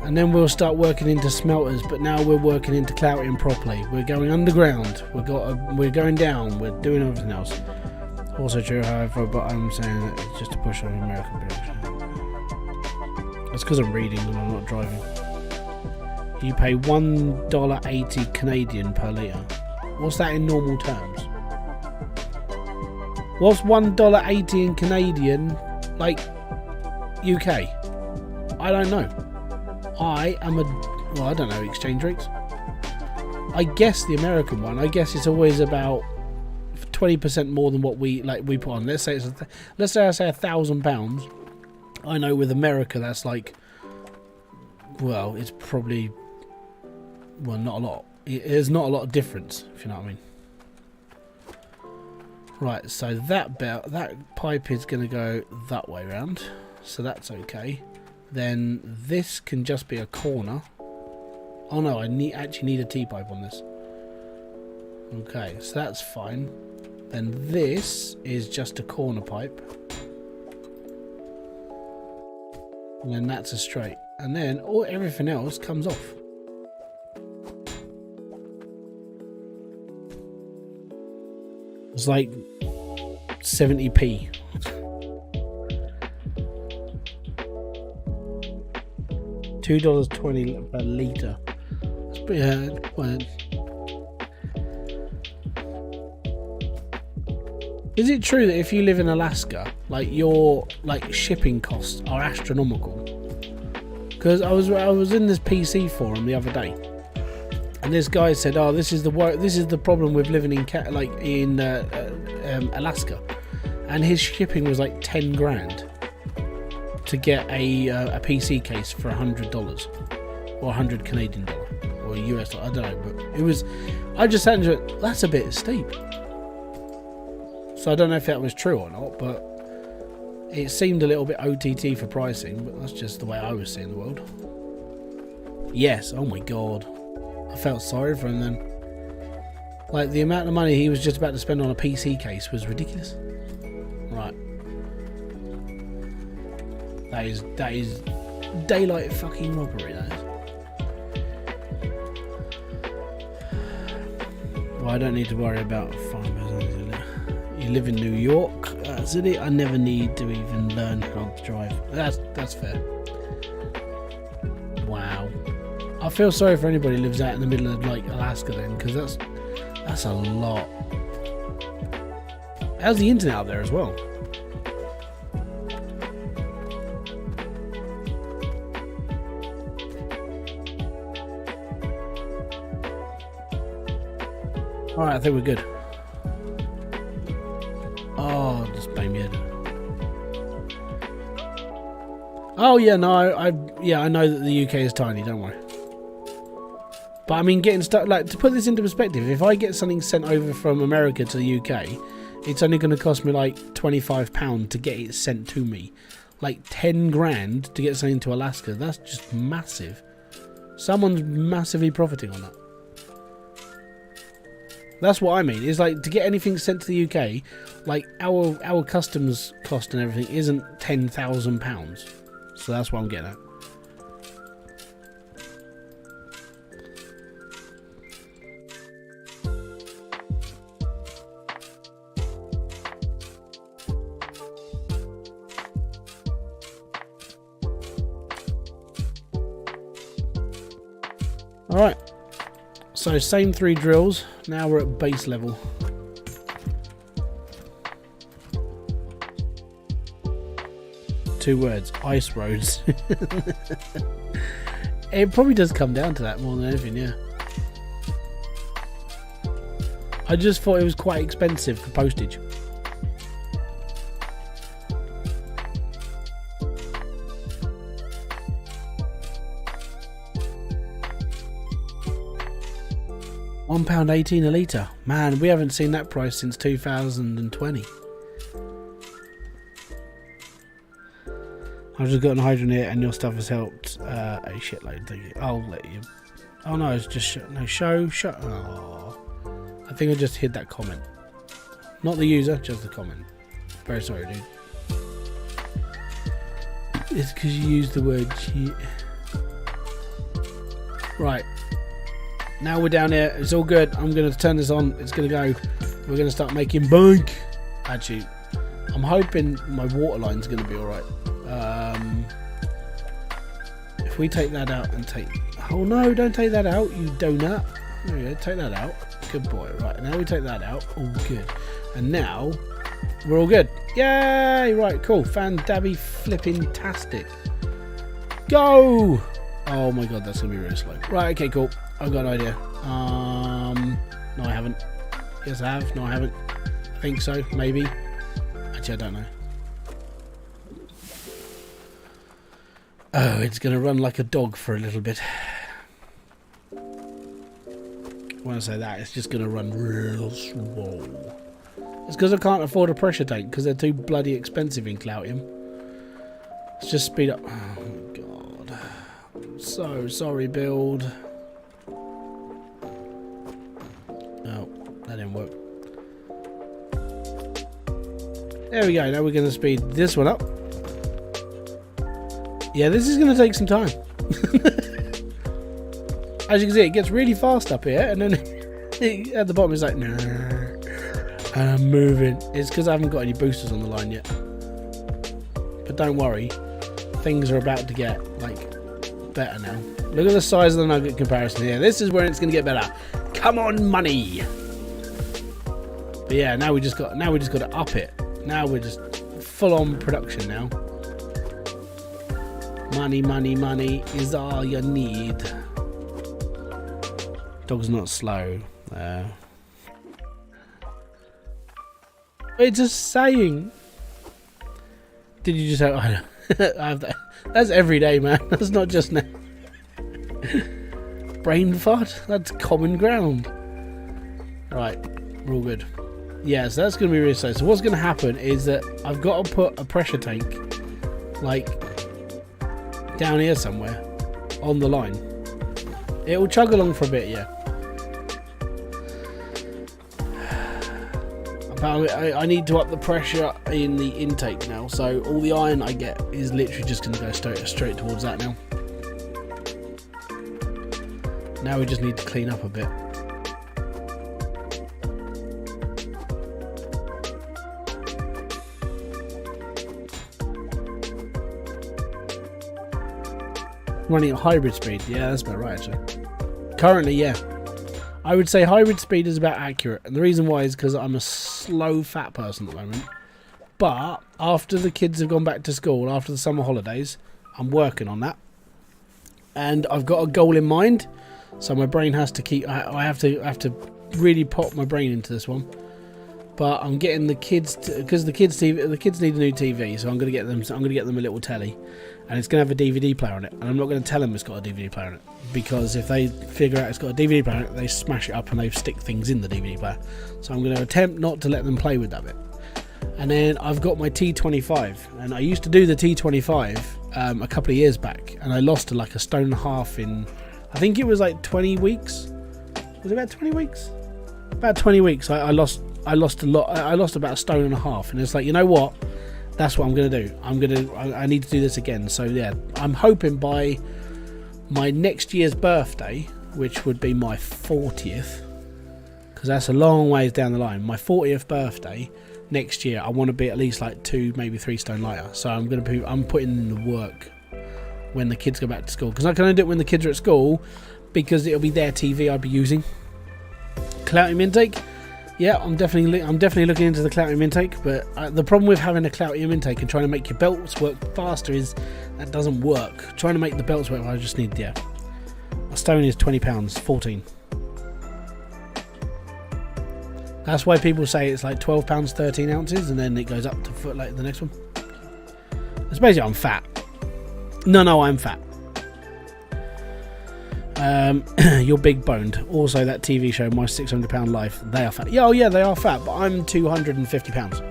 And then we'll start working into smelters, but now we're working into Cloutium properly. We're going underground. We're going down. We're doing everything else. Also true, however, but I'm saying that it's just to push on American production. That's because I'm reading and I'm not driving. You pay $1.80 Canadian per litre. What's that in normal terms? What's $1.80 in Canadian, like UK? I don't know. I don't know exchange rates. I guess the American one, I guess it's always about 20% more than what we put on. Let's say I say £1,000. I know with America that's like, well, it's probably, well, not a lot. There's not a lot of difference, if you know what I mean. Right, so that pipe is going to go that way round, so that's okay. Then this can just be a corner. Oh no, I actually need a T-pipe on this. Okay, so that's fine. Then this is just a corner pipe. And then that's a straight. And then everything else comes off. It's like 70p. $2.20 per litre. That's pretty well, Is it true that if you live in Alaska, like your like shipping costs are astronomical? Because I was in this PC forum the other day, and this guy said, "Oh, this is the problem with living in Alaska," and his shipping was like 10 grand to get a PC case for $100 or 100 Canadian dollar or US. I don't know, but it was. I just sat into it. That's a bit steep. So I don't know if that was true or not, but it seemed a little bit OTT for pricing, but that's just the way I was seeing the world. Yes, oh my god. I felt sorry for him then. Like, the amount of money he was just about to spend on a PC case was ridiculous. Right. That is daylight fucking robbery, that is. Well, I don't need to worry about farmers. You live in New York, city. I never need to even learn how to drive. That's fair. Wow. I feel sorry for anybody who lives out in the middle of like Alaska then, because that's a lot. How's the internet out there as well? All right, I think we're good. Oh, just bang me head. Oh yeah, no, I know that the UK is tiny. Don't worry. But I mean, getting stuff like, to put this into perspective, if I get something sent over from America to the UK, it's only going to cost me like £25 to get it sent to me. Like 10 grand to get something to Alaska. That's just massive. Someone's massively profiting on that. That's what I mean. It's like, to get anything sent to the UK, like our customs cost and everything isn't £10,000. So that's what I'm getting at. Alright, so same 3 drills, now we're at base level. Two words, ice roads. It probably does come down to that more than anything, yeah. I just thought it was quite expensive for postage. £1.18 a litre. Man, we haven't seen that price since 2020. I've just gotten Hydroneer and your stuff has helped a shitload. Thank you. I'll let you. Oh no, it's just show. Oh, I think I just hid that comment. Not the user, just the comment. Very sorry, dude. It's because you used the word cheat. Right. Now we're down here. It's all good. I'm going to turn this on. It's going to go. We're going to start making bank. Actually, I'm hoping my water line's going to be alright. If we take that out and take... Oh no, don't take that out, you donut. There we go, take that out. Good boy. Right, now we take that out. All good. And now, we're all good. Yay! Right, cool. Fan-dabby flipping-tastic. Go! Oh my god, that's going to be really slow. Right, okay, cool. I've got an idea. No, I haven't. Yes, I have. No, I haven't. I think so. Maybe. Actually, I don't know. Oh, it's going to run like a dog for a little bit. When I say that, it's just going to run real slow. It's because I can't afford a pressure tank because they're too bloody expensive in Cloutium. Let's just speed up. Oh my god. I'm so sorry, build. Oh, that didn't work. There we go. Now we're going to speed this one up. Yeah, this is going to take some time. As you can see, it gets really fast up here, and then at the bottom it's like, nah, and I'm moving. It's because I haven't got any boosters on the line yet. But don't worry, things are about to get like better now. Look at the size of the nugget comparison here. This is where it's going to get better. Come on, money. But But yeah, now we just got to up it. Now we're just full on production now. Money, money, money is all you need. Dog's not slow. It's a saying. Did you just have? I have that. That's every day, man. That's not just now. Brain fart. That's common ground. Right, we're all good. Yeah, so that's going to be really slow. So what's going to happen is that I've got to put a pressure tank, like, down here somewhere, on the line. It will chug along for a bit, yeah. But I need to up the pressure in the intake now, so all the iron I get is literally just going to go straight towards that now. Now we just need to clean up a bit. Running at hybrid speed, yeah, that's about right actually. Currently, yeah, I would say hybrid speed is about accurate, and the reason why is because I'm a slow fat person at the moment. But after the kids have gone back to school, after the summer holidays, I'm working on that, and I've got a goal in mind. So my brain has to keep. I have to really pop my brain into this one. But I'm getting the kids because the kids need a new TV, so I'm going to get them. I'm going to get them a little telly, and it's going to have a DVD player on it. And I'm not going to tell them it's got a DVD player on it, because if they figure out it's got a DVD player on it, they smash it up and they stick things in the DVD player. So I'm going to attempt not to let them play with that bit. And then I've got my T25, and I used to do the T25 a couple of years back, and I lost to like a stone and a half in, I think it was like 20 weeks. Was it about 20 weeks? About 20 weeks. I lost a lot. I lost about a stone and a half, and it's like, you know what? That's what I'm going to do. I need to do this again. So yeah, I'm hoping by my next year's birthday, which would be my 40th, because that's a long ways down the line. My 40th birthday next year, I want to be at least like 2, maybe 3 stone lighter. So I'm putting in the work when the kids go back to school, because I can only do it when the kids are at school, because it'll be their TV I'd be using. Cloutium intake. Yeah, I'm definitely looking into the Cloutium intake, but the problem with having a Cloutium intake and trying to make your belts work faster is that doesn't work. Trying to make the belts work, I just need, yeah. A stone is £20, 14. That's why people say it's like £12, 13 ounces, and then it goes up to foot like the next one. It's basically I'm fat. No, I'm fat. You're big boned. Also, that TV show, My £600 Life, they are fat. Yeah, oh yeah, they are fat, but I'm 250 pounds.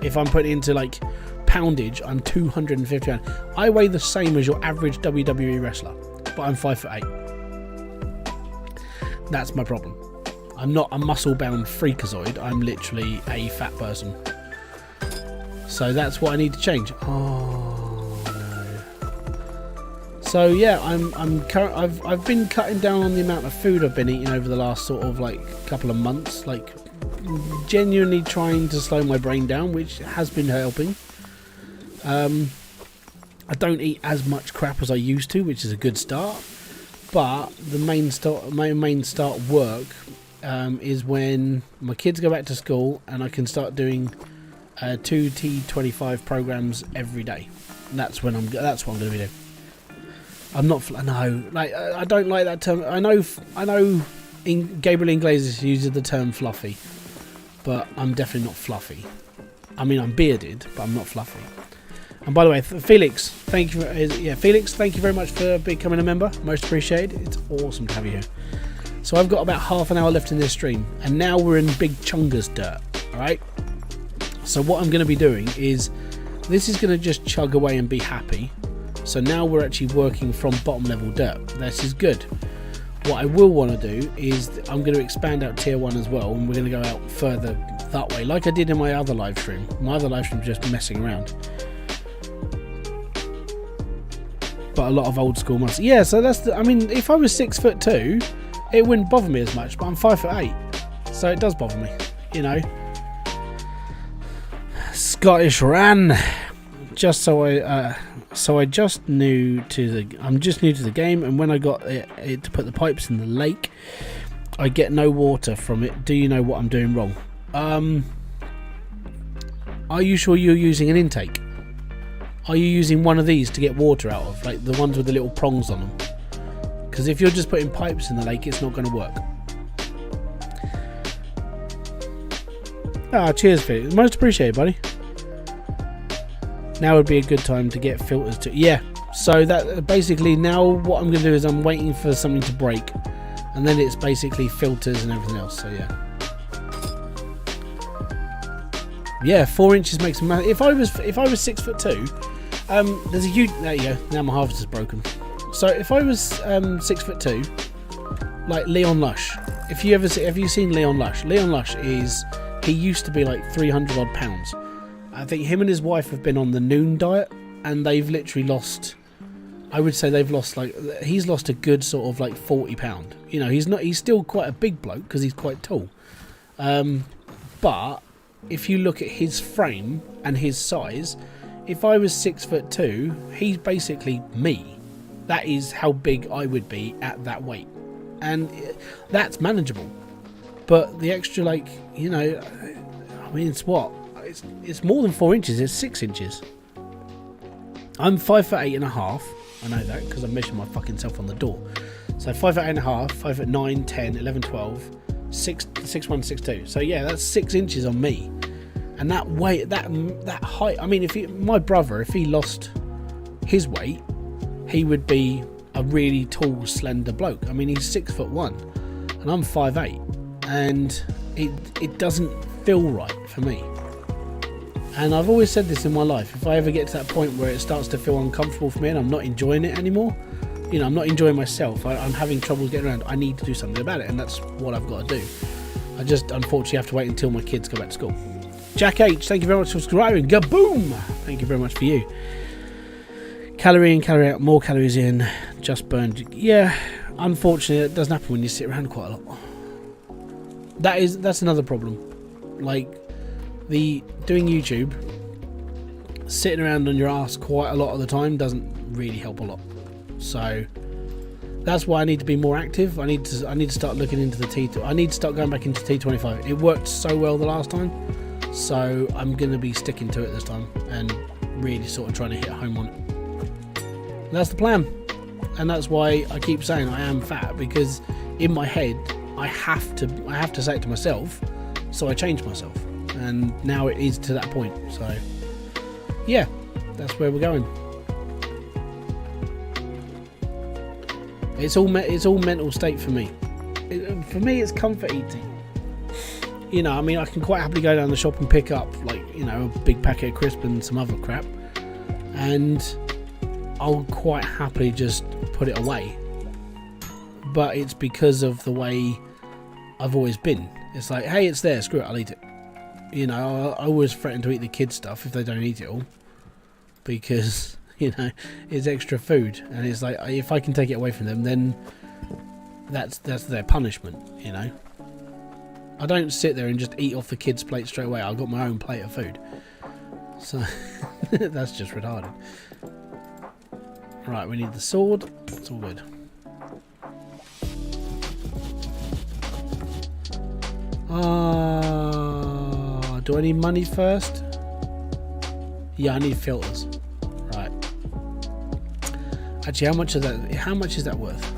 If I'm putting into like poundage, I'm 250 pounds. I weigh the same as your average WWE wrestler, but I'm 5'8". That's my problem. I'm not a muscle-bound freakazoid. I'm literally a fat person. So that's what I need to change. Oh no. So yeah, I've been cutting down on the amount of food I've been eating over the last sort of like couple of months, like genuinely trying to slow my brain down, which has been helping. I don't eat as much crap as I used to, which is a good start. But my main start work is when my kids go back to school and I can start doing 2 T25 programs every day. And that's what I'm going to be doing. I'm not. No, like I don't like that term. I know. Gabriel Iglesias uses the term fluffy, but I'm definitely not fluffy. I mean, I'm bearded, but I'm not fluffy. And by the way, Felix, thank you. Felix, thank you very much for becoming a member. Most appreciated. It's awesome to have you here. So I've got about half an hour left in this stream, and now we're in Big Chunga's dirt. All right. So what I'm going to be doing is, this is going to just chug away and be happy. So now we're actually working from bottom level dirt. This is good. What I will want to do is I'm going to expand out tier 1 as well, and we're going to go out further that way, like I did in my other live stream. My other live stream was just messing around. But a lot of old school muscle. Yeah, so that's I mean, if I was 6'2", it wouldn't bother me as much, but I'm 5'8", so it does bother me, you know. Scottish Ran. Just I'm just new to the game, and when I got it to put the pipes in the lake, I get no water from it. Do you know what I'm doing wrong? Are you sure you're using an intake? Are you using one of these to get water out of, like the ones with the little prongs on them? Because if you're just putting pipes in the lake, it's not going to work. Ah, cheers, Felix. Most appreciated, buddy. Now would be a good time to get filters to... Yeah, so that basically now what I'm going to do is I'm waiting for something to break. And then it's basically filters and everything else, so yeah. Yeah, 4 inches makes a massive... If I was 6'2", there's a huge... There you go, now my harvest is broken. So if I was 6'2", like Leon Lush, have you seen Leon Lush? Leon Lush is... He used to be like 300 odd pounds. I think him and his wife have been on the Noon diet, and they've literally lost... I would say they've lost like... He's lost a good sort of like 40 pound. You know, he's still quite a big bloke because he's quite tall. But if you look at his frame and his size, if I was 6'2", he's basically me. That is how big I would be at that weight. And that's manageable. But the extra, like, you know, I mean, it's what? It's more than 4 inches, it's 6 inches. I'm 5'8.5". I know that because I measured my fucking self on the door. So 5'8.5", 5'9", 10, 11, 12, 6'1", 6'2". So yeah, that's 6 inches on me. And that weight, that height, I mean, my brother, if he lost his weight, he would be a really tall, slender bloke. I mean, he's 6'1", and I'm 5'8". And it doesn't feel right for me. And I've always said this in my life, if I ever get to that point where it starts to feel uncomfortable for me and I'm not enjoying it anymore, you know, I'm not enjoying myself, I'm having trouble getting around, I need to do something about it, and that's what I've got to do. I just unfortunately have to wait until my kids go back to school. Jack H, thank you very much for subscribing. Gaboom! Thank you very much for you. Calorie in, calorie out, more calories in, just burned. Yeah, unfortunately it doesn't happen when you sit around quite a lot. That's another problem. Like doing YouTube, sitting around on your ass quite a lot of the time doesn't really help a lot. So that's why I need to be more active. I need to start looking into the T2. I need to start going back into T25. It worked so well the last time, so I'm going to be sticking to it this time and really sort of trying to hit home on it. And that's the plan, and that's why I keep saying I am fat, because in my head I have to say it to myself, so I change myself, and now it is to that point. So yeah, that's where we're going. It's all mental state for me. For me, it's comfort eating. You know, I mean, I can quite happily go down the shop and pick up, like, you know, a big packet of crisps and some other crap, and I'll quite happily just put it away. But it's because of the way I've always been. It's like, hey, it's there, screw it, I'll eat it. You know, I always threaten to eat the kids' stuff if they don't eat it all, because, you know, it's extra food, and it's like, if I can take it away from them, then that's their punishment, you know. I don't sit there and just eat off the kids' plate straight away. I've got my own plate of food, so that's just retarded. Right, we need the sword. It's all good. Do I need money first? Yeah, I need filters. Right. Actually, how much is that worth?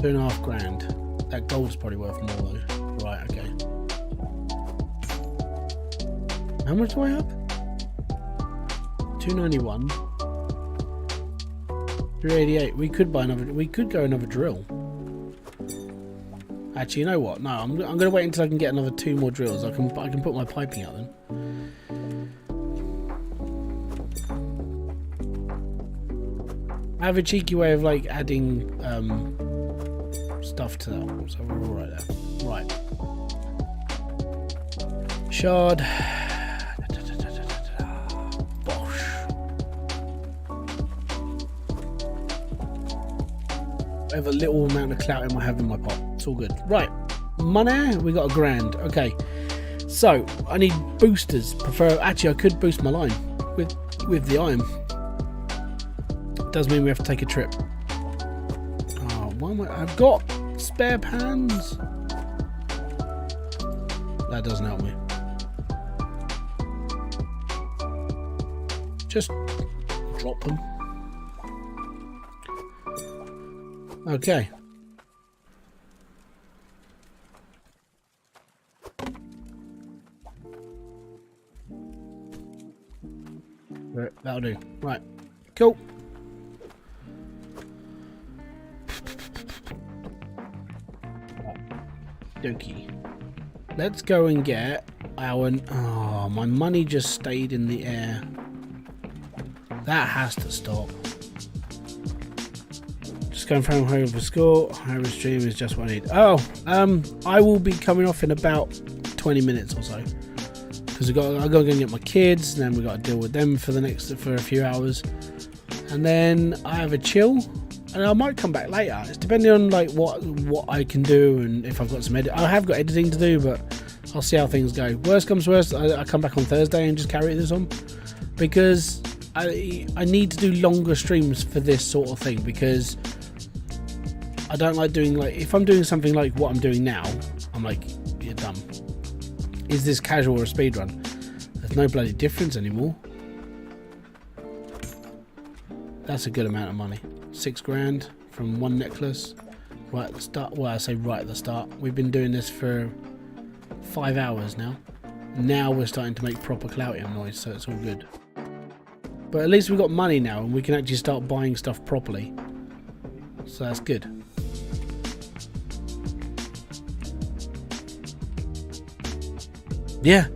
£2.5 grand. That gold's probably worth more though. Right, okay. How much do I have? 291. 388. We could buy another. We could go another drill. Actually, you know what? No, I'm going to wait until I can get another 2 more drills. I can put my piping out then. I have a cheeky way of like adding stuff to that, so we're all right there. Right. Shard. Bosh. Whatever little amount of clout I have in my pot. It's all good. Right. Money. We got £1 grand. Okay. So I need boosters. Actually, I could boost my line. with the iron. Does mean we have to take a trip. Oh, why am I've got spare pans. That doesn't help me. Just drop them. Okay. That'll do. Right. Cool. Dokie. Let's go and get our... Oh, my money just stayed in the air. That has to stop. Just going from home for school. Hybridsteel is just what I need. Oh, I will be coming off in about 20 minutes or so. Because I got to go and get my kids, and then we got to deal with them for a few hours, and then I have a chill, and I might come back later. It's depending on like what I can do, and if I've got some edit. I have got editing to do, but I'll see how things go. Worst comes to worst, I come back on Thursday and just carry this on, because I need to do longer streams for this sort of thing, because I don't like doing like, if I'm doing something like what I'm doing now, I'm like, you're dumb. Is this casual or a speed run? There's no bloody difference anymore. That's a good amount of money. 6 grand from one necklace. Right at the start. Well, I say right at the start. We've been doing this for 5 hours now. Now we're starting to make proper Cloutium noise, so it's all good. But at least we've got money now, and we can actually start buying stuff properly. So that's good. Yeah,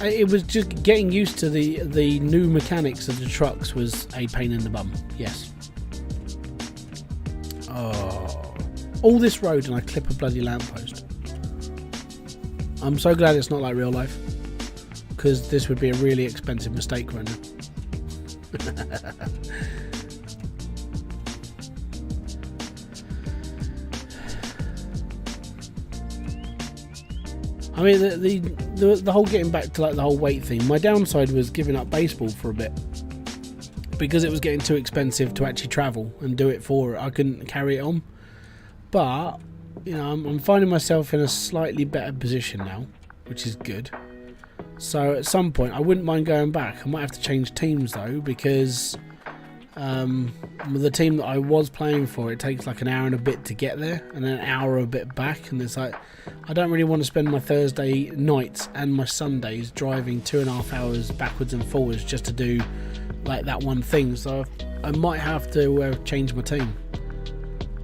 it was just getting used to the new mechanics of the trucks was a pain in the bum. Yes. Oh, all this road and I clip a bloody lamppost. I'm so glad it's not like real life, because this would be a really expensive mistake right now. I mean, the whole getting back to like the whole weight thing, my downside was giving up baseball for a bit, because it was getting too expensive to actually travel and do it for it. I couldn't carry it on. But, you know, I'm finding myself in a slightly better position now, which is good. So at some point I wouldn't mind going back. I might have to change teams though, because the team that I was playing for, it takes like an hour and a bit to get there and then an hour and a bit back, and it's like I don't really want to spend my Thursday nights and my Sundays driving 2.5 hours backwards and forwards just to do like that one thing. So I might have to change my team.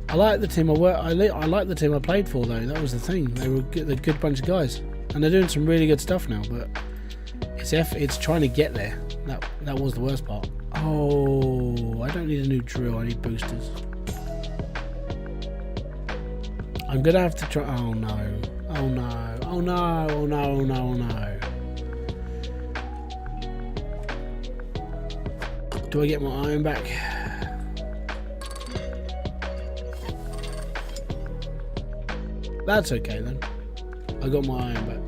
I like the team I like the team I played for though. That was the thing. They're a good bunch of guys, and they're doing some really good stuff now. But it's trying to get there. That was the worst part. Oh, I don't need a new drill. I need boosters. I'm gonna have to try. Oh no! Oh no! Oh no! Oh no! Oh no! Oh no! Do I get my iron back? That's okay then. I got my iron back.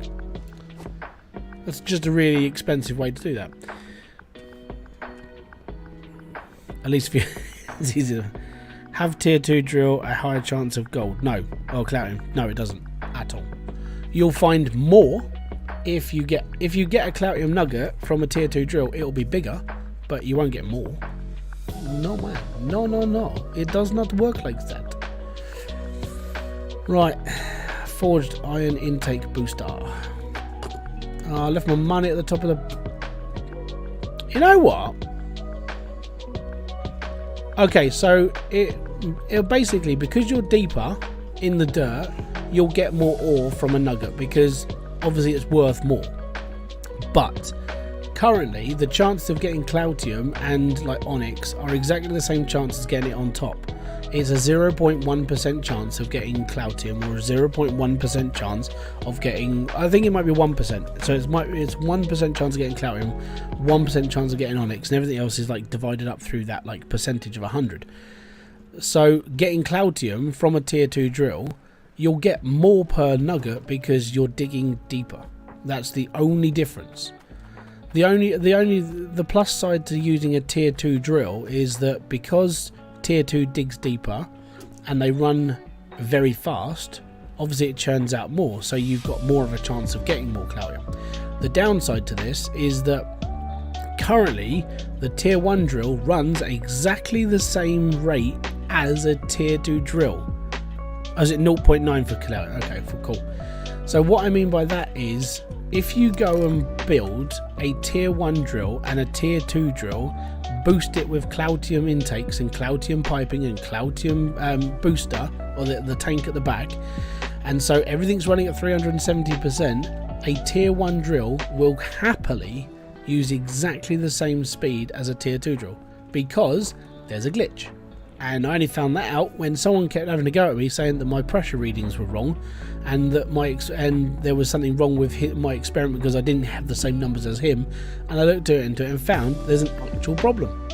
That's just a really expensive way to do that. At least if it's easier. Have tier 2 drill a higher chance of gold? No. Oh, Cloutium. No, it doesn't at all. You'll find more if you get a Cloutium nugget from a tier 2 drill. It'll be bigger, but you won't get more. No man. No, no, no. It does not work like that. Right. Forged iron intake booster. Oh, I left my money at the top of the... You know what? Okay, so it'll basically, because you're deeper in the dirt, you'll get more ore from a nugget, because obviously it's worth more. But currently, the chances of getting Cloutium and like Onyx are exactly the same chance as getting it on top. It's a 0.1% chance of getting Cloutium, or a 0.1% chance of getting, I think it might be 1%. So it's 1% chance of getting Cloutium, 1% chance of getting Onyx, and everything else is like divided up through that like percentage of 100. So getting Cloutium from a tier 2 drill, you'll get more per nugget because you're digging deeper. That's the only difference. The plus side to using a tier 2 drill is that because tier 2 digs deeper and they run very fast, obviously it churns out more, so you've got more of a chance of getting more Cloutium. The downside to this is that currently the tier 1 drill runs exactly the same rate as a tier 2 drill. Oh, is it 0.9 for Cloutium? Okay, cool. So what I mean by that is, if you go and build a tier 1 drill and a tier 2 drill, boost it with Cloutium intakes and Cloutium piping and Cloutium booster, or the tank at the back, and so everything's running at 370%, a tier 1 drill will happily use exactly the same speed as a tier 2 drill, because there's a glitch. And I only found that out when someone kept having a go at me saying that my pressure readings were wrong, and that there was something wrong with my experiment because I didn't have the same numbers as him. And I looked into it and found there's an actual problem.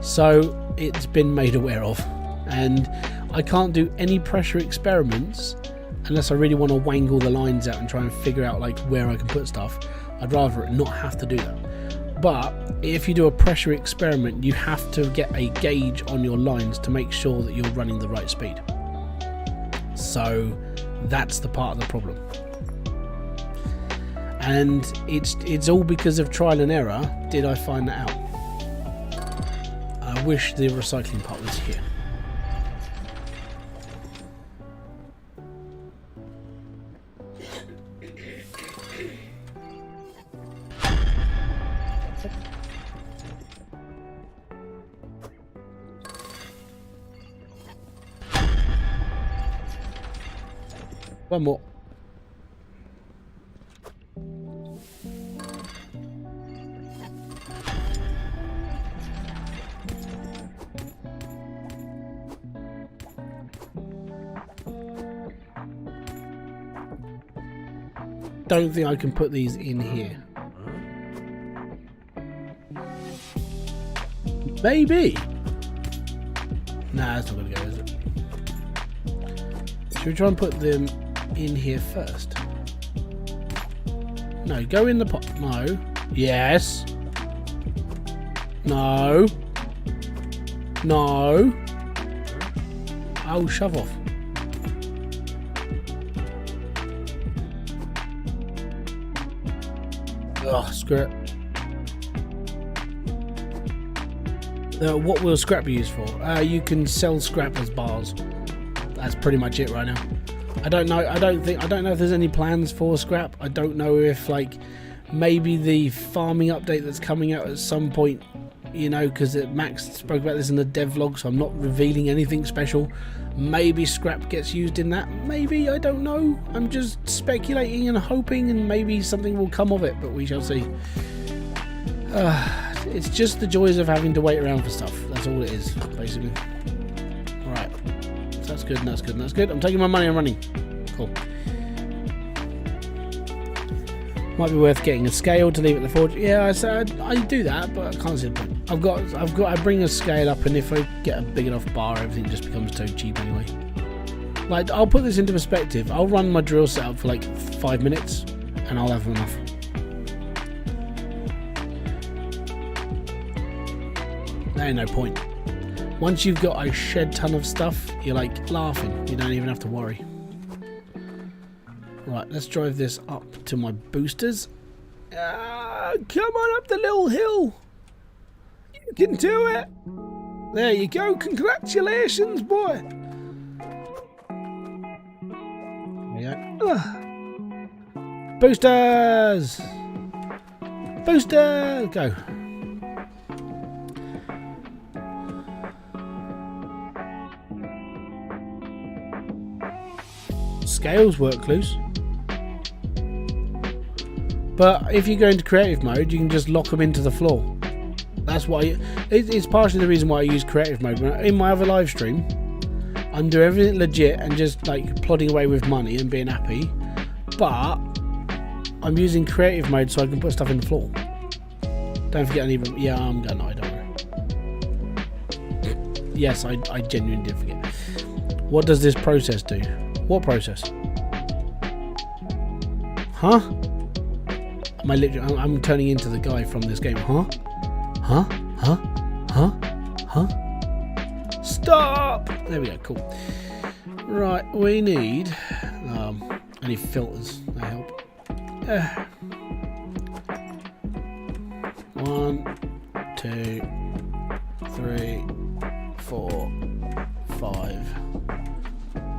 So it's been made aware of, and I can't do any pressure experiments unless I really want to wangle the lines out and try and figure out like where I can put stuff. I'd rather not have to do that. But if you do a pressure experiment, you have to get a gauge on your lines to make sure that you're running the right speed. So that's the part of the problem. And it's all because of trial and error did I find that out. I wish the recycling part was here. One more. Don't think I can put these in here. Maybe. Nah, that's not gonna go, is it? Should we try and put them in here first? No, go in the pot. No. Yes. No. No. Oh, shove off. Ugh, screw it. What will scrap be used for? You can sell scrap as bars. That's pretty much it right now. I don't know if there's any plans for scrap. I don't know if like maybe the farming update that's coming out at some point, you know, because Max spoke about this in the dev vlog, so I'm not revealing anything special. Maybe scrap gets used in that. Maybe, I don't know. I'm just speculating and hoping, and maybe something will come of it, but we shall see. It's just the joys of having to wait around for stuff. That's all it is, basically. Right. So that's good, and that's good, and that's good. I'm taking my money and running. Cool. Might be worth getting a scale to leave at the forge. Yeah, I do that, but I can't see the point. I bring a scale up, and if I get a big enough bar, everything just becomes so cheap anyway. Like, I'll put this into perspective. I'll run my drill setup for like 5 minutes, and I'll have enough. There ain't no point. Once you've got a shed ton of stuff, you're like laughing. You don't even have to worry. Right, let's drive this up to my boosters. Come on up the little hill. You can do it. There you go. Congratulations, boy. There you go. Boosters. Boosters. Go. Scales work loose. But if you go into creative mode, you can just lock them into the floor. That's why it's partially the reason why I use creative mode. In my other live stream, I'm doing everything legit and just like plodding away with money and being happy. But I'm using creative mode so I can put stuff in the floor. Don't forget any. Yeah, I'm gonna. I don't worry. Yes, I genuinely did forget. What does this process do? What process? Huh? I'm turning into the guy from this game. Huh? Huh? Huh? Huh? Huh? Stop! There we go, cool. Right, we need... I need filters, that help. 1, 2, 3, 4, 5.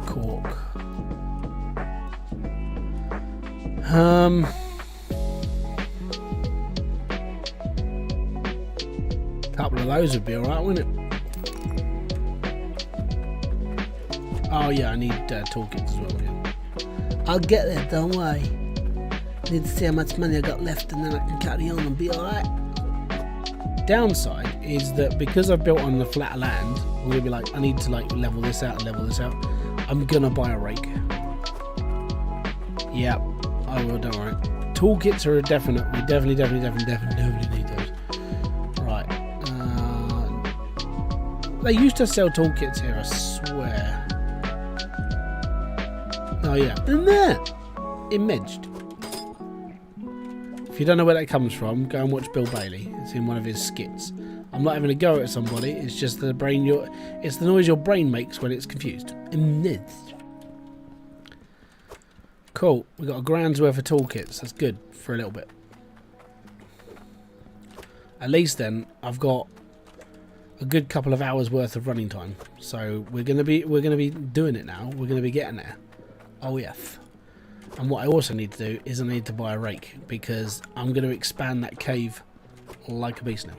Cork. Couple of those would be alright, wouldn't it? Oh yeah, I need toolkits as well. Yeah. I'll get there, don't worry. Need to see how much money I got left, and then I can carry on and be alright. Downside is that because I've built on the flat land, I'm gonna be like, I need to like level this out and level this out. I'm gonna buy a rake. Yeah, I will. Don't worry. Toolkits are a definite. We definitely need those. Right. They used to sell toolkits here, I swear. Oh yeah, and there, imaged. If you don't know where that comes from, go and watch Bill Bailey. It's in one of his skits. I'm not having a go at somebody. It's just the brain. It's the noise your brain makes when it's confused. Imaged. Cool. We got a grand's worth of toolkits. That's good for a little bit. At least then, I've got a good couple of hours worth of running time. So we're gonna be doing it now. We're gonna be getting there. Oh yes. And what I also need to do is I need to buy a rake because I'm going to expand that cave like a beast now.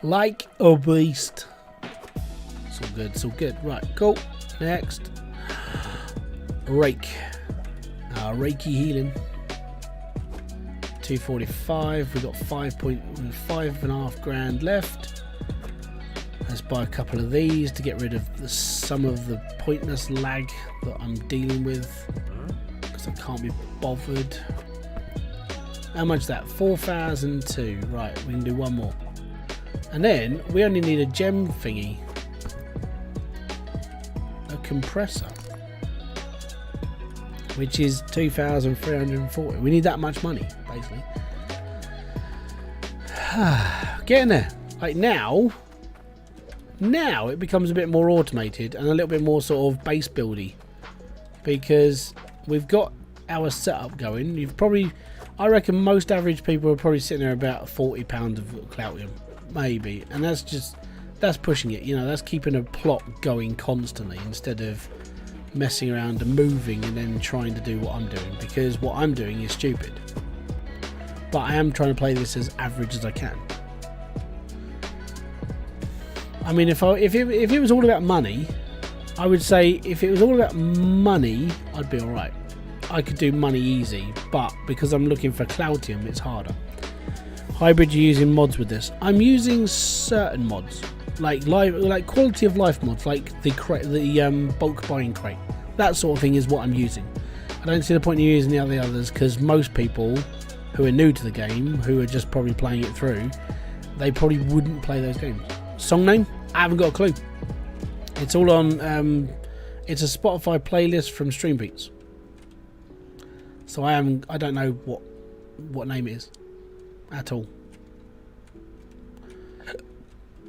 Like a beast. It's all good. It's all good. Right. Cool. Next. Rake. Reiki healing. 245. We've got 5.5 grand left. Let's buy a couple of these to get rid of some of the pointless lag that I'm dealing with because I can't be bothered. How much is that? 4,002. Right, we can do one more. And then we only need a gem thingy. A compressor. Which is 2,340. We need that much money, basically. Getting there. Like now it becomes a bit more automated and a little bit more sort of base buildy because we've got our setup going. I reckon most average people are probably sitting there about £40 of Cloutium, maybe, and that's pushing it. You know, that's keeping a plot going constantly instead of messing around and moving and then trying to do what I'm doing, because what I'm doing is stupid. But I am trying to play this as average as I can. I mean, if it was all about money, I would say if it was all about money, I'd be alright. I could do money easy, but because I'm looking for Cloutium, it's harder. Hybrid, you're using mods with this. I'm using certain mods, like quality of life mods, like the bulk buying crate. That sort of thing is what I'm using. I don't see the point in using the others because most people who are new to the game, who are just probably playing it through, they probably wouldn't play those games. Song name? I haven't got a clue. It's all on. It's a Spotify playlist from Stream Beats. So I don't know what name it is at all.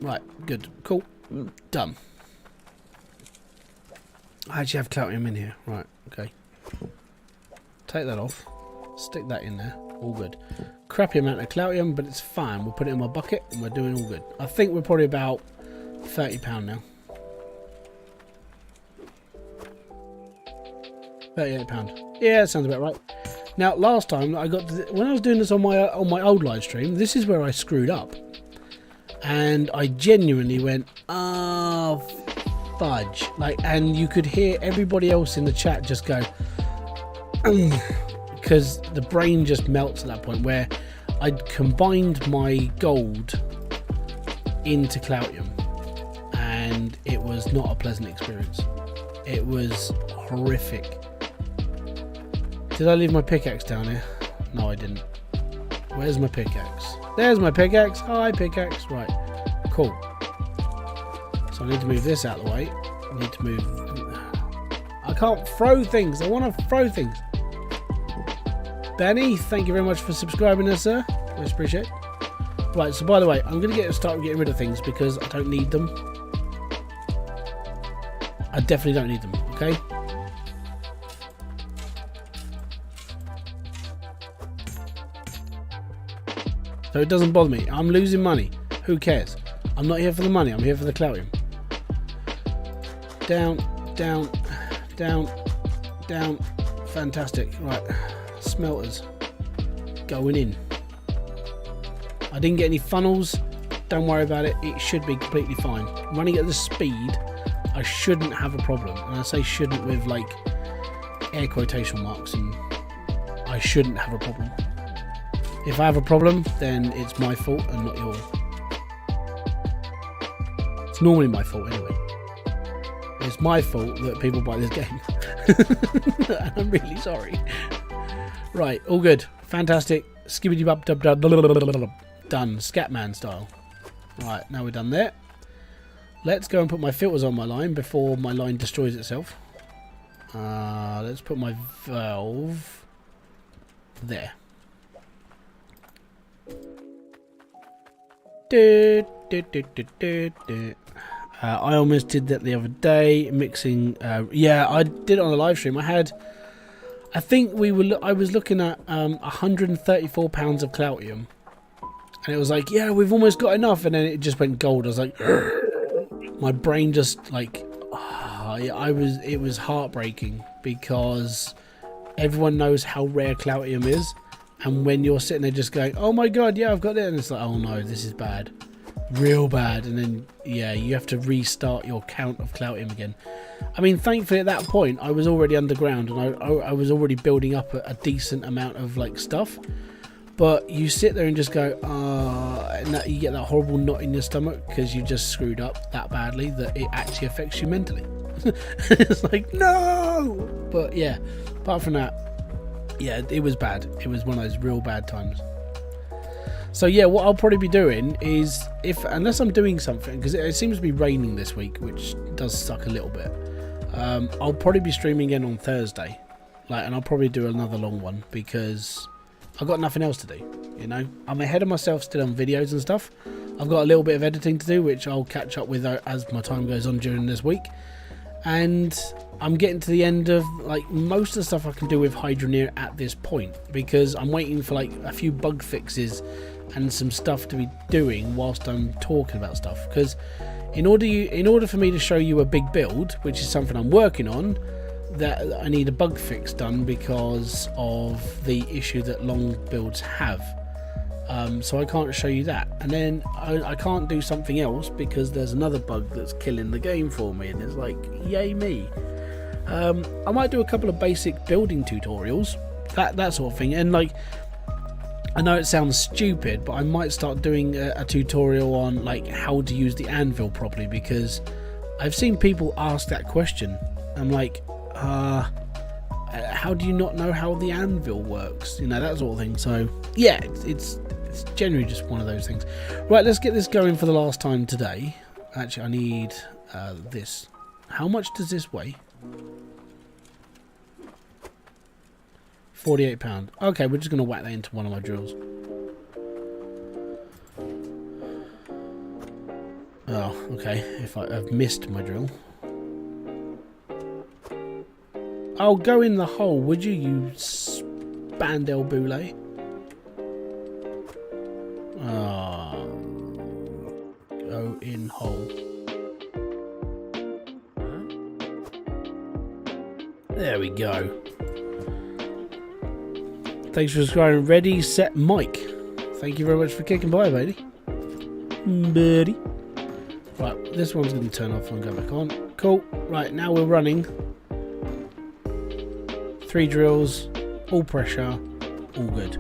Right, good, cool, done. I actually have Cloutium in here. Right, okay. Take that off. Stick that in there. All good. Crappy amount of Cloutium, but it's fine. We'll put it in my bucket and we're doing all good. I think we're probably about £30 now. £38. Yeah, that sounds about right. Now, last time when I was doing this on my old live stream, this is where I screwed up, and I genuinely went, "Oh, fudge!" And you could hear everybody else in the chat just go, because the brain just melts at that point. Where I'd combined my gold into Cloutium, and it was not a pleasant experience. It was horrific. Did I leave my pickaxe down here? No, I didn't. Where's my pickaxe? There's my pickaxe. Hi, pickaxe. Right. Cool. So I need to move this out of the way. I need to move... I can't throw things. I want to throw things. Danny, thank you very much for subscribing there, sir. Most appreciate it. Right, so by the way, I'm going to start getting rid of things because I don't need them. I definitely don't need them, okay? So it doesn't bother me. I'm losing money. Who cares? I'm not here for the money. I'm here for the Cloutium. Down, down, down, down. Fantastic. Right. Smelters. Going in. I didn't get any funnels. Don't worry about it. It should be completely fine. Running at this speed, I shouldn't have a problem. And I say shouldn't with like air quotation marks, and I shouldn't have a problem. If I have a problem, then it's my fault and not yours. It's normally my fault anyway. It's my fault that people buy this game. And I'm really sorry. Right, all good. Fantastic. Skibbity bub dub dub. Done. Scatman style. Right, now we're done there. Let's go and put my filters on my line before my line destroys itself. Let's put my valve there. I almost did that the other day, mixing. Yeah, I did it on the live stream. I think I was looking at 134 pounds of Cloutium, and it was like, yeah, we've almost got enough, and then it just went gold. I was like, my brain just like, it was heartbreaking because everyone knows how rare Cloutium is, and when you're sitting there just going, oh my god, yeah, I've got it, and it's like, oh no, this is bad. Real bad. And then yeah, you have to restart your count of Cloutium again. I mean, thankfully at that point I was already underground, and I was already building up a decent amount of like stuff, but you sit there and just go and you get that horrible knot in your stomach because you just screwed up that badly that it actually affects you mentally. It's like, no. But yeah, apart from that, yeah, it was bad. It was one of those real bad times. So yeah, what I'll probably be doing is, unless I'm doing something, because it seems to be raining this week, which does suck a little bit, I'll probably be streaming again on Thursday, and I'll probably do another long one because I've got nothing else to do. You know, I'm ahead of myself still on videos and stuff. I've got a little bit of editing to do, which I'll catch up with as my time goes on during this week. And I'm getting to the end of like most of the stuff I can do with Hydroneer at this point, because I'm waiting for like a few bug fixes and some stuff to be doing whilst I'm talking about stuff. Because in order for me to show you a big build, which is something I'm working on, that I need a bug fix done because of the issue that long builds have. So I can't show you that, and then I can't do something else because there's another bug that's killing the game for me, and it's like, yay me. I might do a couple of basic building tutorials, that sort of thing, and like, I know it sounds stupid, but I might start doing a tutorial on like how to use the anvil properly, because I've seen people ask that question. I'm like, how do you not know how the anvil works? You know, that sort of thing. So yeah, it's generally just one of those things. Right, let's get this going for the last time today. Actually, I need this. How much does this weigh? £48. Okay, we're just going to whack that into one of my drills. Oh, okay. If I've missed my drill. Oh, go in the hole, would you, you spandel boule? Oh, go in hole. There we go. Thanks for subscribing. Ready, set, Mike. Thank you very much for kicking by, buddy. Right, this one's going to turn off and go back on. Cool. Right, now we're running. 3 drills, all pressure, all good.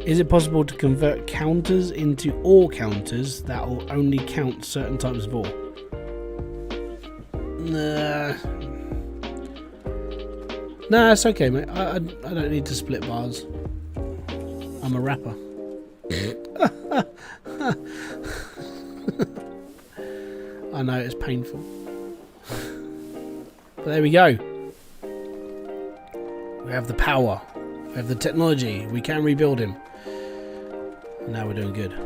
Is it possible to convert counters into ore counters that will only count certain types of ore? Nah, it's okay, mate. I don't need to split bars. I'm a rapper. I know, it's painful. But there we go. We have the power We have the technology. We can rebuild him. Now we're doing good.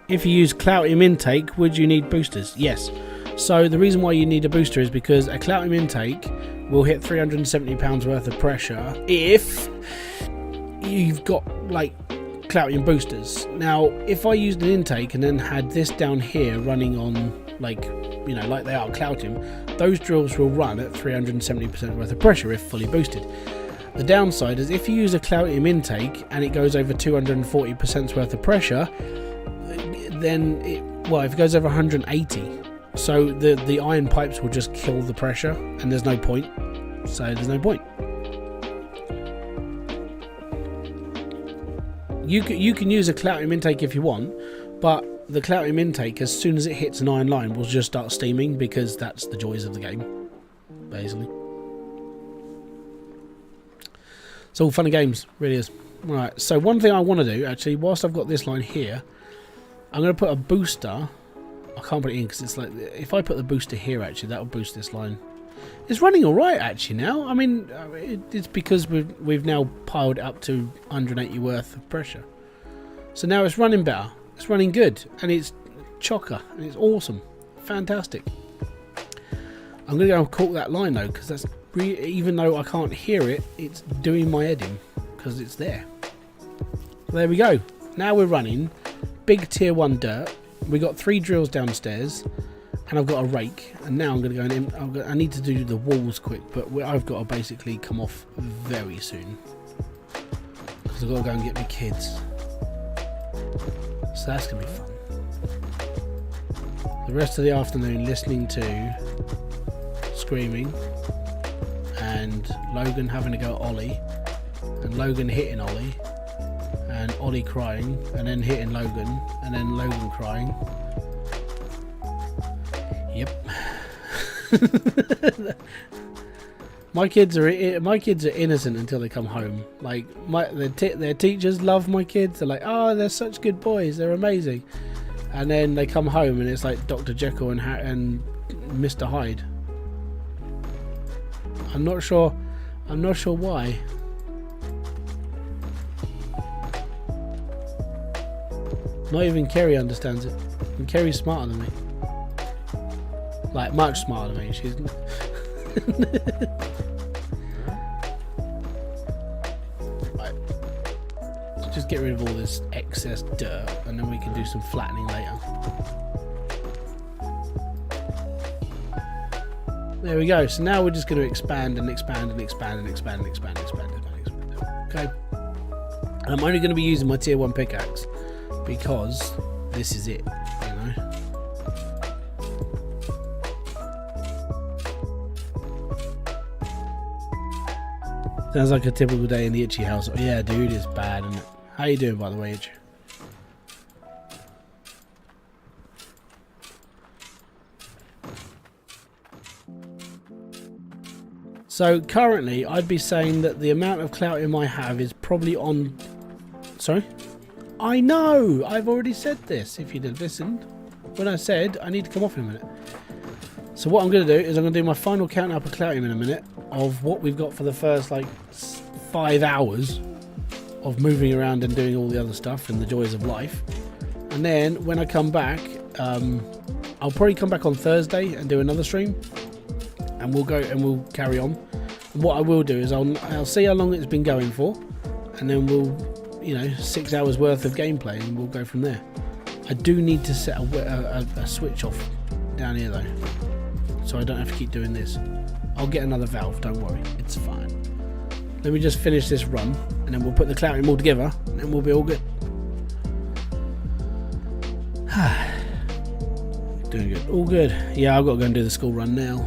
If you use Cloutium intake, would you need boosters? Yes. So the reason why you need a booster is because a Cloutium intake will hit 370 pounds worth of pressure if you've got like Cloutium boosters. Now, if I used an intake and then had this down here running on like, you know, like they are Cloutium, those drills will run at 370% worth of pressure if fully boosted. The downside is if you use a Cloutium intake and it goes over 240% worth of pressure, then if it goes over 180, so the iron pipes will just kill the pressure, and there's no point. So there's no point. You can use a Cloutium intake if you want, but the Cloutium intake, as soon as it hits an iron line, will just start steaming, because that's the joys of the game, basically. It's all fun and games, really is. Right, so one thing I want to do, actually, whilst I've got this line here, I'm going to put a booster. I can't put it in because it's like, if I put the booster here, actually, that will boost this line. It's running all right, actually, now. I mean, it's because we've now piled it up to 180 worth of pressure. So now it's running better. It's running good, and it's chocker, and it's awesome. Fantastic. I'm going to go and cork that line, though, because that's even though I can't hear it, it's doing my head in because it's there. There we go. Now we're running big tier 1 dirt. We got 3 drills downstairs, and I've got a rake. And now I'm going to go in. I need to do the walls quick, but I've got to basically come off very soon because I've got to go and get my kids. So that's going to be fun. The rest of the afternoon listening to screaming and Logan having to go Ollie, and Logan hitting Ollie, and Ollie crying, and then hitting Logan, and then Logan crying. Yep. My kids are innocent until they come home. Like their teachers love my kids. They're like, oh, they're such good boys. They're amazing. And then they come home and it's like Dr. Jekyll and Mr. Hyde. I'm not sure why. Not even Kerry understands it. And Kerry's smarter than me. Like, much smarter than me. She's... Right. Let's just get rid of all this excess dirt, and then we can do some flattening later. There we go. So now we're just going to expand and expand and expand and expand and expand and expand and expand. Okay. And I'm only going to be using my tier 1 pickaxe because this is it, you know. Sounds like a typical day in the Itchy house. Oh, yeah, dude, it's bad, isn't it? How you doing, by the way, Itchy? So currently, I'd be saying that the amount of Cloutium I have is probably on... Sorry? I know! I've already said this, if you'd have listened. When I said, I need to come off in a minute. So what I'm going to do is I'm going to do my final count up of Cloutium in a minute of what we've got for the first, like, 5 hours of moving around and doing all the other stuff and the joys of life. And then, when I come back, I'll probably come back on Thursday and do another stream. And we'll carry on. And what I will do is I'll see how long it's been going for, and then we'll, 6 hours worth of gameplay, and we'll go from there. I do need to set a switch off down here though, so I don't have to keep doing this. I'll get another valve, don't worry, it's fine. Let me just finish this run, and then we'll put the Cloutium all together, and then we'll be all good. Doing good, all good. Yeah, I've got to go and do the school run now.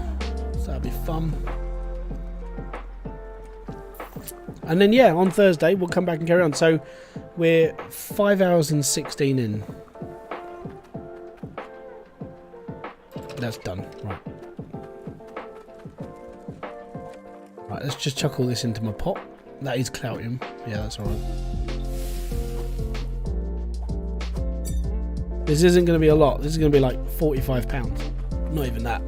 That'll be fun. And then yeah, on Thursday we'll come back and carry on. So we're 5 hours and 16 in. That's done. Right. Right, let's just chuck all this into my pot. That is Cloutium. Yeah, that's alright. This isn't going to be a lot. This is going to be like £45. Not even that.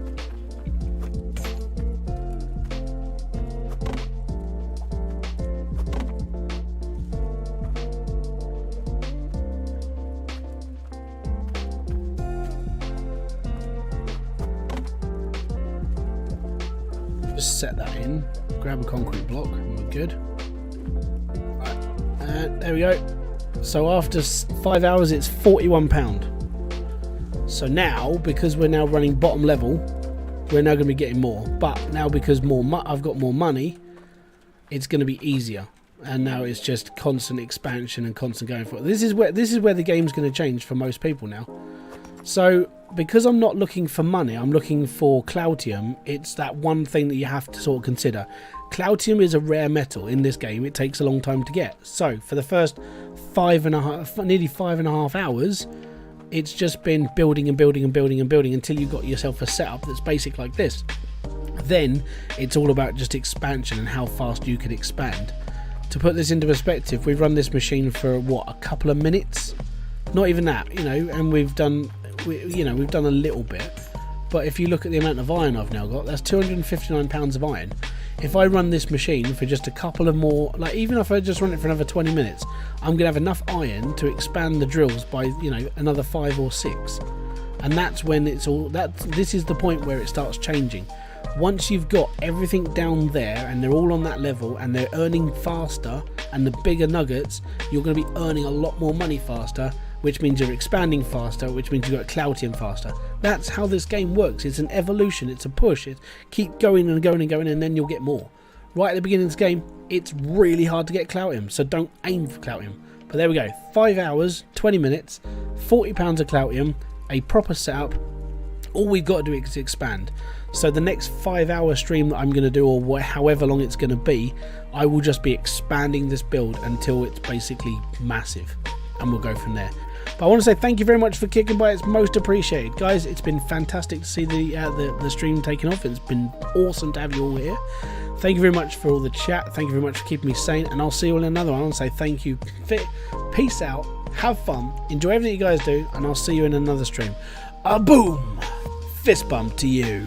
just set that in, grab a concrete block, and we're good. Right, and there we go. So after 5 hours, it's £41. So now, because we're now running bottom level, we're now going to be getting more. But now, because I've got more money, it's going to be easier. And now it's just constant expansion and constant going for it. This is where the game's going to change for most people now. So because I'm not looking for money, I'm looking for Cloutium. It's that one thing that you have to sort of consider. Cloutium is a rare metal in this game. It takes a long time to get. So for the first nearly 5.5 hours, it's just been building and building and building and building until you've got yourself a setup that's basic like this. Then it's all about just expansion and how fast you can expand. To put this into perspective, we've run this machine for what, a couple of minutes? Not even that, you know, and we've done a little bit. But if you look at the amount of iron I've now got, that's 259 pounds of iron. If I run this machine for just a couple of more, like even if I just run it for another 20 minutes, I'm gonna have enough iron to expand the drills by, you know, another 5 or 6. And that's when it's all this is the point where it starts changing. Once you've got everything down there and they're all on that level and they're earning faster and the bigger nuggets, you're going to be earning a lot more money faster, which means you're expanding faster, which means you've got Cloutium faster. That's how this game works. It's an evolution, it's a push. It's keep going and going and going, and then you'll get more. Right at the beginning of this game, it's really hard to get Cloutium, so don't aim for Cloutium. But there we go, 5 hours, 20 minutes, £40 of Cloutium, a proper setup. All we've got to do is expand. So the next 5-hour stream that I'm going to do, or however long it's going to be, I will just be expanding this build until it's basically massive, and we'll go from there. But I want to say thank you very much for kicking by. It's most appreciated, guys. It's been fantastic to see the stream taking off. It's been awesome to have you all here. Thank you very much for all the chat. Thank you very much for keeping me sane, and I'll see you all in another one. I want to say thank you. Peace out. Have fun. Enjoy everything you guys do, and I'll see you in another stream. Boom! Fist bump to you.